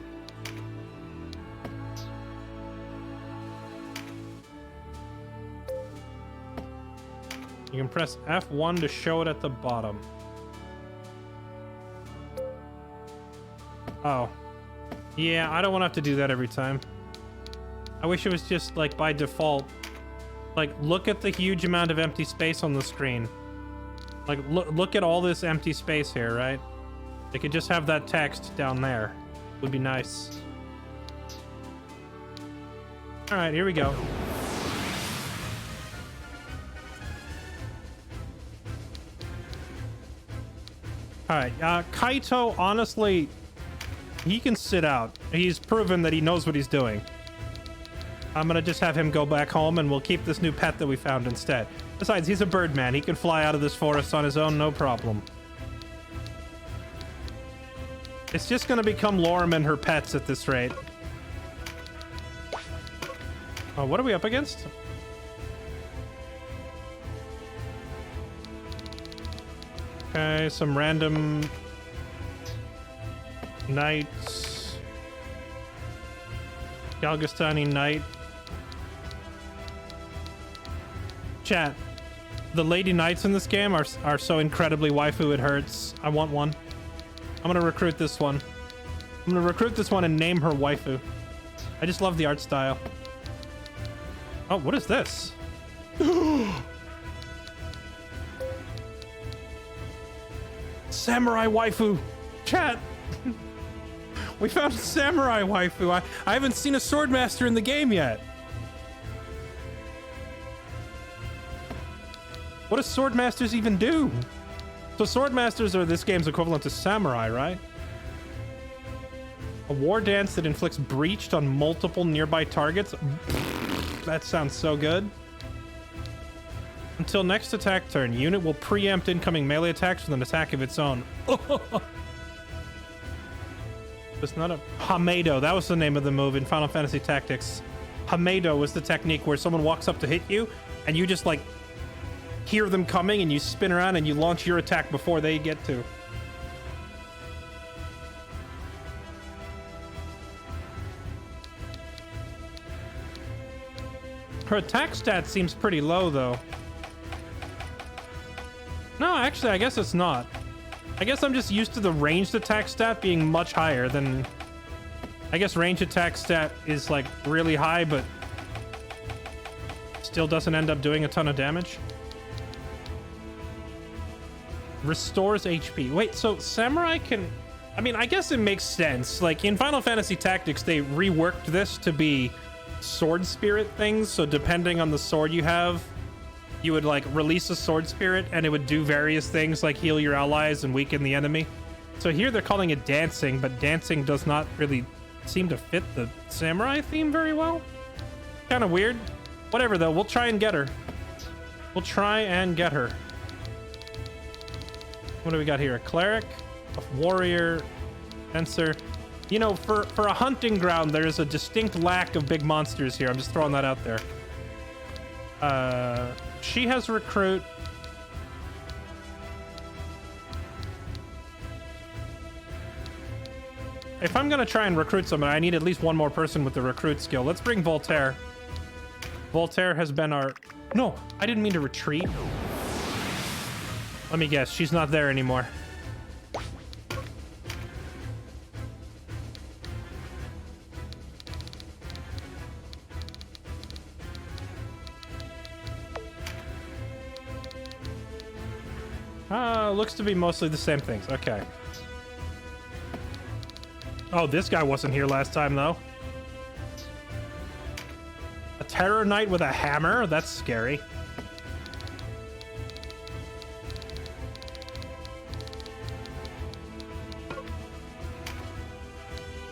You can press F1 to show it at the bottom. Oh. Yeah, I don't want to have to do that every time. I wish it was just, like, by default. Like, look at the huge amount of empty space on the screen. Like, look at all this empty space here, right? They could just have that text down there. Would be nice. Alright, here we go. Alright, Kaito, honestly, he can sit out. He's proven that he knows what he's doing. I'm gonna just have him go back home and we'll keep this new pet that we found instead. Besides, he's a bird man. He can fly out of this forest on his own, no problem. It's just gonna become Lorem and her pets at this rate. Oh, what are we up against? Okay, some random knights. Galgastani knight. Chat. The lady knights in this game are so incredibly waifu it hurts. I want one. I'm gonna recruit this one. I'm gonna recruit this one and name her waifu. I just love the art style. Oh, what is this? Samurai waifu. Chat. We found a samurai waifu. I haven't seen a swordmaster in the game yet. What do swordmasters even do? So swordmasters are this game's equivalent to samurai, right? A war dance that inflicts breach on multiple nearby targets. That sounds so good. Until next attack turn, unit will preempt incoming melee attacks with an attack of its own. It's not a... Hamedo, that was the name of the move in Final Fantasy Tactics. Hamedo was the technique where someone walks up to hit you, and you just, like, hear them coming, and you spin around, and you launch your attack before they get to. Her attack stat seems pretty low, though. No, actually, I guess it's not. I guess I'm just used to the ranged attack stat being much higher than... I guess ranged attack stat is, like, really high, but still doesn't end up doing a ton of damage. Restores HP. Wait, so Samurai can... I mean, I guess it makes sense. Like, in Final Fantasy Tactics, they reworked this to be sword spirit things, so depending on the sword you have, you would, like, release a sword spirit, and it would do various things, like heal your allies and weaken the enemy. So here they're calling it dancing, but dancing does not really seem to fit the samurai theme very well. Kind of weird. Whatever, though. We'll try and get her. We'll try and get her. What do we got here? A cleric, a warrior, fencer. You know, for a hunting ground, there's a distinct lack of big monsters here. I'm just throwing that out there. She has recruit. If I'm gonna try and recruit someone, I need at least one more person with the recruit skill. Let's bring Voltaire. Voltaire has been our... No, I didn't mean to retreat. Let me guess, she's not there anymore. Looks to be mostly the same things. Okay. Oh, this guy wasn't here last time, though. A Terror Knight with a hammer? That's scary.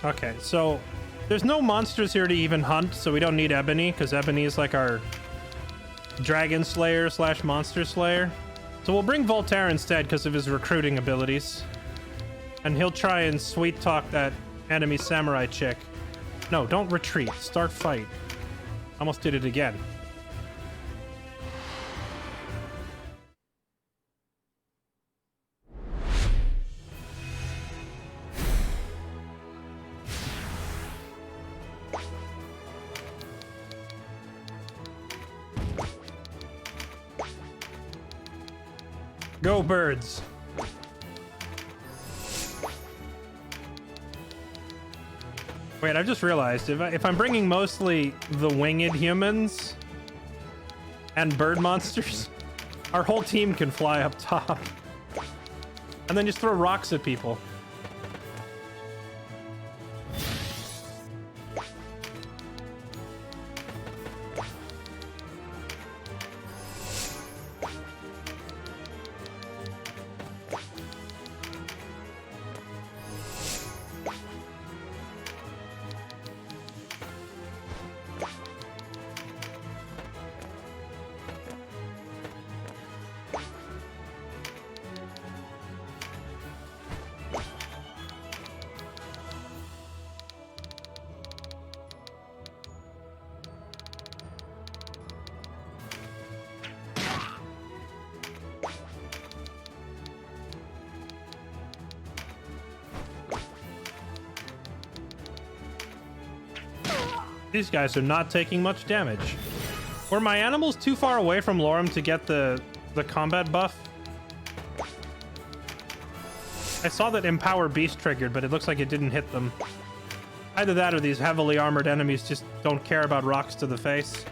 Okay, so there's no monsters here to even hunt, so we don't need Ebony, because Ebony is like our Dragon Slayer / Monster Slayer. So we'll bring Voltaire instead because of his recruiting abilities. And he'll try and sweet talk that enemy samurai chick. No, don't retreat. Start fight. Almost did it again. Go, birds. Wait, I've just realized, if I'm bringing mostly the winged humans and bird monsters, our whole team can fly up top. And then just throw rocks at people. These guys are not taking much damage. Were my animals too far away from Lorem to get the combat buff? I saw that Empower Beast triggered, but it looks like it didn't hit them. Either that or these heavily armored enemies just don't care about rocks to the face.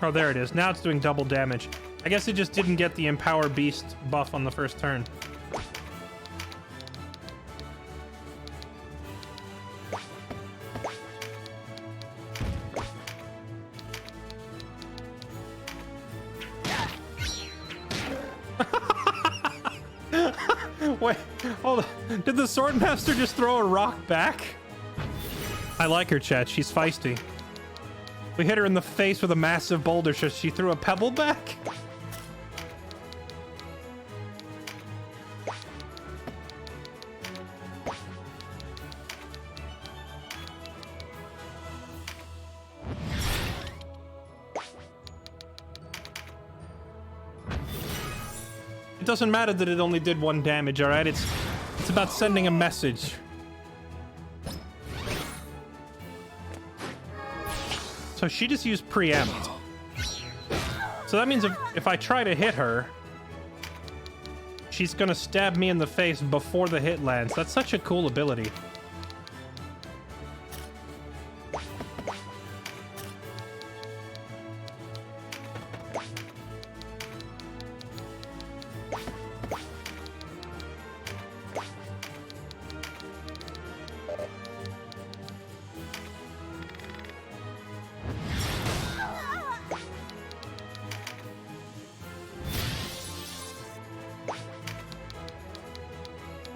Oh, there it is. Now it's doing double damage. I guess it just didn't get the Empower Beast buff on the first turn. Wait, hold on. Did the Swordmaster just throw a rock back? I like her, chat. She's feisty. We hit her in the face with a massive boulder, so she threw a pebble back? It doesn't matter that it only did 1 damage, alright? It's about sending a message. So she just used preempt. So that means if I try to hit her, she's gonna stab me in the face before the hit lands. That's such a cool ability.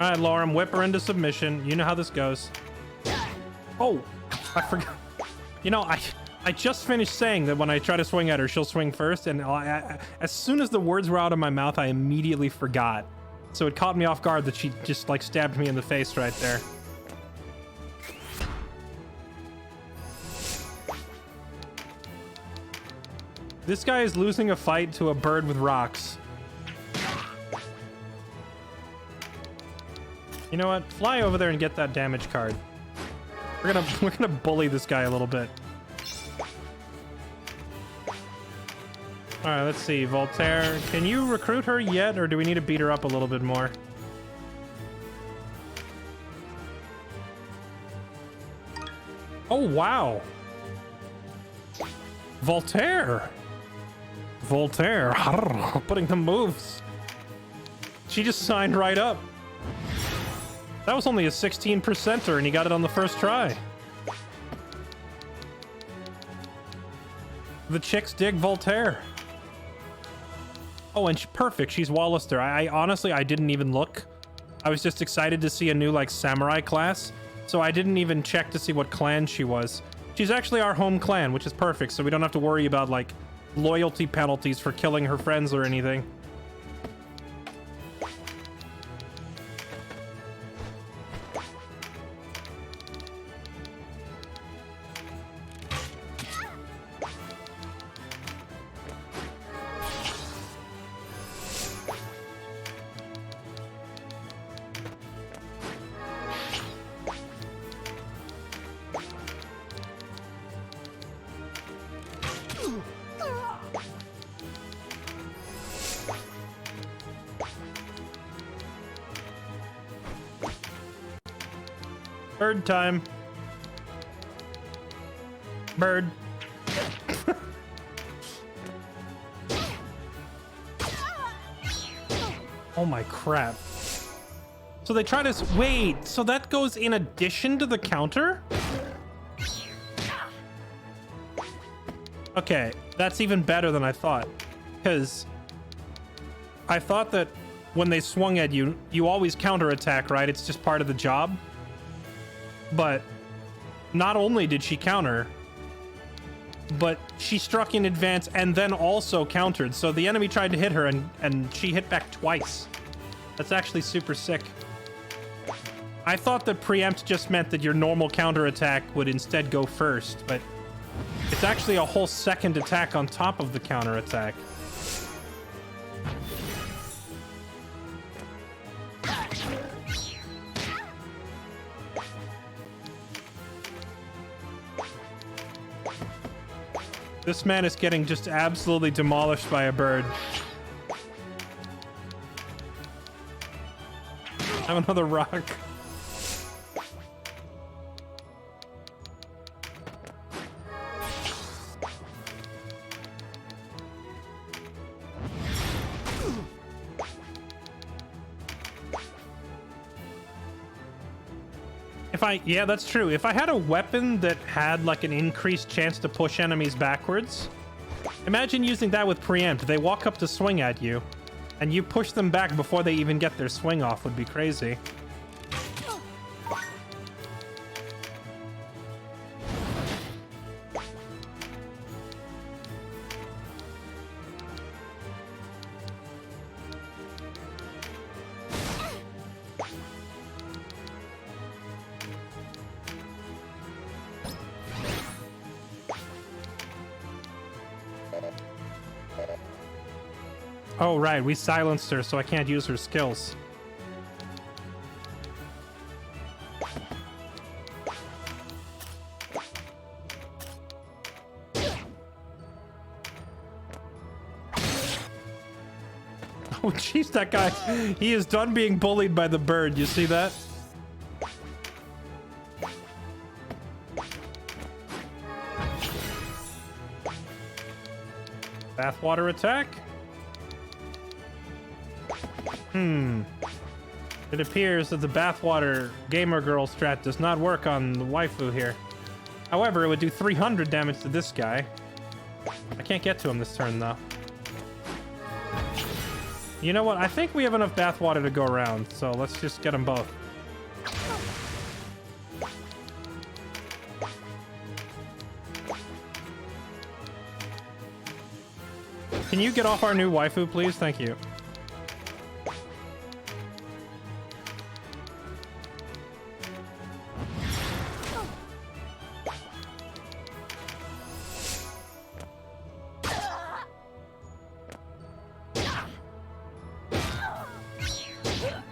All right, Lorem, whip her into submission. You know how this goes. Oh, I forgot. You know, I just finished saying that when I try to swing at her, she'll swing first, and as soon as the words were out of my mouth, I immediately forgot. So it caught me off guard that she just, like, stabbed me in the face right there. This guy is losing a fight to a bird with rocks. You know what? Fly over there and get that damage card. We're gonna bully this guy a little bit. All right, let's see. Voltaire, can you recruit her yet, or do we need to beat her up a little bit more? Oh, wow. Voltaire. Voltaire. Putting the moves. She just signed right up. That was only a 16%er, and he got it on the first try. The chicks dig Voltaire. Oh, and perfect. She's Wallister. I honestly, I didn't even look. I was just excited to see a new, like, samurai class. So I didn't even check to see what clan she was. She's actually our home clan, which is perfect. So we don't have to worry about, like, loyalty penalties for killing her friends or anything. Bird time. Bird. Oh my crap. So they try to... Wait, so that goes in addition to the counter? Okay, that's even better than I thought. Because I thought that when they swung at you, you always counterattack, right? It's just part of the job. But not only did she counter, but she struck in advance and then also countered. So the enemy tried to hit her and she hit back twice. That's actually super sick. I thought that preempt just meant that your normal counterattack would instead go first, but it's actually a whole second attack on top of the counterattack. This man is getting just absolutely demolished by a bird. Have another rock. Yeah, that's true. If I had a weapon that had like an increased chance to push enemies backwards, imagine using that with preempt. They walk up to swing at you, and you push them back before they even get their swing off. Would be crazy. Oh, right. We silenced her, so I can't use her skills. Oh, jeez, that guy. He is done being bullied by the bird. You see that? Bathwater attack? It appears that the bathwater gamer girl strat does not work on the waifu here. However, it would do 300 damage to this guy. I can't get to him this turn, though. You know what? I think we have enough bathwater to go around, so let's just get them both. Can you get off our new waifu, please? Thank you.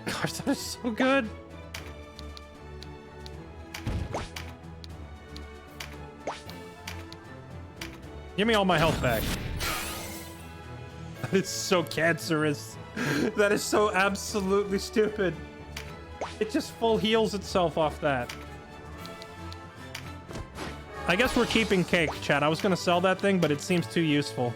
Gosh, that is so good. Give me all my health back. That is so cancerous. That is so absolutely stupid. It just full heals itself off that. I guess we're keeping cake, chat. I was gonna sell that thing, but it seems too useful.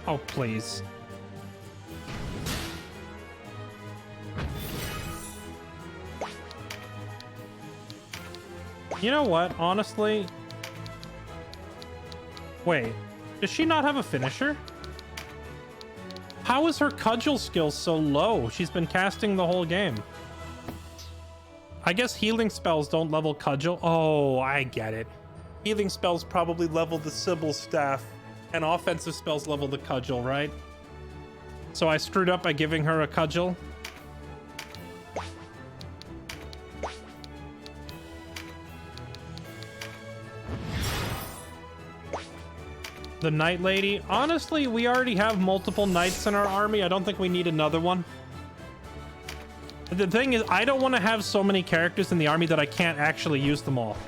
Oh, please. You know what? Honestly... Wait. Does she not have a finisher? How is her cudgel skill so low? She's been casting the whole game. I guess healing spells don't level cudgel. Oh, I get it. Healing spells probably level the Sybil staff, and offensive spells level the cudgel, right? So I screwed up by giving her a cudgel. The Knight Lady. Honestly, we already have multiple knights in our army. I don't think we need another one. The thing is, I don't want to have so many characters in the army that I can't actually use them all.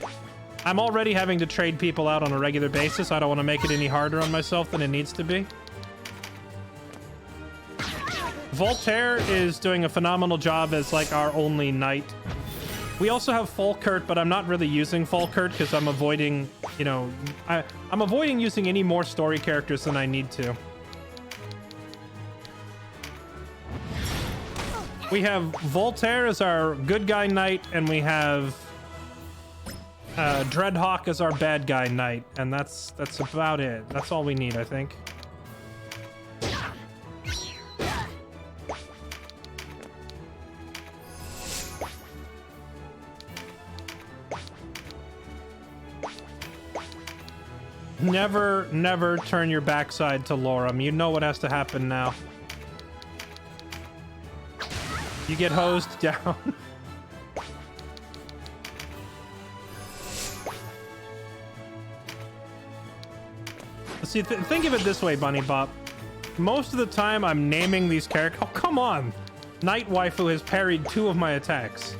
I'm already having to trade people out on a regular basis. I don't want to make it any harder on myself than it needs to be. Voltaire is doing a phenomenal job as like our only knight. We also have Falkert, but I'm not really using Falkert because I'm avoiding, you know, I'm avoiding using any more story characters than I need to. We have Voltaire as our good guy knight, and we have Dreadhawk as our bad guy knight, and that's about it. That's all we need, I think. Never, never turn your backside to Lorem. You know what has to happen now. You get hosed down. See, think of it this way, Bunny Bop. Most of the time, I'm naming these characters. Oh, come on! Night Waifu has parried 2 of my attacks.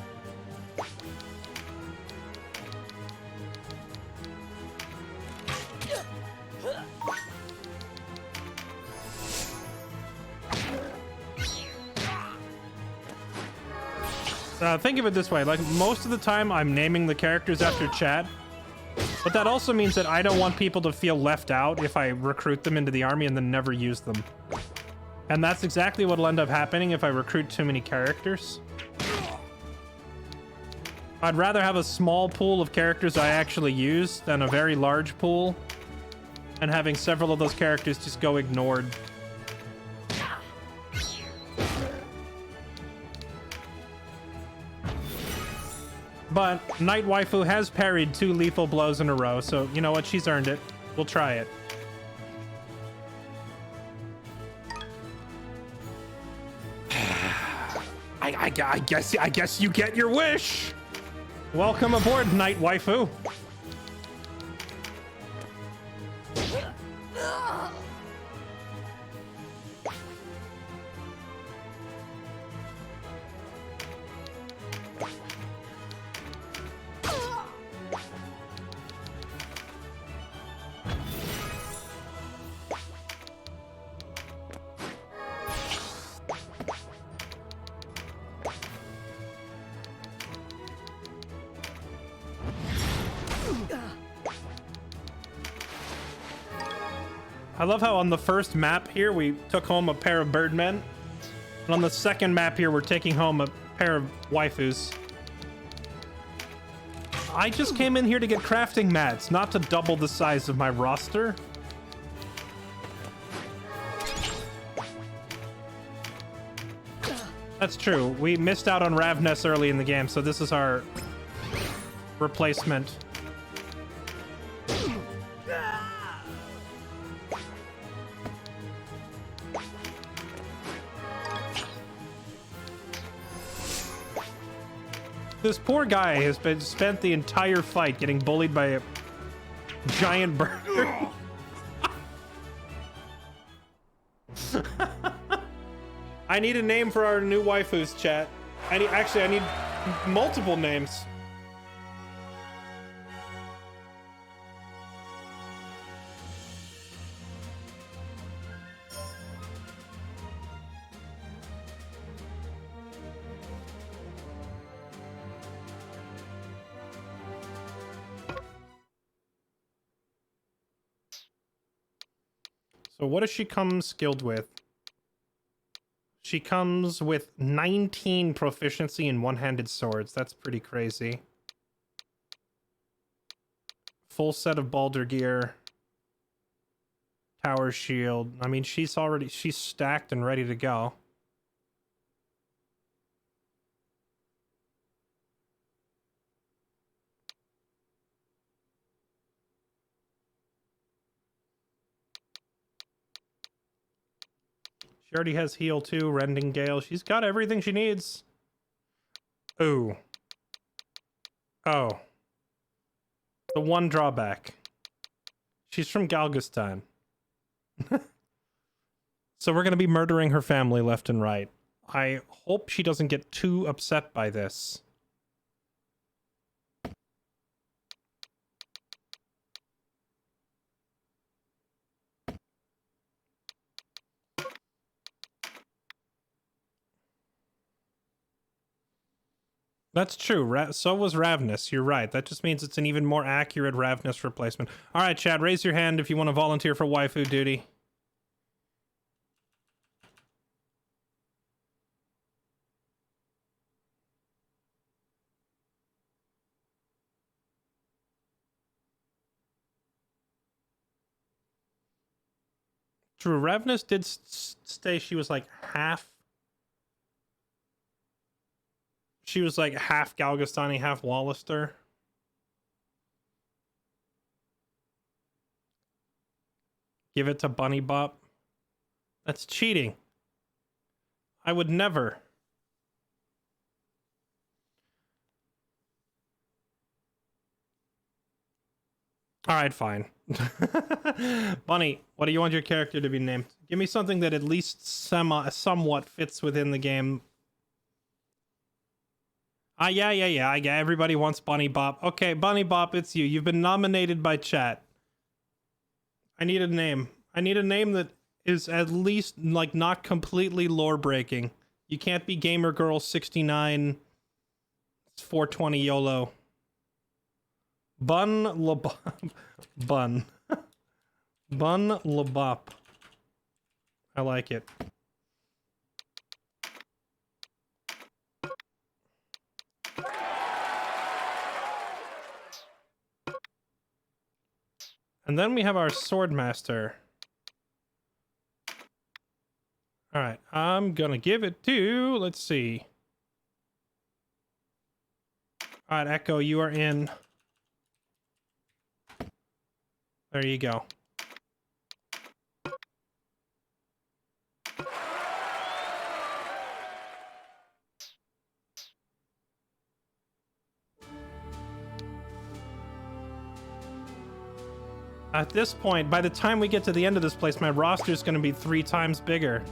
Think of it this way, like most of the time I'm naming the characters after chat, but that also means that I don't want people to feel left out if I recruit them into the army and then never use them. And that's exactly what'll end up happening if I recruit too many characters. I'd rather have a small pool of characters I actually use than a very large pool, and having several of those characters just go ignored. But Night Waifu has parried 2 lethal blows in a row, so you know what? She's earned it. We'll try it. I guess you get your wish. Welcome aboard, Night Waifu. I love how on the first map here, we took home a pair of birdmen. And on the second map here, we're taking home a pair of waifus. I just came in here to get crafting mats, not to double the size of my roster. That's true. We missed out on Ravness early in the game, so this is our replacement. This poor guy has been spent the entire fight getting bullied by a giant bird. I need a name for our new waifus, chat. I need multiple names. So what does she come skilled with? She comes with 19 proficiency in one-handed swords. That's pretty crazy. Full set of Baldur gear. Tower shield. I mean, she's stacked and ready to go. She already has heal too, Rending Gale. She's got everything she needs. Ooh. Oh. The one drawback. She's from Galgastan. So we're going to be murdering her family left and right. I hope she doesn't get too upset by this. That's true. So was Ravnus. You're right. That just means it's an even more accurate Ravnus replacement. All right, Chad, raise your hand if you want to volunteer for waifu duty. True. Ravnus did stay. She was like half. She was like half Galgastani, half Wallister. Give it to Bunny Bop. That's cheating. I would never. All right, fine. Bunny, what do you want your character to be named? Give me something that at least somewhat fits within the game. Yeah. Everybody wants Bunny Bop. Okay, Bunny Bop, it's you. You've been nominated by chat. I need a name. I need a name that is at least, like, not completely lore-breaking. You can't be Gamer Girl 69. It's 420 YOLO. Bun Labop. Bun. Bun Labop. I like it. And then we have our Swordmaster. Alright, I'm gonna give it to, let's see. Alright, Echo, you are in. There you go. At this point, by the time we get to the end of this place, my roster is going to be 3 times bigger.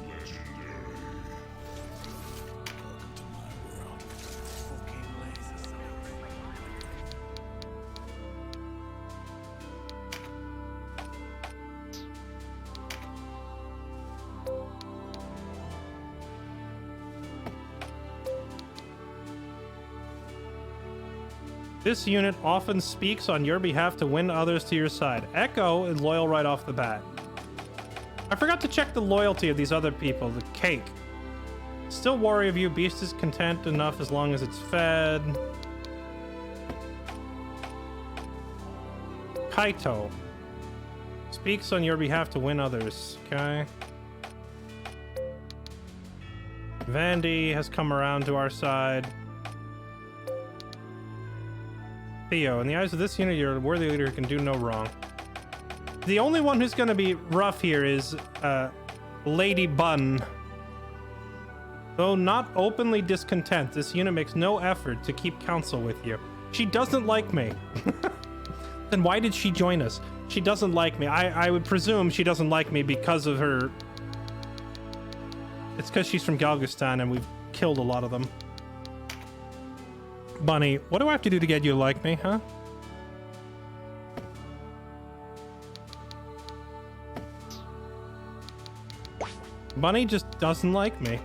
This unit often speaks on your behalf to win others to your side. Echo is loyal right off the bat. I forgot to check the loyalty of these other people. The Cake. Still worry of you. Beast is content enough as long as it's fed. Kaito. Speaks on your behalf to win others. Okay. Vandy has come around to our side. Theo, in the eyes of this unit, you're a worthy leader who can do no wrong. The only one who's going to be rough here is Lady Bun. Though not openly discontent, this unit makes no effort to keep counsel with you. She doesn't like me. Then why did she join us? She doesn't like me. I would presume she doesn't like me because of her... It's because she's from Galgistan and we've killed a lot of them. Bunny, what do I have to do to get you to like me, huh? Bunny just doesn't like me.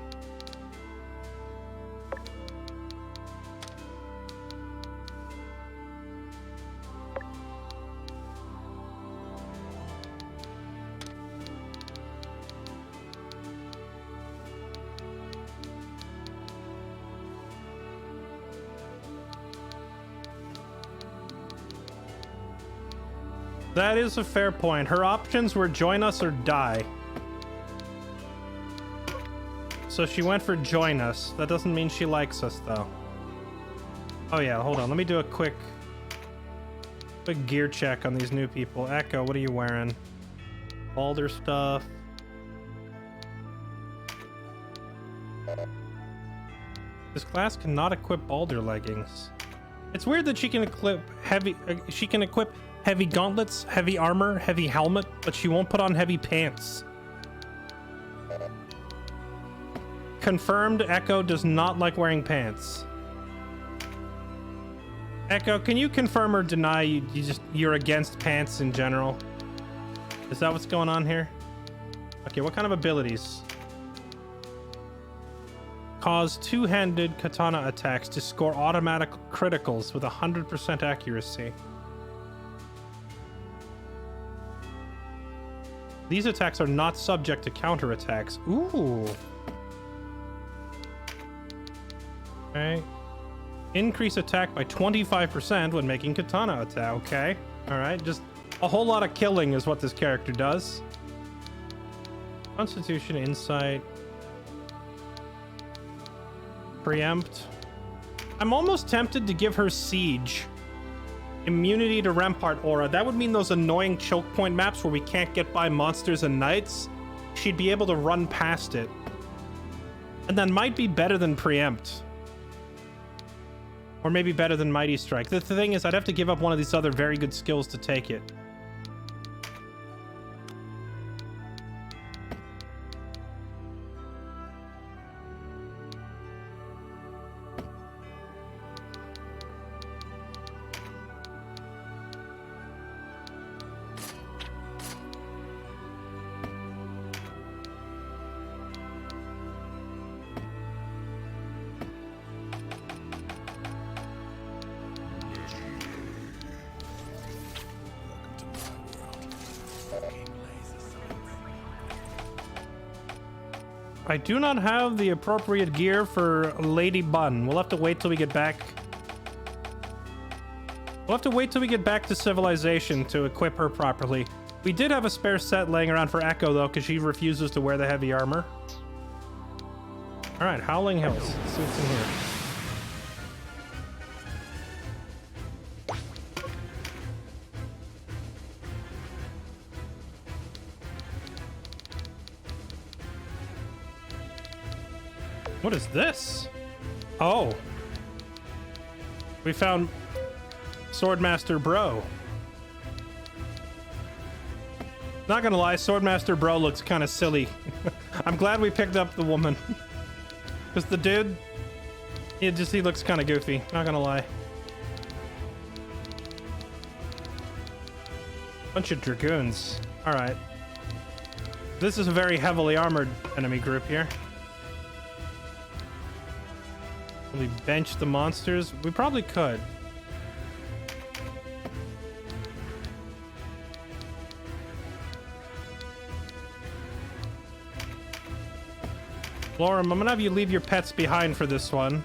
That is a fair point. Her options were join us or die. So she went for join us. That doesn't mean she likes us, though. Oh yeah, hold on. Let me do a quick gear check on these new people. Echo, what are you wearing? Balder stuff. This class cannot equip Balder leggings. It's weird that she can equip heavy gauntlets, heavy armor, heavy helmet, but she won't put on heavy pants. Confirmed, Echo does not like wearing pants. Echo, can you confirm or deny you're against pants in general? Is that what's going on here? Okay, what kind of abilities? Cause two-handed katana attacks to score automatic criticals with 100% accuracy. These attacks are not subject to counterattacks. Ooh. Okay. Increase attack by 25% when making katana attack. Okay. All right. Just a whole lot of killing is what this character does. Constitution, insight. Preempt. I'm almost tempted to give her siege. Immunity to Rampart aura. That would mean those annoying choke point maps where we can't get by monsters and knights. She'd be able to run past it. And that might be better than Preempt. Or maybe better than Mighty Strike. The thing is, I'd have to give up one of these other very good skills to take it. I do not have the appropriate gear for Lady Bun. We'll have to wait till we get back. We'll have to wait till we get back to civilization to equip her properly. We did have a spare set laying around for Echo, though, because she refuses to wear the heavy armor. All right, Howling Hills. Let's see what's in here. What is this? Oh. We found Swordmaster Bro. Not gonna lie, Swordmaster Bro looks kind of silly. I'm glad we picked up the woman. Because the dude, he looks kind of goofy. Not gonna lie. Bunch of dragoons. All right. This is a very heavily armored enemy group here. Can we bench the monsters? We probably could. Lauren, I'm gonna have you leave your pets behind for this one.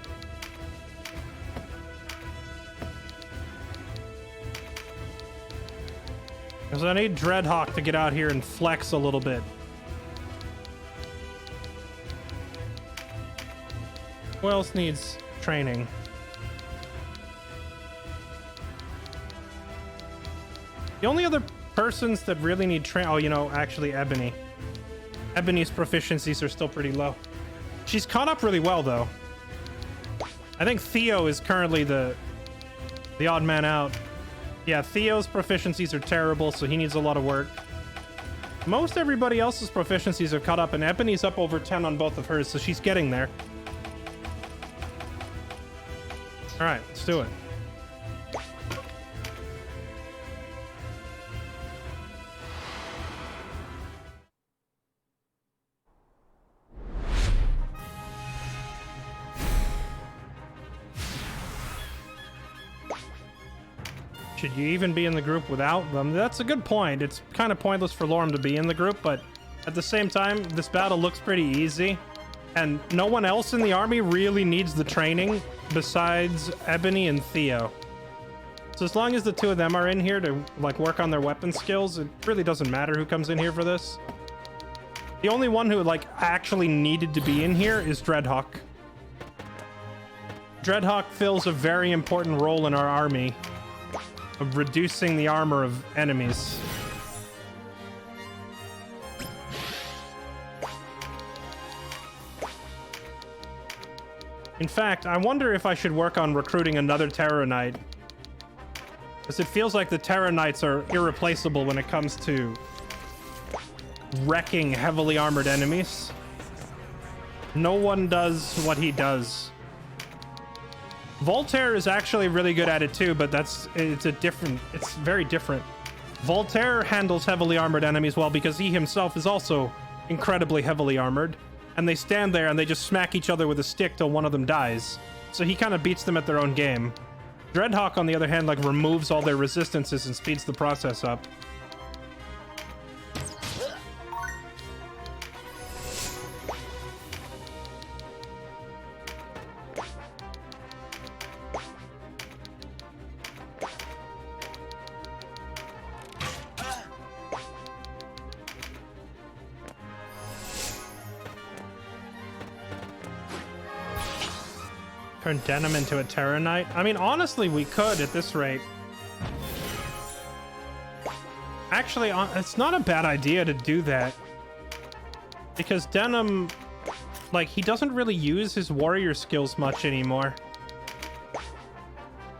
Because I need Dreadhawk to get out here and flex a little bit. Who else needs training? The only other persons that really need oh, you know, actually Ebony. Ebony's proficiencies are still pretty low. She's caught up really well, though. I think Theo is currently the odd man out. Yeah, Theo's proficiencies are terrible, so he needs a lot of work. Most everybody else's proficiencies are caught up, and Ebony's up over 10 on both of hers, so she's getting there. All right, let's do it. Should you even be in the group without them? That's a good point. It's kind of pointless for Lorm to be in the group, but at the same time, this battle looks pretty easy. And no one else in the army really needs the training besides Ebony and Theo. So as long as the two of them are in here to like work on their weapon skills, it really doesn't matter who comes in here for this. The only one who like actually needed to be in here is Dreadhawk. Dreadhawk fills a very important role in our army of reducing the armor of enemies. In fact, I wonder if I should work on recruiting another Terror Knight. Because it feels like the Terror Knights are irreplaceable when it comes to wrecking heavily armored enemies. No one does what he does. Voltaire is actually really good at it too, but it's very different. Voltaire handles heavily armored enemies well because he himself is also incredibly heavily armored. And they stand there and they just smack each other with a stick till one of them dies. So he kind of beats them at their own game. Dreadhawk, on the other hand, like removes all their resistances and speeds the process up. Turn Denim into a Terror Knight? I mean, honestly, we could at this rate. Actually, it's not a bad idea to do that. Because Denim, like, he doesn't really use his warrior skills much anymore.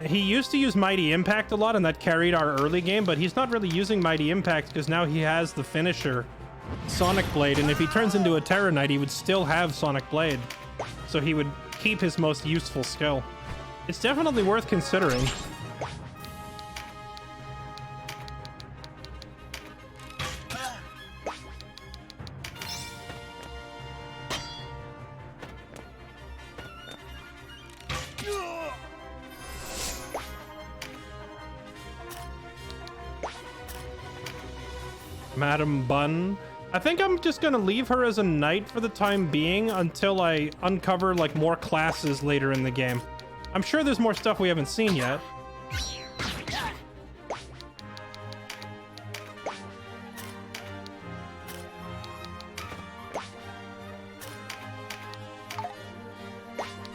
He used to use Mighty Impact a lot, and that carried our early game, but he's not really using Mighty Impact because now he has the finisher, Sonic Blade, and if he turns into a Terror Knight, he would still have Sonic Blade. So he would keep his most useful skill. It's definitely worth considering. Madam Bun. I think I'm just gonna leave her as a knight for the time being until I uncover like more classes later in the game. I'm sure there's more stuff we haven't seen yet.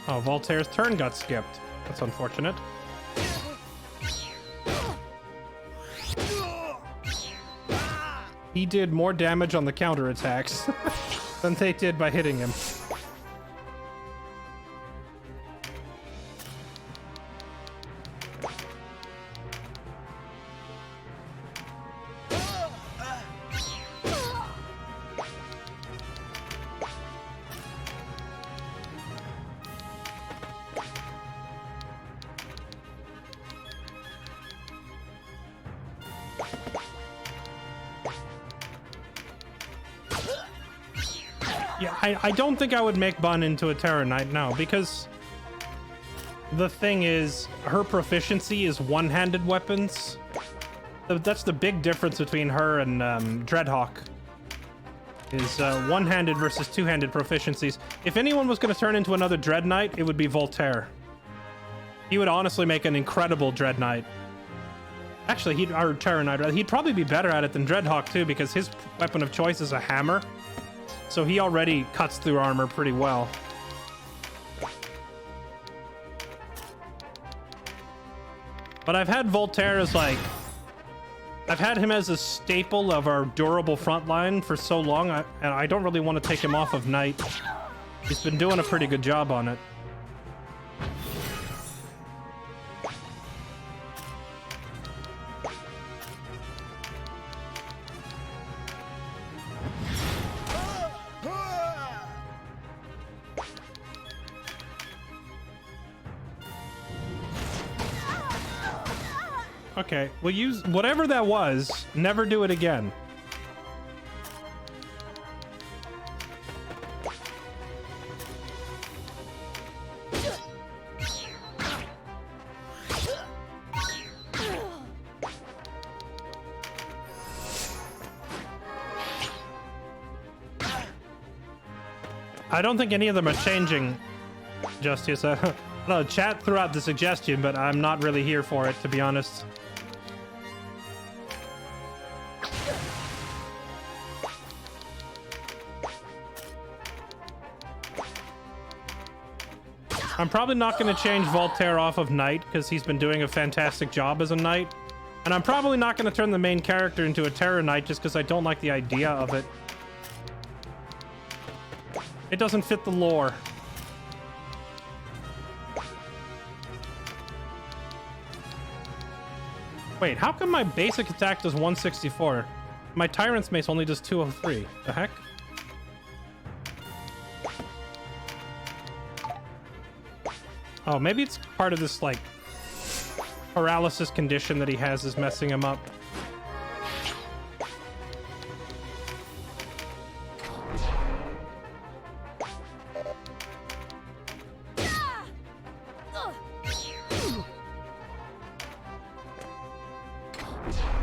Oh, Voltaire's turn got skipped. That's unfortunate. He did more damage on the counterattacks than they did by hitting him. Yeah, I don't think I would make Bun into a Terror Knight, no, because the thing is, her proficiency is one-handed weapons. That's the big difference between her and Dreadhawk, is one-handed versus two-handed proficiencies. If anyone was going to turn into another Dread Knight, it would be Voltaire. He would honestly make an incredible Dread Knight. Actually, or Terror Knight, he'd probably be better at it than Dreadhawk too, because his weapon of choice is a hammer. So he already cuts through armor pretty well. But I've had Voltaire as like... I've had him as a staple of our durable front line for so long, and I don't really want to take him off of Knight. He's been doing a pretty good job on it. Okay, we'll use whatever that was. Never do it again. I don't think any of them are changing, Justice. No, chat threw out the suggestion, but I'm not really here for it, to be honest. I'm probably not going to change Voltaire off of Knight, because he's been doing a fantastic job as a Knight. And I'm probably not going to turn the main character into a Terror Knight, just because I don't like the idea of it. It doesn't fit the lore. Wait, how come my basic attack does 164? My Tyrant's Mace only does 203. The heck? Oh, maybe it's part of this, like, paralysis condition that he has is messing him up.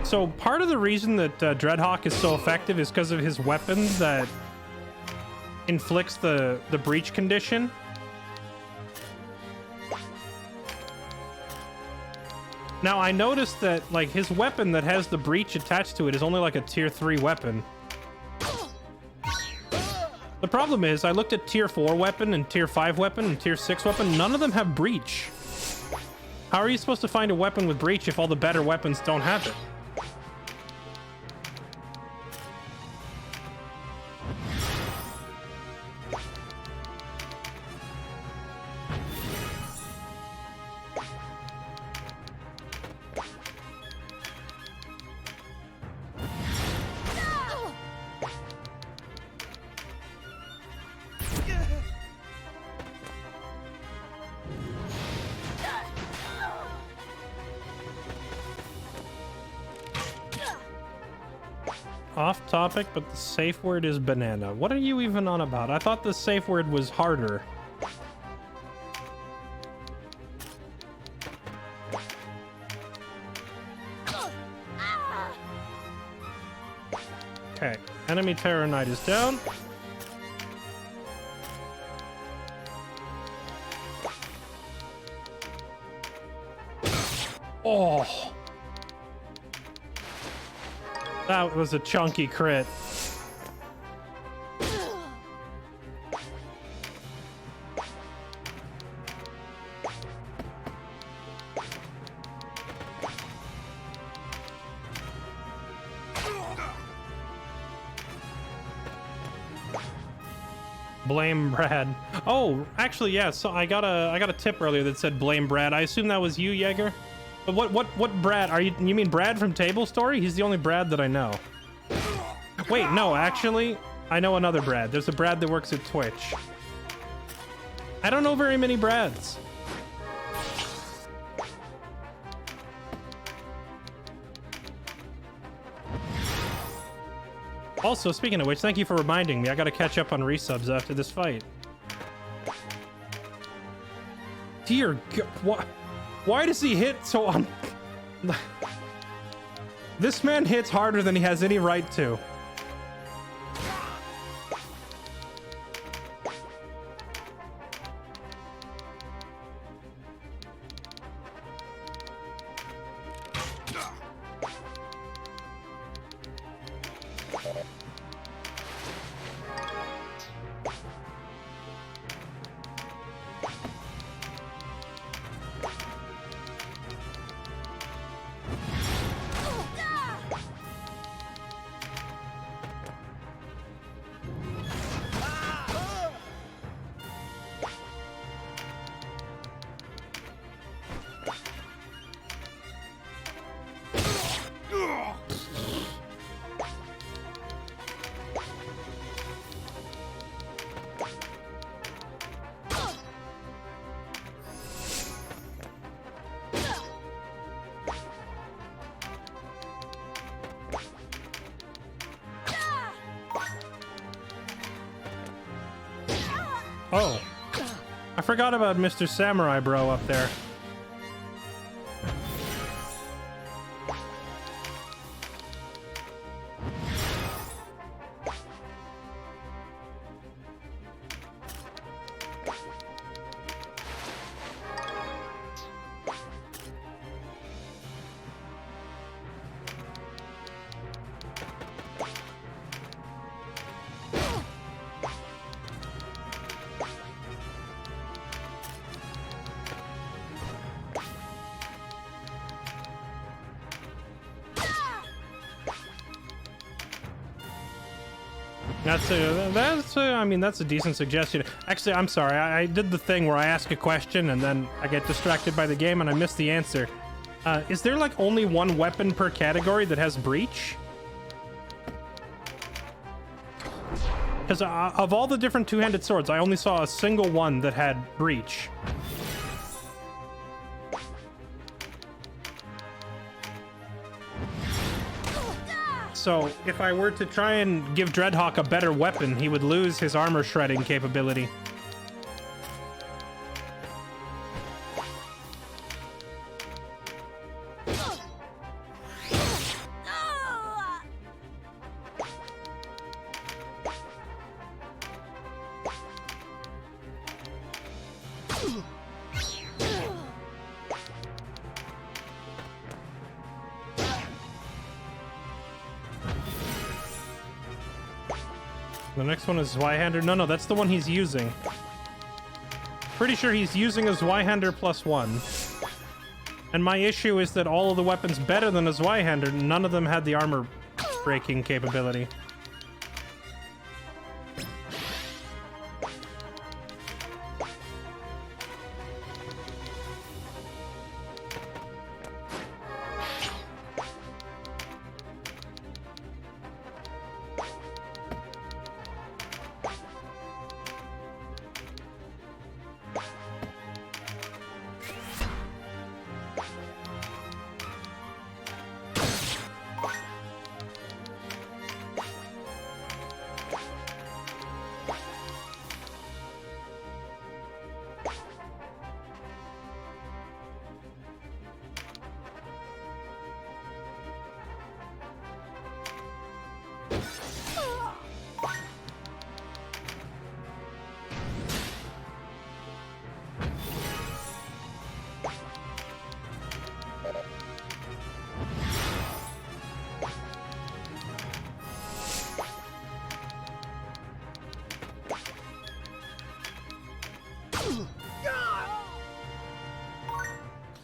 So part of the reason that Dreadhawk is so effective is because of his weapon that inflicts the breach condition. Now I noticed that like his weapon that has the breach attached to it is only like a tier 3 weapon. The problem is I looked at tier 4 weapon and tier 5 weapon and tier 6 weapon. None of them have breach. How are you supposed to find a weapon with breach if all the better weapons don't have it? Off topic, but the safe word is banana. What are you even on about? I thought the safe word was harder. Okay, enemy Terror Knight is down. Oh! That was a chunky crit. Blame Brad. Oh, actually, yeah. So I got a tip earlier that said blame Brad. I assume that was you, Jaeger. But what Brad are you? You mean Brad from Table Story? He's the only Brad that I know. Wait, no, actually, I know another Brad. There's a Brad that works at Twitch. I don't know very many Brads. Also, speaking of which, thank you for reminding me. I gotta catch up on resubs after this fight. Dear God, why does he hit so on? This man hits harder than he has any right to. Oh. I forgot about Mr. Samurai Bro up there. That's a decent suggestion. Actually, I'm sorry. I did the thing where I ask a question and then I get distracted by the game and I miss the answer. Is there like only one weapon per category that has breach? Because of all the different two-handed swords, I only saw a single one that had breach. So, if I were to try and give Dreadhawk a better weapon, he would lose his armor shredding capability. The next one is Zweihander. No, that's the one he's using. Pretty sure he's using a Zweihander +1. And my issue is that all of the weapons better than a Zweihander, none of them had the armor breaking capability.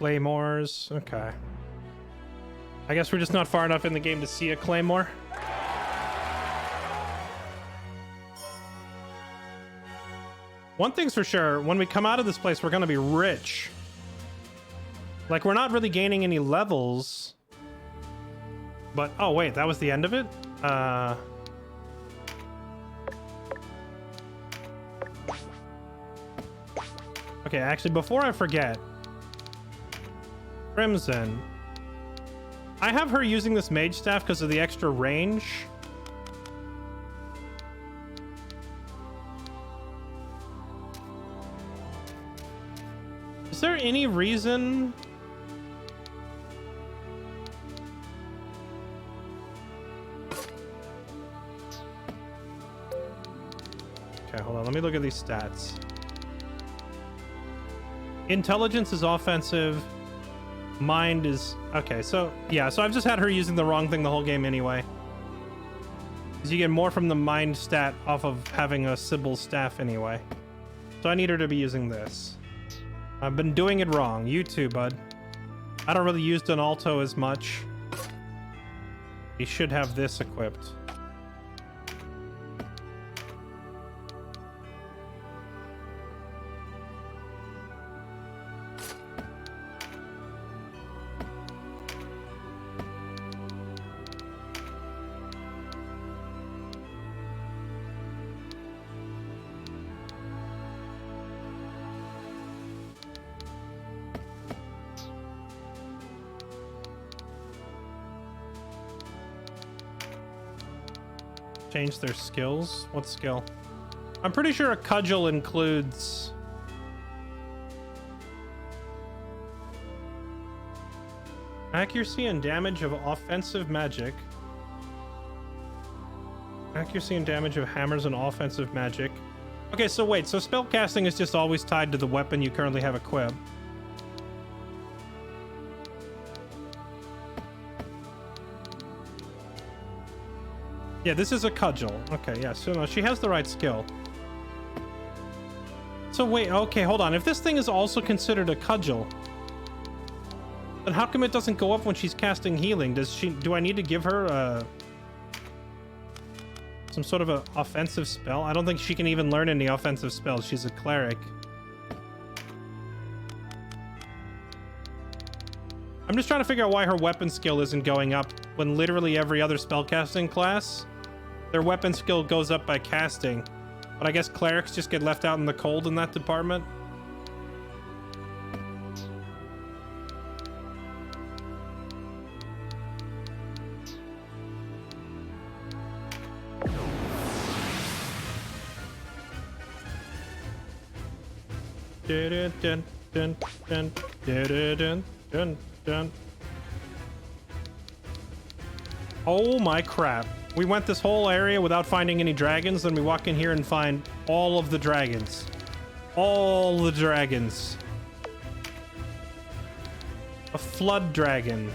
Claymores. Okay. I guess we're just not far enough in the game to see a claymore. One thing's for sure, when we come out of this place, we're gonna be rich. Like, we're not really gaining any levels. But, oh wait, that was the end of it? Okay, actually, before I forget, Crimson. I have her using this mage staff because of the extra range. Is there any reason? Okay, hold on. Let me look at these stats. Intelligence is offensive. Mind is... Okay, so... Yeah, so I've just had her using the wrong thing the whole game anyway. Because you get more from the mind stat off of having a Sybil staff anyway. So I need her to be using this. I've been doing it wrong. You too, bud. I don't really use Donalto as much. He should have this equipped. Change their skills? What skill? I'm pretty sure a cudgel includes... accuracy and damage of offensive magic. Accuracy and damage of hammers and offensive magic. Okay, so wait, so spellcasting is just always tied to the weapon you currently have equipped. Yeah, this is a cudgel. Okay, yeah, so no, she has the right skill. So wait, okay, hold on. If this thing is also considered a cudgel, then how come it doesn't go up when she's casting healing? Do I need to give her some sort of a offensive spell? I don't think she can even learn any offensive spells. She's a cleric. I'm just trying to figure out why her weapon skill isn't going up when literally every other spellcasting class, their weapon skill goes up by casting. But I guess clerics just get left out in the cold in that department. Dun, dun, dun, dun, dun, dun, dun. Oh my crap. We went this whole area without finding any dragons, then we walk in here and find all of the dragons. All the dragons. A flood dragon.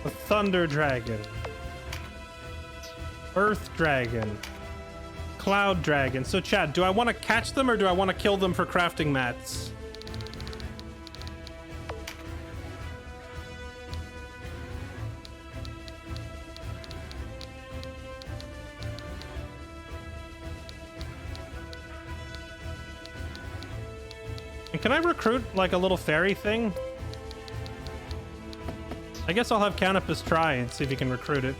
A thunder dragon. Earth dragon. Cloud dragon. So Chad, do I want to catch them or do I want to kill them for crafting mats? And can I recruit like a little fairy thing? I guess I'll have Canopus try and see if he can recruit it.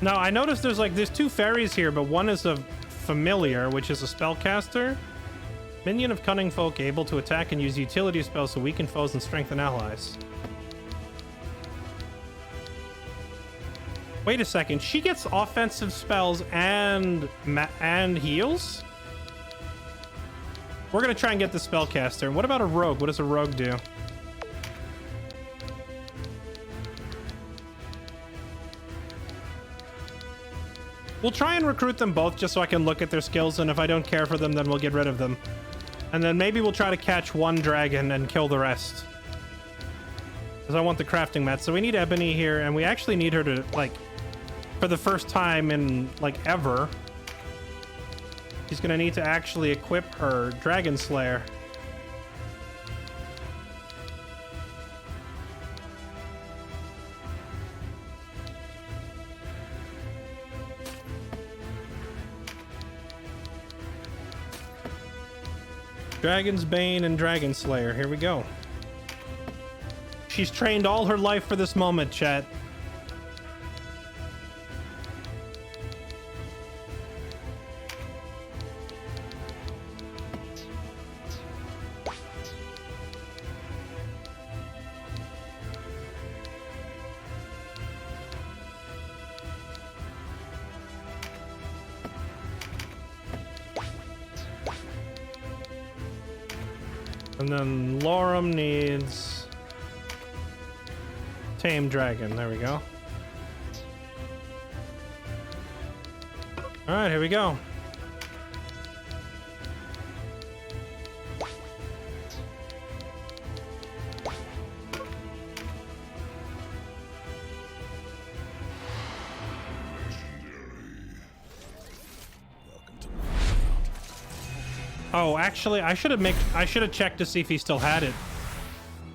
Now, I noticed there's two fairies here, but one is a familiar, which is a spellcaster. Minion of cunning folk able to attack and use utility spells to weaken foes and strengthen allies. Wait a second, she gets offensive spells and heals? We're gonna try and get the spellcaster. What about a rogue? What does a rogue do? We'll try and recruit them both just so I can look at their skills, and if I don't care for them, then we'll get rid of them. And then maybe we'll try to catch one dragon and kill the rest. Because I want the crafting mat. So we need Ebony here, and we actually need her to, like, for the first time in, like, ever, she's gonna need to actually equip her Dragon Slayer. Dragon's Bane and Dragon Slayer. Here we go. She's trained all her life for this moment, chat. And then Lorem needs Tame Dragon. There we go. All right, here we go. Oh, actually, I should have checked to see if he still had it.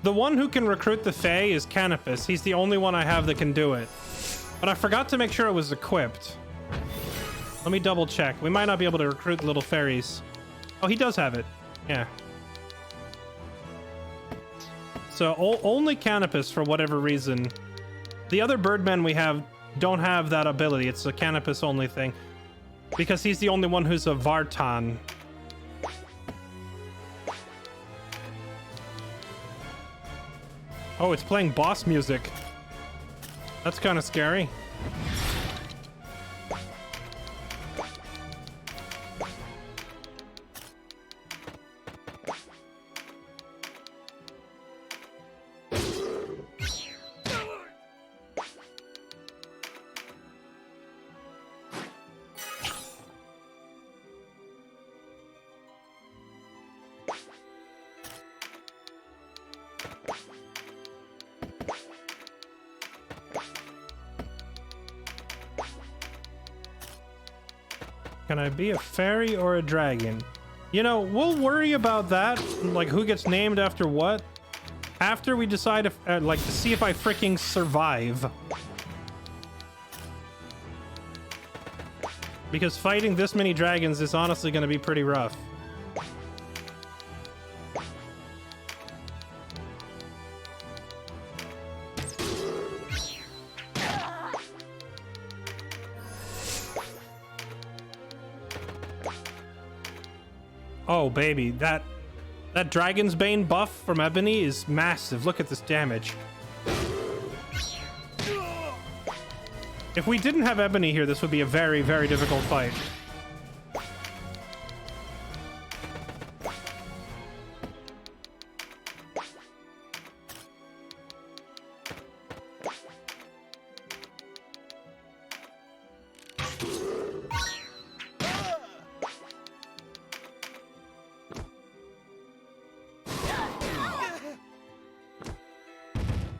The one who can recruit the Fae is Canopus. He's the only one I have that can do it. But I forgot to make sure it was equipped. Let me double check. We might not be able to recruit little fairies. Oh, he does have it. Yeah. So only Canopus for whatever reason. The other birdmen we have don't have that ability. It's a Canopus only thing. Because he's the only one who's a Vartan. Oh, it's playing boss music. That's kind of scary. Can I be a fairy or a dragon? You know, we'll worry about that, like who gets named after what, after we decide if, like, to see if I freaking survive. Because fighting this many dragons is honestly going to be pretty rough. Oh, baby, that Dragon's Bane buff from Ebony is massive. Look at this damage. If we didn't have Ebony here, this would be a very, very difficult fight.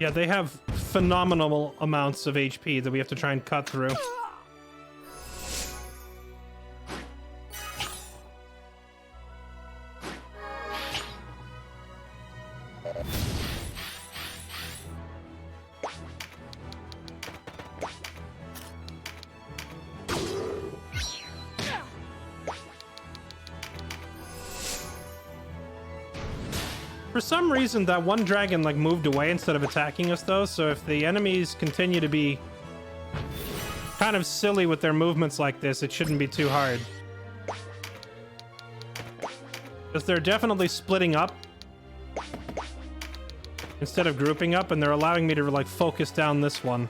Yeah, they have phenomenal amounts of HP that we have to try and cut through. For some reason, that one dragon, like, moved away instead of attacking us, though, so if the enemies continue to be kind of silly with their movements like this, it shouldn't be too hard. Because they're definitely splitting up instead of grouping up, and they're allowing me to, like, focus down this one.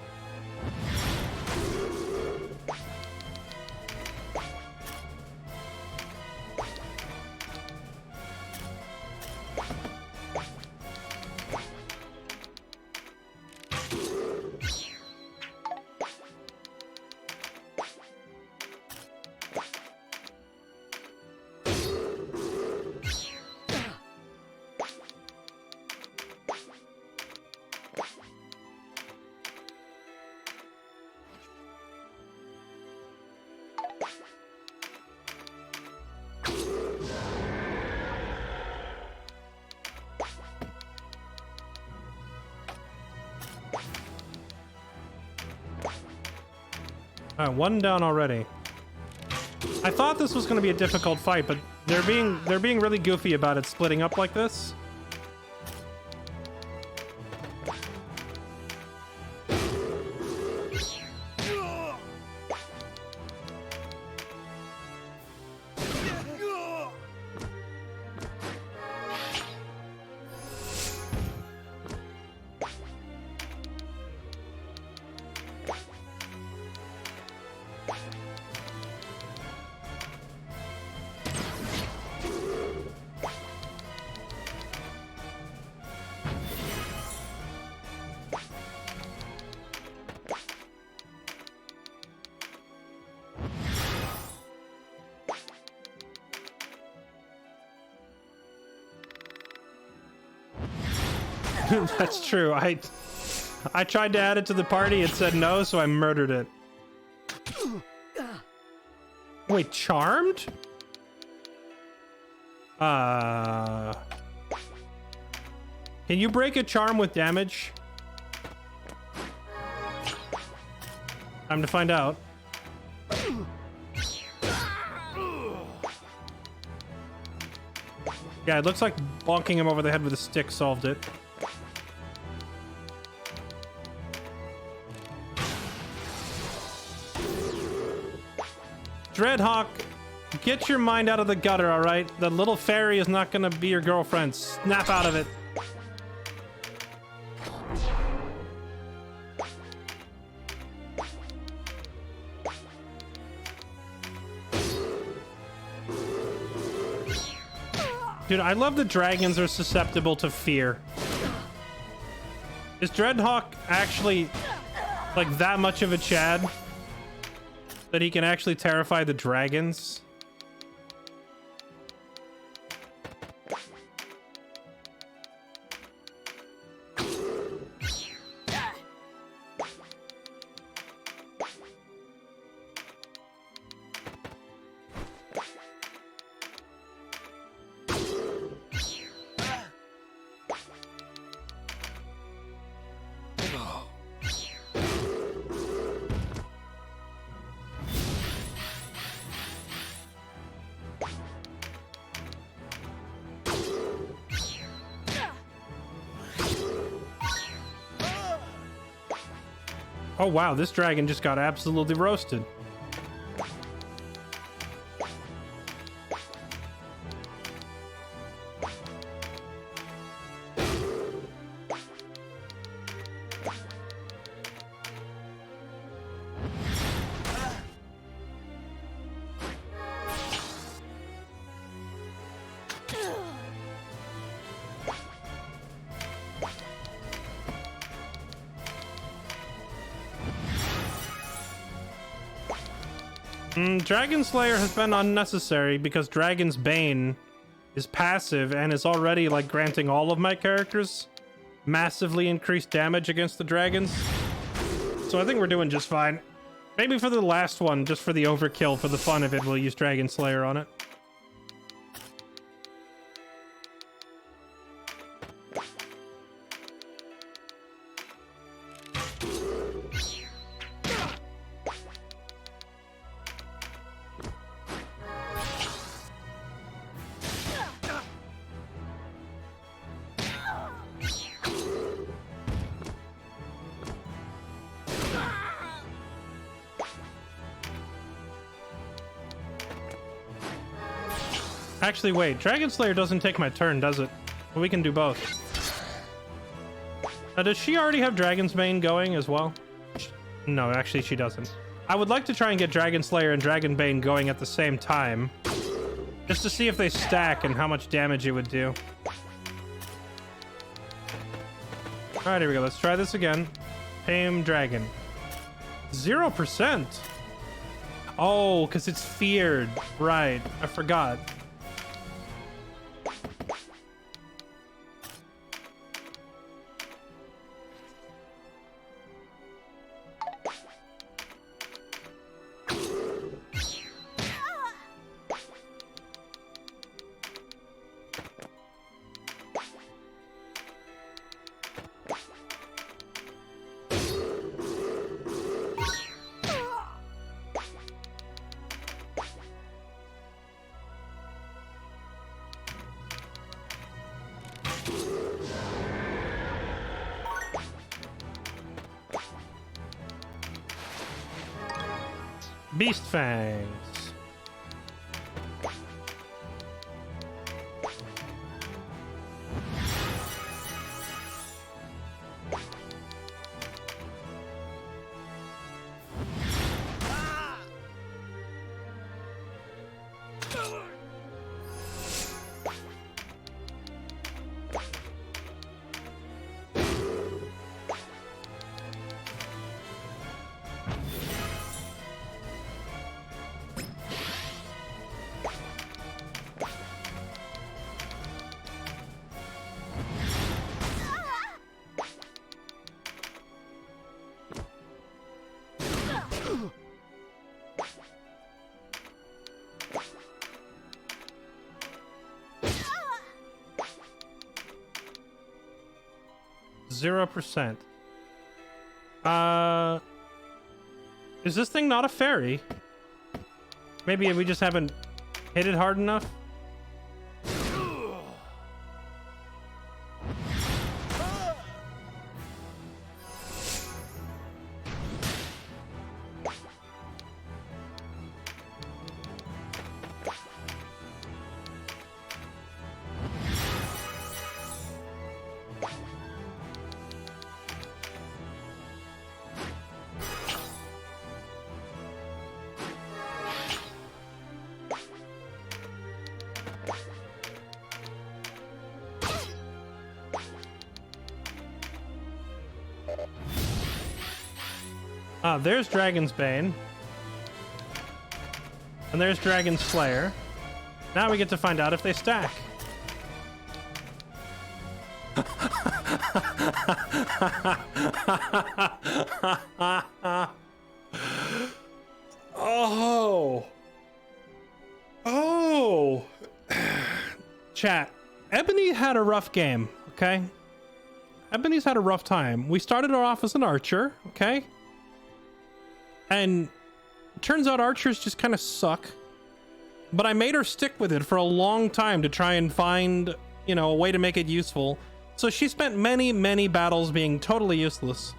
Alright, one down already. I thought this was going to be a difficult fight, but they're being really goofy about it splitting up like this. That's true. I tried to add it to the party. It said no, so I murdered it. Wait, charmed? Can you break a charm with damage? Time to find out. Yeah, it looks like bonking him over the head with a stick solved it. Dreadhawk, get your mind out of the gutter, all right? The little fairy is not gonna be your girlfriend. Snap out of it. Dude, I love that dragons are susceptible to fear. Is Dreadhawk actually like that much of a Chad that he can actually terrify the dragons? Oh wow, this dragon just got absolutely roasted. Dragon Slayer has been unnecessary because Dragon's Bane is passive and is already like granting all of my characters massively increased damage against the dragons. So I think we're doing just fine. Maybe for the last one, just for the overkill, for the fun of it, we'll use Dragon Slayer on it. Actually, wait. Dragon Slayer doesn't take my turn, does it? Well, we can do both. Does she already have Dragon's Bane going as well? No, actually, she doesn't. I would like to try and get Dragon Slayer and Dragon Bane going at the same time, just to see if they stack and how much damage it would do. All right, here we go. Let's try this again. Tame Dragon. 0%. Oh, because it's feared. Right. I forgot. Beast Fangs. 0%. Is this thing not a fairy? Maybe we just haven't hit it hard enough? There's Dragon's Bane. And there's Dragon's Slayer. Now we get to find out if they stack. Oh. Oh. Chat. Ebony had a rough game, okay? Ebony's had a rough time. We started her off as an archer, okay? And turns out archers just kind of suck. But I made her stick with it for a long time to try and find, you know, a way to make it useful. So she spent many, many battles being totally useless.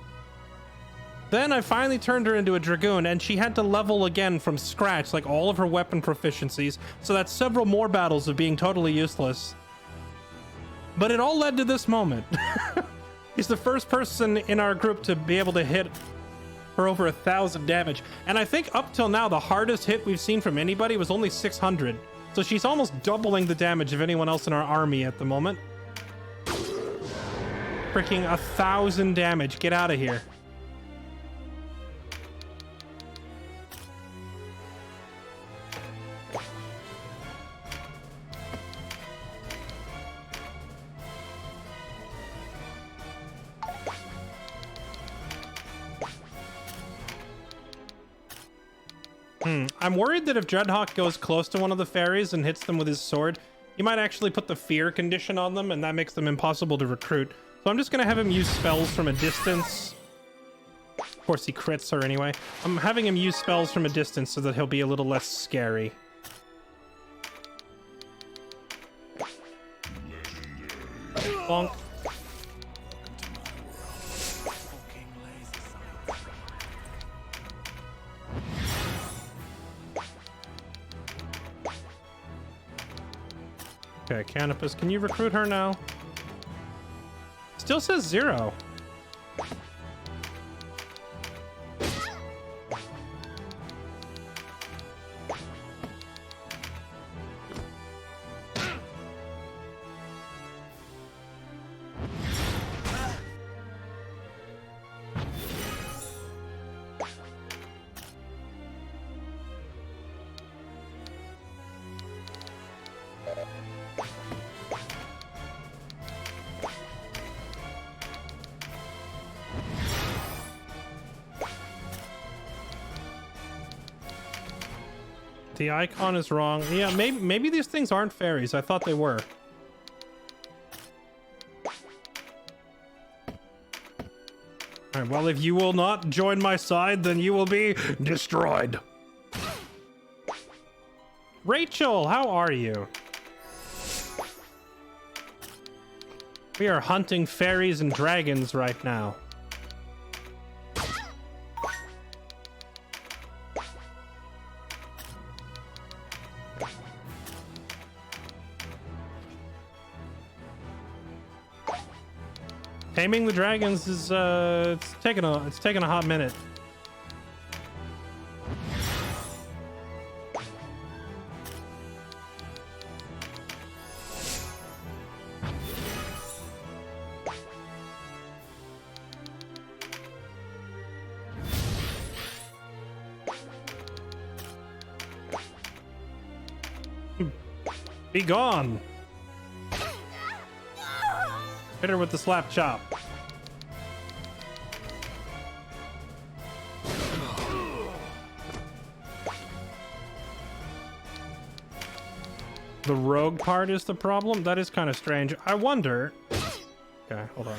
Then I finally turned her into a dragoon, and she had to level again from scratch, like all of her weapon proficiencies. So that's several more battles of being totally useless. But it all led to this moment. He's the first person in our group to be able to hit for over 1,000 damage. And I think up till now, the hardest hit we've seen from anybody was only 600. So she's almost doubling the damage of anyone else in our army at the moment. Freaking 1,000 damage. Get out of here. I'm worried that if Dreadhawk goes close to one of the fairies and hits them with his sword, he might actually put the fear condition on them, and that makes them impossible to recruit. So I'm just gonna have him use spells from a distance. Of course he crits her anyway. I'm having him use spells from a distance so that he'll be a little less scary. Bonk. Okay, Canopus, can you recruit her now? Still says 0. The icon is wrong. Yeah, maybe these things aren't fairies. I thought they were. All right, well, if you will not join my side, then you will be destroyed. Rachel, how are you? We are hunting fairies and dragons right now. Taming the dragons is it's taking a hot minute. Be gone. Hit her with the slap chop. The rogue part is the problem? That is kind of strange. I wonder... Okay, hold on.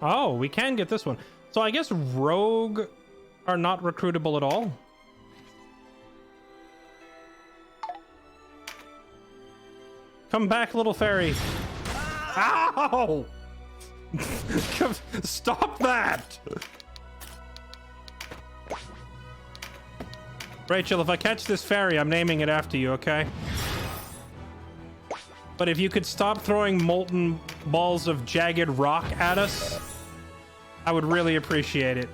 Oh, we can get this one. So I guess rogue are not recruitable at all. Come back, little fairy. Ow! Stop that! Rachel, if I catch this fairy, I'm naming it after you, okay? But if you could stop throwing molten balls of jagged rock at us, I would really appreciate it.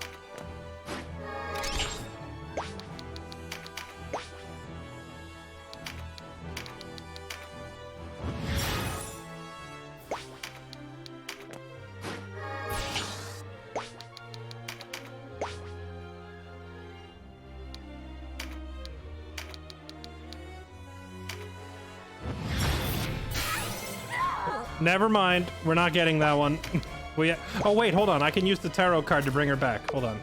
Never mind. We're not getting that one. Oh, wait, hold on. I can use the tarot card to bring her back. Hold on.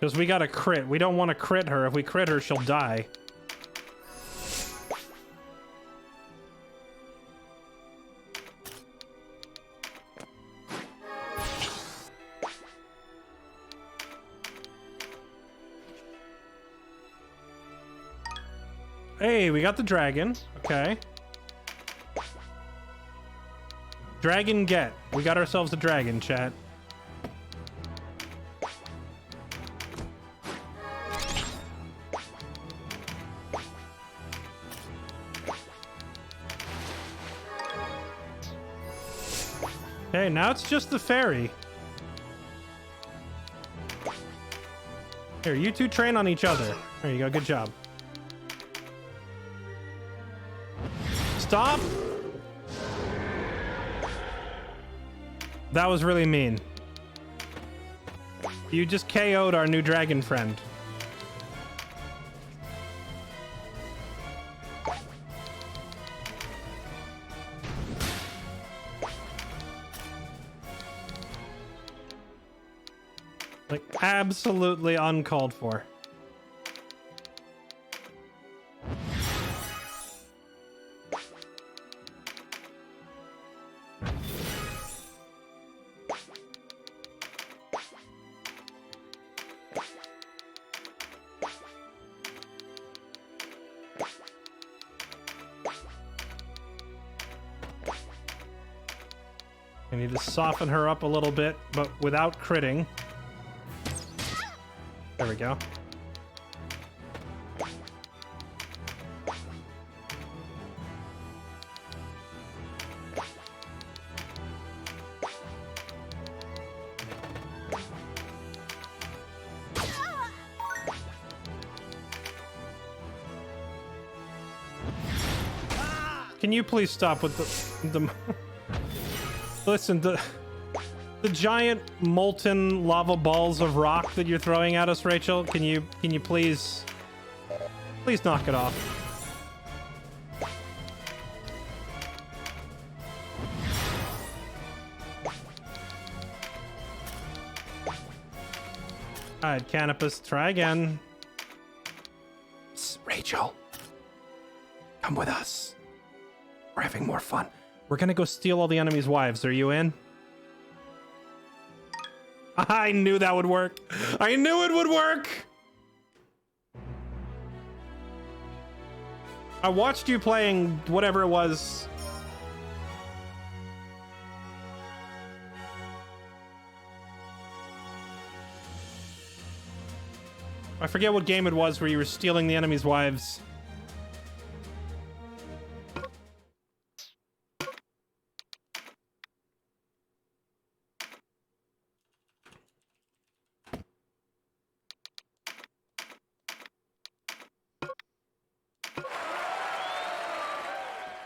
Because we got a crit. We don't want to crit her. If we crit her, she'll die. Hey, we got the dragon. Okay. Dragon get. We got ourselves a dragon, chat. Okay, now it's just the fairy. Here, you two train on each other. There you go, good job. Stop! That was really mean. You just KO'd our new dragon friend. Like, absolutely uncalled for. I need to soften her up a little bit, but without critting. There we go. Can you please stop with the Listen, the giant molten lava balls of rock that you're throwing at us, Rachel, can you please knock it off? All right, Canopus, try again. Rachel, come with us. We're having more fun. We're gonna go steal all the enemy's wives. Are you in? I knew that would work. I knew it would work. I watched you playing whatever it was. I forget what game it was where you were stealing the enemy's wives.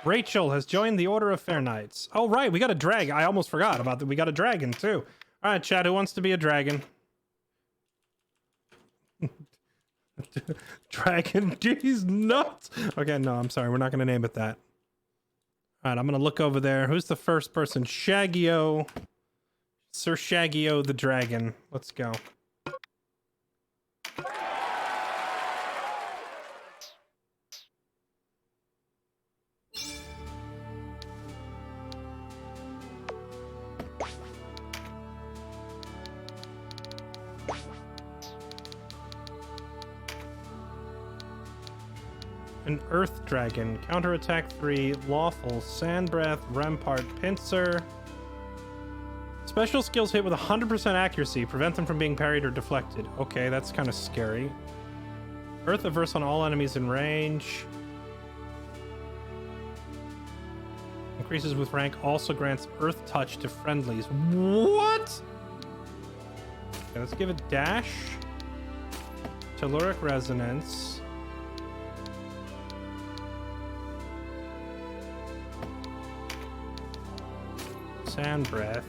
Rachel has joined the Order of Fair Knights. Oh, right. We got a dragon. I almost forgot about that. We got a dragon, too. All right, chat. Who wants to be a dragon? Dragon? Jeez, nuts. Okay, no, I'm sorry. We're not going to name it that. All right, I'm going to look over there. Who's the first person? Shaggy-O. Sir Shaggy-O the dragon. Let's go. an Earth Dragon. Counterattack 3, Lawful, Sand Breath, Rampart, Pincer. Special skills hit with 100% accuracy. Prevent them from being parried or deflected. Okay, that's kind of scary. Earth averse on all enemies in range. Increases with rank. Also grants Earth Touch to friendlies. What? Okay, let's give it Dash. Telluric Resonance. Sand Breath.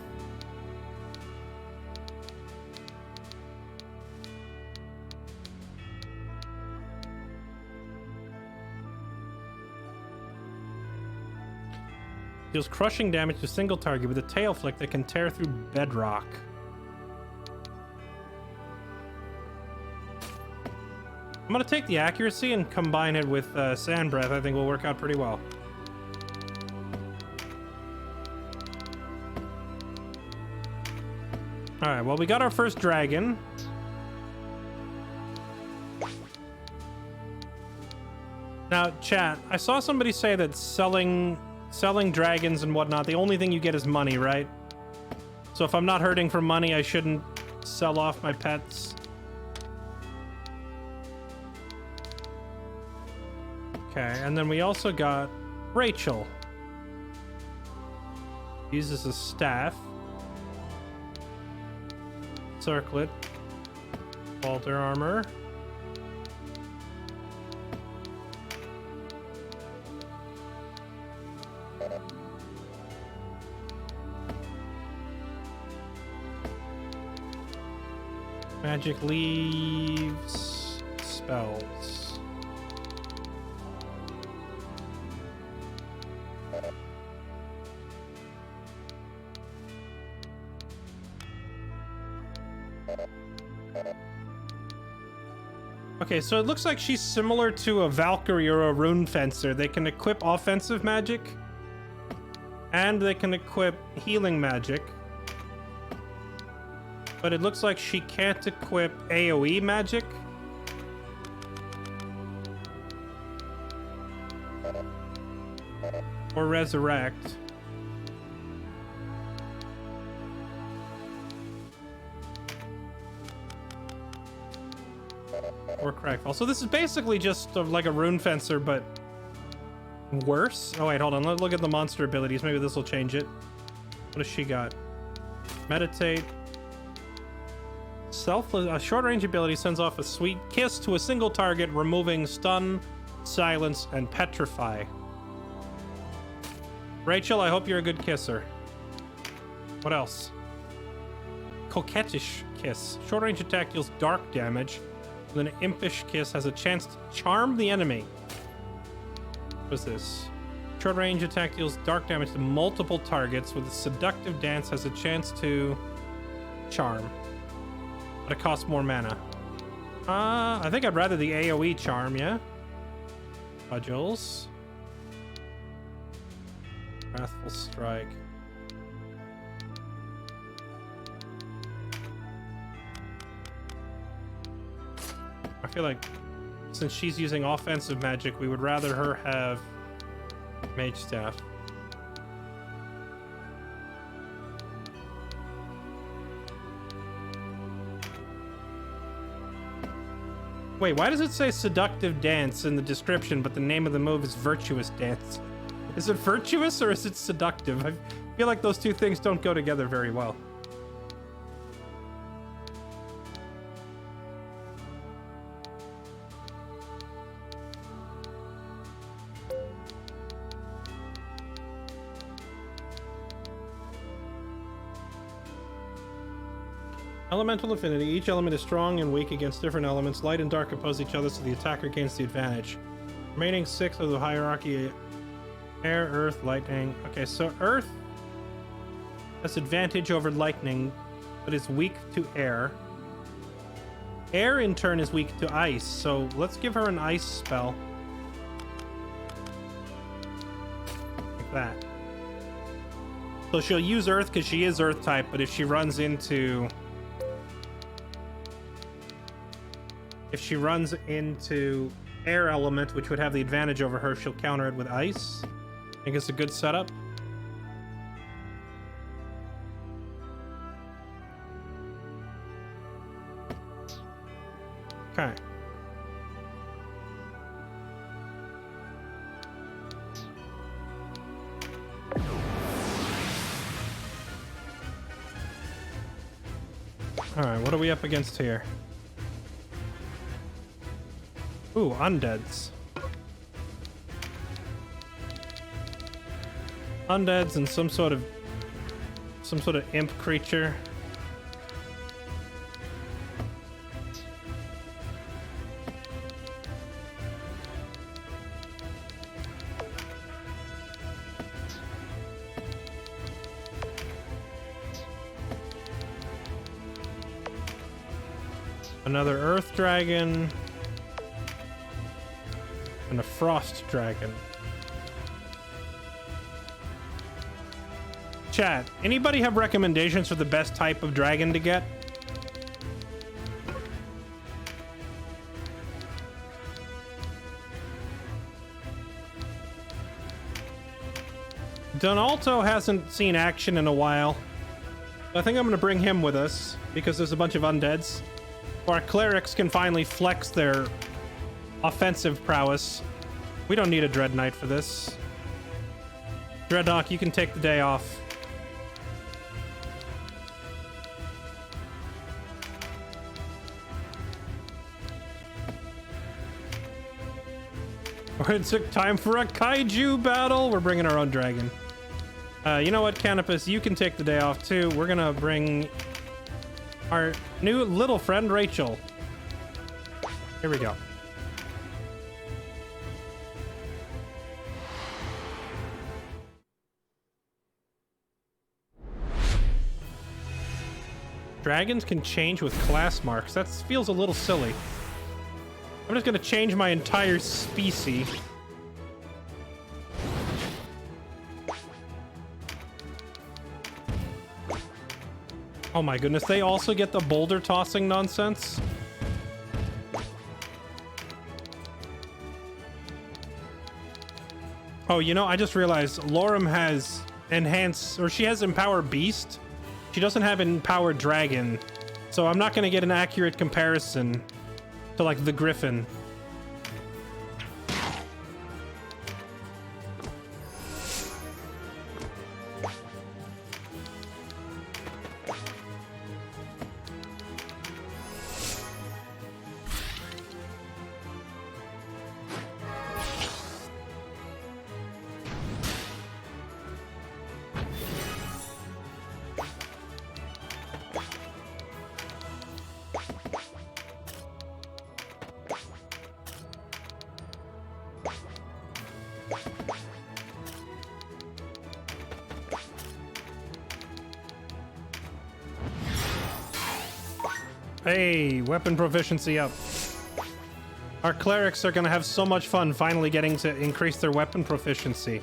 Deals crushing damage to a single target with a tail flick that can tear through bedrock. I'm gonna take the accuracy and combine it with Sand Breath. I think will work out pretty well. Alright, well, we got our first dragon. Now, chat, I saw somebody say that selling dragons and whatnot, the only thing you get is money, right? So if I'm not hurting for money, I shouldn't sell off my pets. Okay, and then we also got Rachel. Uses a staff. Circlet. Alter armor. Magic leaves. Spells. Okay, so it looks like she's similar to a Valkyrie or a Rune Fencer. They can equip offensive magic, and they can equip healing magic. But it looks like she can't equip AoE magic. Or resurrect. Or Crackfall. So this is basically just like a Rune Fencer, but worse. Oh wait, hold on. Let's look at the monster abilities. Maybe this will change it. What does she got? Meditate. A short-range ability sends off a sweet kiss to a single target, removing stun, silence, and petrify. Rachel, I hope you're a good kisser. What else? Coquettish kiss. Short-range attack deals dark damage. Then an impish kiss has a chance to charm the enemy. What is this? Short-range attack deals dark damage to multiple targets. With a seductive dance has a chance to charm. But it costs more mana. I think I'd rather the AoE charm, yeah? Cudgels. Wrathful Strike. I feel like since she's using offensive magic, we would rather her have Mage Staff. Wait, why does it say Seductive Dance in the description, but the name of the move is Virtuous Dance? Is it virtuous or is it seductive? I feel like those two things don't go together very well. Elemental affinity. Each element is strong and weak against different elements. Light and dark oppose each other, so the attacker gains the advantage. Remaining 6 of the hierarchy: air, earth, lightning. Okay, so earth has advantage over lightning, but is weak to air. Air, in turn, is weak to ice, so let's give her an ice spell. Like that. So she'll use earth because she is earth type, but if she runs into... air element, which would have the advantage over her. She'll counter it with ice. I think it's a good setup. Okay. Alright, what are we up against here? Ooh, undeads. Undeads and some sort of imp creature. Another earth dragon. And a frost dragon. Chat, anybody have recommendations for the best type of dragon to get? Donalto hasn't seen action in a while. I think I'm going to bring him with us because there's a bunch of undeads. Our clerics can finally flex their offensive prowess. We don't need a Dread Knight for this. Dreadnought, you can take the day off. It's time for a kaiju battle. We're bringing our own dragon. You know what, Canopus? You can take the day off too. We're gonna bring our new little friend, Rachel. Here we go. Dragons can change with class marks. That feels a little silly. I'm just gonna change my entire species. Oh my goodness, they also get the boulder tossing nonsense? Oh, you know, I just realized Lorem has enhance, or she has Empower Beast. She doesn't have Empower Dragon, so I'm not gonna get an accurate comparison to like the Griffin. Hey, weapon proficiency up. Our clerics are gonna have so much fun finally getting to increase their weapon proficiency.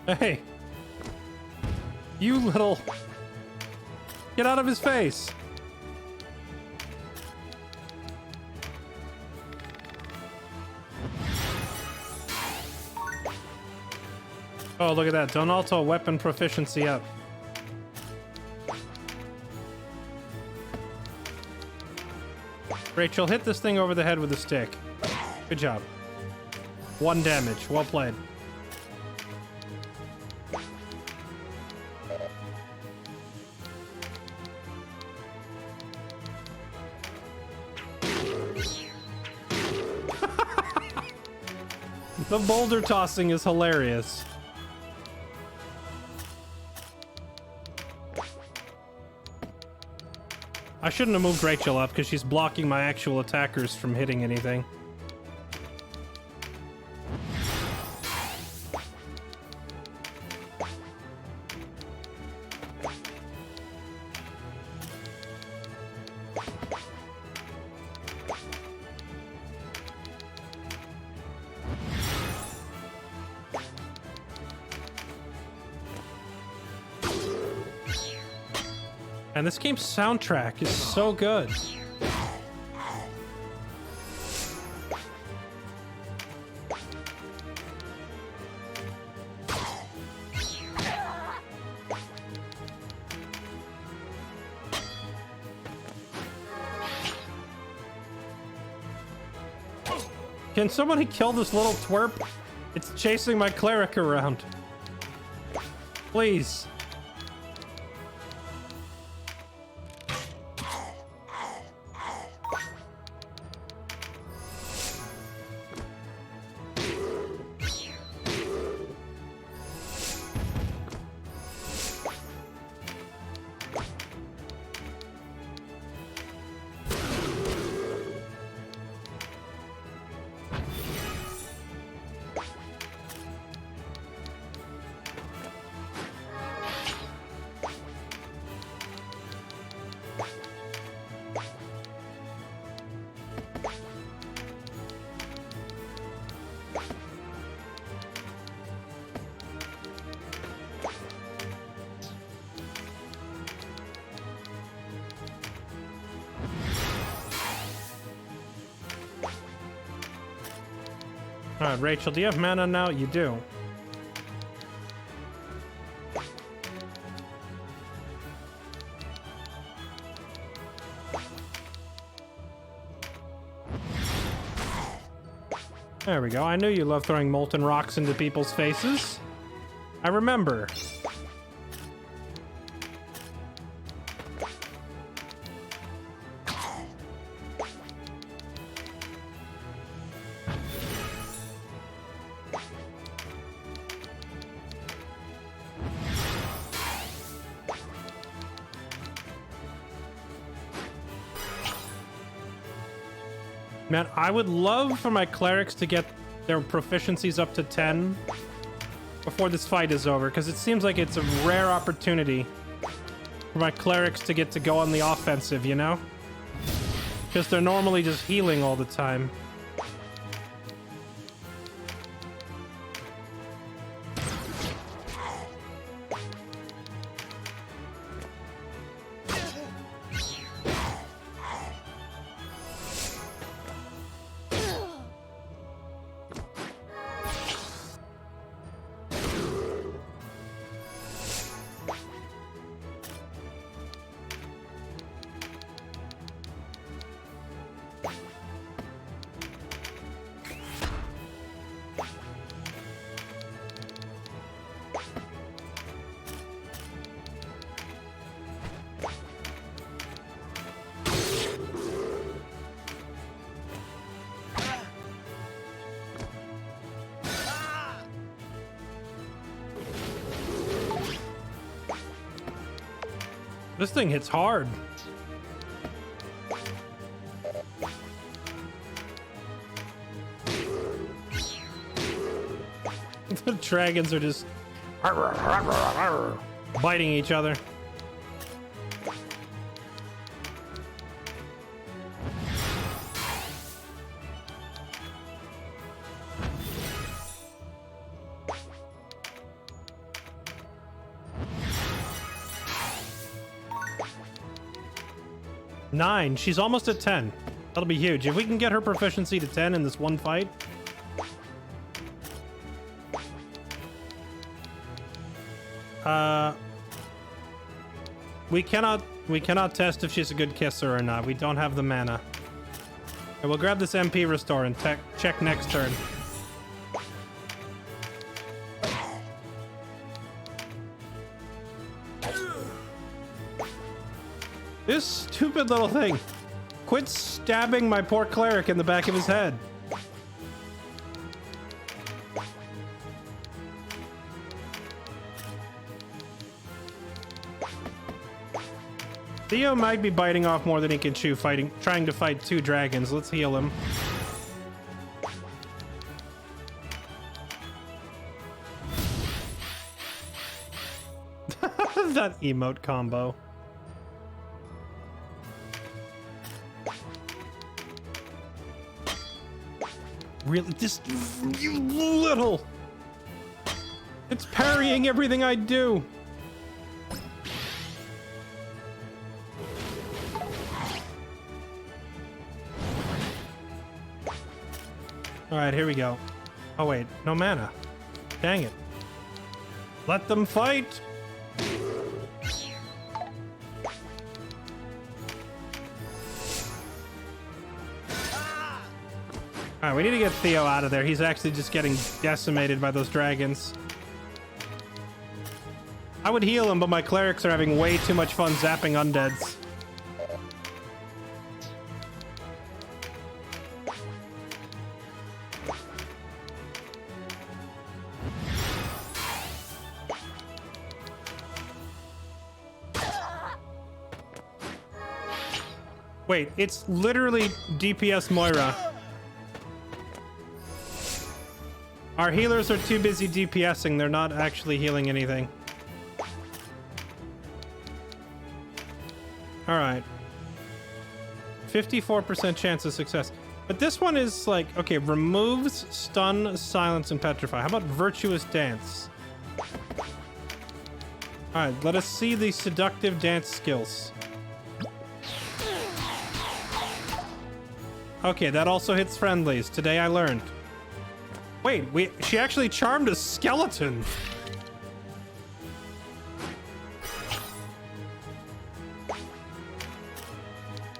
Hey, you little... Get out of his face. Oh, look at that. Donalto weapon proficiency up. Rachel, hit this thing over the head with a stick. Good job. 1 damage. Well played. The boulder tossing is hilarious. I shouldn't have moved Rachel up because she's blocking my actual attackers from hitting anything. And this game's soundtrack is so good. Can somebody kill this little twerp? It's chasing my cleric around. Please. Alright, Rachel, do you have mana now? You do. There we go. I knew you love throwing molten rocks into people's faces. I remember. Man, I would love for my clerics to get their proficiencies up to 10 before this fight is over, because it seems like it's a rare opportunity for my clerics to get to go on the offensive, you know? Because they're normally just healing all the time. This thing hits hard. The dragons are just biting each other. Nine. She's almost at 10. That'll be huge. If we can get her proficiency to 10 in this one fight. We cannot test if she's a good kisser or not. We don't have the mana. Okay, we'll grab this MP restore and check next turn. This stupid little thing. Quit stabbing my poor cleric in the back of his head. Theo might be biting off more than he can chew, trying to fight 2 dragons. Let's heal him. That emote combo. Really? This... You little... It's parrying everything I do. Alright, here we go. Oh wait, no mana. Dang it. Let them fight! Alright, we need to get Theo out of there. He's actually just getting decimated by those dragons. I would heal him, but my clerics are having way too much fun zapping undeads. Wait, it's literally DPS Moira. Our healers are too busy DPSing, they're not actually healing anything. Alright. 54% chance of success. But this one is like, okay, removes, stun, silence, and petrify. How about virtuous dance? Alright, let us see the seductive dance skills. Okay, that also hits friendlies. Today I learned. Wait, she actually charmed a skeleton.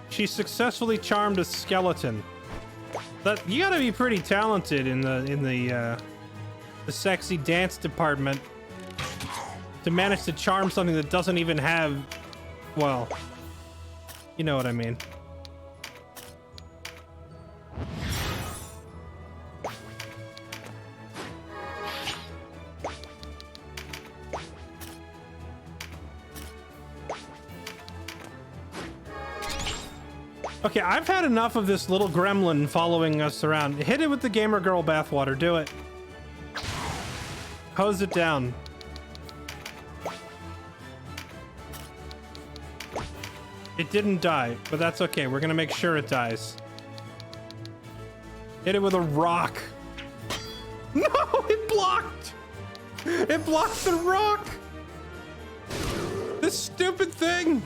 She successfully charmed a skeleton. That you gotta be pretty talented in the sexy dance department to manage to charm something that doesn't even have, well, you know what I mean. Okay, I've had enough of this little gremlin following us around. Hit it with the gamer girl bathwater. Do it. Hose it down. It didn't die, but that's okay. We're gonna make sure it dies. Hit it with a rock. No, it blocked. It blocked the rock. This stupid thing.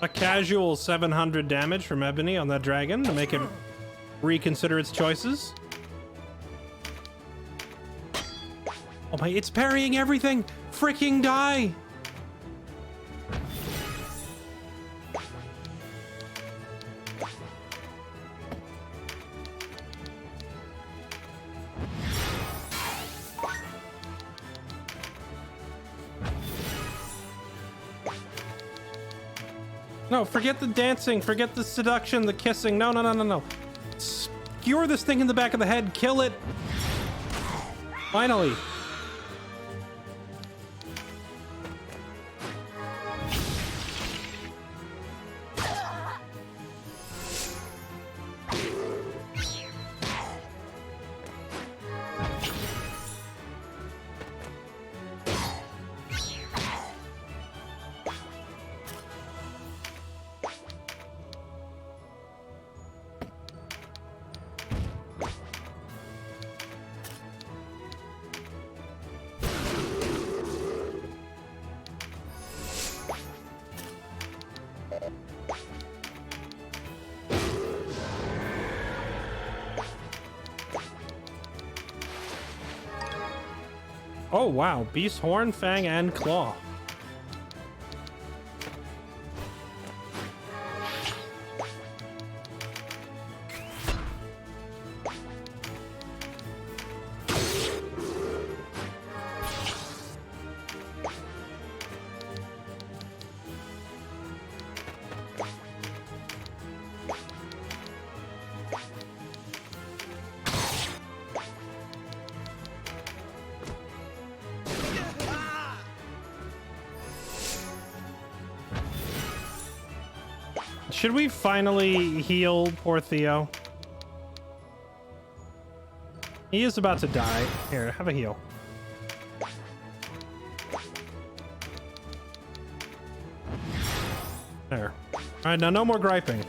A casual 700 damage from Ebony on that dragon to make it reconsider its choices. Oh my, it's parrying everything! Freaking die! No, forget the dancing, forget the seduction, the kissing. No, no, no, no, no. Skewer this thing in the back of the head, kill it. Finally. Oh wow, Beast Horn, Fang, and Claw. should we finally heal poor Theo? He is about to die. Here, have a heal. There. Alright, now no more griping.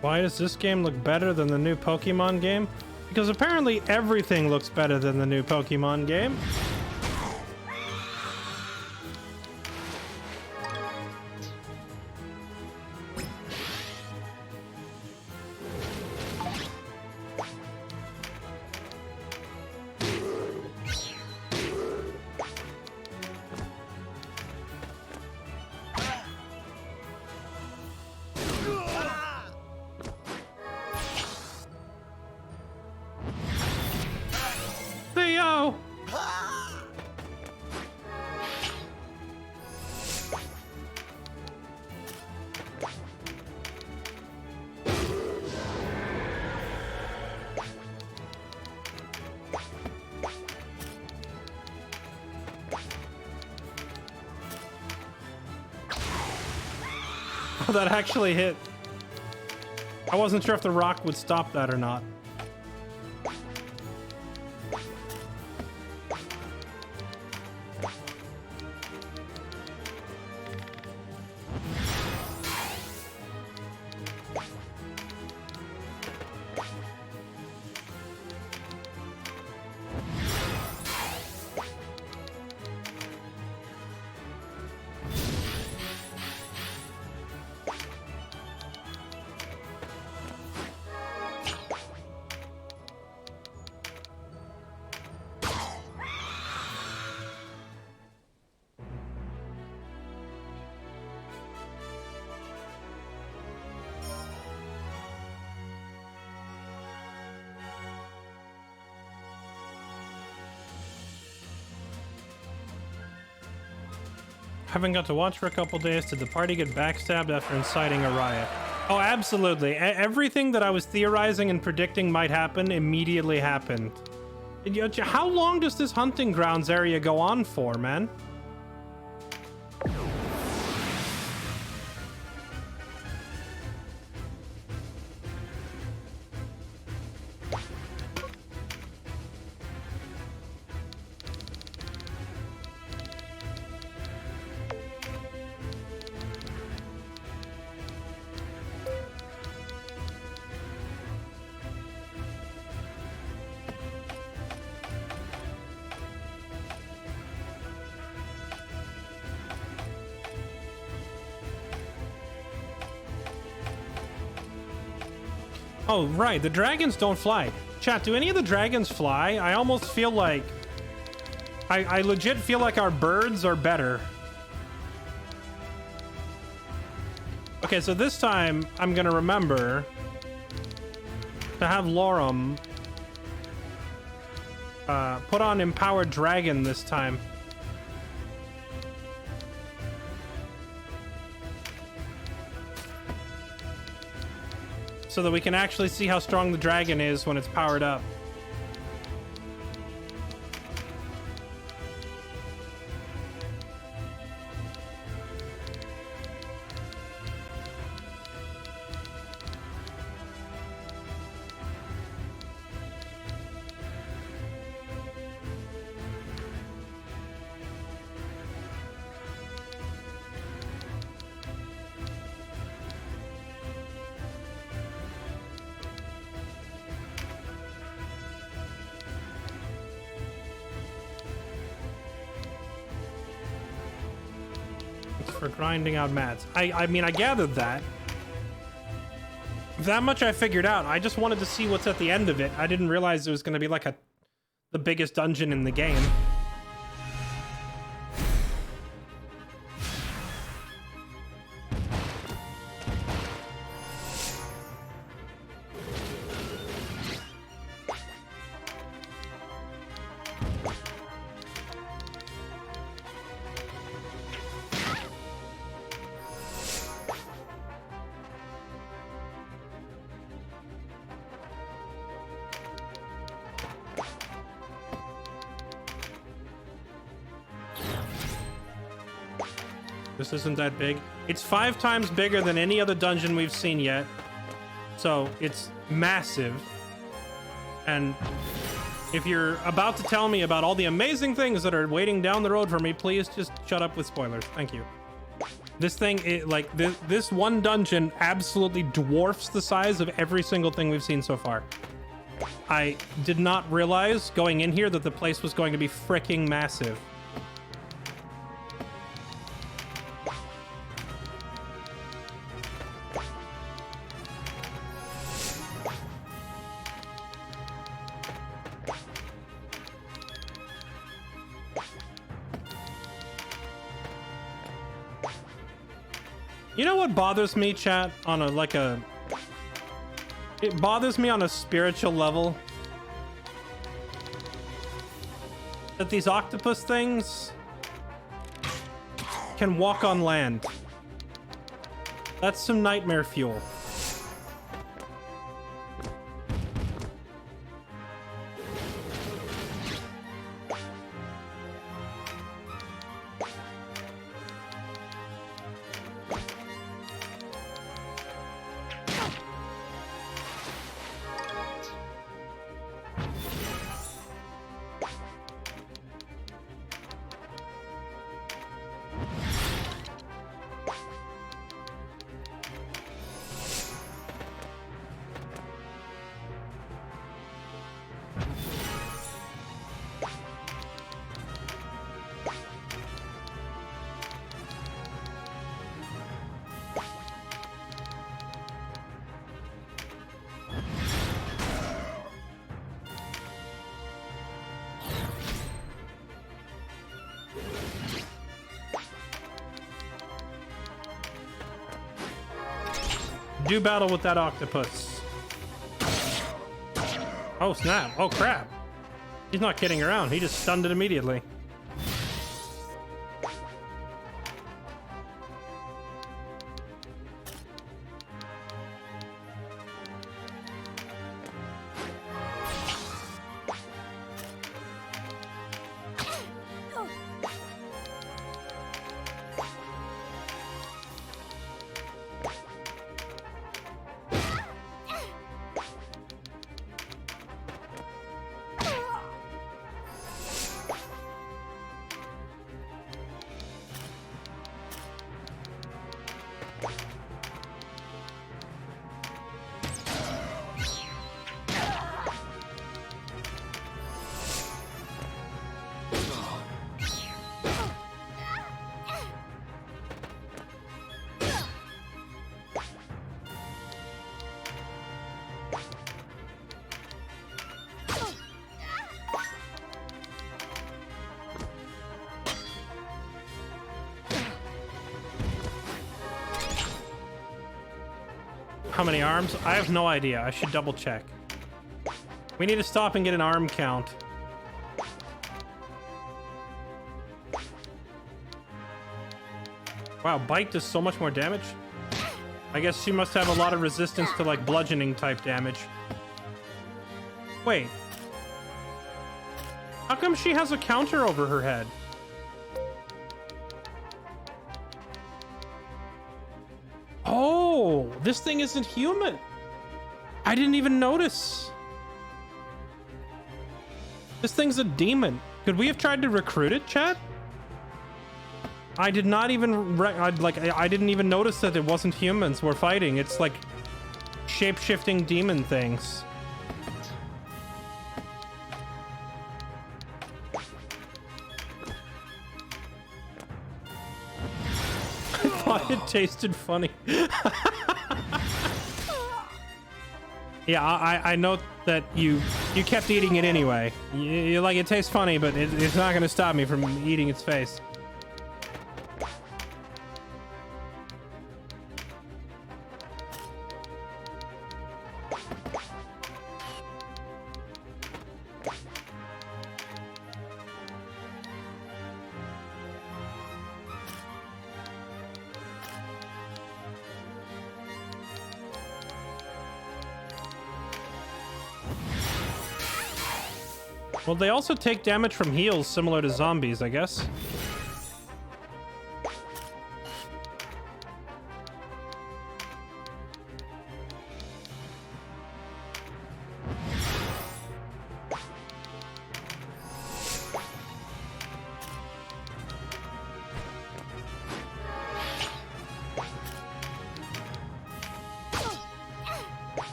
Why does this game look better than the new Pokemon game? Because apparently everything looks better than the new Pokemon game. Theo! Oh, that actually hit. I wasn't sure if the rock would stop that or not. Haven't got to watch for a couple days. Did the party get backstabbed after inciting a riot? Oh, absolutely. Everything that I was theorizing and predicting might happen immediately happened. How long does this hunting grounds area go on for, man? Oh, right. The dragons don't fly. Chat, do any of the dragons fly? I almost feel like... I legit feel like our birds are better. Okay, so this time I'm gonna remember to have Lorem put on Empowered Dragon this time. So that we can actually see how strong the dragon is when it's powered up. For grinding out mats. I mean, I gathered that. That much I figured out. I just wanted to see what's at the end of it. I didn't realize it was going to be like the biggest dungeon in the game. This isn't that big. It's 5 times bigger than any other dungeon we've seen yet. So it's massive. And if you're about to tell me about all the amazing things that are waiting down the road for me, please just shut up with spoilers. Thank you. This thing, this one dungeon absolutely dwarfs the size of every single thing we've seen so far. I did not realize going in here that the place was going to be freaking massive. You know what bothers me, chat, on it bothers me on a spiritual level? That these octopus things can walk on land. That's some nightmare fuel. Do battle with that octopus. Oh, snap. Oh, crap. He's not kidding around. He just stunned it immediately. How many arms? I have no idea. I should double check. We need to stop and get an arm count. Wow, bite does so much more damage. I guess she must have a lot of resistance to like bludgeoning type damage. Wait. How come she has a counter over her head? Oh, this thing isn't human. I didn't even notice. This thing's a demon. Could we have tried to recruit it, chat? I did not even I didn't even notice that it wasn't humans we're fighting. It's like shape-shifting demon things. I thought it tasted funny. Yeah, I know that you kept eating it anyway. You like, it tastes funny, but it's not gonna stop me from eating its face. Well, they also take damage from heals similar to zombies, I guess.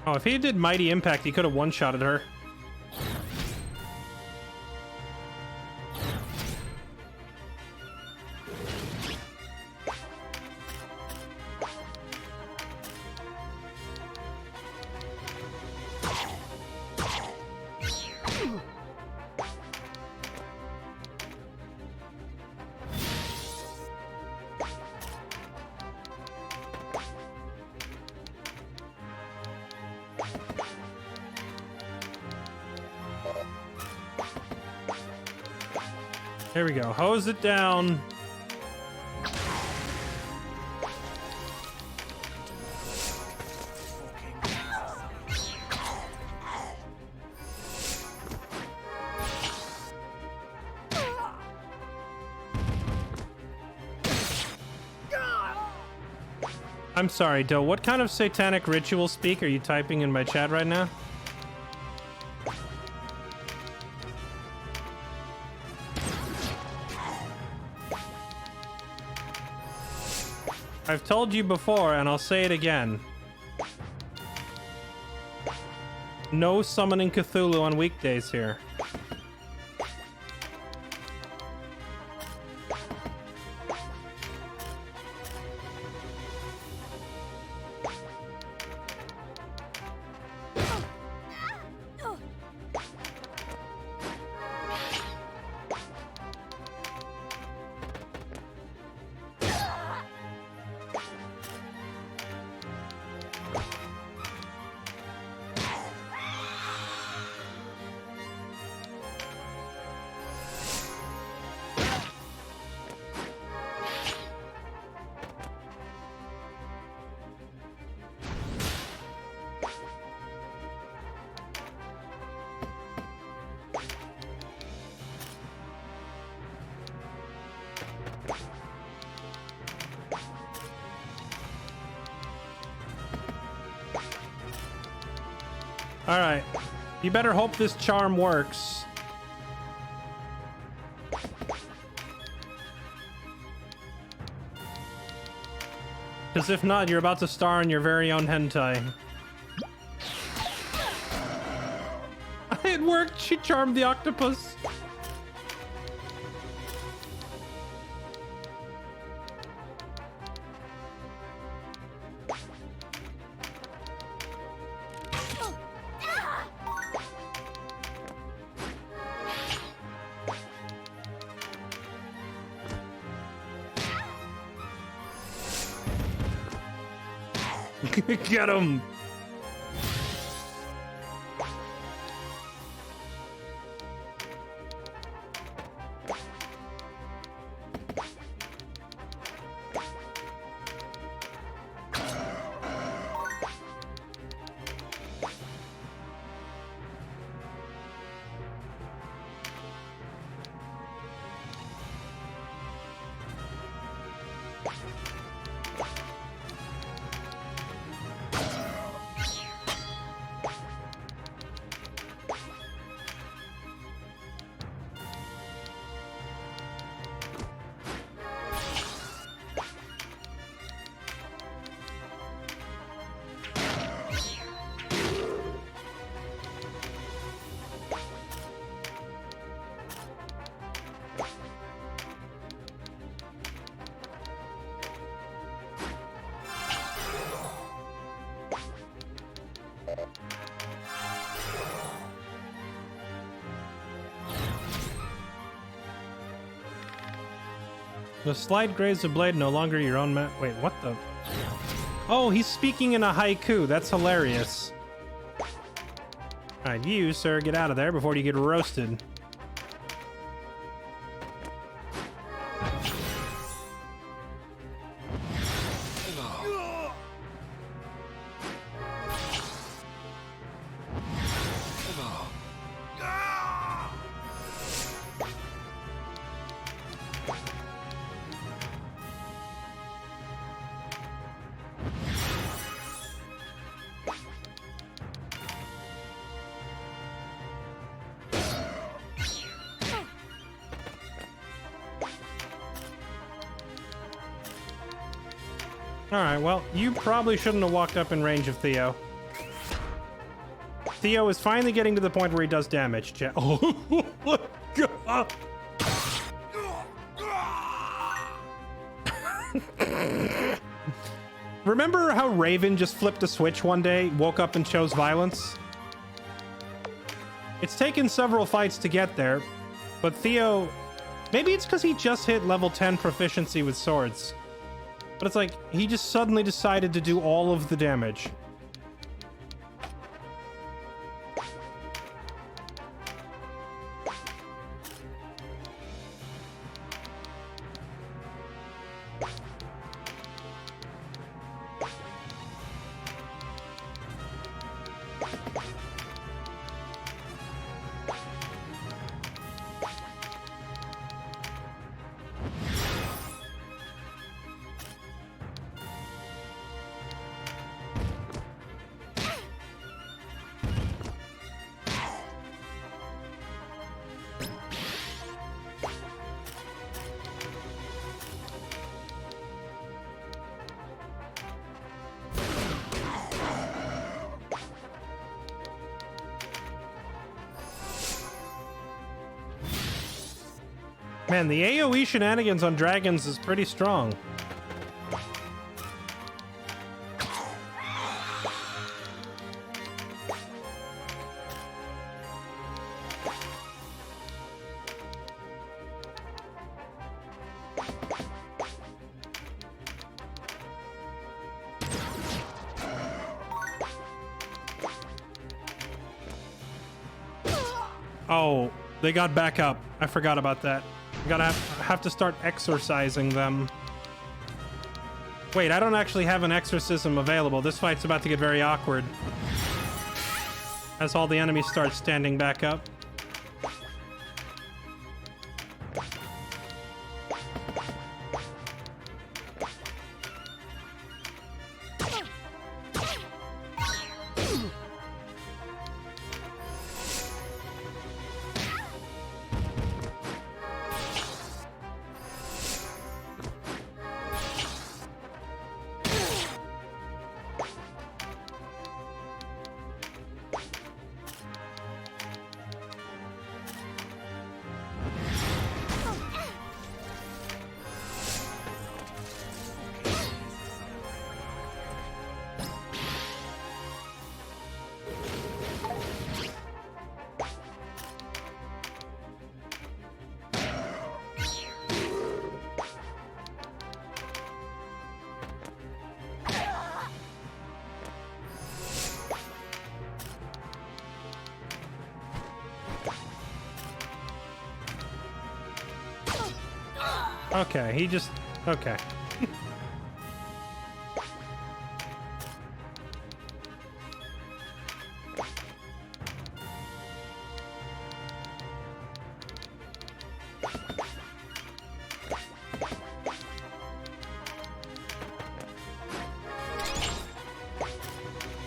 Oh, if he did Mighty Impact, he could have one-shotted her. Here we go. Hose it down. I'm sorry, Doe. What kind of satanic ritual speak are you typing in my chat right now? I've told you before, and I'll say it again. No summoning Cthulhu on weekdays here. All right. You better hope this charm works. Because if not, you're about to star in your very own hentai. It worked! She charmed the octopus! Get him! The slight graze of blade no longer your own wait, what the? Oh, he's speaking in a haiku. That's hilarious. Alright, you, sir, get out of there before you get roasted. Alright, well, you probably shouldn't have walked up in range of Theo. Theo is finally getting to the point where he does damage, chat. Oh, my God. Remember how Raven just flipped a switch one day, woke up and chose violence? It's taken several fights to get there, but Theo... Maybe it's because he just hit level 10 proficiency with swords. But it's like, he just suddenly decided to do all of the damage. Man, the AoE shenanigans on dragons is pretty strong. Oh, they got back up. I forgot about that. Gotta have to start exorcising them. Wait, I don't actually have an exorcism available. This fight's about to get very awkward as all the enemies start standing back up. Okay, he just... Okay.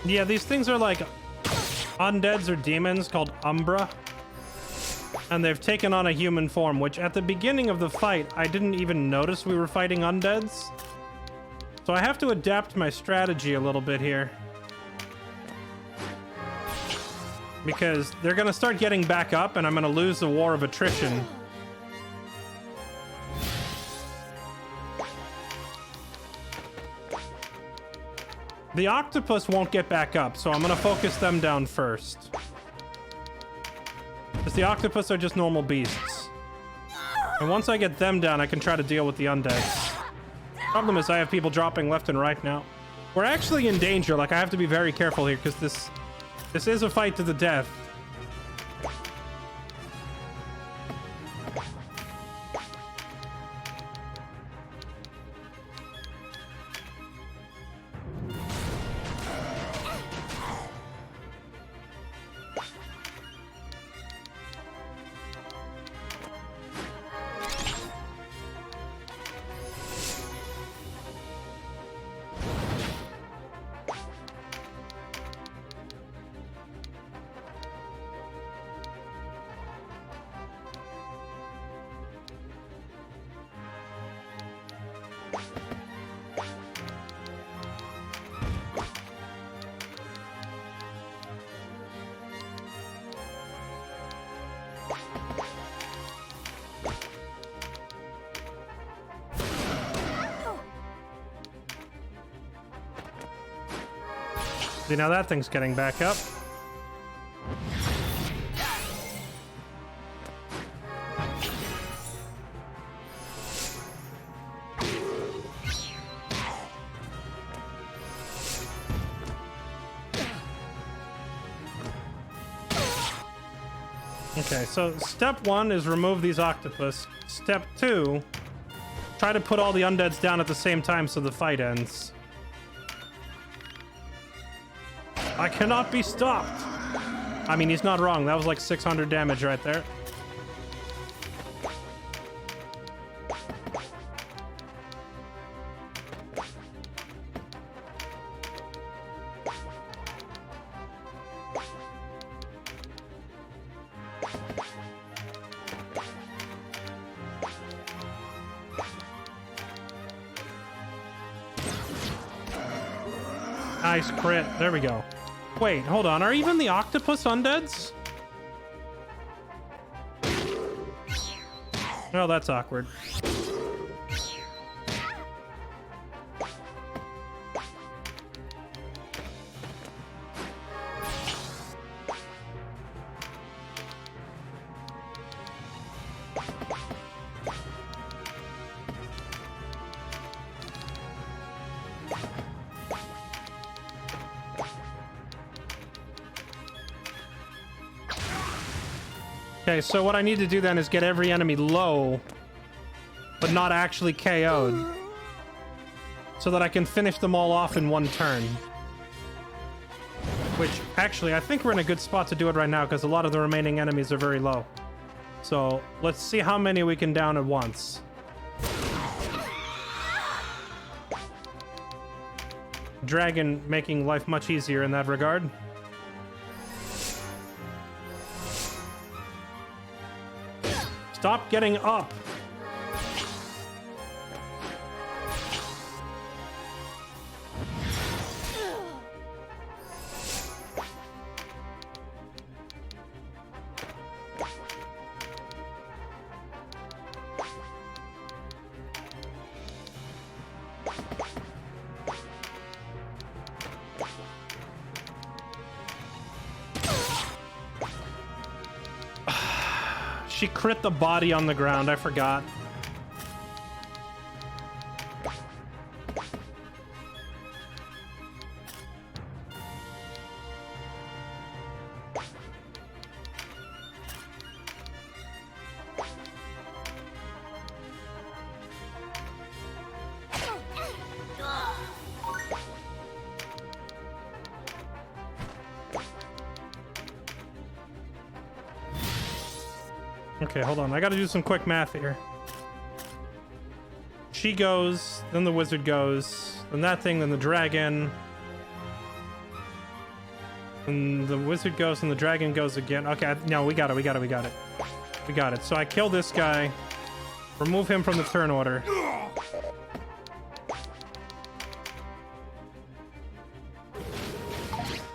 Yeah, these things are like undeads or demons called Umbra. And they've taken on a human form, which at the beginning of the fight, I didn't even notice we were fighting undeads. So I have to adapt my strategy a little bit here. Because they're gonna start getting back up and I'm gonna lose the war of attrition. The octopus won't get back up, so I'm gonna focus them down first. Because the octopus are just normal beasts. And once I get them down, I can try to deal with the undeads. Problem is I have people dropping left and right now. We're actually in danger, like I have to be very careful here, because this is a fight to the death. See, now that thing's getting back up. Okay, so step 1 is remove these octopus. Step 2, try to put all the undeads down at the same time so the fight ends. I cannot be stopped. I mean, he's not wrong. That was like 600 damage right there. Nice crit. There we go. Wait, hold on. Are even the octopus undeads? Oh, that's awkward. Okay, so what I need to do then is get every enemy low, but not actually KO'd, so that I can finish them all off in one turn. Which, actually, I think we're in a good spot to do it right now, because a lot of the remaining enemies are very low. So, let's see how many we can down at once. Dragon making life much easier in that regard. Stop getting up. She crit the body on the ground, I forgot. Okay, hold on. I gotta do some quick math here. She goes, then the wizard goes, then that thing, then the dragon. And the wizard goes, and the dragon goes again. Okay, no, we got it. We got it. So I kill this guy, remove him from the turn order.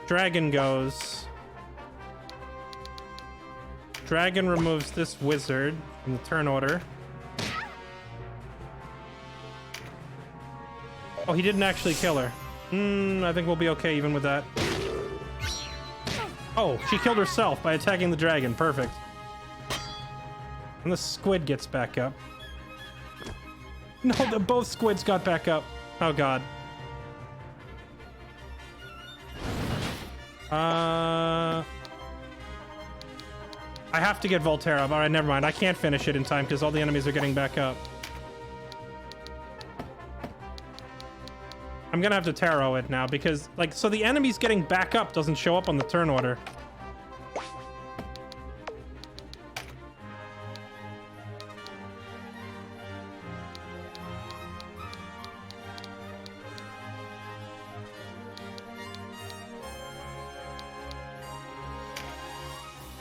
Dragon goes. Dragon removes this wizard from the turn order. Oh, he didn't actually kill her. I think we'll be okay even with that. Oh, she killed herself by attacking the dragon. Perfect. And the squid gets back up. No, both squids got back up. Oh, God. I have to get Volterra. All right, never mind. I can't finish it in time because all the enemies are getting back up. I'm gonna have to tarot it now because, like, so the enemies getting back up doesn't show up on the turn order.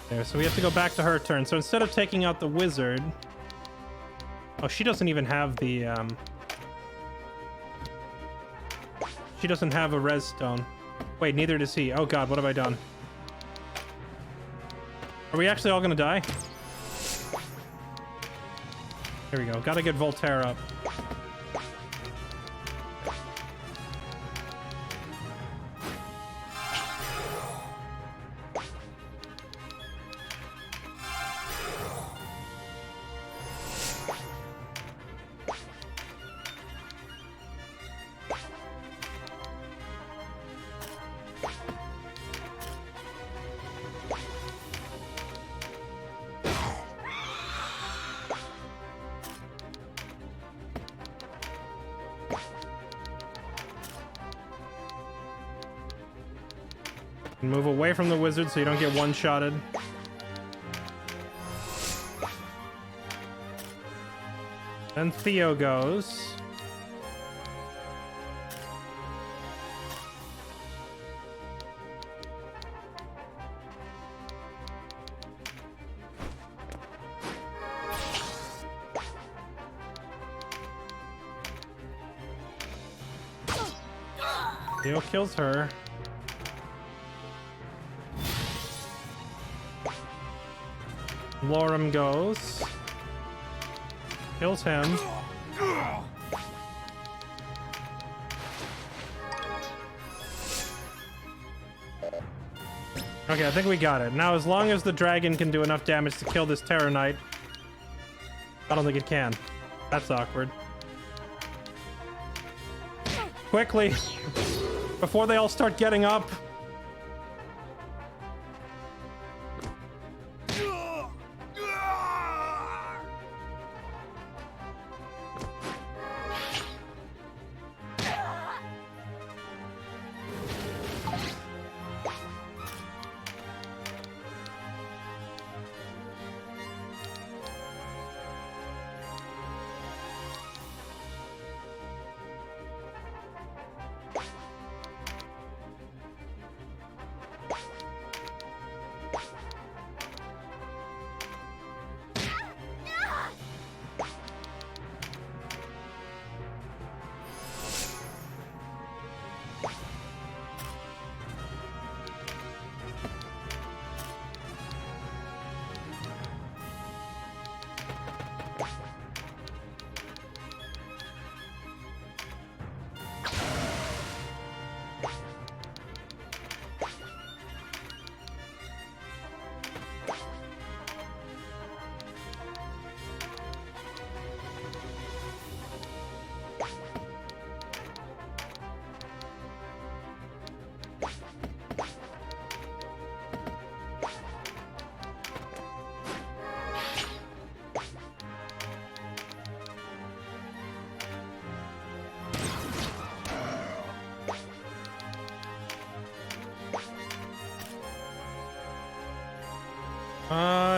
There, so we have to go back to her turn. So instead of taking out the wizard... Oh, she doesn't even have the, She doesn't have a res stone. Wait, neither does he. Oh god, what have I done? Are we actually all gonna die? Here we go. Gotta get Voltaire up. Move away from the wizard so you don't get one-shotted. Then Theo goes. Theo kills her. Lorem goes. Kills him. Okay, I think we got it. Now, as long as the dragon can do enough damage to kill this Terror Knight, I don't think it can. That's awkward. Quickly! Before they all start getting up!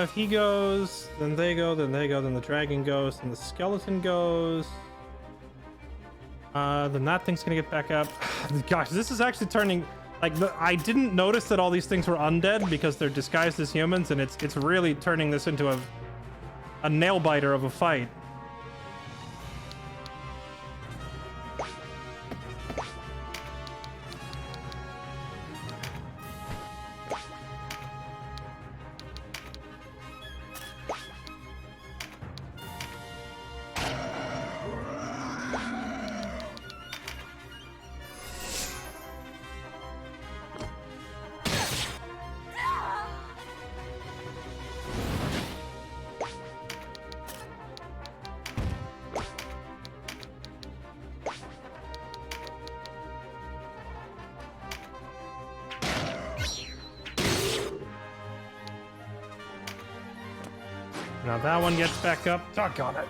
If he goes, then they go, then they go, then the dragon goes, then the skeleton goes. Then that thing's gonna get back up. Gosh, this is actually turning like I didn't notice that all these things were undead because they're disguised as humans, and it's really turning this into a nail biter of a fight. Now that one gets back up. Doggone it.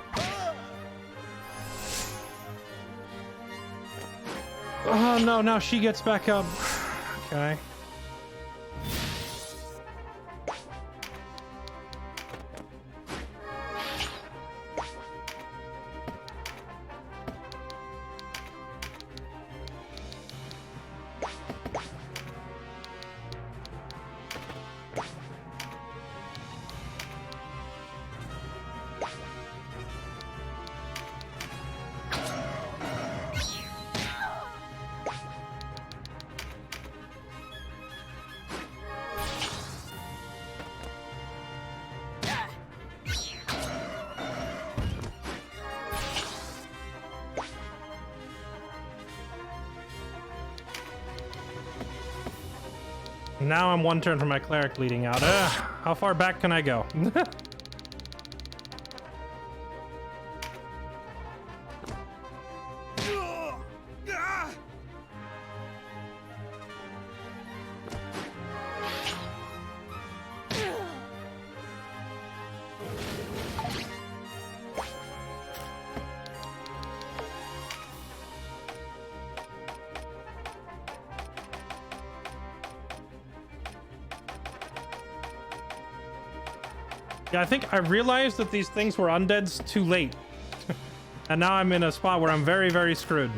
Oh no, now she gets back up. Okay. Now I'm one turn for my cleric bleeding out. How far back can I go? Yeah, I think I realized that these things were undeads too late. And now I'm in a spot where I'm very, very screwed.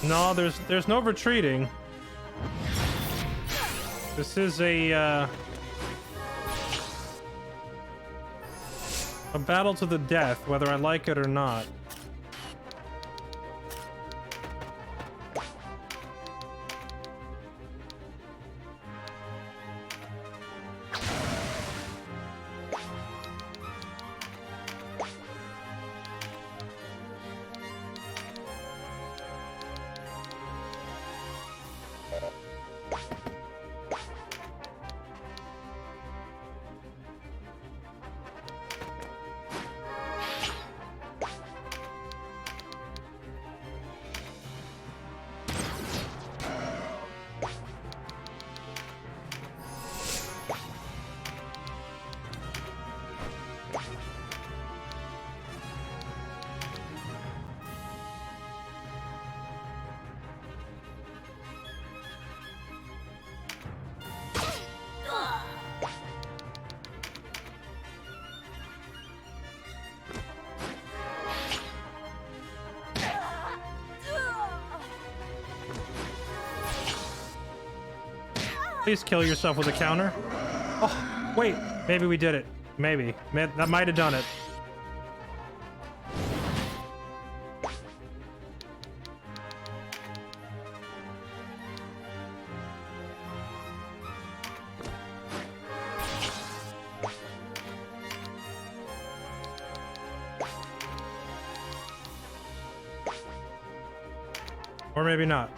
No, there's no retreating. This is a battle to the death, whether I like it or not. Please kill yourself with a counter. Oh, wait. Maybe we did it. Maybe. That might have done it. Or maybe not.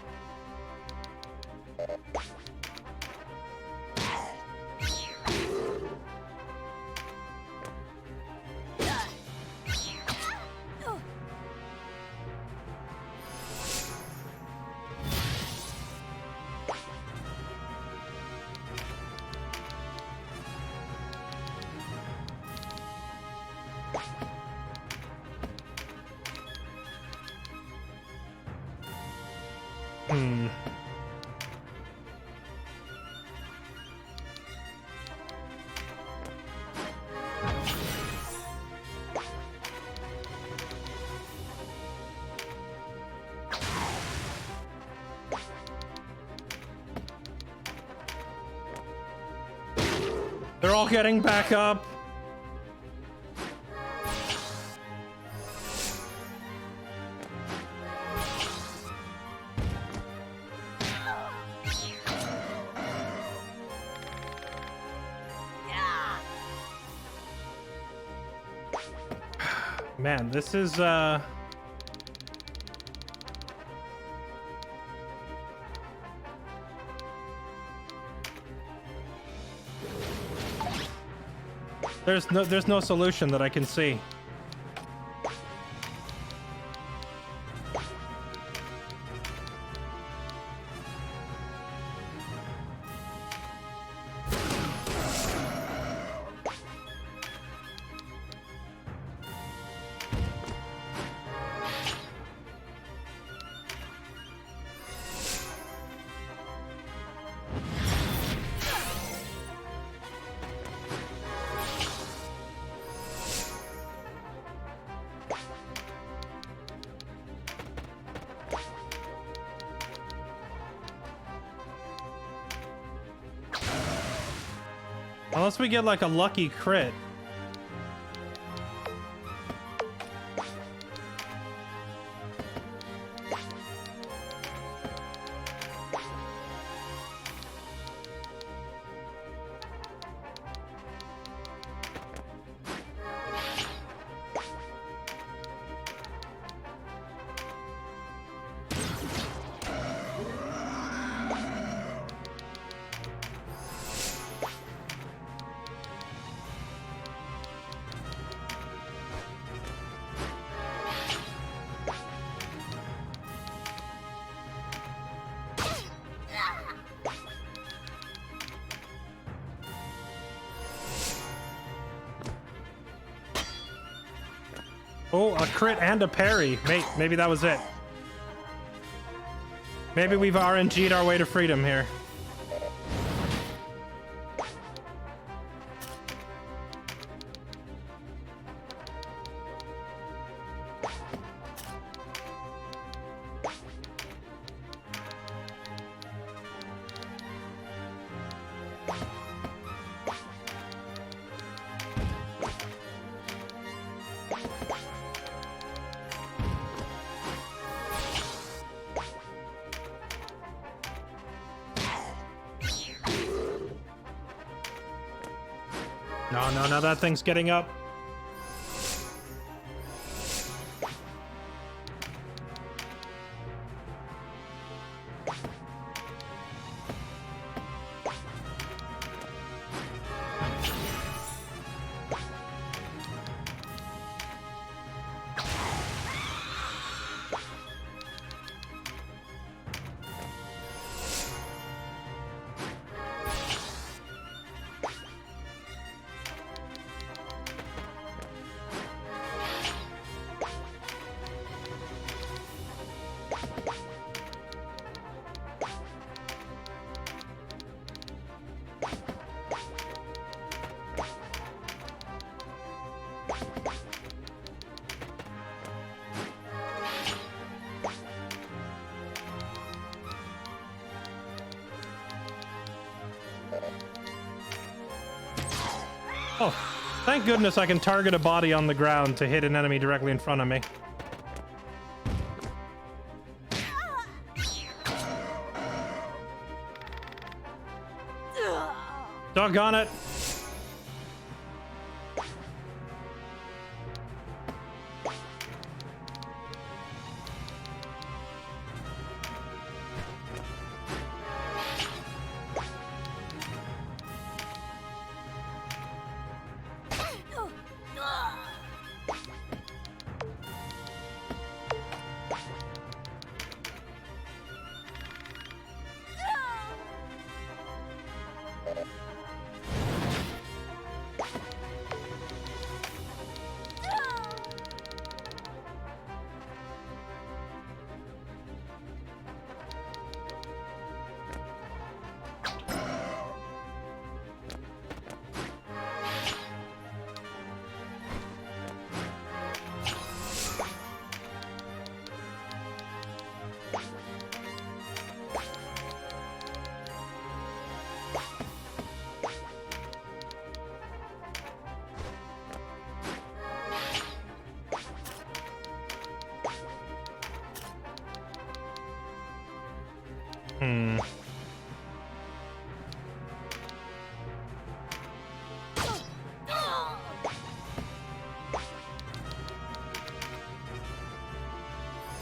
They're all getting back up. Man, this is there's no solution that I can see. Unless we get like a lucky crit. Oh, a crit and a parry. Maybe that was it. Maybe we've RNG'd our way to freedom here. No, that thing's getting up. Oh, thank goodness I can target a body on the ground to hit an enemy directly in front of me. Doggone it.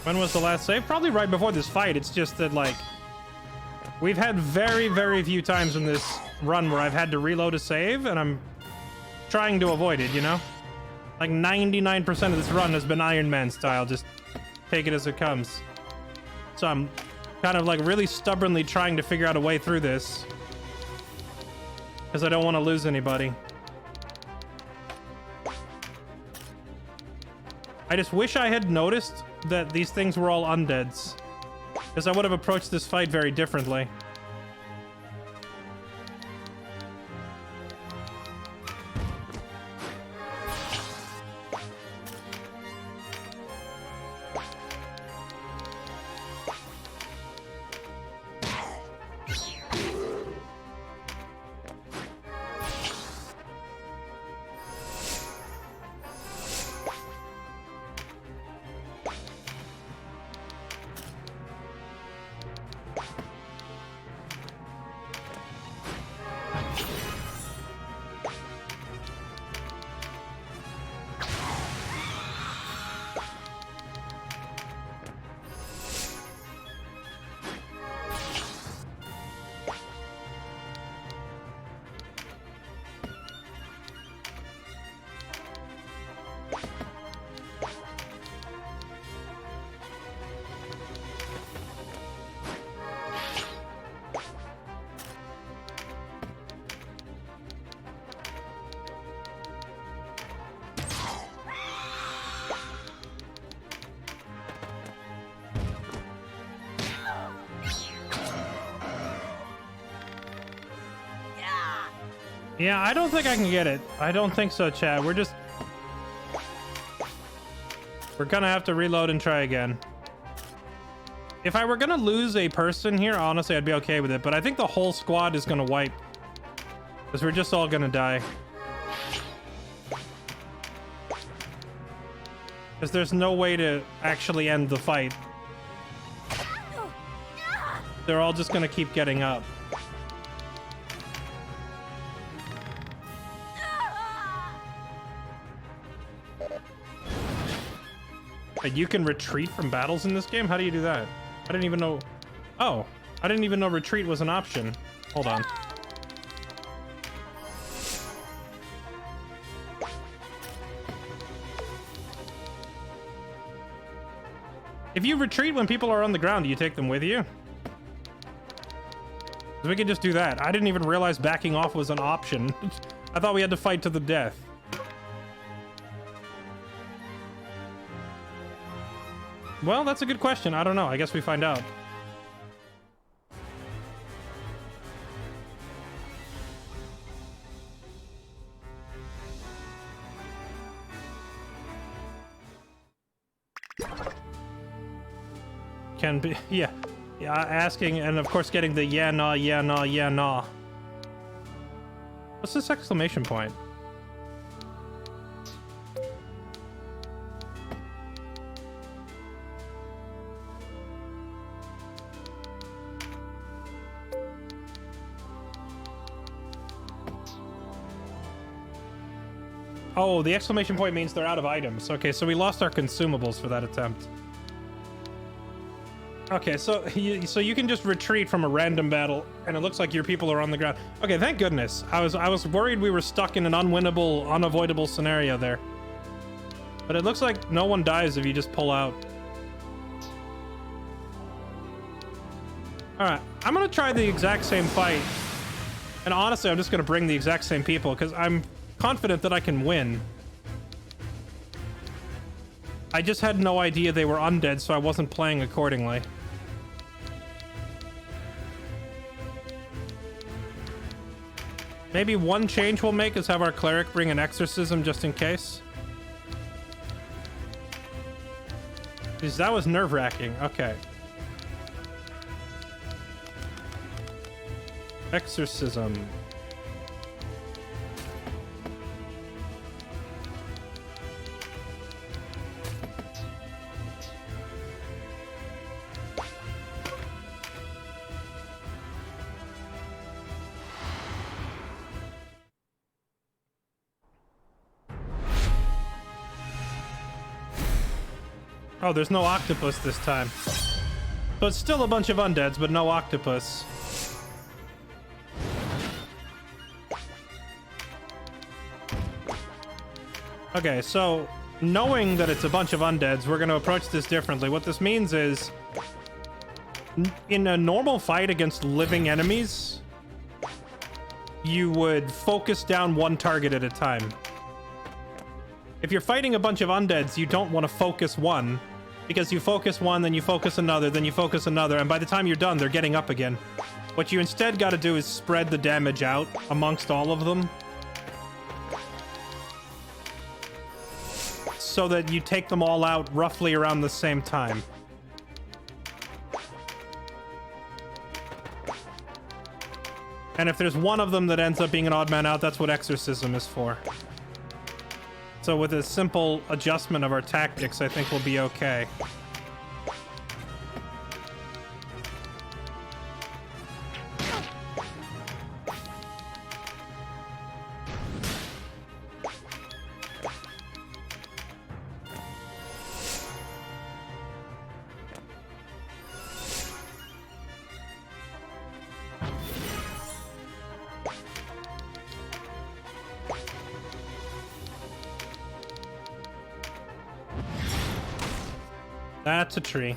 When was the last save? Probably right before this fight. It's just that, like, we've had very, very few times in this run where I've had to reload a save, and I'm trying to avoid it, you know? Like, 99% of this run has been Iron Man style, just take it as it comes. So I'm kind of, like, really stubbornly trying to figure out a way through this, because I don't want to lose anybody. I just wish I had noticed that these things were all undeads, because I would have approached this fight very differently. Yeah, I don't think I can get it. I don't think so, Chad. We're gonna have to reload and try again. If I were gonna lose a person here, honestly, I'd be okay with it. But I think the whole squad is gonna wipe. Because we're just all gonna die. Because there's no way to actually end the fight. They're all just gonna keep getting up. But you can retreat from battles in this game? How do you do that? I didn't even know... Oh, I didn't even know retreat was an option. Hold on. If you retreat when people are on the ground, do you take them with you? We could just do that. I didn't even realize backing off was an option. I thought we had to fight to the death. Well, that's a good question. I don't know. I guess we find out. Can be, yeah. Yeah, asking and of course getting the yeah, nah, yeah, nah, yeah, nah. What's this exclamation point? Oh, the exclamation point means they're out of items. Okay, so we lost our consumables for that attempt. Okay, so you can just retreat from a random battle, and it looks like your people are on the ground. Okay, thank goodness. I was worried we were stuck in an unwinnable, unavoidable scenario there. But it looks like no one dies if you just pull out. All right, I'm gonna try the exact same fight, and honestly, I'm just gonna bring the exact same people because I'm confident that I can win. I just had no idea they were undead, so I wasn't playing accordingly. Maybe one change we'll make is have our cleric bring an exorcism just in case. Because that was nerve-wracking. Okay. Exorcism. Oh, there's no octopus this time. So it's still a bunch of undeads, but no octopus. Okay, so knowing that it's a bunch of undeads, we're going to approach this differently. What this means is, in a normal fight against living enemies, you would focus down one target at a time. If you're fighting a bunch of undeads, you don't want to focus one, because you focus one, then you focus another, then you focus another, and by the time you're done, they're getting up again. What you instead got to do is spread the damage out amongst all of them, so that you take them all out roughly around the same time. And if there's one of them that ends up being an odd man out, that's what exorcism is for. So with a simple adjustment of our tactics, I think we'll be okay. That's a tree.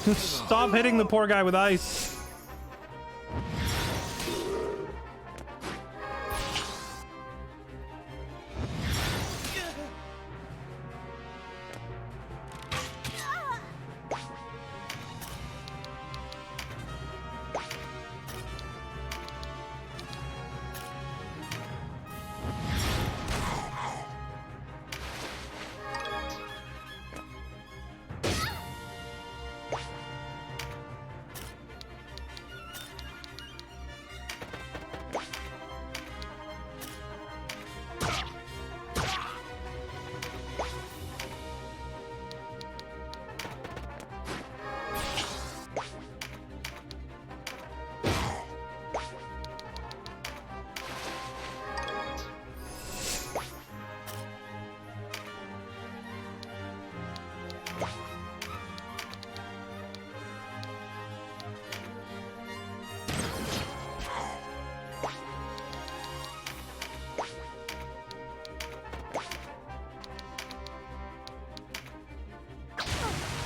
Stop hitting the poor guy with ice.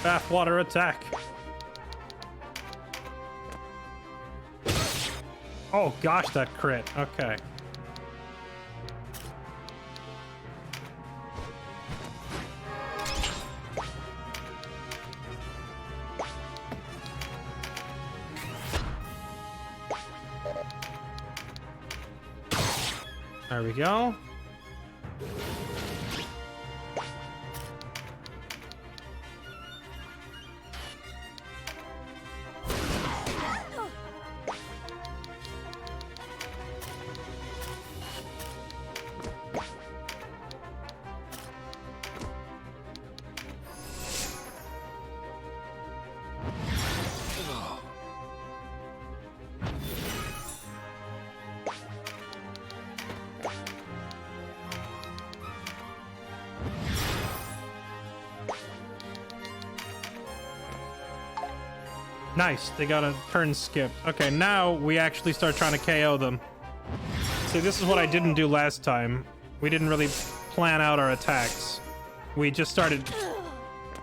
Bathwater attack. Oh gosh, that crit. Okay. There we go. Nice, they got a turn skipped. Okay, now we actually start trying to KO them. See, this is what I didn't do last time. We didn't really plan out our attacks. We just started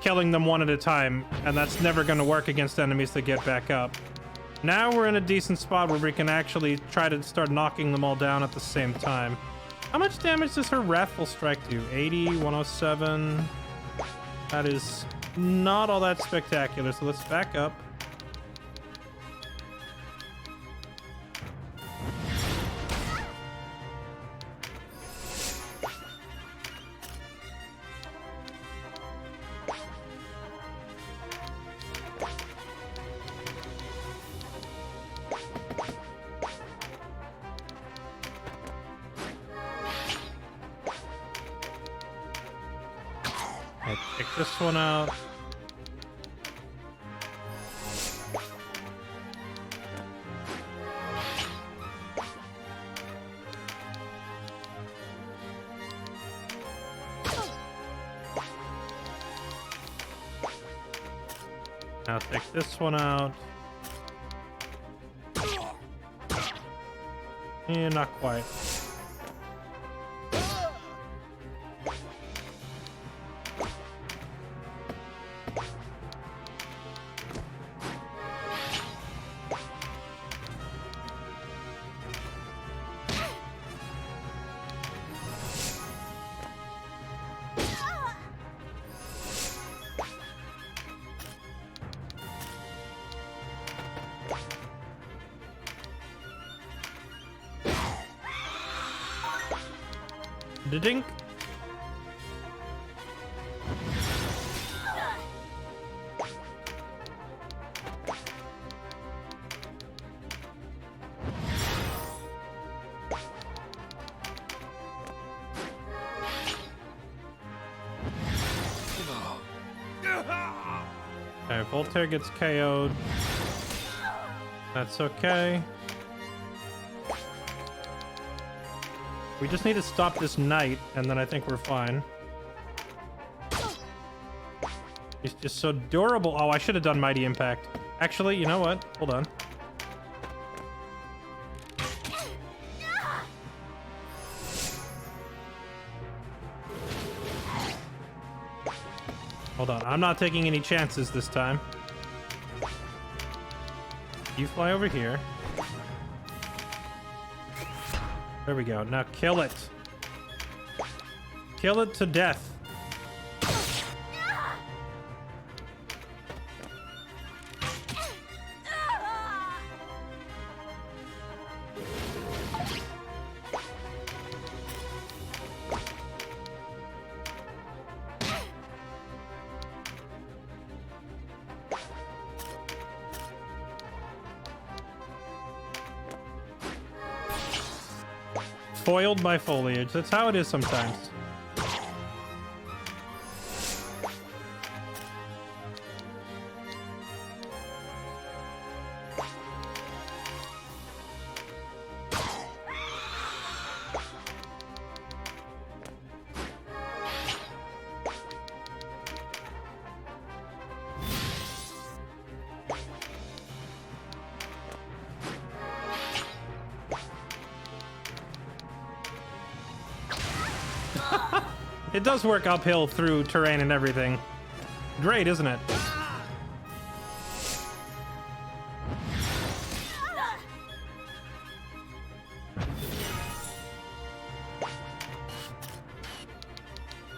killing them one at a time, and that's never going to work against enemies that get back up. Now we're in a decent spot where we can actually try to start knocking them all down at the same time. How much damage does her Wrathful Strike do? 80, 107. That is not all that spectacular, so let's back up. Take this one out. Now take this one out. Not quite. Dink. Okay, Voltaire gets KO'd. That's okay. We just need to stop this knight, and then I think we're fine. He's just so durable. Oh, I should have done Mighty Impact. Actually, you know what? Hold on. Hold on. I'm not taking any chances this time. You fly over here. There we go. Now kill it. Kill it to death. Foiled by foliage. That's how it is sometimes. It does work uphill through terrain and everything. Great, isn't it?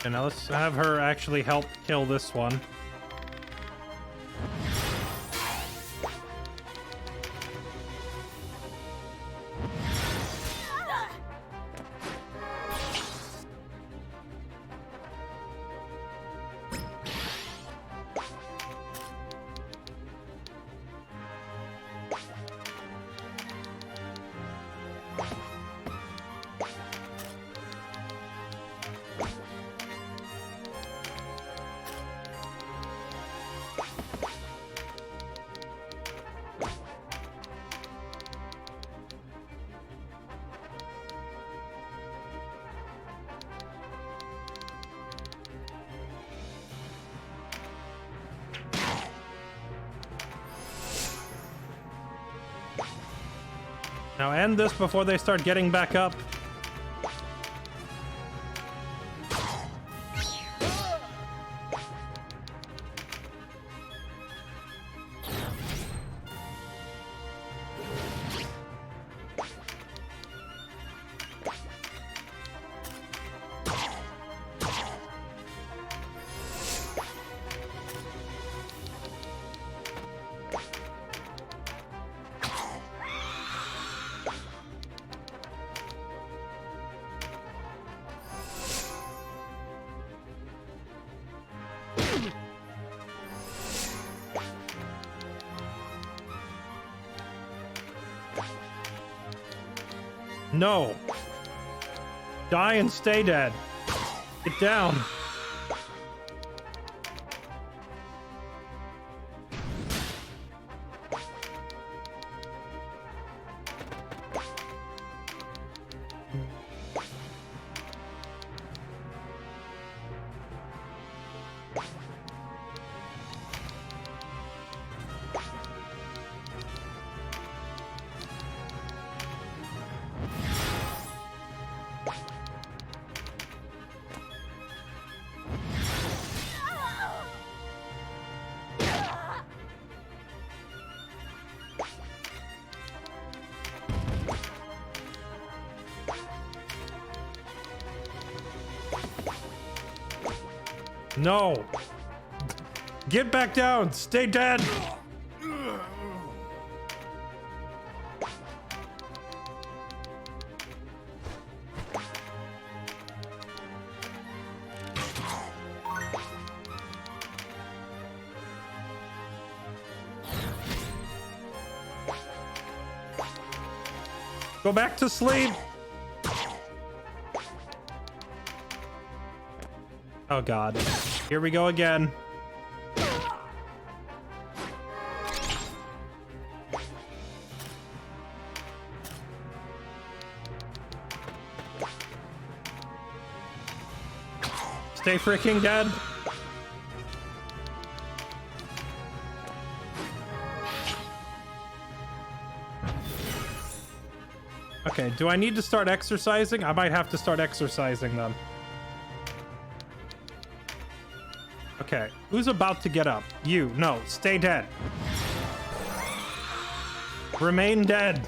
And now let's have her actually help kill this one. Now end this before they start getting back up. No. Die and stay dead. Get down. No. Get back down. Stay dead. Go back to sleep. Oh God. Here we go again. Stay freaking dead. Okay, do I need to start exercising? I might have to start exercising then. Okay, who's about to get up? You. No, stay dead. Remain dead.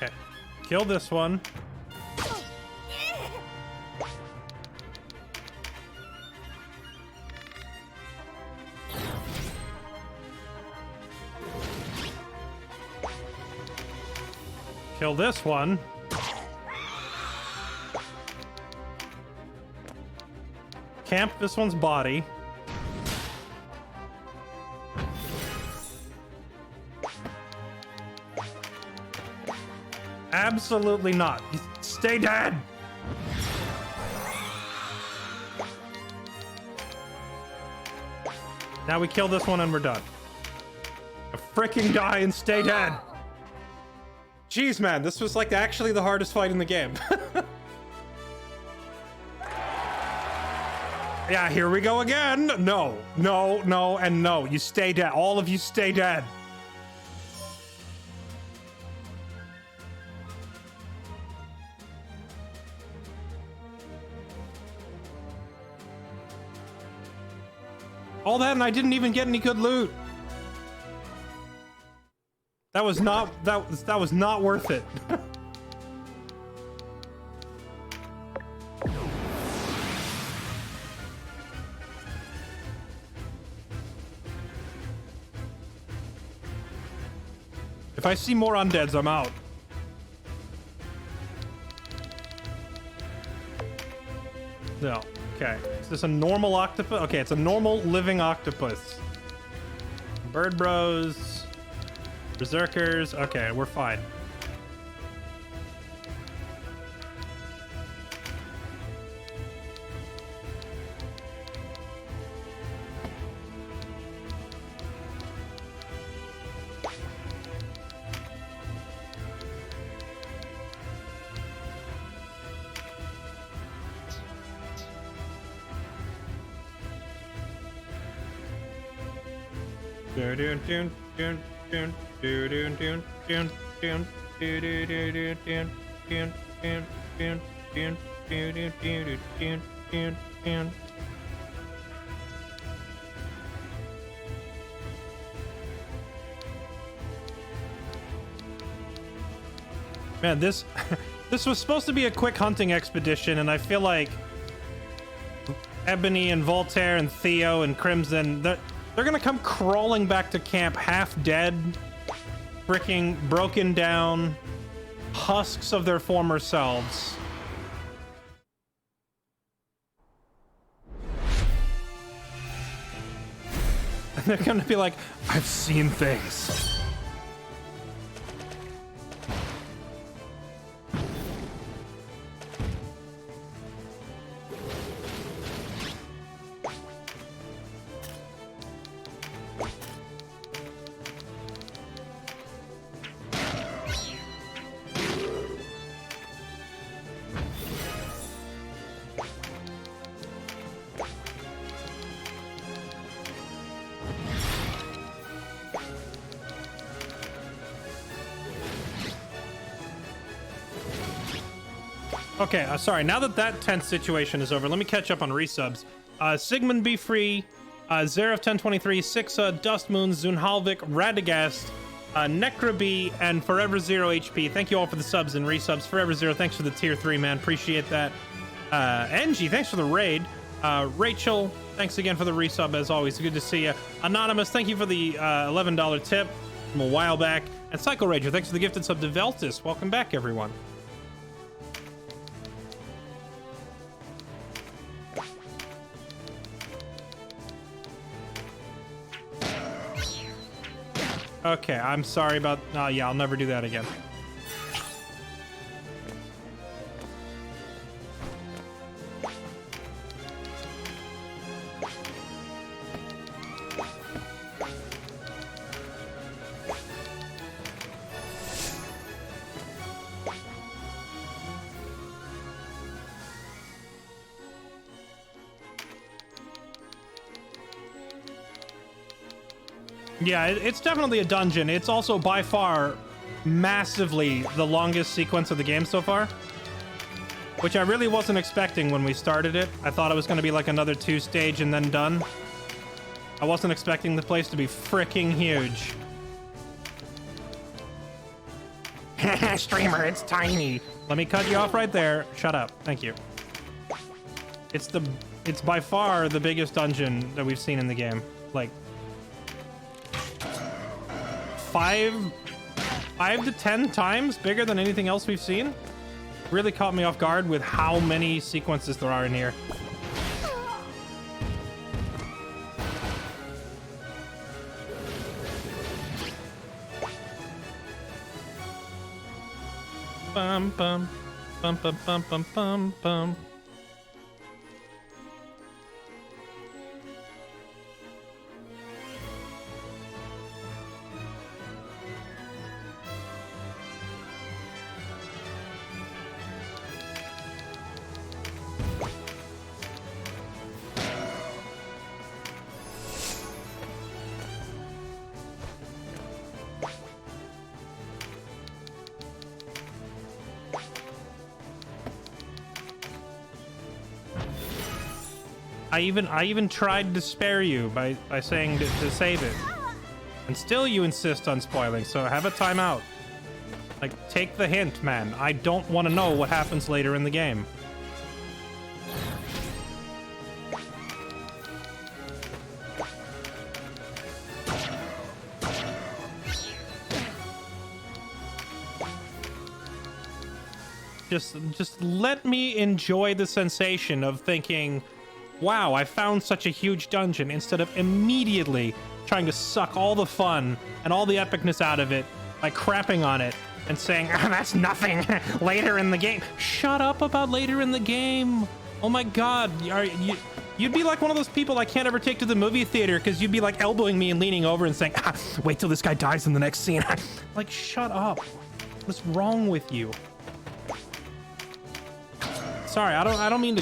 Okay, kill this one. Kill this one. Camp this one's body. Absolutely not. Stay dead. Now we kill this one and we're done. Fricking die and stay dead. Jeez, man, this was like actually the hardest fight in the game. Yeah, here we go again. No, no, no, and no. You stay dead. All of you stay dead. All that and I didn't even get any good loot. That was not that was not worth it. If I see more undeads, I'm out. No. Okay. Is this a normal octopus? Okay, it's a normal living octopus. Bird bros. Berserkers. Okay, we're fine. Man, this this was supposed to be a quick hunting expedition, and I feel like Ebony and Voltaire and Theo and Crimson, they're gonna come crawling back to camp half dead, freaking broken down, husks of their former selves. And they're gonna be like, I've seen things. Okay, sorry. Now that that tense situation is over, let me catch up on resubs. Sigmund Be Free, Zeref 1023, Sixa, Dust Moons, Zunhalvik, Radagast, Necrobee, and Forever Zero HP. Thank you all for the subs and resubs. Forever Zero, thanks for the tier 3, man. Appreciate that. Engie, thanks for the raid. Rachel, thanks again for the resub, as always. Good to see you. Anonymous, thank you for the $11 tip from a while back. And Psycho Rager, thanks for the gifted sub to Veltis. Welcome back, everyone. Okay, I'm sorry about... yeah, I'll never do that again. Yeah, it's definitely a dungeon. It's also by far massively the longest sequence of the game so far, which I really wasn't expecting when we started it. I thought it was going to be like another 2-stage and then done. I wasn't expecting the place to be freaking huge. Streamer, it's tiny. Let me cut you off right there. Shut up. Thank you. It's by far the biggest dungeon that we've seen in the game. Like, 5 to 10 times bigger than anything else we've seen. Really caught me off guard with how many sequences there are in here. Bum bum bum bum bum bum bum bum. I even tried to spare you by saying to save it. And still you insist on spoiling, so have a timeout. Like, take the hint, man. I don't want to know what happens later in the game. Just let me enjoy the sensation of thinking, wow, I found such a huge dungeon, instead of immediately trying to suck all the fun and all the epicness out of it by crapping on it and saying, that's nothing later in the game. Shut up about later in the game. Oh my god, you'd be like one of those people I can't ever take to the movie theater because you'd be like elbowing me and leaning over and saying, wait till this guy dies in the next scene. Like, shut up. What's wrong with you? Sorry, I don't mean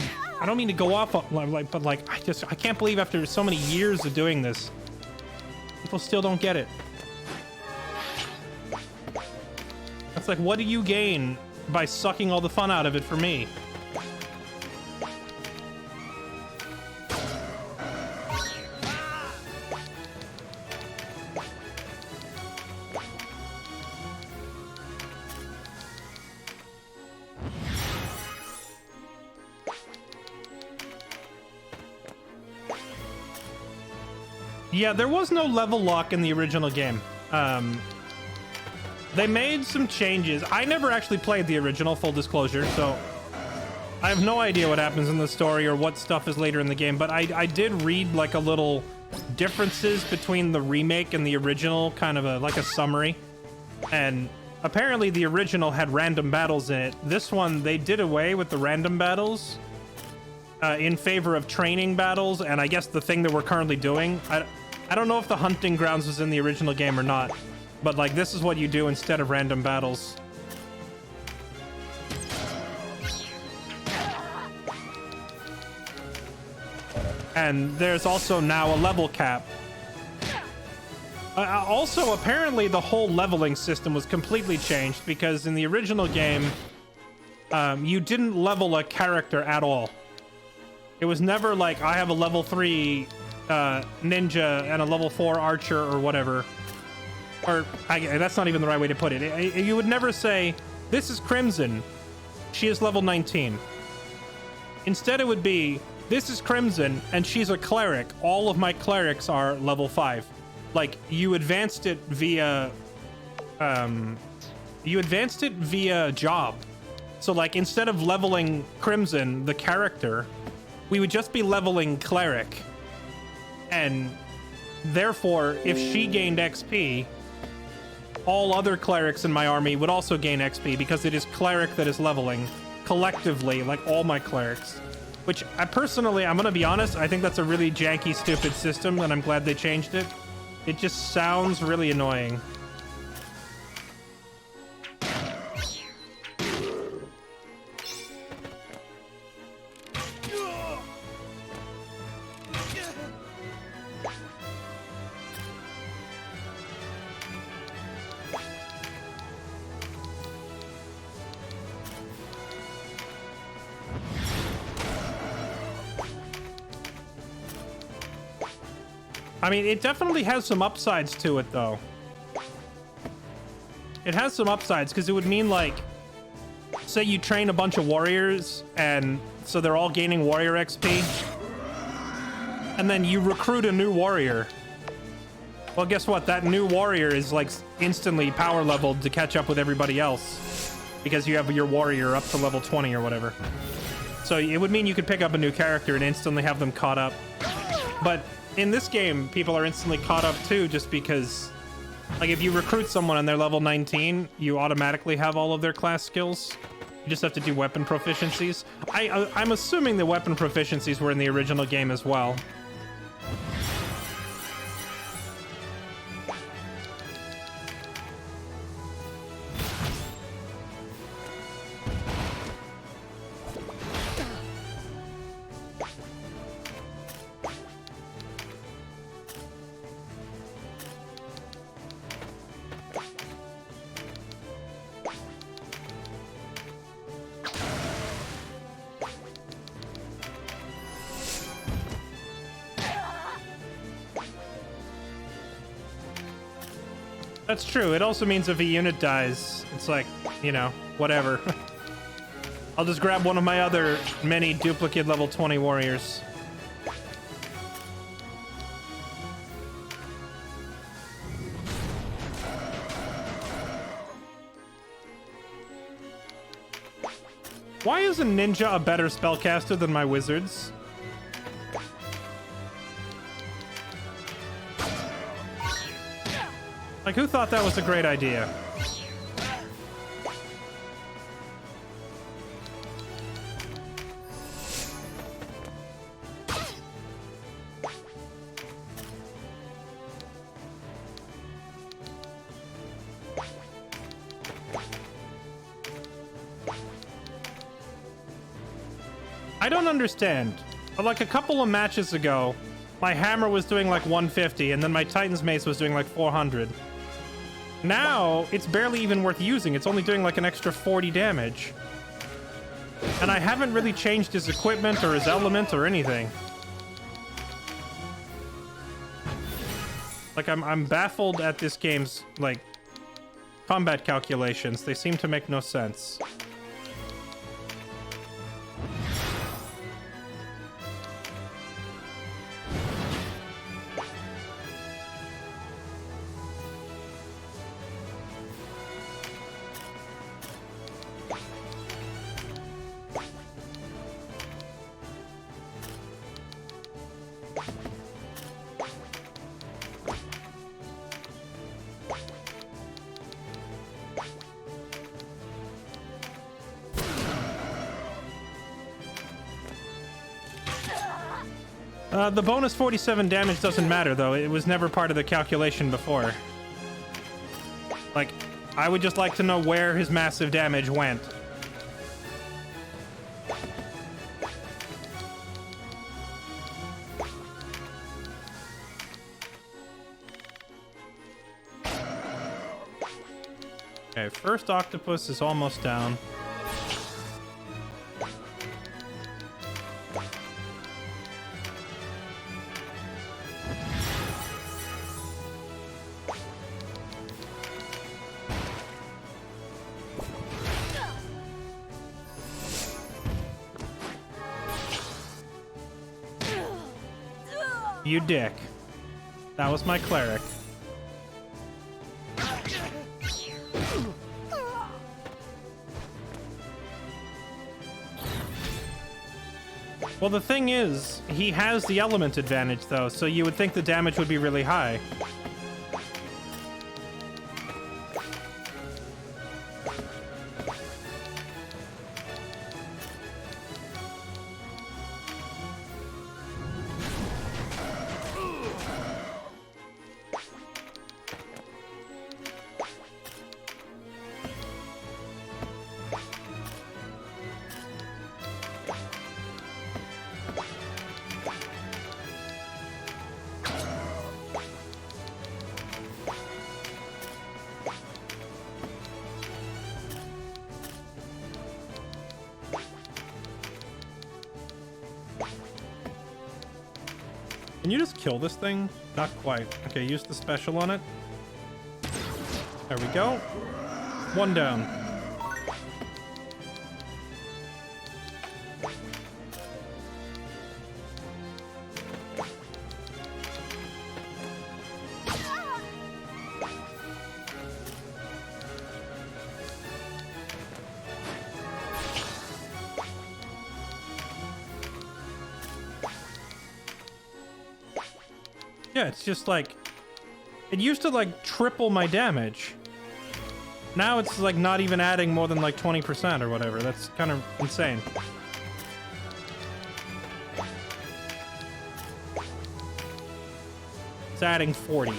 to go off like, but like I can't believe after so many years of doing this, people still don't get it. It's like, what do you gain by sucking all the fun out of it for me? Yeah, there was no level lock in the original game. They made some changes. I never actually played the original, full disclosure, so I have no idea what happens in the story or what stuff is later in the game, but I did read like a little differences between the remake and the original, kind of like a summary. And apparently the original had random battles in it. This one, they did away with the random battles in favor of training battles, and I guess the thing that we're currently doing, I don't know if the hunting grounds was in the original game or not, but like this is what you do instead of random battles. And there's also now a level cap. Also, apparently the whole leveling system was completely changed because in the original game, you didn't level a character at all. It was never like, I have a level 3 ninja and a level 4 archer or whatever. Or, that's not even the right way to put it. You would never say, this is Crimson. She is level 19. Instead, it would be, this is Crimson, and she's a cleric. All of my clerics are level 5. Like, you advanced it via... job. So, like, instead of leveling Crimson, the character, we would just be leveling cleric. And therefore, if she gained XP, all other clerics in my army would also gain XP because it is cleric that is leveling collectively, like all my clerics. Which I personally, I'm gonna be honest, I think that's a really janky, stupid system, and I'm glad they changed it. It just sounds really annoying. I mean, it definitely has some upsides to it, though. It has some upsides, because it would mean, like, say you train a bunch of warriors, and so they're all gaining warrior XP, and then you recruit a new warrior. Well, guess what? That new warrior is, like, instantly power leveled to catch up with everybody else, because you have your warrior up to level 20 or whatever. So it would mean you could pick up a new character and instantly have them caught up. But in this game, people are instantly caught up too, just because, like, if you recruit someone and they're level 19, you automatically have all of their class skills. You just have to do weapon proficiencies. I'm assuming the weapon proficiencies were in the original game as well. That's true. It also means if a unit dies, it's like, you know, whatever. I'll just grab one of my other many duplicate level 20 warriors. Why is a ninja a better spellcaster than my wizards? Like, who thought that was a great idea? I don't understand. Like, a couple of matches ago, my hammer was doing like 150, and then my Titan's Mace was doing like 400. Now, it's barely even worth using. It's only doing like an extra 40 damage. And I haven't really changed his equipment or his element or anything. Like, I'm baffled at this game's, like, combat calculations. They seem to make no sense. The bonus 47 damage doesn't matter, though. It was never part of the calculation before. Like, I would just like to know where his massive damage went. Okay, first octopus is almost down. You dick. That was my cleric. Well, the thing is, he has the element advantage, though, so you would think the damage would be really high. Can you just kill this thing? Not quite. Okay, use the special on it. There we go. One down. Yeah, it's just like... It used to, like, triple my damage. Now it's, like, not even adding more than, like, 20% or whatever. That's kind of insane. It's adding 40.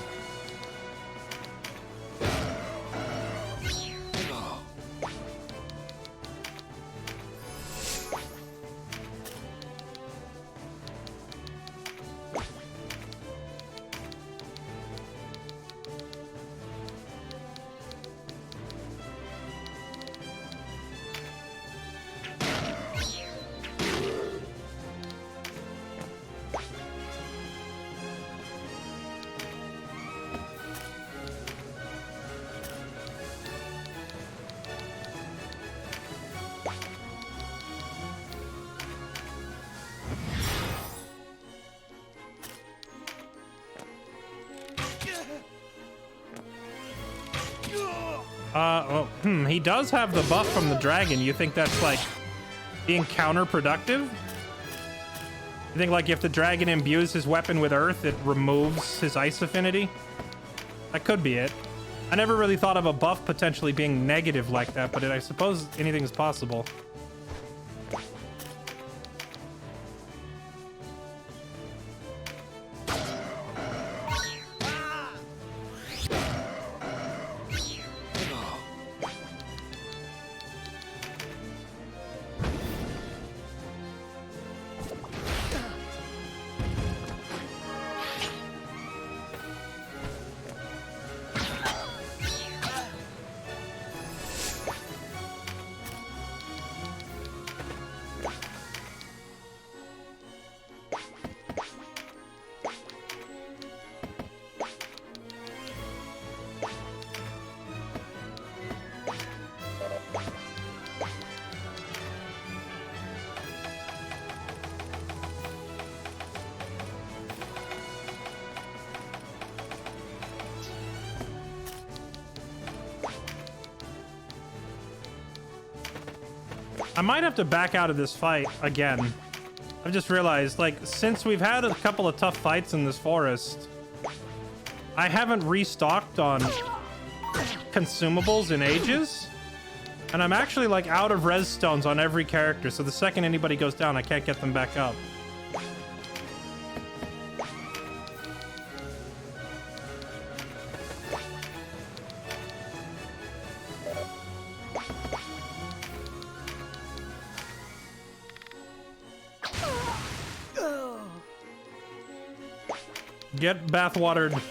He does have the buff from the dragon. You think that's, like, being counterproductive? You think, like, if the dragon imbues his weapon with earth, it removes his ice affinity? That could be it. I never really thought of a buff potentially being negative like that, but I suppose anything is possible. I might have to back out of this fight again. I've just realized, like, since we've had a couple of tough fights in this forest, I haven't restocked on consumables in ages. And I'm actually, like, out of res stones on every character, so the second anybody goes down, I can't get them back up. Get bathwatered.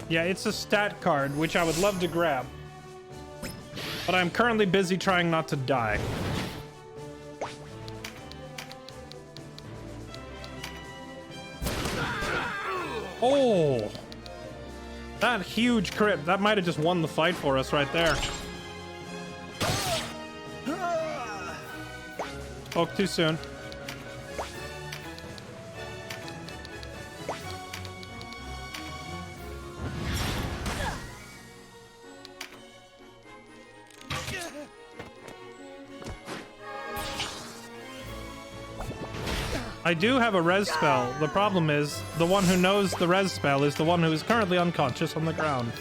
Yeah, it's a stat card, which I would love to grab. But I'm currently busy trying not to die. Oh! That huge crit. That might have just won the fight for us right there. Spoke too soon. I do have a res spell. The problem is, the one who knows the res spell is the one who is currently unconscious on the ground.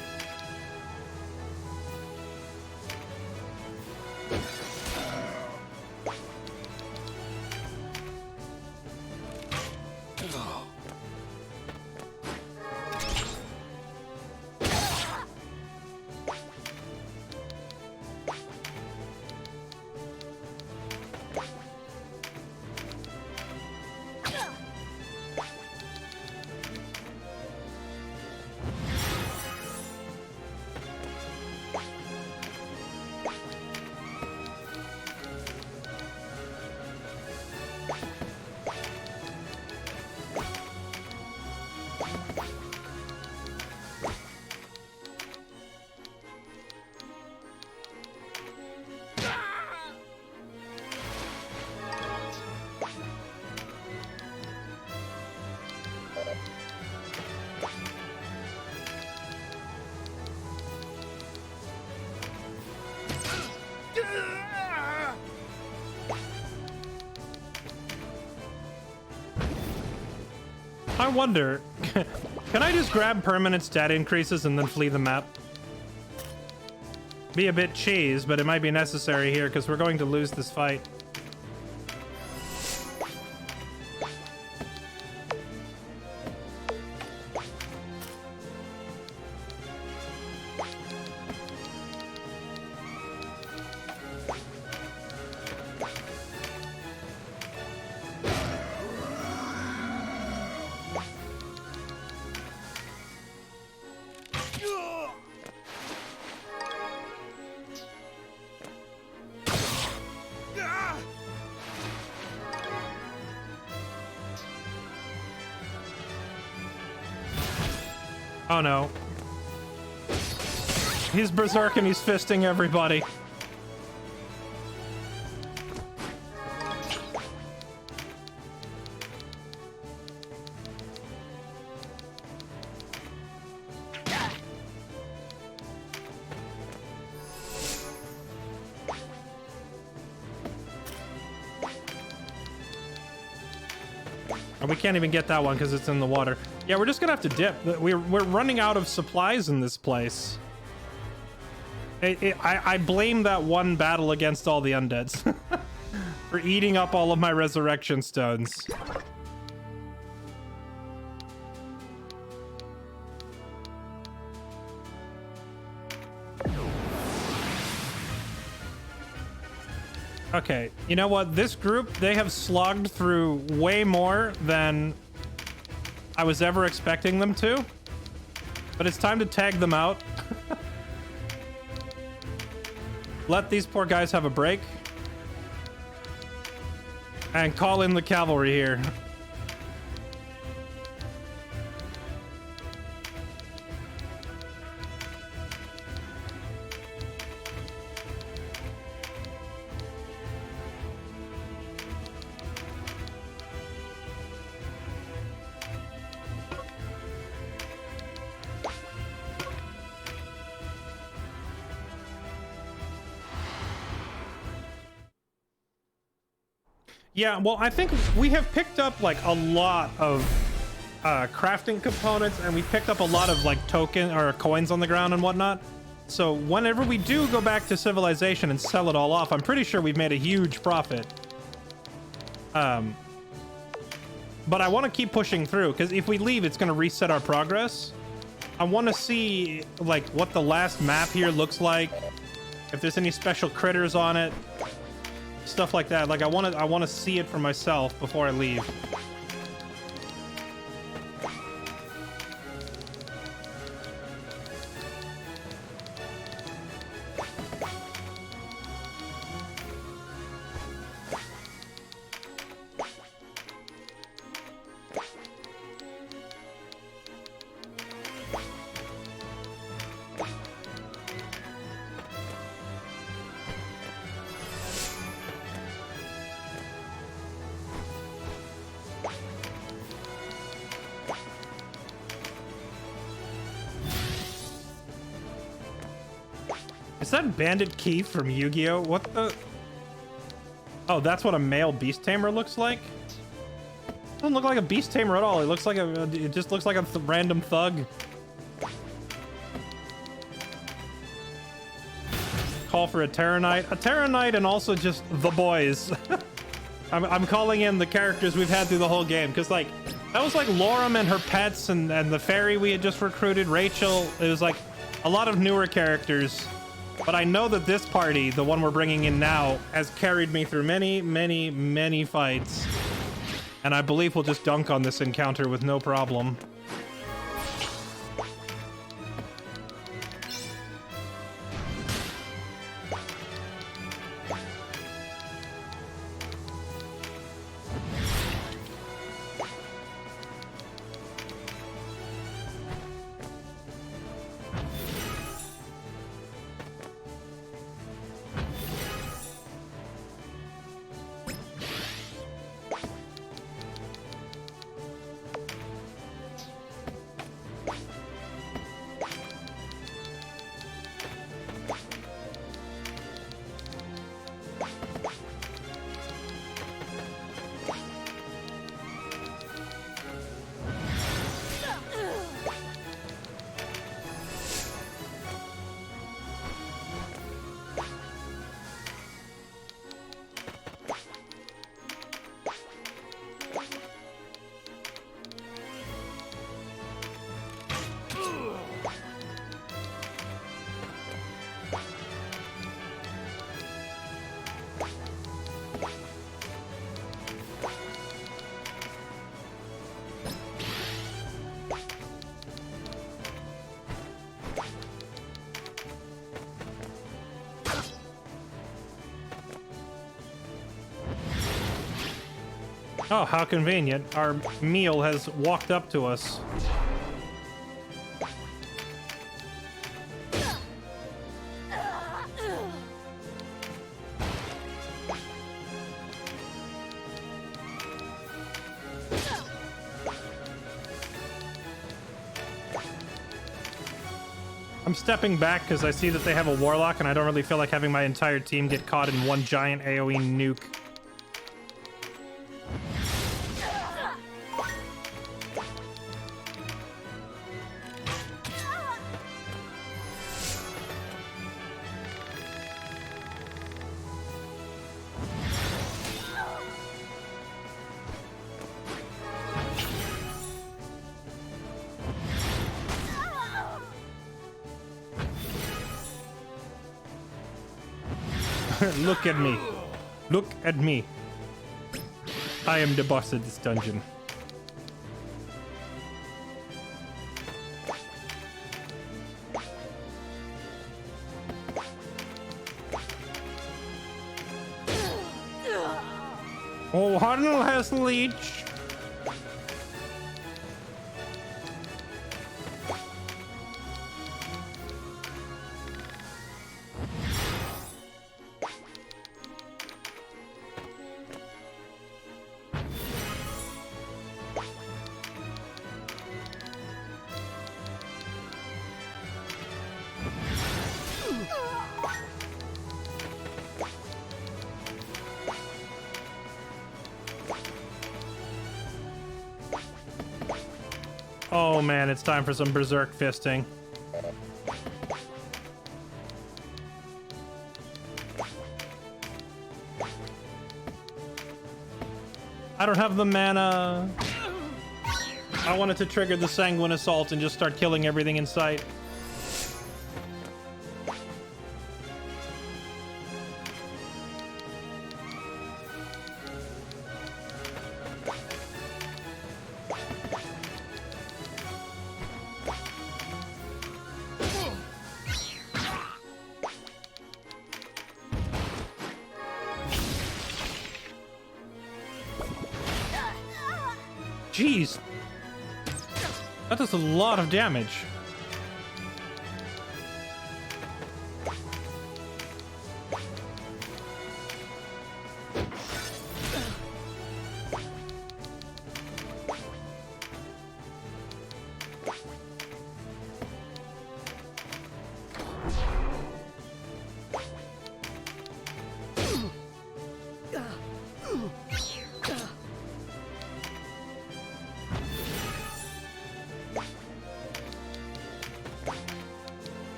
I wonder, can I just grab permanent stat increases and then flee the map? Be a bit cheese, but it might be necessary here because we're going to lose this fight. Oh no. He's berserk and he's fisting everybody. We can't even get that one because it's in the water. Yeah, we're just gonna have to dip. We're running out of supplies in this place. I blame that one battle against all the undeads for eating up all of my resurrection stones. Okay, you know what? This group, they have slogged through way more than I was ever expecting them to. But it's time to tag them out. Let these poor guys have a break. And call in the cavalry here. Yeah, well, I think we have picked up like a lot of crafting components, and we picked up a lot of like token or coins on the ground and whatnot. So whenever we do go back to civilization and sell it all off, I'm pretty sure we've made a huge profit. But I want to keep pushing through because if we leave, it's going to reset our progress. I want to see like what the last map here looks like, if there's any special critters on it. Stuff like that. Like I want to see it for myself before I leave. Is that Bandit Keith from Yu-Gi-Oh? What the? Oh, that's what a male beast tamer looks like? Doesn't look like a beast tamer at all. It looks like it just looks like a random thug. Call for a Terranite and also just the boys. I'm calling in the characters we've had through the whole game because like that was like Lorem and her pets and the fairy we had just recruited, Rachel. It was like a lot of newer characters. But I know that this party, the one we're bringing in now, has carried me through many, many, many fights. And I believe we'll just dunk on this encounter with no problem. Oh, how convenient. Our meal has walked up to us. I'm stepping back because I see that they have a warlock and I don't really feel like having my entire team get caught in one giant AoE nuke. Look at me. Look at me. I am the boss of this dungeon. Oh, Huddle has leech. Oh man, it's time for some berserk fisting. I don't have the mana. I wanted to trigger the Sanguine Assault and just start killing everything in sight. Jeez. That does a lot of damage.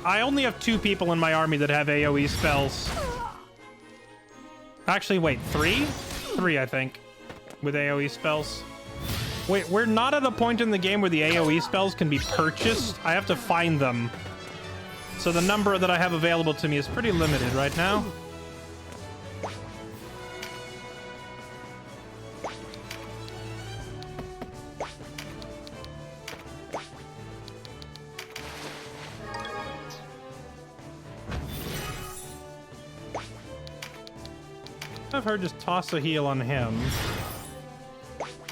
I only have 2 people in my army that have AoE spells. Actually, wait, 3? 3, I think, with AoE spells. Wait, we're not at a point in the game where the AoE spells can be purchased. I have to find them. So the number that I have available to me is pretty limited right now. Have her just toss a heal on him,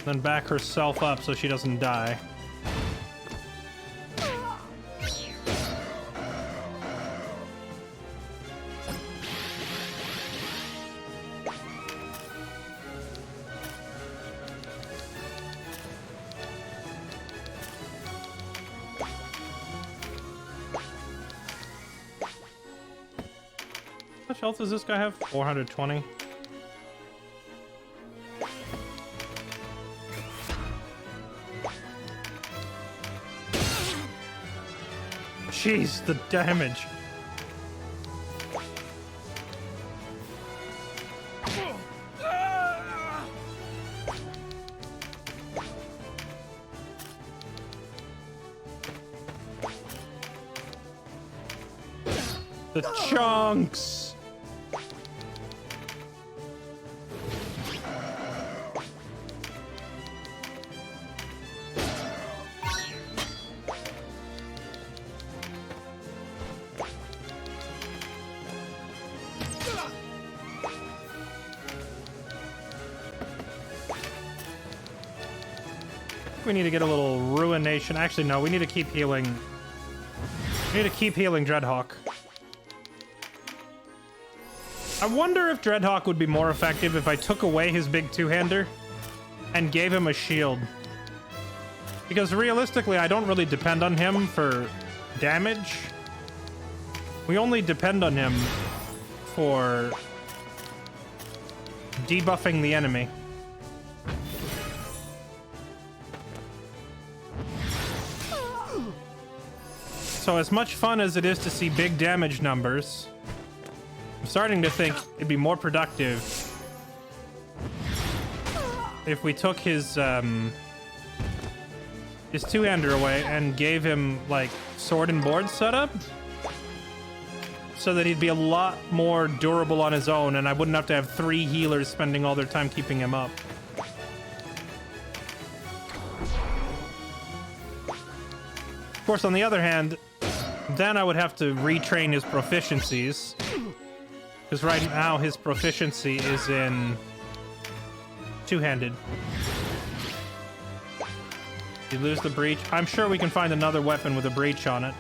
then back herself up so she doesn't die. How much health does this guy have? 420. Jeez, the damage. The chunks. we need to get a little ruination. Actually, no, we need to keep healing. We need to keep healing Dreadhawk. I wonder if Dreadhawk would be more effective if I took away his big two-hander and gave him a shield. Because realistically, I don't really depend on him for damage. We only depend on him for debuffing the enemy. So as much fun as it is to see big damage numbers, I'm starting to think it'd be more productive if we took his two-hander away and gave him, like, sword and board setup, so that he'd be a lot more durable on his own, and I wouldn't have to have 3 healers spending all their time keeping him up. Of course, on the other hand, then I would have to retrain his proficiencies, because right now his proficiency is in two-handed. You lose the breach. I'm sure we can find another weapon with a breach on it.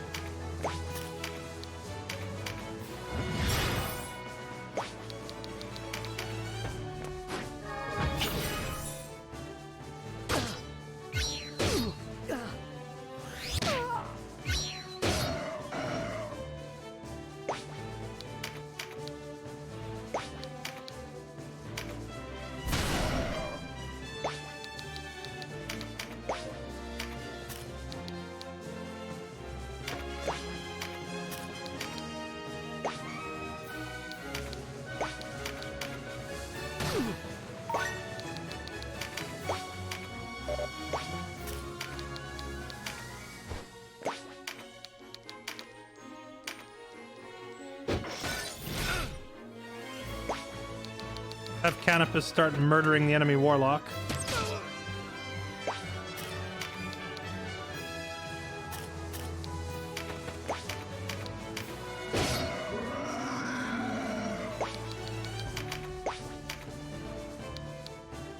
Have Canopus start murdering the enemy warlock.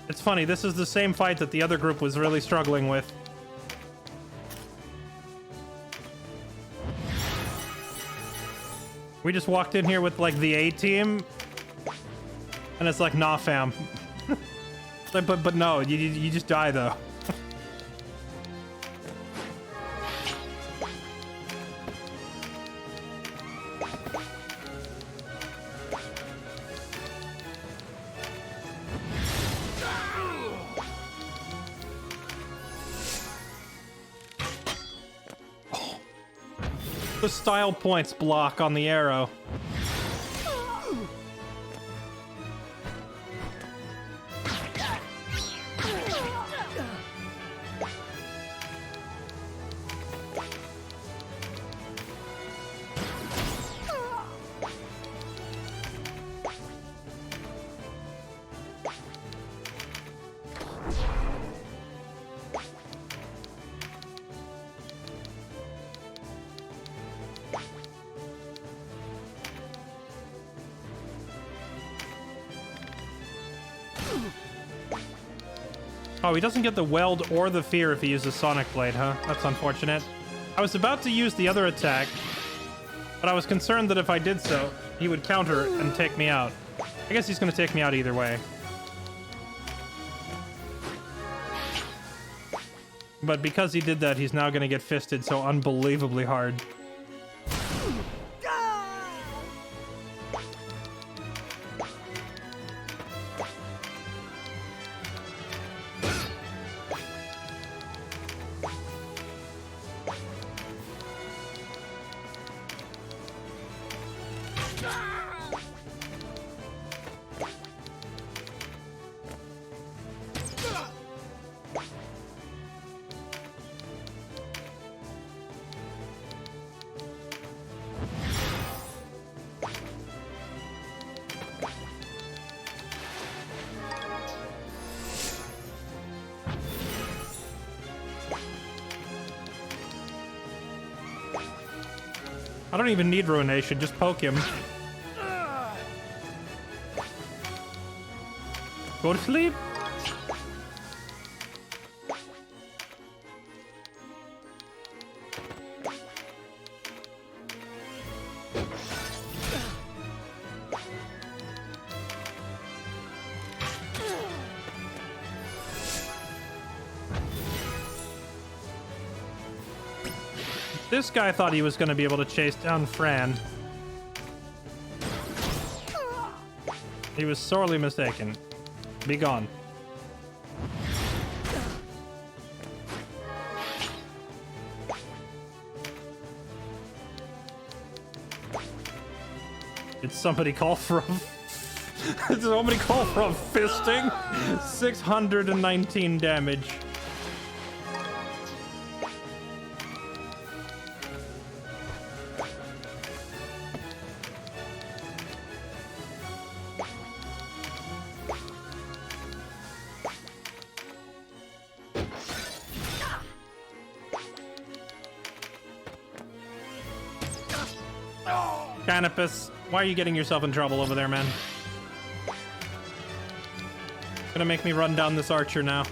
It's funny, this is the same fight that the other group was really struggling with. We just walked in here with, like, the A-team, and it's like, nah, fam. Like, but no, you just die, though. The style points block on the arrow. Oh, he doesn't get the weld or the fear if he uses Sonic Blade, huh? That's unfortunate. I was about to use the other attack, but I was concerned that if I did so, he would counter and take me out. I guess he's going to take me out either way. But because he did that, he's now going to get fisted so unbelievably hard. I don't even need Ruination, just poke him. Go to sleep. This guy thought he was going to be able to chase down Fran. He was sorely mistaken. Be gone. Did somebody call for a... Did somebody call for a fisting? 619 damage. Canopus, why are you getting yourself in trouble over there, man? Gonna make me run down this archer now.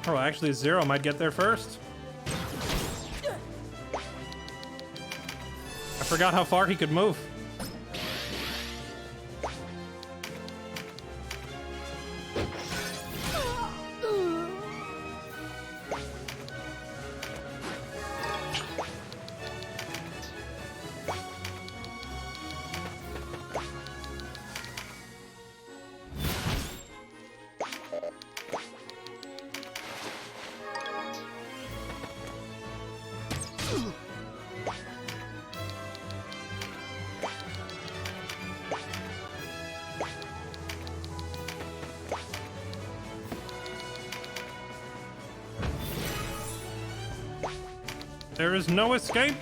Oh, actually, Zero might get there first. I forgot how far he could move. There is no escape.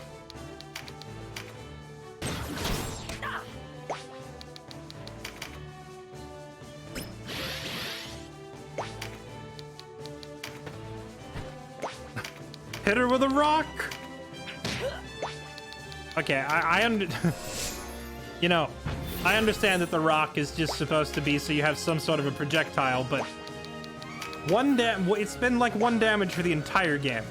Hit her with a rock. Okay, you know, I understand that the rock is just supposed to be so you have some sort of a projectile, but it's been like 1 damage for the entire game.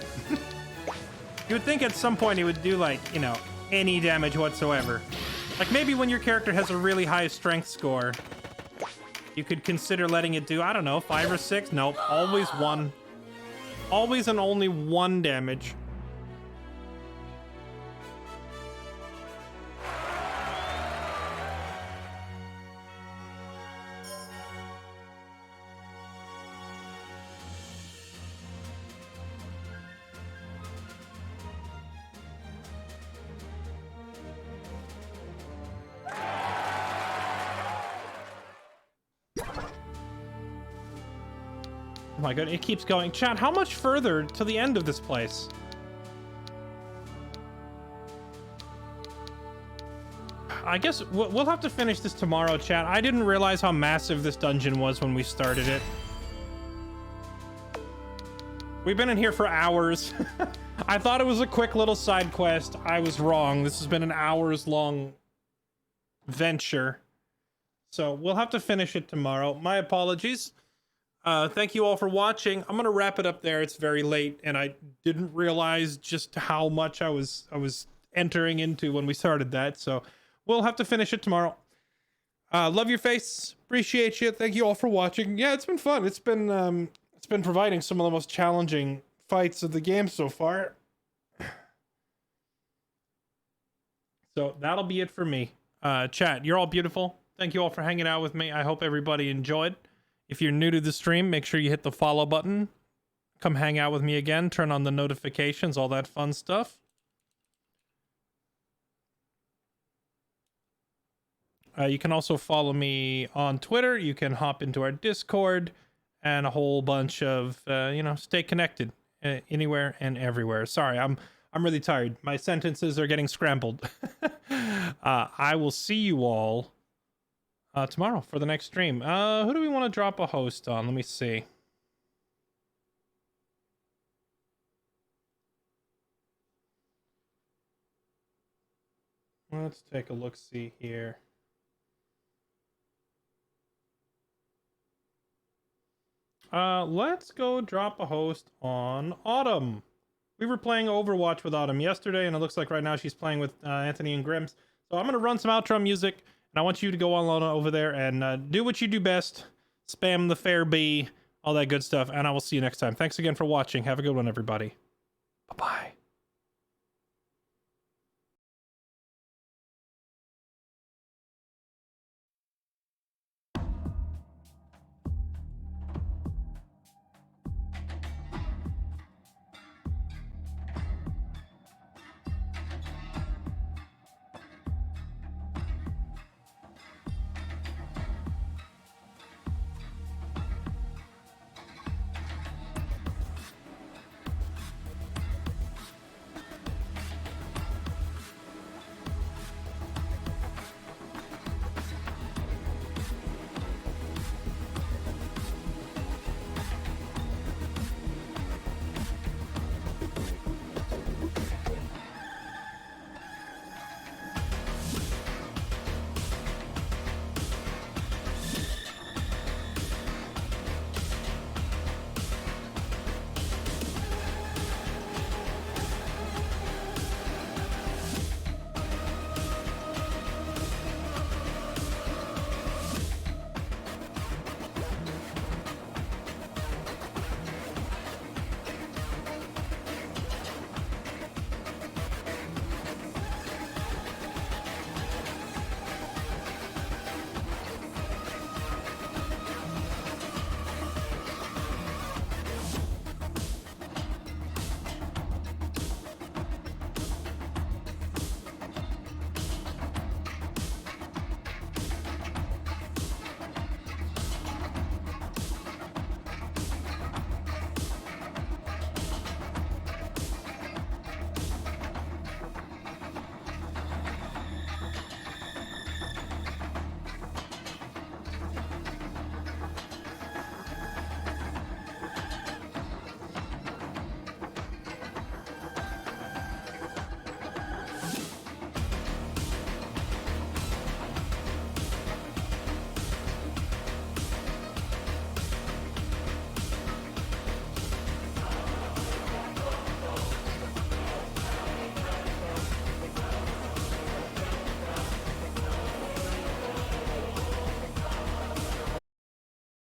You would think at some point it would do, like, you know, any damage whatsoever. Like, maybe when your character has a really high strength score, you could consider letting it do, I don't know, 5 or 6? Nope, always 1. Always and only 1 damage. Oh my god, it keeps going. Chat, how much further to the end of this place? I guess we'll have to finish this tomorrow, chat. I didn't realize how massive this dungeon was when we started it. We've been in here for hours. I thought it was a quick little side quest. I was wrong. This has been an hours-long venture. So we'll have to finish it tomorrow. My apologies. Thank you all for watching. I'm gonna wrap it up there. It's very late, and I didn't realize just how much I was entering into when we started that. So we'll have to finish it tomorrow. Love your face. Appreciate you. Thank you all for watching. Yeah, it's been fun. It's been providing some of the most challenging fights of the game so far. So that'll be it for me. Chat, you're all beautiful. Thank you all for hanging out with me. I hope everybody enjoyed. If you're new to the stream, make sure you hit the follow button. Come hang out with me again. Turn on the notifications, all that fun stuff. You can also follow me on Twitter. You can hop into our Discord and a whole bunch of, you know, stay connected anywhere and everywhere. Sorry, I'm really tired. My sentences are getting scrambled. I will see you all tomorrow for the next stream. Who do we want to drop a host on? Let me see. Let's take a look-see here. Let's go drop a host on Autumn. We were playing Overwatch with Autumn yesterday, and it looks like right now she's playing with Anthony and Grims. So I'm going to run some outro music, and I want you to go on over there and do what you do best. Spam the fair bee, all that good stuff, and I will see you next time. Thanks again for watching. Have a good one, everybody. Bye-bye.